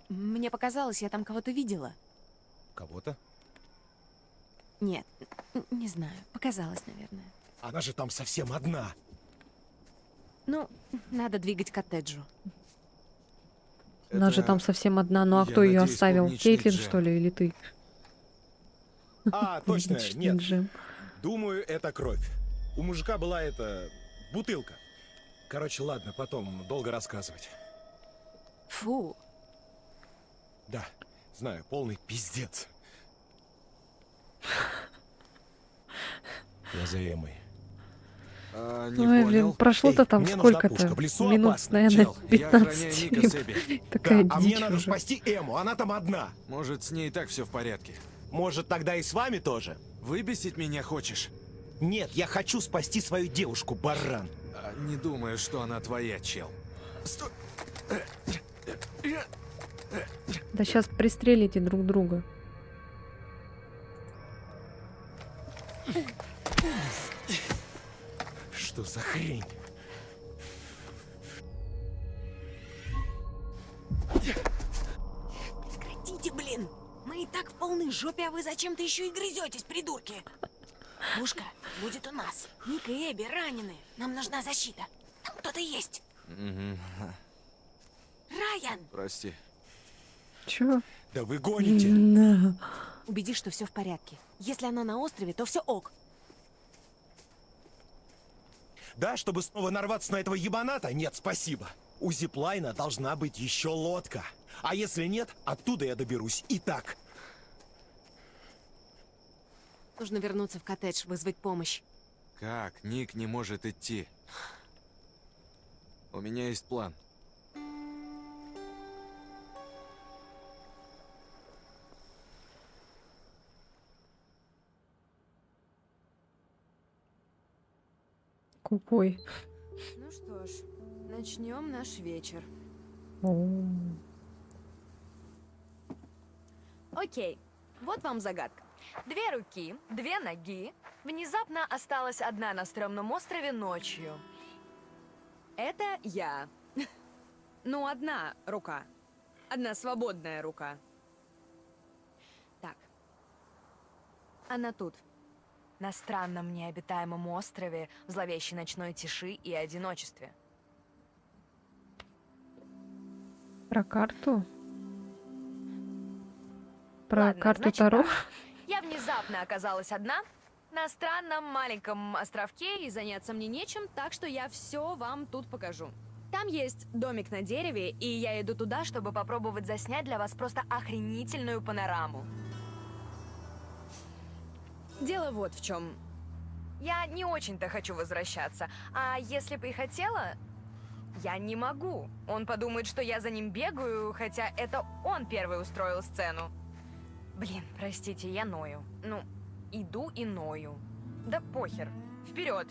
Мне показалось, я там кого-то видела. Кого-то? Нет, не знаю. Показалось, наверное. Она же там совсем одна. Ну, надо двигать к коттеджу. Она же там совсем одна. Ну а кто ее надеюсь, оставил? клубничный Кейтлин, джем. что ли, или ты? А, точно, Клубничный нет. джем. Думаю, это кровь. У мужика была эта... бутылка. Короче, ладно, потом долго рассказывать. Фу. Да, знаю, полный пиздец. Я за Эммой. Не Ой, понял. блин, прошло-то там мне нужна сколько-то? пушка, в лесу Минут, опасно, наверное, чел. Я охраняю 15. Ника с Эбби. Такая Да, а мне дичь надо уже. спасти Эмму, она там одна. Может, с ней и так все в порядке. Может, тогда и с вами тоже? Выбесить меня хочешь? Нет, я хочу спасти свою девушку, баран. Не думаю, что она твоя, чел. Стой! Да сейчас пристрелите друг друга. Что за хрень? Прекратите, блин! Мы и так в полной жопе, а вы зачем-то еще и грызетесь, придурки! Пушка будет у нас. Ник и Эбби ранены. Нам нужна защита. Там кто-то есть. Райан! Прости. Чё? Да вы гоните. Да. Убедись, что все в порядке. Если она на острове, то все ок. Да, чтобы снова нарваться на этого ебаната? Нет, спасибо. У зиплайна должна быть еще лодка. А если нет, оттуда я доберусь и так. Нужно вернуться в коттедж, вызвать помощь. Как? Ник не может идти. У меня есть план. Купой. Ну что ж, начнем наш вечер. Окей, вот вам загадка. 2 руки, 2 ноги. Внезапно осталась одна на стрёмном острове ночью. Это я. Ну, одна рука. Одна свободная рука. Так. Она тут. На странном необитаемом острове, в зловещей ночной тиши и одиночестве. Про карту? Про Ладно, карту значит Таро? так. Я внезапно оказалась одна на странном маленьком островке, И заняться мне нечем, так что я все вам тут покажу. Там есть домик на дереве, и я иду туда, чтобы попробовать заснять для вас просто охренительную панораму. дело вот в чем. Я не очень-то хочу возвращаться, а если бы и хотела, я не могу. Он подумает, что я за ним бегаю, хотя это он первый устроил сцену. Блин, простите, я ною. Ну, иду и ною. Да похер. Вперед!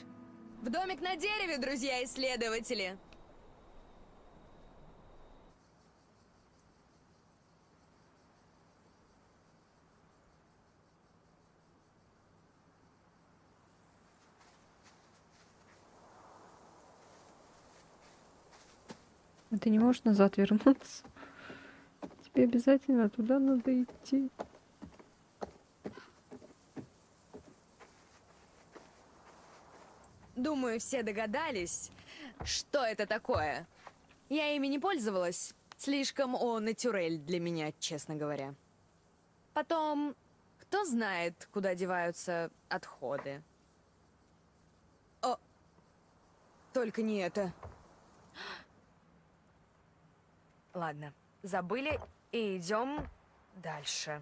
В домик на дереве, друзья-исследователи! А ты не можешь назад вернуться? Тебе обязательно туда надо идти. Думаю, все догадались, что это такое. Я ими не пользовалась. Слишком натюрель для меня, честно говоря. Потом, кто знает, куда деваются отходы. О, только не это. Ладно, забыли и идем дальше.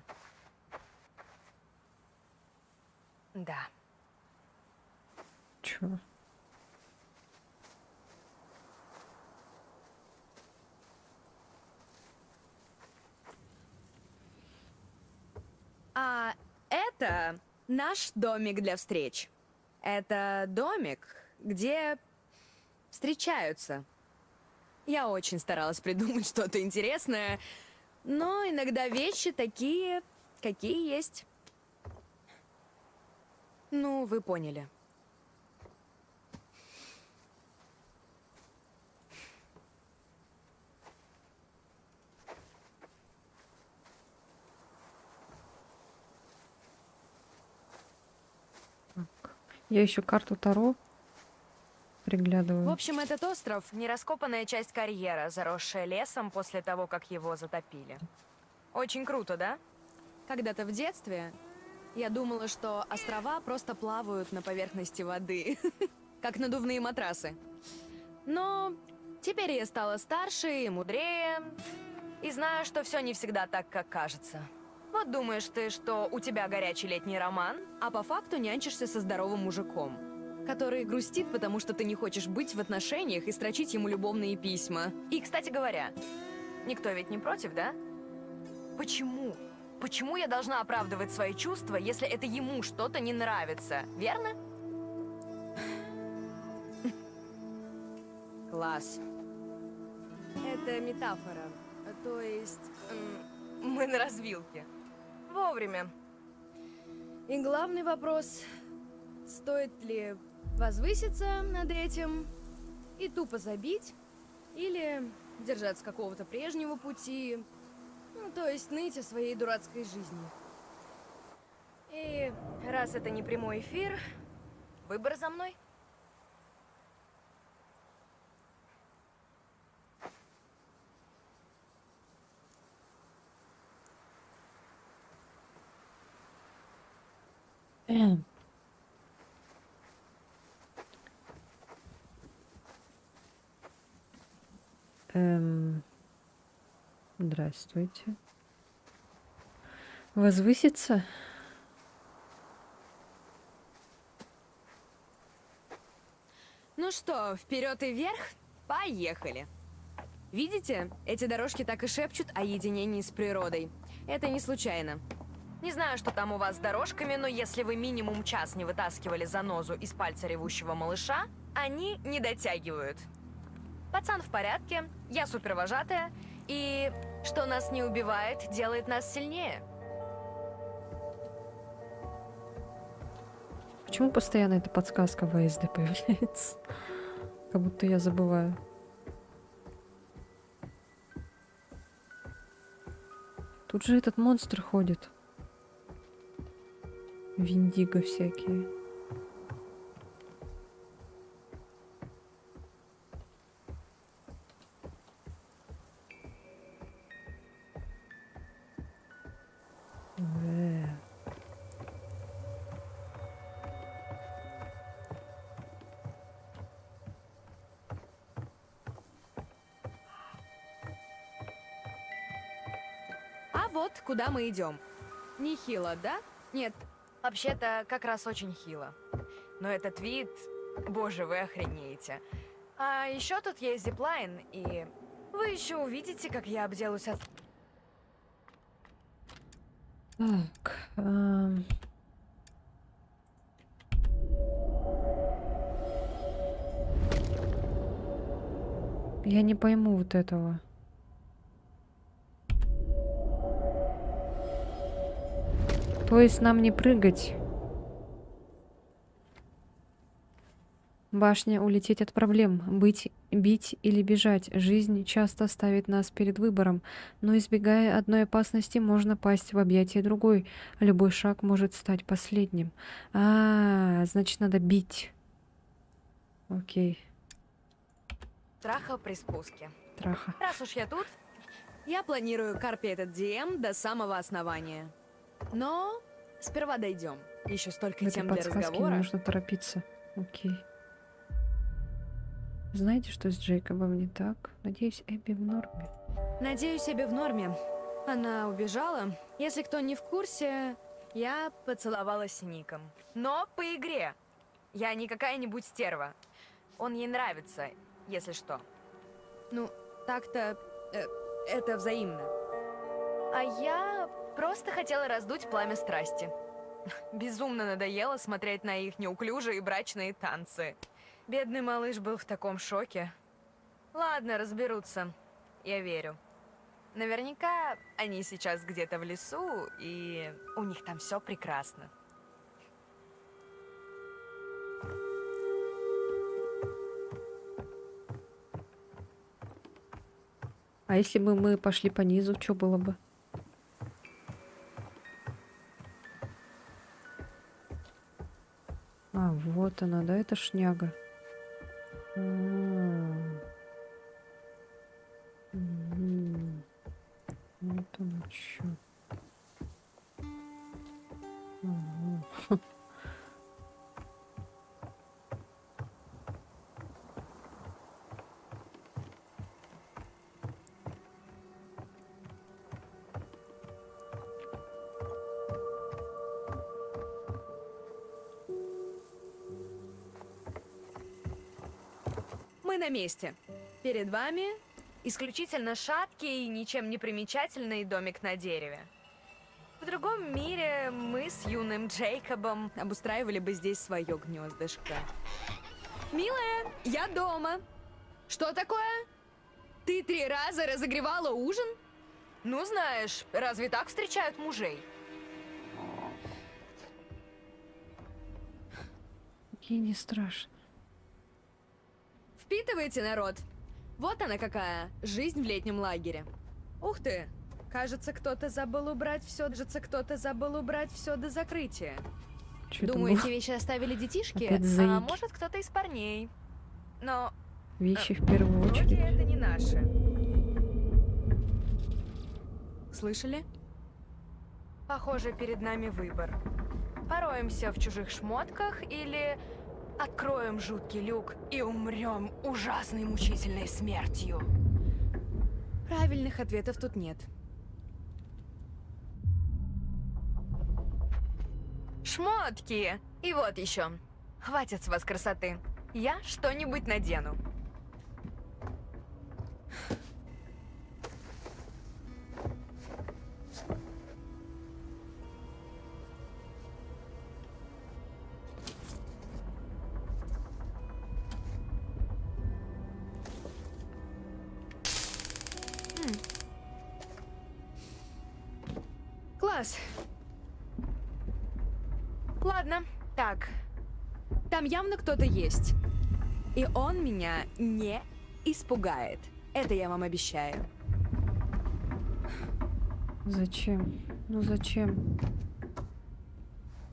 Да. Чё? А это наш домик для встреч. Это домик, где встречаются. Я очень старалась придумать что-то интересное, но иногда вещи такие, какие есть. Ну, вы поняли. Я еще карту Таро В приглядываю. общем, этот остров — нераскопанная часть карьера, заросшая лесом после того, как его затопили. Очень круто, да? Когда-то в детстве я думала, что острова просто плавают на поверхности воды, как надувные матрасы. Но теперь я стала старше и мудрее, И знаю, что все не всегда так, как кажется. Вот думаешь ты, что у тебя горячий летний роман, а по факту нянчишься со здоровым мужиком, который грустит, потому что ты не хочешь быть в отношениях и строчить ему любовные письма. И, кстати говоря, никто ведь не против, да? Почему? Почему я должна оправдывать свои чувства, если это ему что-то не нравится, верно? Класс. Это метафора. То есть... Мы на развилке. Вовремя. И главный вопрос, стоит ли возвыситься над этим и тупо забить, или держаться какого-то прежнего пути, ну, то есть ныть о своей дурацкой жизни. И раз это не прямой эфир, выбор за мной. Здравствуйте. Возвыситься? Ну что, вперед и вверх? Поехали! Видите, эти дорожки так и шепчут о единении с природой. Это не случайно. Не знаю, что там у вас с дорожками, но если вы минимум час не вытаскивали занозу из пальца ревущего малыша, они не дотягивают. Пацан в порядке, я супервожатая, и что нас не убивает, делает нас сильнее. Почему постоянно эта подсказка в АСД появляется? Как будто я забываю. Тут же этот монстр ходит. Виндиго всякие. А вот куда мы идем. Нехило, да? Нет. Вообще-то, как раз очень хило. Но этот вид... Боже, вы охренеете. А еще тут есть зиплайн, и... Вы еще увидите, как я обделаюсь от... Так. Я не пойму вот этого. То есть нам не прыгать? Башня, улететь от проблем, быть, бить или бежать. Жизнь часто ставит нас перед выбором, но избегая одной опасности, можно пасть в объятия другой. Любой шаг может стать последним. Значит, надо бить. Окей. Траха при спуске. Траха. Раз уж я тут, Я планирую карпи этот DM до самого основания. Но сперва дойдем. Еще столько В этой тем для подсказке не разговора. нужно торопиться. Окей. Знаете, что с Джейкобом не так? Надеюсь, Эбби в норме. Надеюсь, Эбби в норме. Она убежала. Если кто не в курсе, я поцеловалась с Ником. Но по игре. Я не какая-нибудь стерва. Он ей нравится, если что. Ну, так-то это взаимно. А я просто хотела раздуть пламя страсти. Безумно надоело смотреть на их неуклюжие брачные танцы. Бедный малыш был в таком шоке. Ладно, разберутся. Я верю. Наверняка они сейчас где-то в лесу, и у них там все прекрасно. А если бы мы пошли по низу, что было бы? А, вот она, да, это шняга. Мгм. Вот оно чё. Ага. Мы на месте. Перед вами Исключительно шаткий и ничем не примечательный домик на дереве. В другом мире мы с юным Джейкобом обустраивали бы здесь свое гнездышко. Милая, я дома. Что такое? Ты 3 раза разогревала ужин? Ну, знаешь, разве так встречают мужей? Ей не страшно. Впитывайте, народ. Вот она какая, жизнь в летнем лагере. Ух ты, кажется, кто-то забыл убрать все до закрытия. Чё это Думаю, было? эти вещи оставили детишки? Опять А заики. может, кто-то из парней. Но Вещи в первую вроде очередь. это не наши. Слышали? Похоже, перед нами выбор. Пороемся в чужих шмотках или откроем жуткий люк и умрем ужасной мучительной смертью. Правильных ответов тут нет. Шмотки! И вот еще. Хватит с вас красоты. Я что-нибудь надену. Класс. Ладно, так. Там явно кто-то есть. И он меня не испугает. Это я вам обещаю. Зачем? Ну зачем?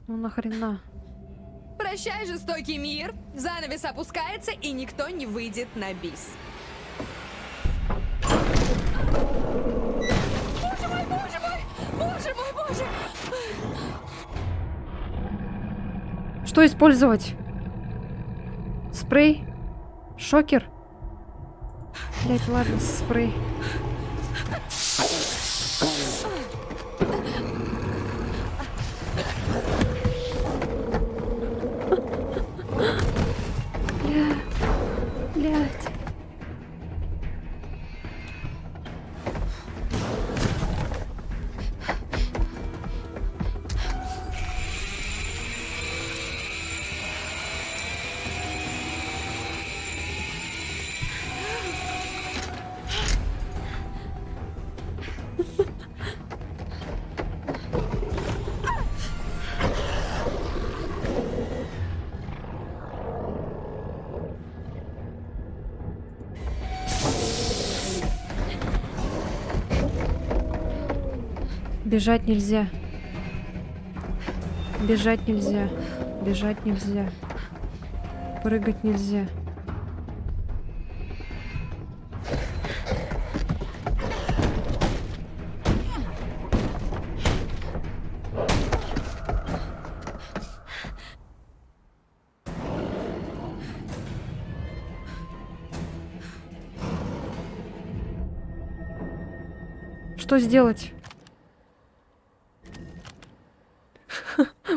Ну нахрена? Прощай, жестокий мир. Занавес опускается, и никто не выйдет на бис. Боже мой, боже мой! Боже мой, боже! Что использовать? Спрей? Шокер? Блять, ладно, спрей. Блять. Бежать нельзя. Бежать нельзя. Бежать нельзя. Прыгать нельзя. что сделать?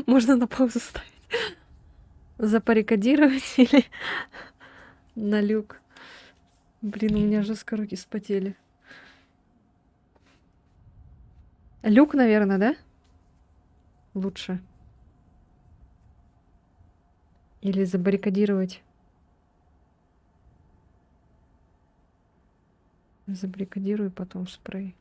Можно на паузу ставить. Запарикадировать или на люк. Блин, у меня жестко руки вспотели. Люк, наверное, да? Лучше. Или забаррикадировать. Забаррикадирую, потом спрей.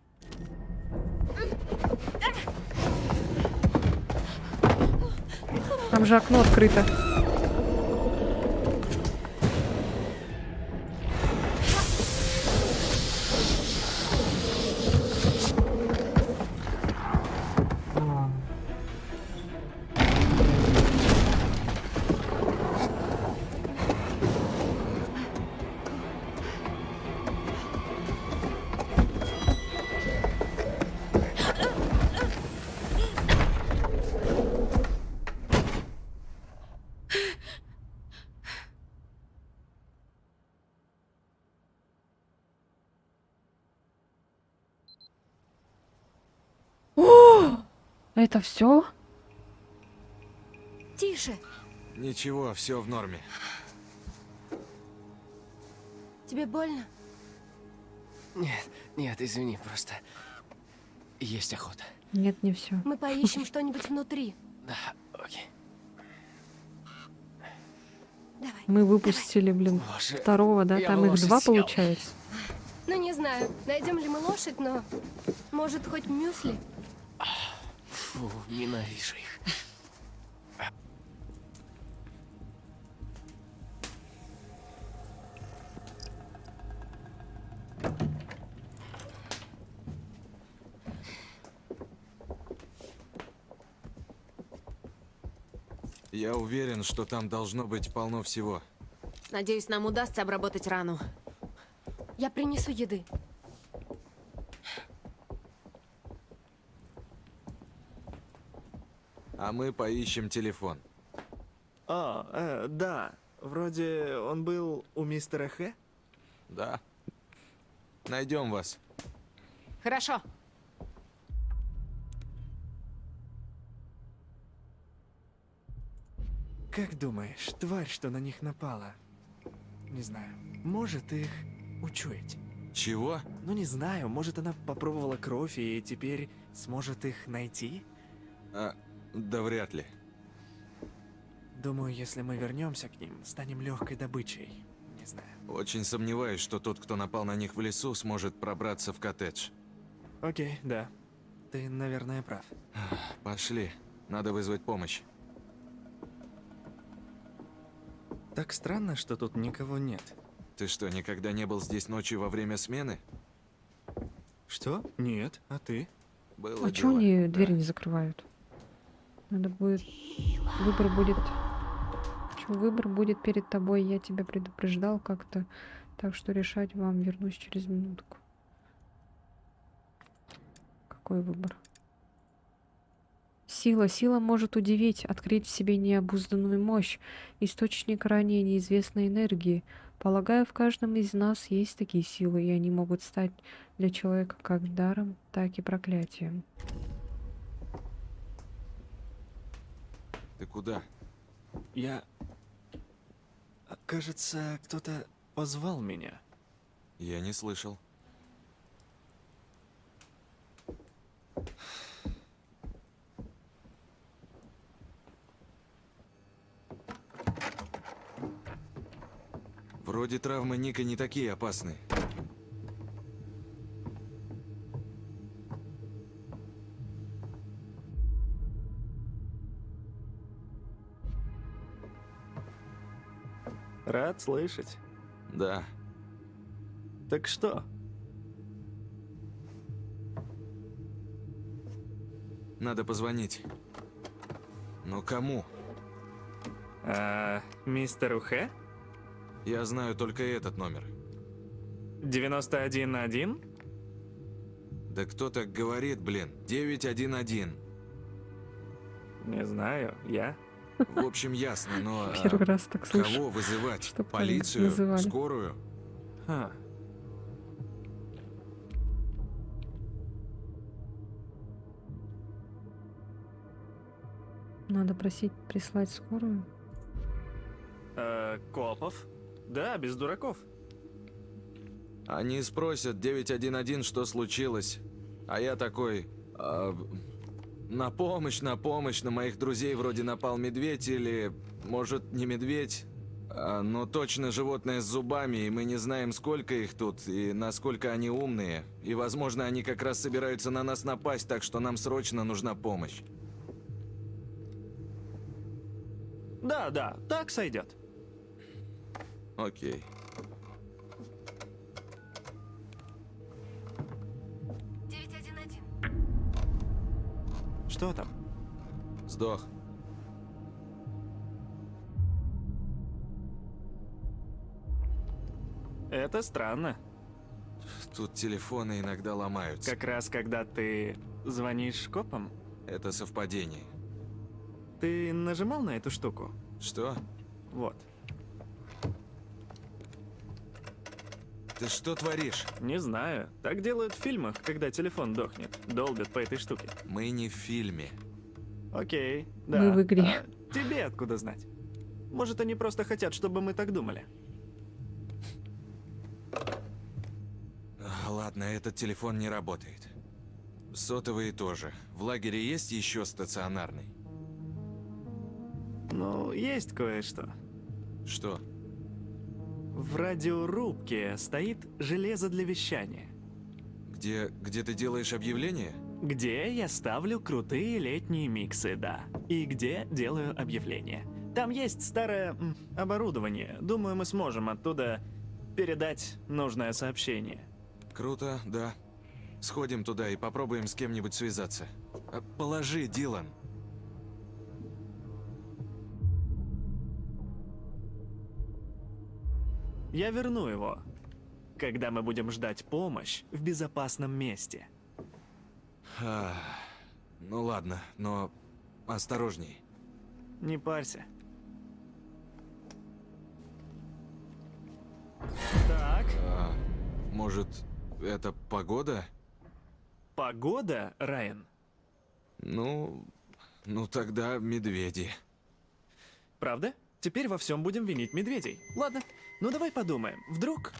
Там же окно открыто. Это все? Тише. Ничего, все в норме. Тебе больно? Нет, нет, извини, просто есть охота. Нет, не все. Мы поищем что-нибудь внутри. Да, окей. Мы выпустили, блин, Боже, второго, да? я Там их лошадь 2 съел. получается. Ну, не знаю, найдем ли мы лошадь, но... Может, хоть мюсли? Фу, ненавижу их. Я уверен, что там должно быть полно всего. Надеюсь, нам удастся обработать рану. Я принесу еды. А мы поищем телефон. Да. Вроде он был у мистера Х? Да. Найдем вас. Хорошо. Как думаешь, тварь, что на них напала, не знаю, может их учуять? Чего? Ну не знаю, может она попробовала кровь и теперь сможет их найти? Да вряд ли. Думаю, если мы вернемся к ним, станем легкой добычей. Не знаю. Очень сомневаюсь, что тот, кто напал на них в лесу, сможет пробраться в коттедж. Окей, да. Ты, наверное, прав. Пошли. Надо вызвать помощь. Так странно, что тут никого нет. Ты что, никогда не был здесь ночью во время смены? Что? Нет, а ты? Было А чего дело. они дверь не закрывают? Надо будет... Выбор будет... Выбор будет перед тобой. Я тебя предупреждал как-то. Так что решать вам. Вернусь через минутку. Какой выбор? Сила. Сила может удивить, открыть в себе необузданную мощь, источник ранее неизвестной энергии. Полагаю, в каждом из нас есть такие силы, и они могут стать для человека как даром, так и проклятием. Ты куда? Я... Кажется, кто-то позвал меня. Я не слышал. Вроде травмы Ника не такие опасные. Рад слышать. Да. Так что? Надо позвонить. Но кому? Мистеру Х? Я знаю только этот номер. 911? Да кто так говорит, блин? 911. Не знаю, я. В общем, ясно, но... Первый раз так слышу. Кого вызывать? Чтоб Полицию? называли. Скорую? Надо просить прислать скорую. Копов? Да, без дураков. Они спросят 911, что случилось. А я такой... на помощь, на моих друзей вроде напал медведь или... Может, не медведь, но точно животное с зубами, и мы не знаем, сколько их тут, и насколько они умные. И, возможно, они как раз собираются на нас напасть, так что нам срочно нужна помощь. Да, так сойдет. Окей. 911. Что там? Сдох. Это странно. Тут телефоны иногда ломаются. Как раз когда ты звонишь копам? Это совпадение. Ты нажимал на эту штуку? Что? Вот. Ты что творишь? Не знаю. Так делают в фильмах, когда телефон дохнет. Долбят по этой штуке. Мы не в фильме. Окей, да. Мы в игре. А тебе откуда знать? Может, они просто хотят, чтобы мы так думали? Ладно, этот телефон не работает. Сотовые тоже. В лагере есть еще стационарный? Ну, есть кое-что. Что? В радиорубке стоит железо для вещания. Где ты делаешь объявления? Где я ставлю крутые летние миксы, да. И где делаю объявления. Там есть старое оборудование. Думаю, мы сможем оттуда передать нужное сообщение. Круто, да. Сходим туда и попробуем с кем-нибудь связаться. Положи, Дилан. Я верну его, когда мы будем ждать помощь в безопасном месте. Ну ладно, но осторожней. Не парься. Так. Может, это погода? Погода, Райан? Ну тогда медведи. Правда? Теперь во всем будем винить медведей. Ладно, ну давай подумаем. Вдруг...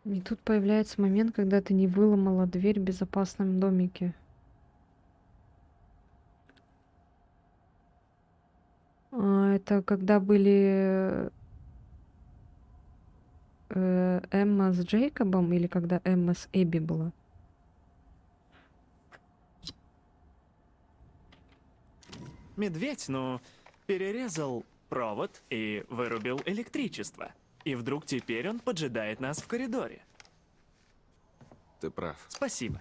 И тут появляется момент, когда ты не выломала дверь в безопасном домике. Это когда были Эмма с Джейкобом или когда Эмма с Эбби была? Медведь, перерезал провод и вырубил электричество. И вдруг теперь он поджидает нас в коридоре. Ты прав. Спасибо.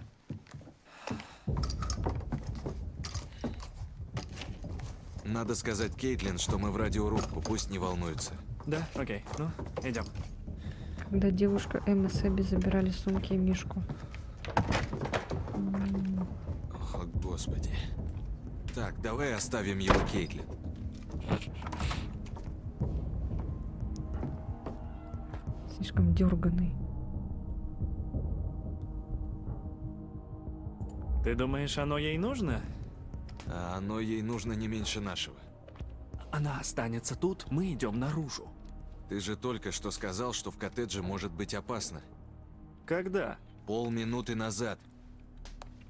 Надо сказать Кейтлин, что мы в радиорубку, пусть не волнуется. Да, окей. Ну, идем. Когда девушка Эмма с Эбби забирали сумки и Мишку. О, господи. Так, давай оставим его Кейтлин. Слишком дерганый. Ты думаешь, оно ей нужно? А оно ей нужно не меньше нашего. Она останется тут, мы идем наружу. Ты же только что сказал, что в коттедже может быть опасно. Когда? Полминуты назад.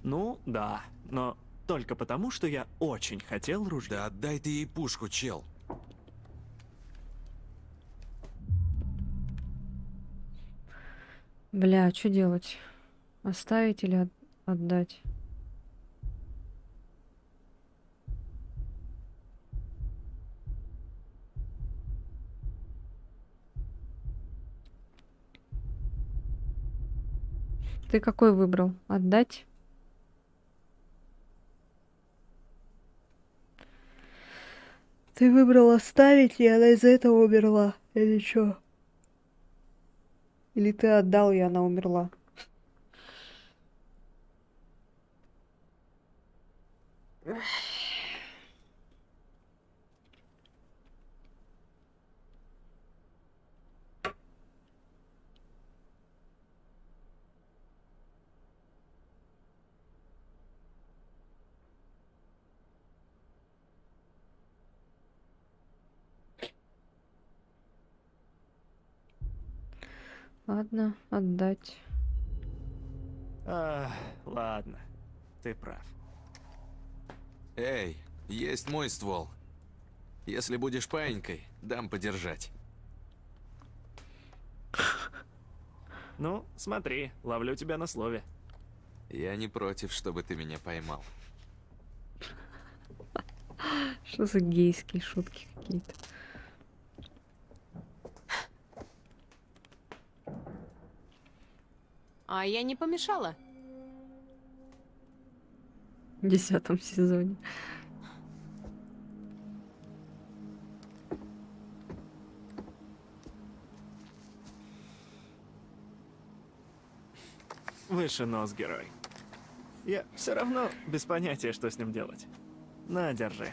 Ну, да, но только потому, что я очень хотел ружье. Да отдай ты ей пушку, чел. Бля, что делать? Оставить или отдать? Ты какой выбрал? Отдать? Ты выбрал оставить, и она из-за этого умерла. Или что? Или ты отдал, и она умерла? Ладно, отдать. Ладно, ты прав. Эй, есть мой ствол. Если будешь паинькой, дам подержать. Ну, смотри, ловлю тебя на слове. Я не против, чтобы ты меня поймал. Что за гейские шутки какие-то? А я не помешала. В 10-м сезоне. Выше нос, герой. Я все равно без понятия, что с ним делать. На, держи.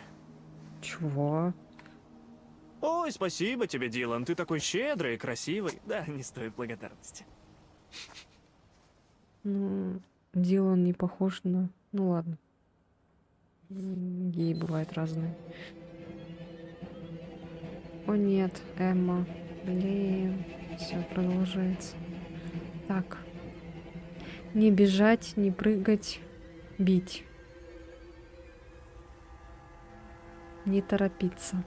Чего? Ой, спасибо тебе, Дилан. Ты такой щедрый и красивый. Да, не стоит благодарности. Ну, Дилан не похож на... Ну ладно. Геи бывают разные. О нет, Эмма. Блин, все продолжается. Так. Не бежать, не прыгать, бить. Не торопиться.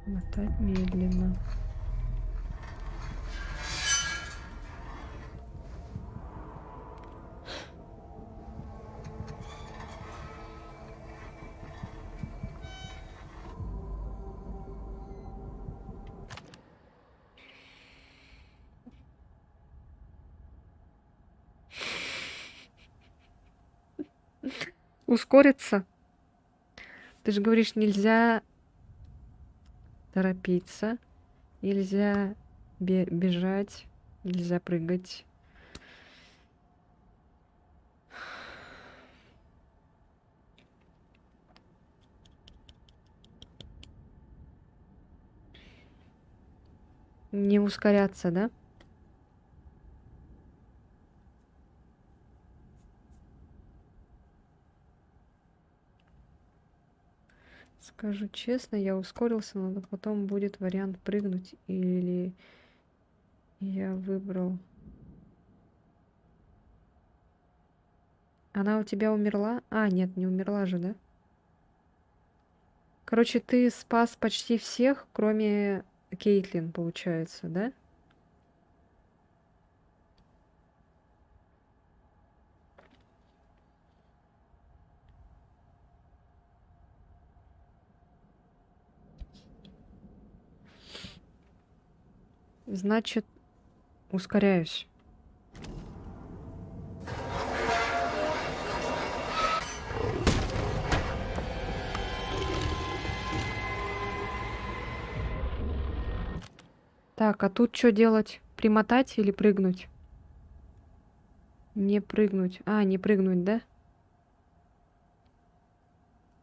Мотать медленно. Ускориться? Ты же говоришь, нельзя торопиться, нельзя бежать, нельзя прыгать. Не ускоряться, да? Скажу честно, я ускорился, но потом будет вариант прыгнуть или я выбрал. Она у тебя умерла? А, нет, не умерла же, да? Короче, ты спас почти всех, кроме Кейтлин, получается, да? Значит, ускоряюсь. Так, а тут что делать? Примотать или прыгнуть? Не прыгнуть. А, не прыгнуть, да?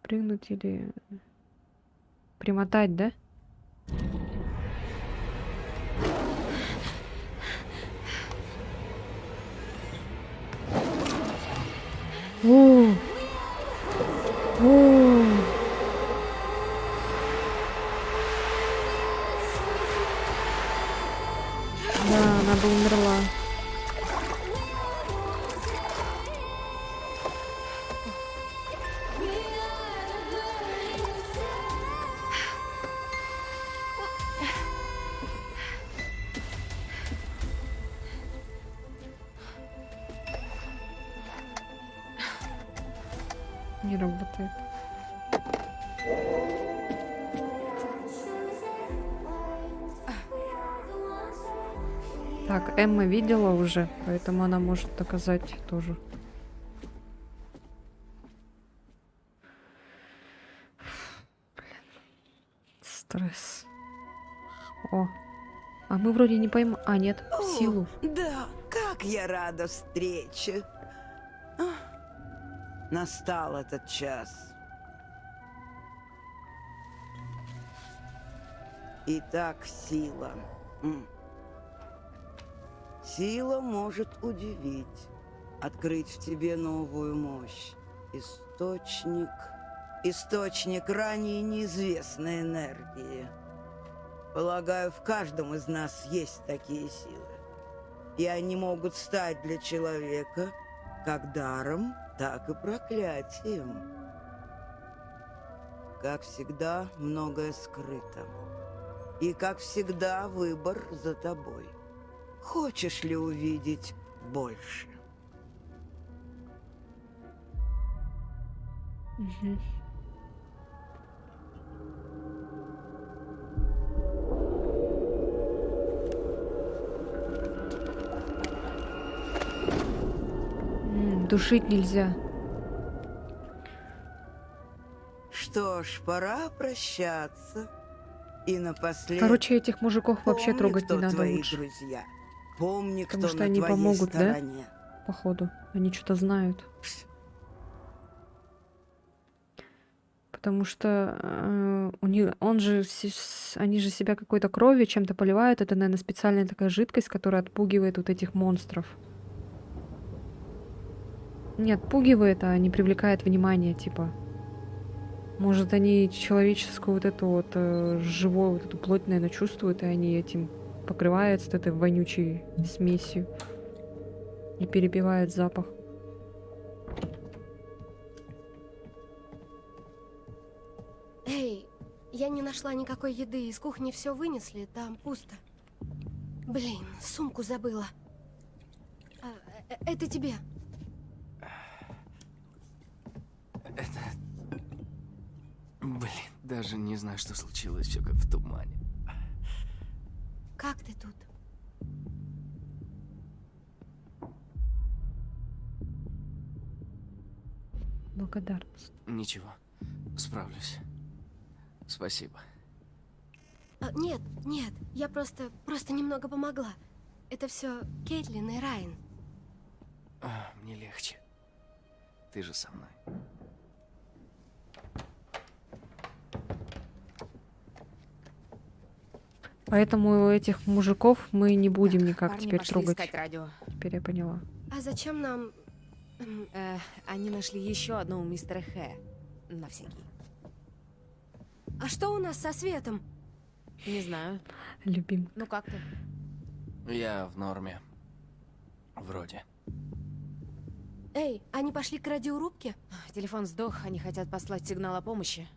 Прыгнуть или... Примотать, да? О! О! Да, она бы умерла. Не работает. Так, Эмма видела уже, поэтому она может доказать тоже. Стресс. О, а мы вроде не поймем. А, нет, силу. Да, как я рада встрече. Настал этот час. Итак, сила. Сила может удивить, открыть в тебе новую мощь. Источник ранее неизвестной энергии. Полагаю, в каждом из нас есть такие силы. И они могут стать для человека как даром, так и проклятием. Как всегда, многое скрыто. И, как всегда, выбор за тобой. Хочешь ли увидеть больше? Душить нельзя. Что ж, пора прощаться. И напоследок... Короче, этих мужиков вообще помни, трогать кто не надо твои лучше. друзья. Помни, Потому кто что на они твоей помогут, стороне. да? Походу. Они что-то знают. Потому что они же себя какой-то кровью чем-то поливают. Это, наверное, специальная такая жидкость, которая отпугивает вот этих монстров. Не отпугивает, а не привлекает внимание, типа. Может, они человеческую вот эту вот живую вот эту плоть, наверное, чувствуют, и они этим покрываются этой вонючей смесью и перебивают запах. Эй, я не нашла никакой еды, из кухни все вынесли, там пусто. Блин, сумку забыла. Это тебе. Блин, даже не знаю, что случилось, все как в тумане. Как ты тут? Благодарность. Ничего, справлюсь. Спасибо. Нет, я просто немного помогла. Это все Кейтлин и Райан. Мне легче. Ты же со мной. Поэтому этих мужиков мы не будем никак Парни теперь пошли трогать. искать радио. Теперь я поняла. А зачем нам... Они нашли еще одну у мистера Хэ. На всякий. А что у нас со светом? Не знаю. Любим. Ну как ты? Я в норме. Вроде. Эй, они пошли к радиорубке? Телефон сдох, они хотят послать сигнал о помощи.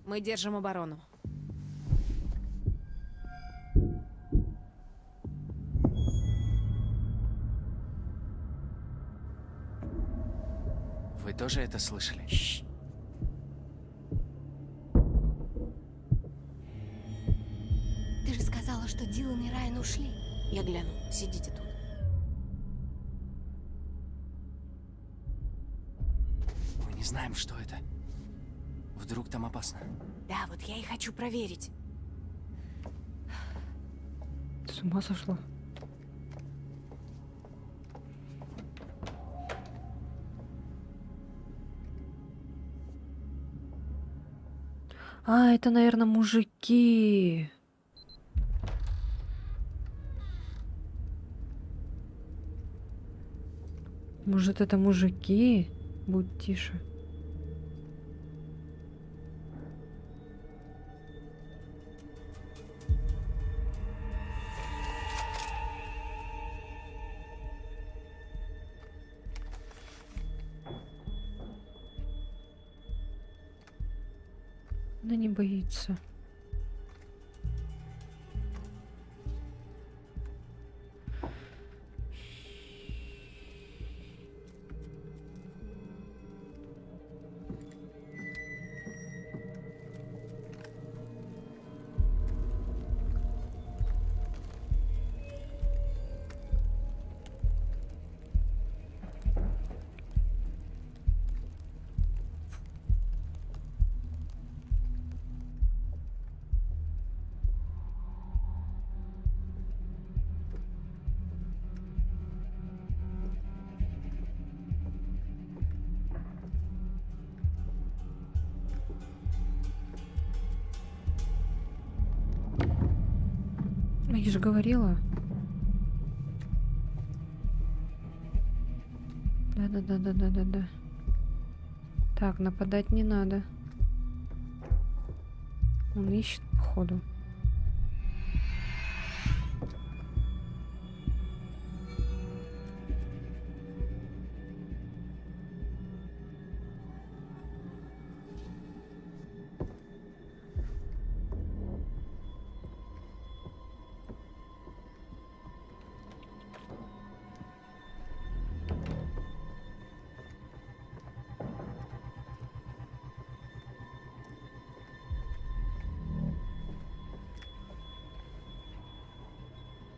Мы держим оборону. Вы тоже это слышали? Ты же сказала, что Дилан и Райан ушли. Я гляну. Сидите тут. Мы не знаем, что это. Вдруг там опасно. Да, вот я и хочу проверить. С ума сошла. А, это, наверное, мужики. Может, это мужики? Будь тише. Она не боится. Ну, я же говорила. Да. Так, нападать не надо. Он ищет, походу.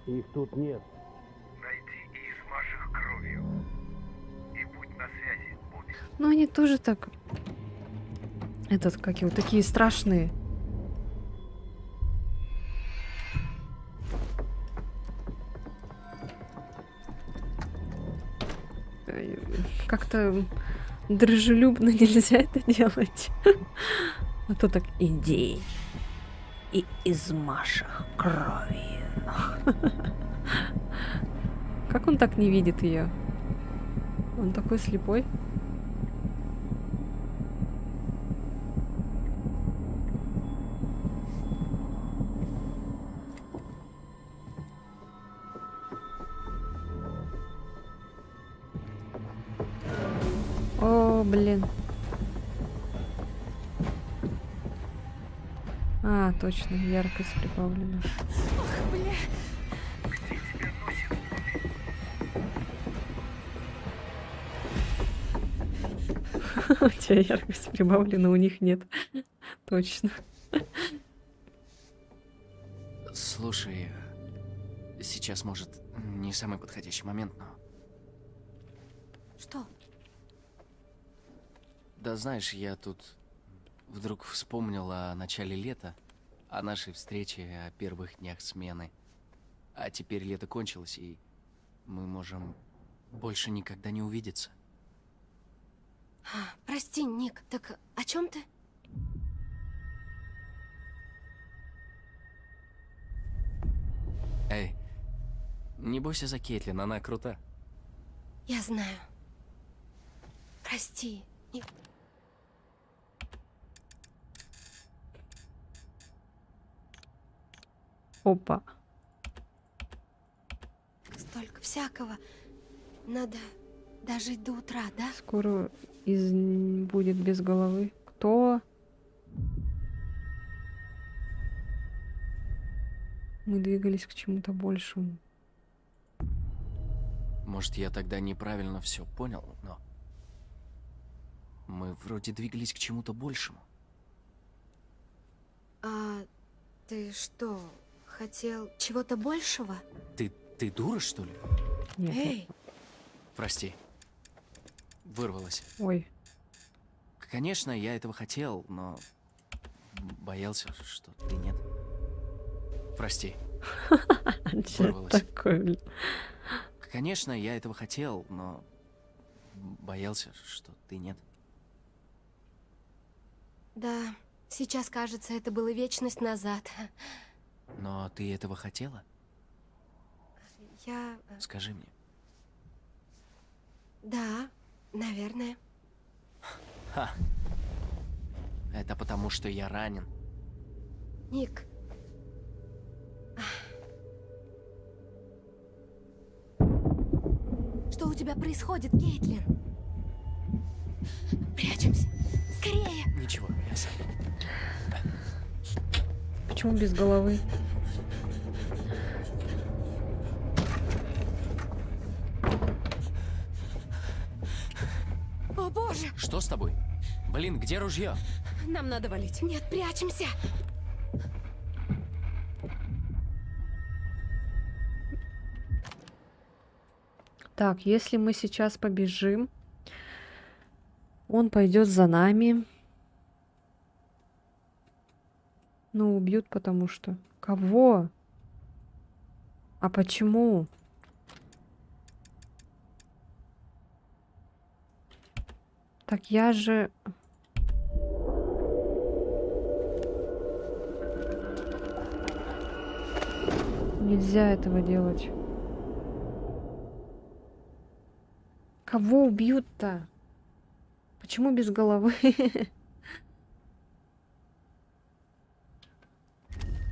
Их тут нет. Найди и смажь их кровью. И будь на связи, Бобби. Ну, они тоже так... Этот, как его, такие страшные. Как-то дружелюбно нельзя это делать. А то так иди и измажь их кровью. Как он так не видит ее? Он такой слепой. О, блин. А, точно, яркость прибавлена. Ох, бля. У тебя яркость прибавлена, у них нет. Точно. Слушай, сейчас, может, не самый подходящий момент, но... Что? Да знаешь, я тут вдруг вспомнил о начале лета, о нашей встрече, о первых днях смены. А теперь лето кончилось, и мы можем больше никогда не увидеться. Прости, Ник, так о чем ты? Эй, не бойся за Кейтлин, она крута. Я знаю. Прости, Ник. Опа. Столько всякого. Надо дожить до утра, да? Скоро будет без головы. Кто? Мы двигались к чему-то большему. Может, я тогда неправильно все понял, но... Мы вроде двигались к чему-то большему. А ты что, хотел чего-то большего? Ты дура, что ли? Нет. Эй! Прости. Вырвалась. Ой. Конечно, я этого хотел, но... боялся, что ты нет. Прости. Вырвалась. Такой, блин. Конечно, я этого хотел, но... боялся, что ты нет. Да, сейчас кажется, это было вечность назад. Но ты этого хотела? Я... Скажи мне. Да, наверное. Ха. Это потому, что я ранен. Ник. Что у тебя происходит, Кейтлин? Прячемся. Скорее. Ничего, я сам. Почему без головы? О боже! Что с тобой? Блин, где ружье? Нам надо валить. Нет, прячемся. Так, если мы сейчас побежим, он пойдет за нами. Ну, убьют, потому что... Кого? А почему? Так я же... Нельзя этого делать. Кого убьют-то? Почему без головы?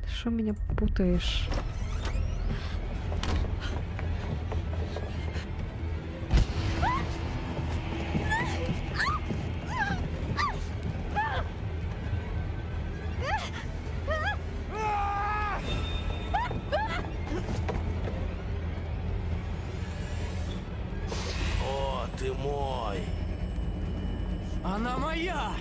Что меня путаешь? О, ты мой! Она моя!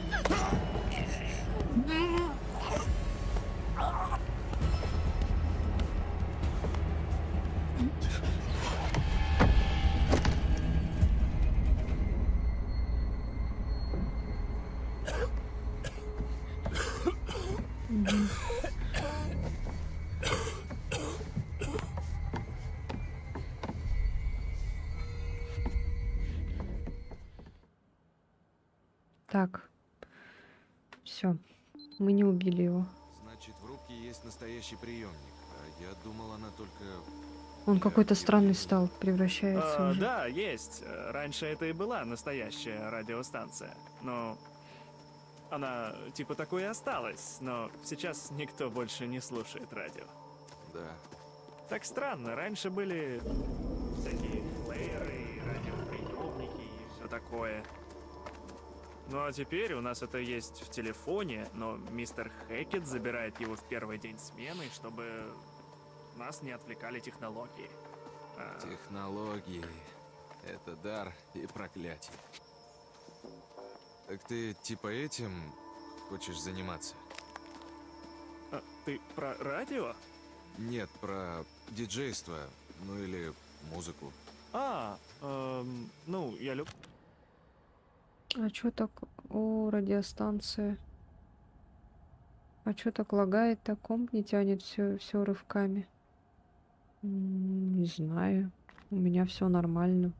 Так. Все. Мы не убили его. Значит, в рубке есть настоящий приемник. А я думал, она только... Он какой-то странный стал, превращается уже. Да, есть. Раньше это и была настоящая радиостанция. Но она типа такой и осталась. Но сейчас никто больше не слушает радио. Да. Так странно. Раньше были всякие плееры, радиоприемники и все такое. Ну а теперь у нас это есть в телефоне, но мистер Хэкет забирает его в первый день смены, чтобы нас не отвлекали технологии. Технологии. Это дар и проклятие. Так ты типа этим хочешь заниматься? Ты про радио? Нет, про диджейство, ну или музыку. Ну, я люблю... А чё так? О, радиостанция. А чё так лагает, так комп не тянет все рывками? Не знаю. У меня все нормально.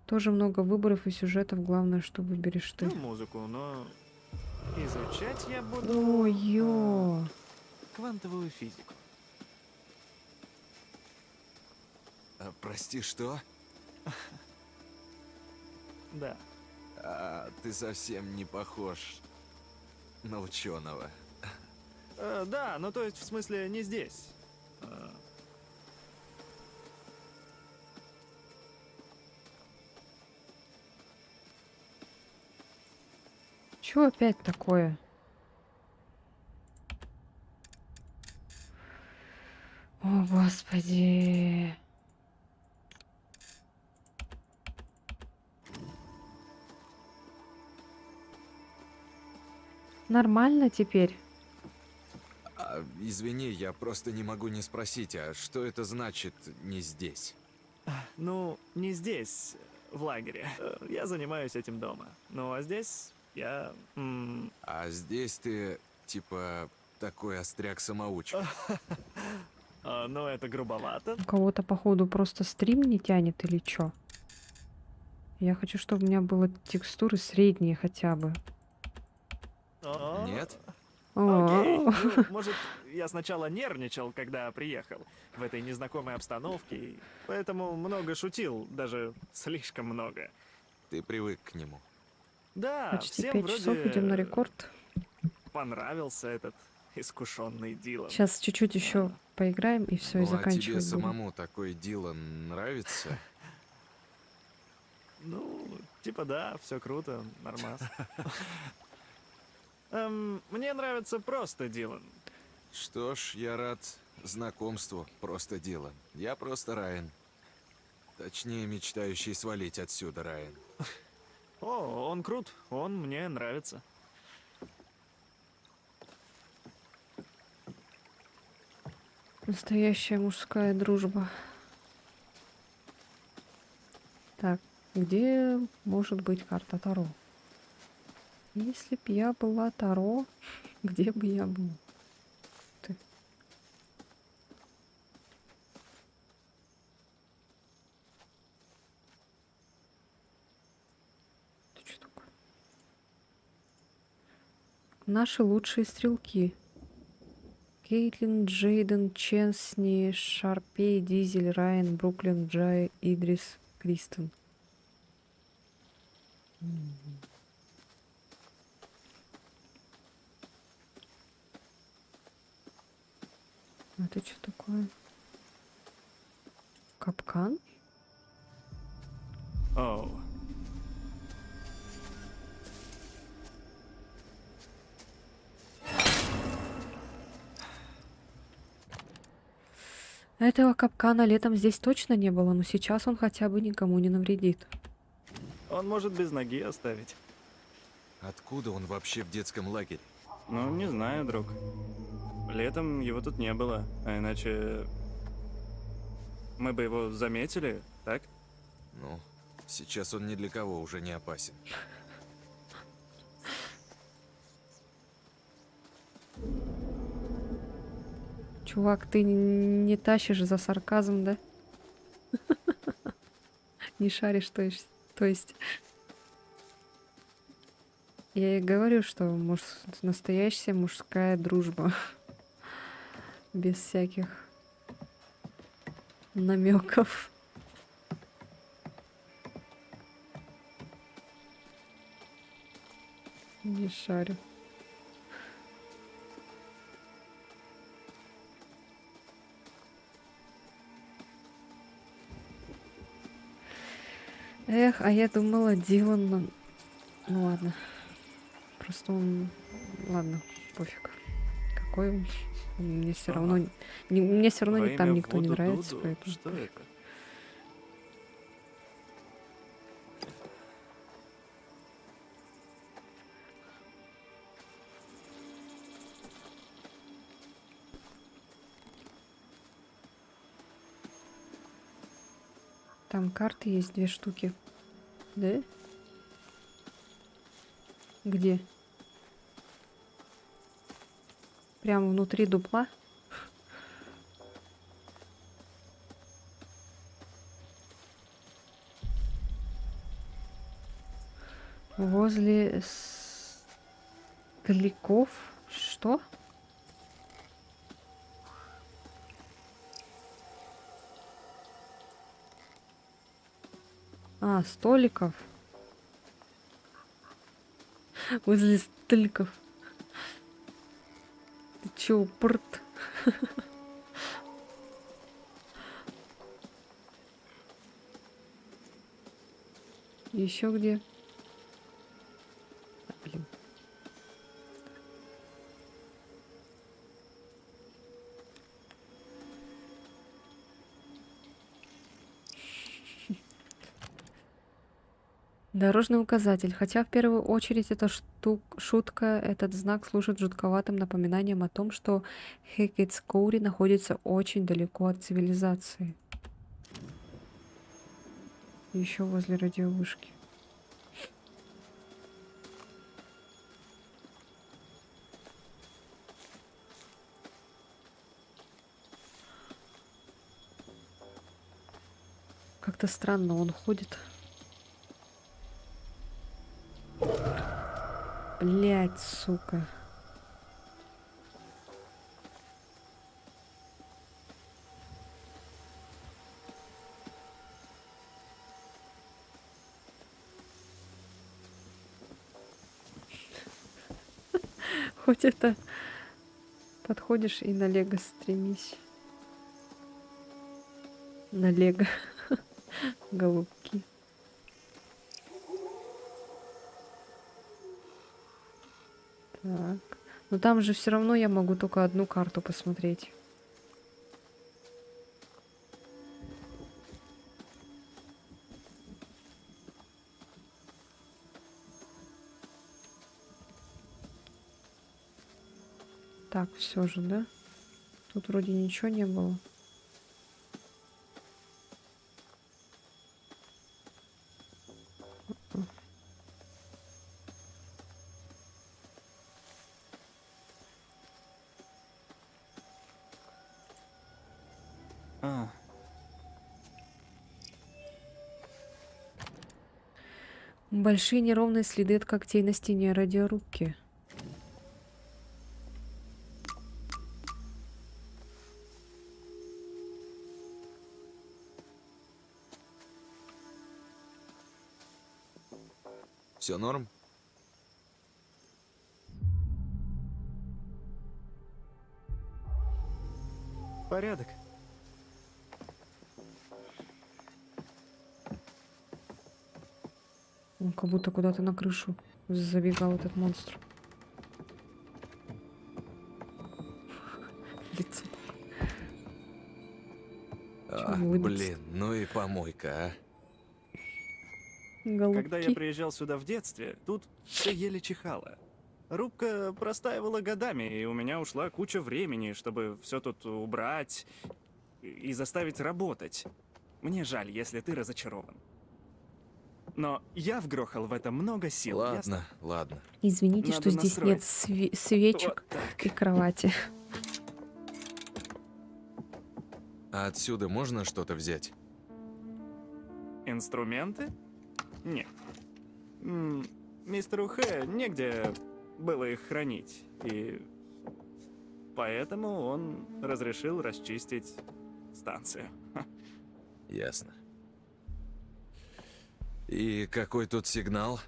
Тоже много выборов и сюжетов. Главное, что выберешь ты. Ну, музыку, но изучать я буду... Ой-ё. Квантовую физику. Прости, что? Да. Ты совсем не похож на ученого. Да, ну то есть в смысле не здесь. Чё опять такое? О, Господи. Нормально теперь? Извини, я просто не могу не спросить, а что это значит «не здесь»? Ну, не здесь, в лагере. Я занимаюсь этим дома. Ну, а здесь я... А здесь ты, типа, такой остряк-самоучка. Ну, это грубовато. У кого-то, походу, просто стрим не тянет или чё? Я хочу, чтобы у меня было текстуры средние хотя бы. Нет? Окей. Ну, может, я сначала нервничал, когда приехал в этой незнакомой обстановке, и поэтому много шутил, даже слишком много. Ты привык к нему. Да, Почти всем 5 вроде часов идем на рекорд. понравился этот искушенный Дилан. Сейчас чуть-чуть еще поиграем и все, и Ну, а тебе заканчивать будем. самому такой Дилан нравится? Ну, типа да, все круто, нормас. Мне нравится просто Дилан. Что ж, я рад знакомству, просто Дилан. Я просто Райан. Точнее, мечтающий свалить отсюда Райан. О, он крут, он мне нравится. Настоящая мужская дружба. Так, где может быть карта Таро? Если б я была Таро, где бы я был? Ты. Это что такое? Наши лучшие стрелки. Кейтлин, Джейден, Ченсни, Шарпей, Дизель, Райан, Бруклин, Джай, Идрис, Кристен. Это что такое? Капкан? Оу. Этого капкана летом здесь точно не было, но сейчас он хотя бы никому не навредит. Он может без ноги оставить. Откуда он вообще в детском лагере? Ну, не знаю, друг. Летом его тут не было, а иначе мы бы его заметили, так? Ну, сейчас он ни для кого уже не опасен. Чувак, ты не тащишь за сарказм, да? Не шаришь, то есть. Я и говорю, что настоящая мужская дружба. Без всяких намеков. Не шарю. Эх, а я думала, Дилан... Ну ладно. Просто он... Ладно, пофиг. Какой он? Мне все равно... Мне все равно там никто не нравится, поэтому... Что это? Там карты есть 2 штуки. Да? Где? Прямо внутри дупла? Возле столиков? Что? А, столиков. Возле столиков. Ты чё, упырт? Еще где? А, блин. Дорожный указатель. Хотя в первую очередь эта шутка, этот знак служит жутковатым напоминанием о том, что Хекетскоури находится очень далеко от цивилизации. Еще возле радиовышки. Как-то странно он ходит. Блять, сука. Хоть это подходишь и на лего стремись. На лего. Голубки. Так. Но там же все равно я могу только одну карту посмотреть. Так, все же, да? Тут вроде ничего не было. Большие неровные следы от когтей на стене радиорубки. Все норм? Порядок. Он как будто куда-то на крышу забегал этот монстр. Лицо. улыбится? Блин, ну и помойка, а. Когда я приезжал сюда в детстве, тут все еле чихало. Рубка простаивала годами, и у меня ушла куча времени, чтобы все тут убрать и заставить работать. Мне жаль, если ты разочарован. Но я вгрохал в это много сил. Ладно, ясно? ладно. Извините, Надо что здесь нет свечек и кровати. А отсюда можно что-то взять? Инструменты? Нет. Мистеру Хэ негде было их хранить, и поэтому он разрешил расчистить станцию. Ясно. И какой тут сигнал?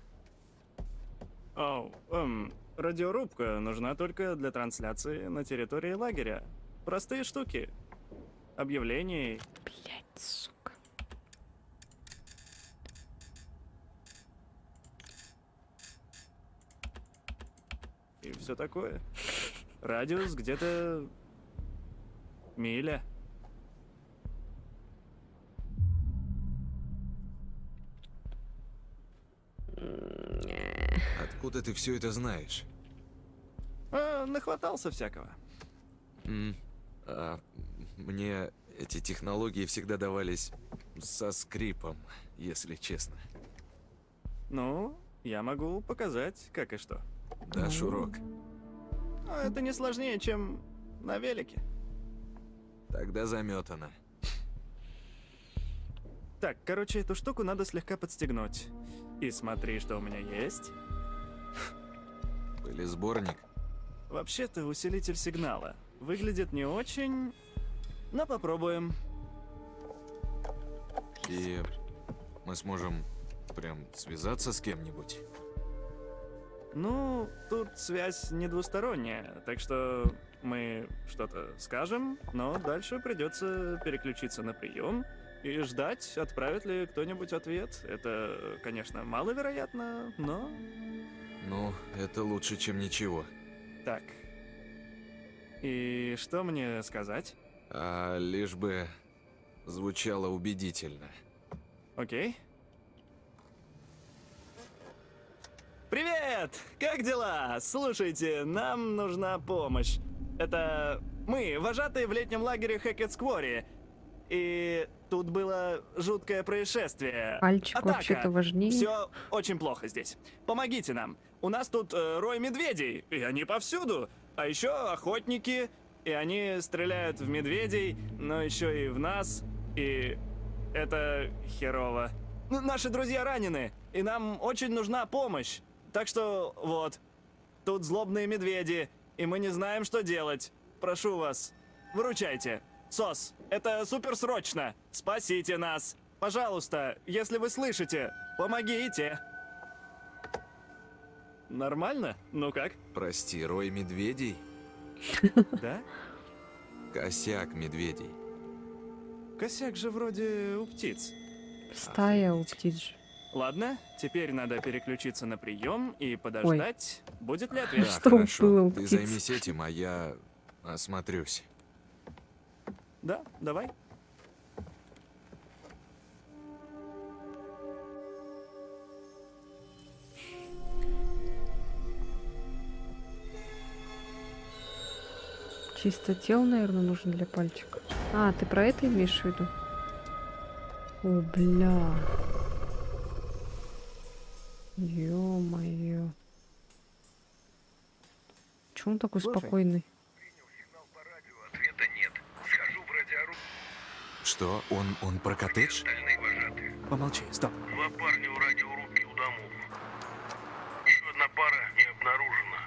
Радиорубка нужна только для трансляции на территории лагеря. Простые штуки. Объявлений. Блять, сука. И все такое. Радиус где-то миля. Откуда ты все это знаешь? Нахватался всякого. Мне эти технологии всегда давались со скрипом, если честно. Ну, я могу показать, как и что. Дашь урок? Это не сложнее, чем на велике. Тогда заметано. Так, короче, эту штуку надо слегка подстегнуть. И смотри, что у меня есть. Или сборник? Вообще-то усилитель сигнала. Выглядит не очень, но попробуем. И мы сможем прям связаться с кем-нибудь? Ну, тут связь не двусторонняя, так что мы что-то скажем, но дальше придется переключиться на прием и ждать, отправит ли кто-нибудь ответ. Это, конечно, маловероятно, но... Ну, это лучше, чем ничего. Так. И что мне сказать? Лишь бы звучало убедительно. Окей. Привет! Как дела? Слушайте, нам нужна помощь. Это мы, вожатые в летнем лагере Хэкетс-Квори. И тут было жуткое происшествие. Пальчик вообще-то важнее. Все очень плохо здесь. Помогите нам. У нас тут рой медведей, и они повсюду. А еще охотники, и они стреляют в медведей, но еще и в нас. И это херово. Наши друзья ранены, и нам очень нужна помощь. Так что вот, тут злобные медведи, и мы не знаем, что делать. Прошу вас, выручайте. СОС, это суперсрочно. Спасите нас. Пожалуйста, если вы слышите, помогите. Нормально? Ну как? Прости, рой медведей? Да? Косяк медведей. Косяк же вроде у птиц. Стая у птиц же. Ладно, теперь надо переключиться на прием и подождать, будет ли ответ. Да, Что хорошо. было у Ты птиц? займись этим, а я осмотрюсь. Да, давай. Чистотел, наверное, нужен для пальчика. А, ты про это имеешь в виду? О, бля. Ё-моё. Чё он такой Слушай. спокойный? Ответа нет. Схожу в радиорубку. Что? Он про коттедж? Остальные вожатые. Помолчи, стоп. Два парня у радиорубки у домов. Еще одна пара не обнаружена.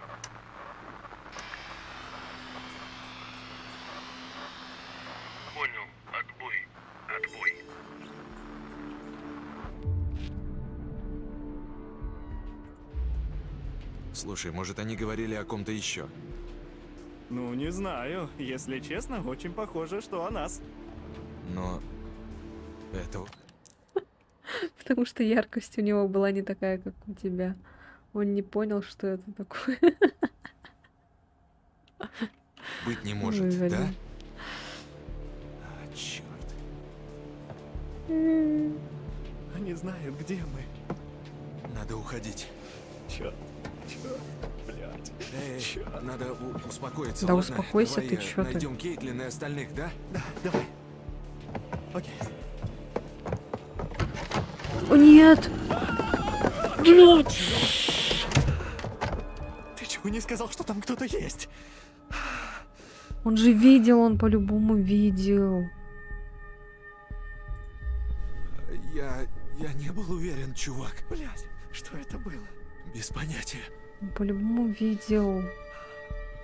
Понял. Отбой. Отбой. Слушай, может, они говорили о ком-то еще? Ну, не знаю. Если честно, очень похоже, что о нас. Но... это... Потому что яркость у него была не такая, как у тебя. Он не понял, что это такое. быть не может, Ой, да? блин. А, черт. Они знают, где мы. Надо уходить. Черт, блядь. Эй, надо успокоиться, Да ладно? успокойся Давай ты, чё ты? найдем Кейтлин и остальных, да? Да, давай. Окей. О, нет! Блядь! Ты чего не сказал, что там кто-то есть? Он же видел, он по-любому видел. Я не был уверен, чувак. Блядь, что это было? Без понятия. Он по-любому видел.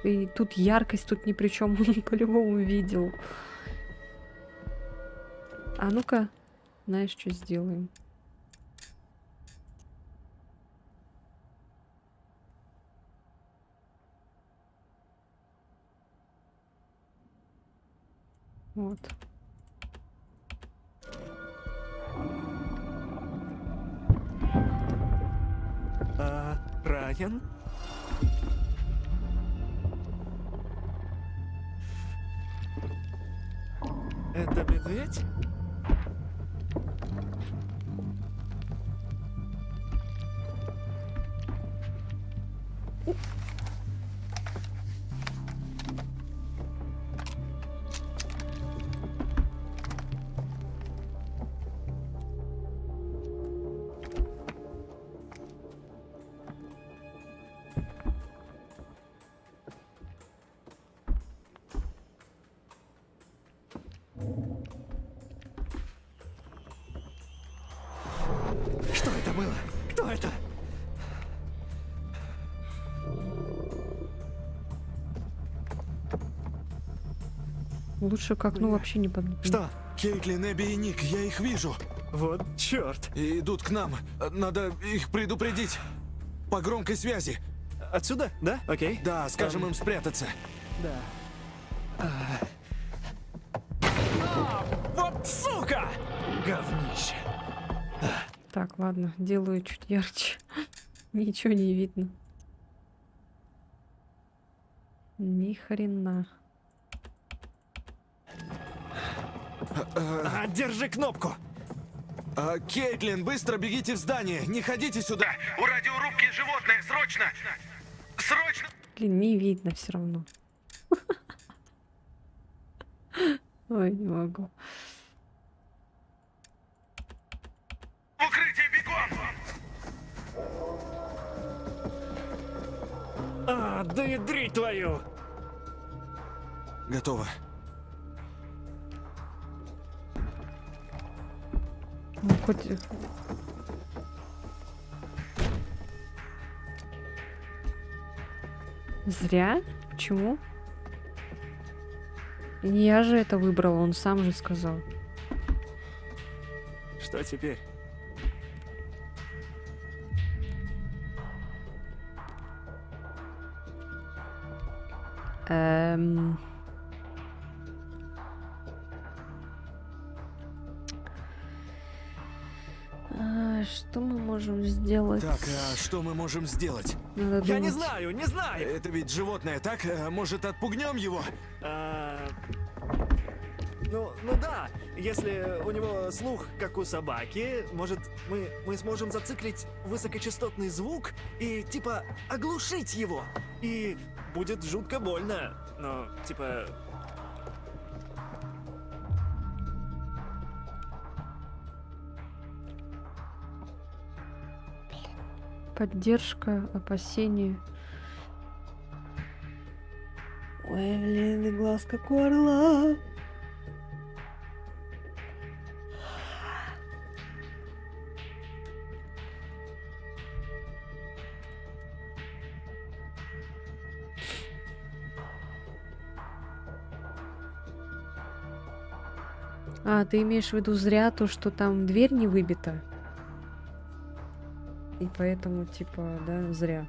И тут яркость тут ни при чем, он по-любому видел. А ну-ка, знаешь, что сделаем? Вот. Райан? Это медведь? Что это было? Кто это? Лучше к окну вообще не под... Что? Кейтлин, Эбби и Ник, я их вижу. Вот черт. И идут к нам. Надо их предупредить. По громкой связи. Отсюда, да? Окей. Да, скажем им спрятаться. Да. Вот сука! Говнище. Так, ладно, делаю чуть ярче. Ничего не видно. Ни хрена. Держи кнопку. Кейтлин, быстро бегите в здание. Не ходите сюда. У радиорубки животное, срочно! Срочно! Блин, не видно все равно. Ой, не могу. Укрытие, бегом! Да и дрить твою! Готово. Ну, хоть... Зря? Почему? Не я же это выбрала, он сам же сказал. Что теперь? Что мы можем сделать? Так, а что мы можем сделать? Надо Я не думать. знаю, не знаю! Это ведь животное, так? Может, отпугнем его? Ну да, если у него слух, как у собаки, может, мы сможем зациклить высокочастотный звук и, типа, оглушить его. И будет жутко больно, но, типа... Поддержка, опасение. Ой, блин, и глаз как у орла. А, ты имеешь в виду зря то, что там дверь не выбита? И поэтому, типа, да, зря.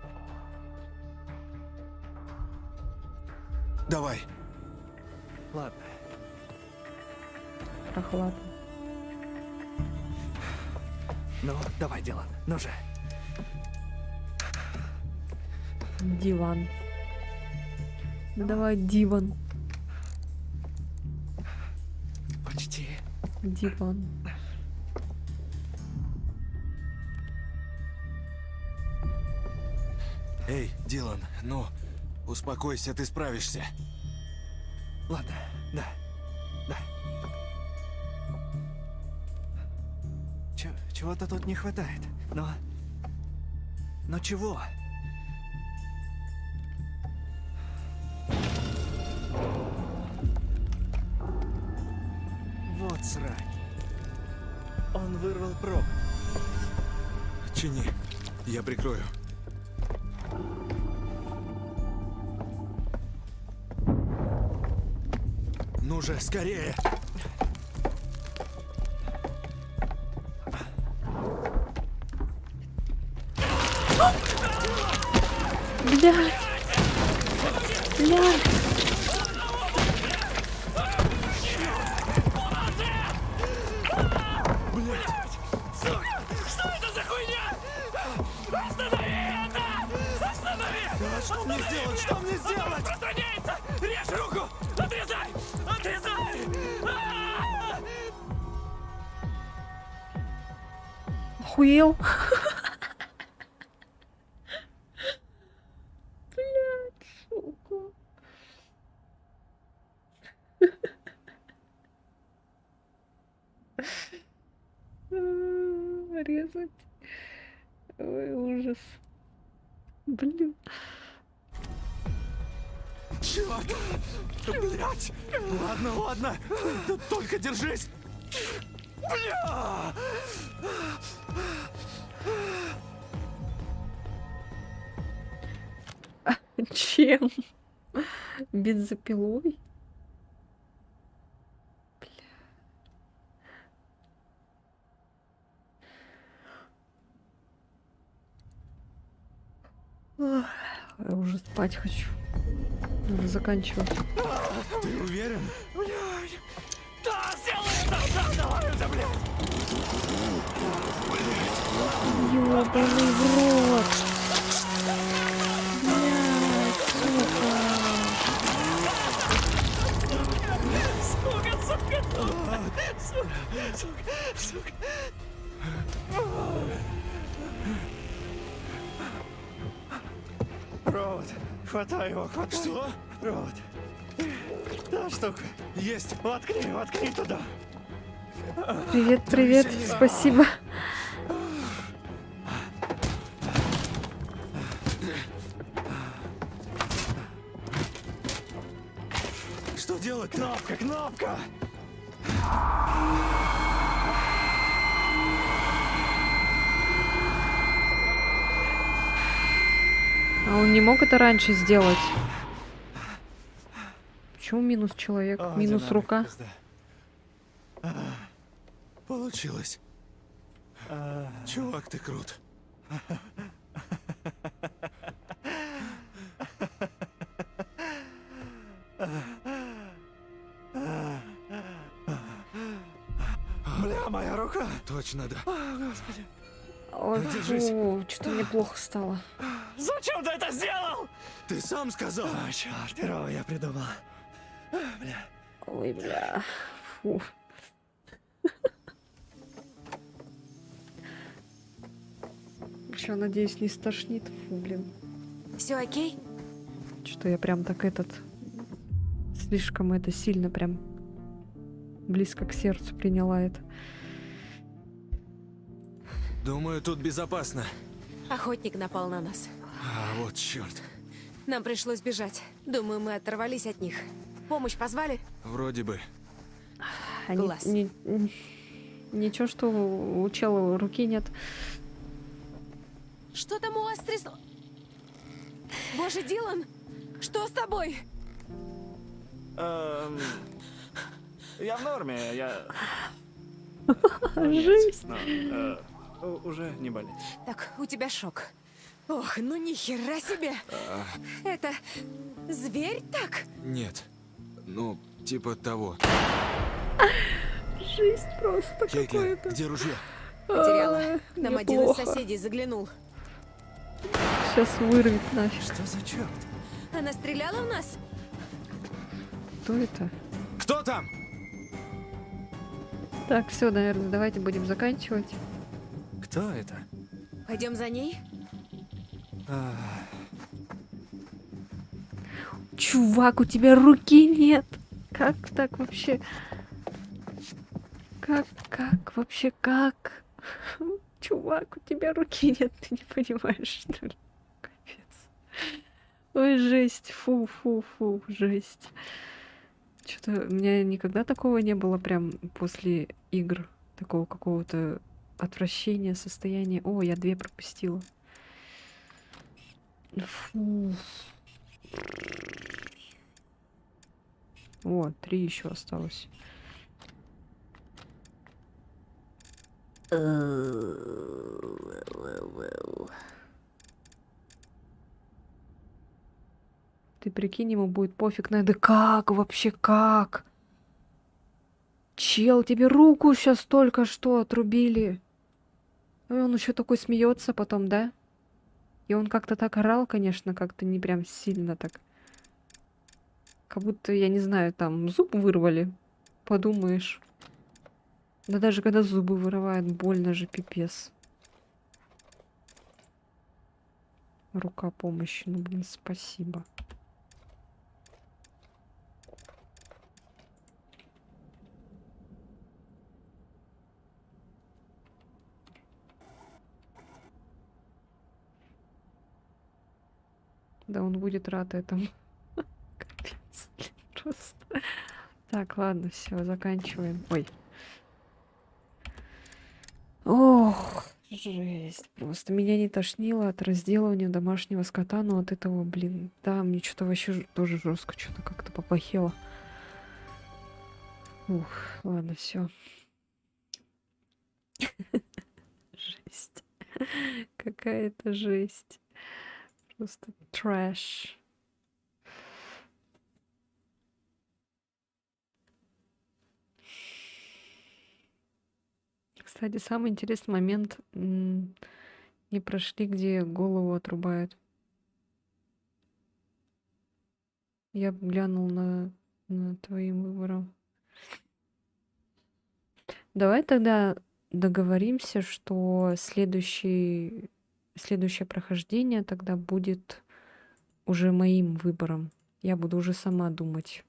Давай. Ладно. Прохладно. Ну, давай, Дилан, ну же. Диван. Давай, диван. Почти. Диван. Эй, Дилан, ну, успокойся, ты справишься. Ладно, да. Да. Чего-то тут не хватает. Но чего? Вот срань. Он вырвал провод. Чини, я прикрою. Ну же, скорее! Блядь! Блядь! Что это за хуйня? Останови это! Останови! Что мне сделать? Что мне сделать? Распространяется! Режь руку! Отрезай! Отрезай! Охуел? Блядь, сука. Резать. Ой, ужас. Блин. Черт! Блять! Ладно, ладно. Только держись. Бля! Чем? Бензопилой? Бля. Я уже спать хочу. Надо заканчивать. Ты уверен? Блядь! Да, сделай это! Да, давай уже, блядь! Ёбаный в рот! Блядь, сука! Сука! Провод. Хватай его, хватай. Что? Провод. Та штука. Есть. Воткни туда. Привет, привет, спасибо. Что делать? Кнопка! А он не мог это раньше сделать? Почему минус человек? Минус рука? Получилось. Чувак, ты крут. Бля, моя рука! Точно, да. О, господи. Ой, фу, что-то мне плохо стало. Зачем ты это сделал? Ты сам сказал. Черт, первого я придумал. Бля. Ой, бля. Фу. Еще, надеюсь, не стошнит. Фу, блин. Все окей? Что я прям так слишком это сильно прям близко к сердцу приняла это. Думаю, тут безопасно. Охотник напал на нас. А вот черт. Нам пришлось бежать. Думаю, мы оторвались от них. Помощь позвали? Вроде бы. Класс. Ничего, что у чела руки нет. Что там у вас трясло? Боже, Дилан, что с тобой? Я в норме, я... Жизнь. Уже не болит. Так, у тебя шок. Ох, ну ни хера себе. Это Зверь так? Нет. Ну, типа того. Жесть просто Кейтлин, какая-то. где ружье? Потеряла. Нам один из неплохо. соседей заглянул. Сейчас вырвет нафиг. Что за черт? Она стреляла в нас? Кто это? Кто там? Так, все, наверное, давайте будем заканчивать. Кто это? Пойдем за ней? Чувак, у тебя руки нет. Как так вообще? Как вообще, как? Чувак, у тебя руки нет, ты не понимаешь, что ли? Капец. Ой, жесть, фу, жесть. Что-то у меня никогда такого не было прям после игр. Такого какого-то отвращения, состояния. О, я 2 пропустила. Фу. О, 3 еще осталось. Ты прикинь, ему будет пофиг на это. Как вообще, как? Чел, тебе руку сейчас только что отрубили. И он еще такой смеется потом, да? И он как-то так орал, конечно, как-то не прям сильно так. Как будто, я не знаю, там зуб вырвали. Подумаешь. Да даже когда зубы вырывают, больно же, пипец. Рука помощи. Ну, блин, спасибо. Да, он будет рад этому. Капец. Просто. Так, ладно, все, заканчиваем. Ой. Ох, жесть. Просто меня не тошнило от разделывания домашнего скота, но от этого, блин, да, мне что-то вообще тоже жестко, что-то как-то поплохело. Ух, ладно, все. Жесть. Какая-то жесть. Просто трэш. Кстати, самый интересный момент не прошли, где голову отрубают. Я бы глянул на твоим выбором. Давай тогда договоримся, что следующее прохождение тогда будет уже моим выбором. Я буду уже сама думать.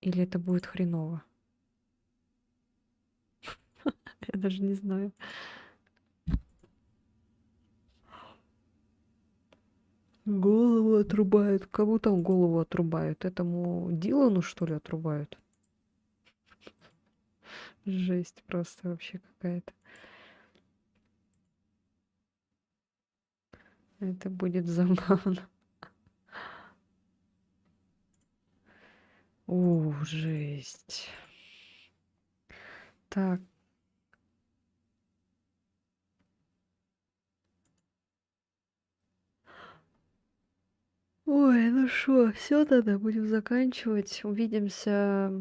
Или это будет хреново? Я даже не знаю. Голову отрубают. Кому там голову отрубают? Этому Дилану, что ли, отрубают? Жесть просто вообще какая-то. Это будет забавно. О, жесть. Так. Ой, ну что, все тогда, будем заканчивать. Увидимся.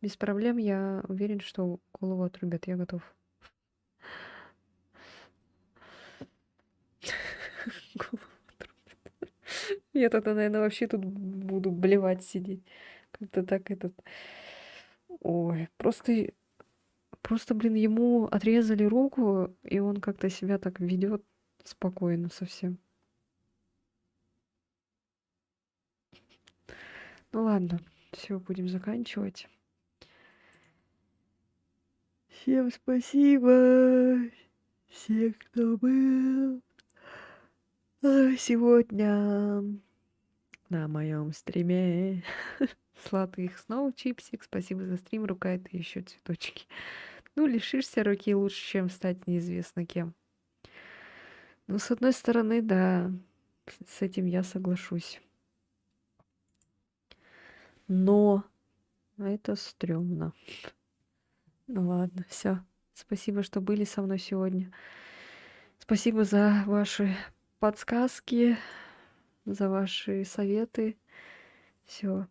Без проблем, я уверен, что голову отрубят. Я готов. Голову отрубят. Я тогда, наверное, вообще тут буду блевать сидеть. Как-то так этот... Ой, просто, блин, ему отрезали руку, и он как-то себя так ведет спокойно совсем. Ну ладно, все, будем заканчивать. Всем спасибо, всем, кто был сегодня на моем стриме. Сладких снов, чипсик. Спасибо за стрим, рука это еще цветочки. Ну, лишишься руки лучше, чем стать неизвестно кем. Ну, с одной стороны, да, с этим я соглашусь. Но это стрёмно. Ну ладно, все. Спасибо, что были со мной сегодня. Спасибо за ваши подсказки, за ваши советы. Все.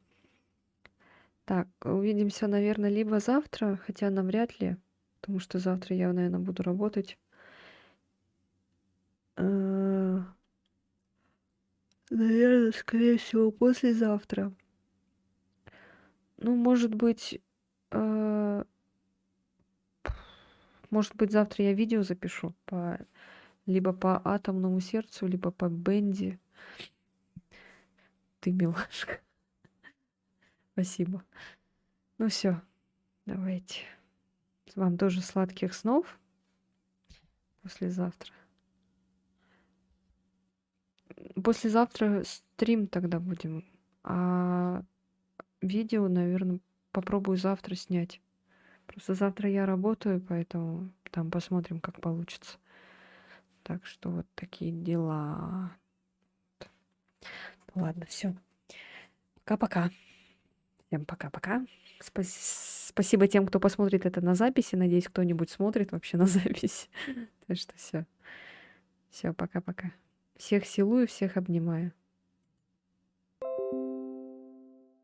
Так, увидимся, наверное, либо завтра, хотя навряд ли, потому что завтра я, наверное, буду работать. Наверное, скорее всего, послезавтра. Ну, может быть, завтра я видео запишу либо по атомному сердцу, либо по Бенди. Ты милашка. Спасибо. Ну все, давайте. Вам тоже сладких снов. Послезавтра. Послезавтра стрим тогда будем. А видео, наверное, попробую завтра снять. Просто завтра я работаю, поэтому там посмотрим, как получится. Так что вот такие дела. Ладно, все. Пока-пока. Всем пока-пока. Спасибо тем, кто посмотрит это на записи. Надеюсь, кто-нибудь смотрит вообще на запись. Так что все. Все, пока-пока. Всех целую, всех обнимаю.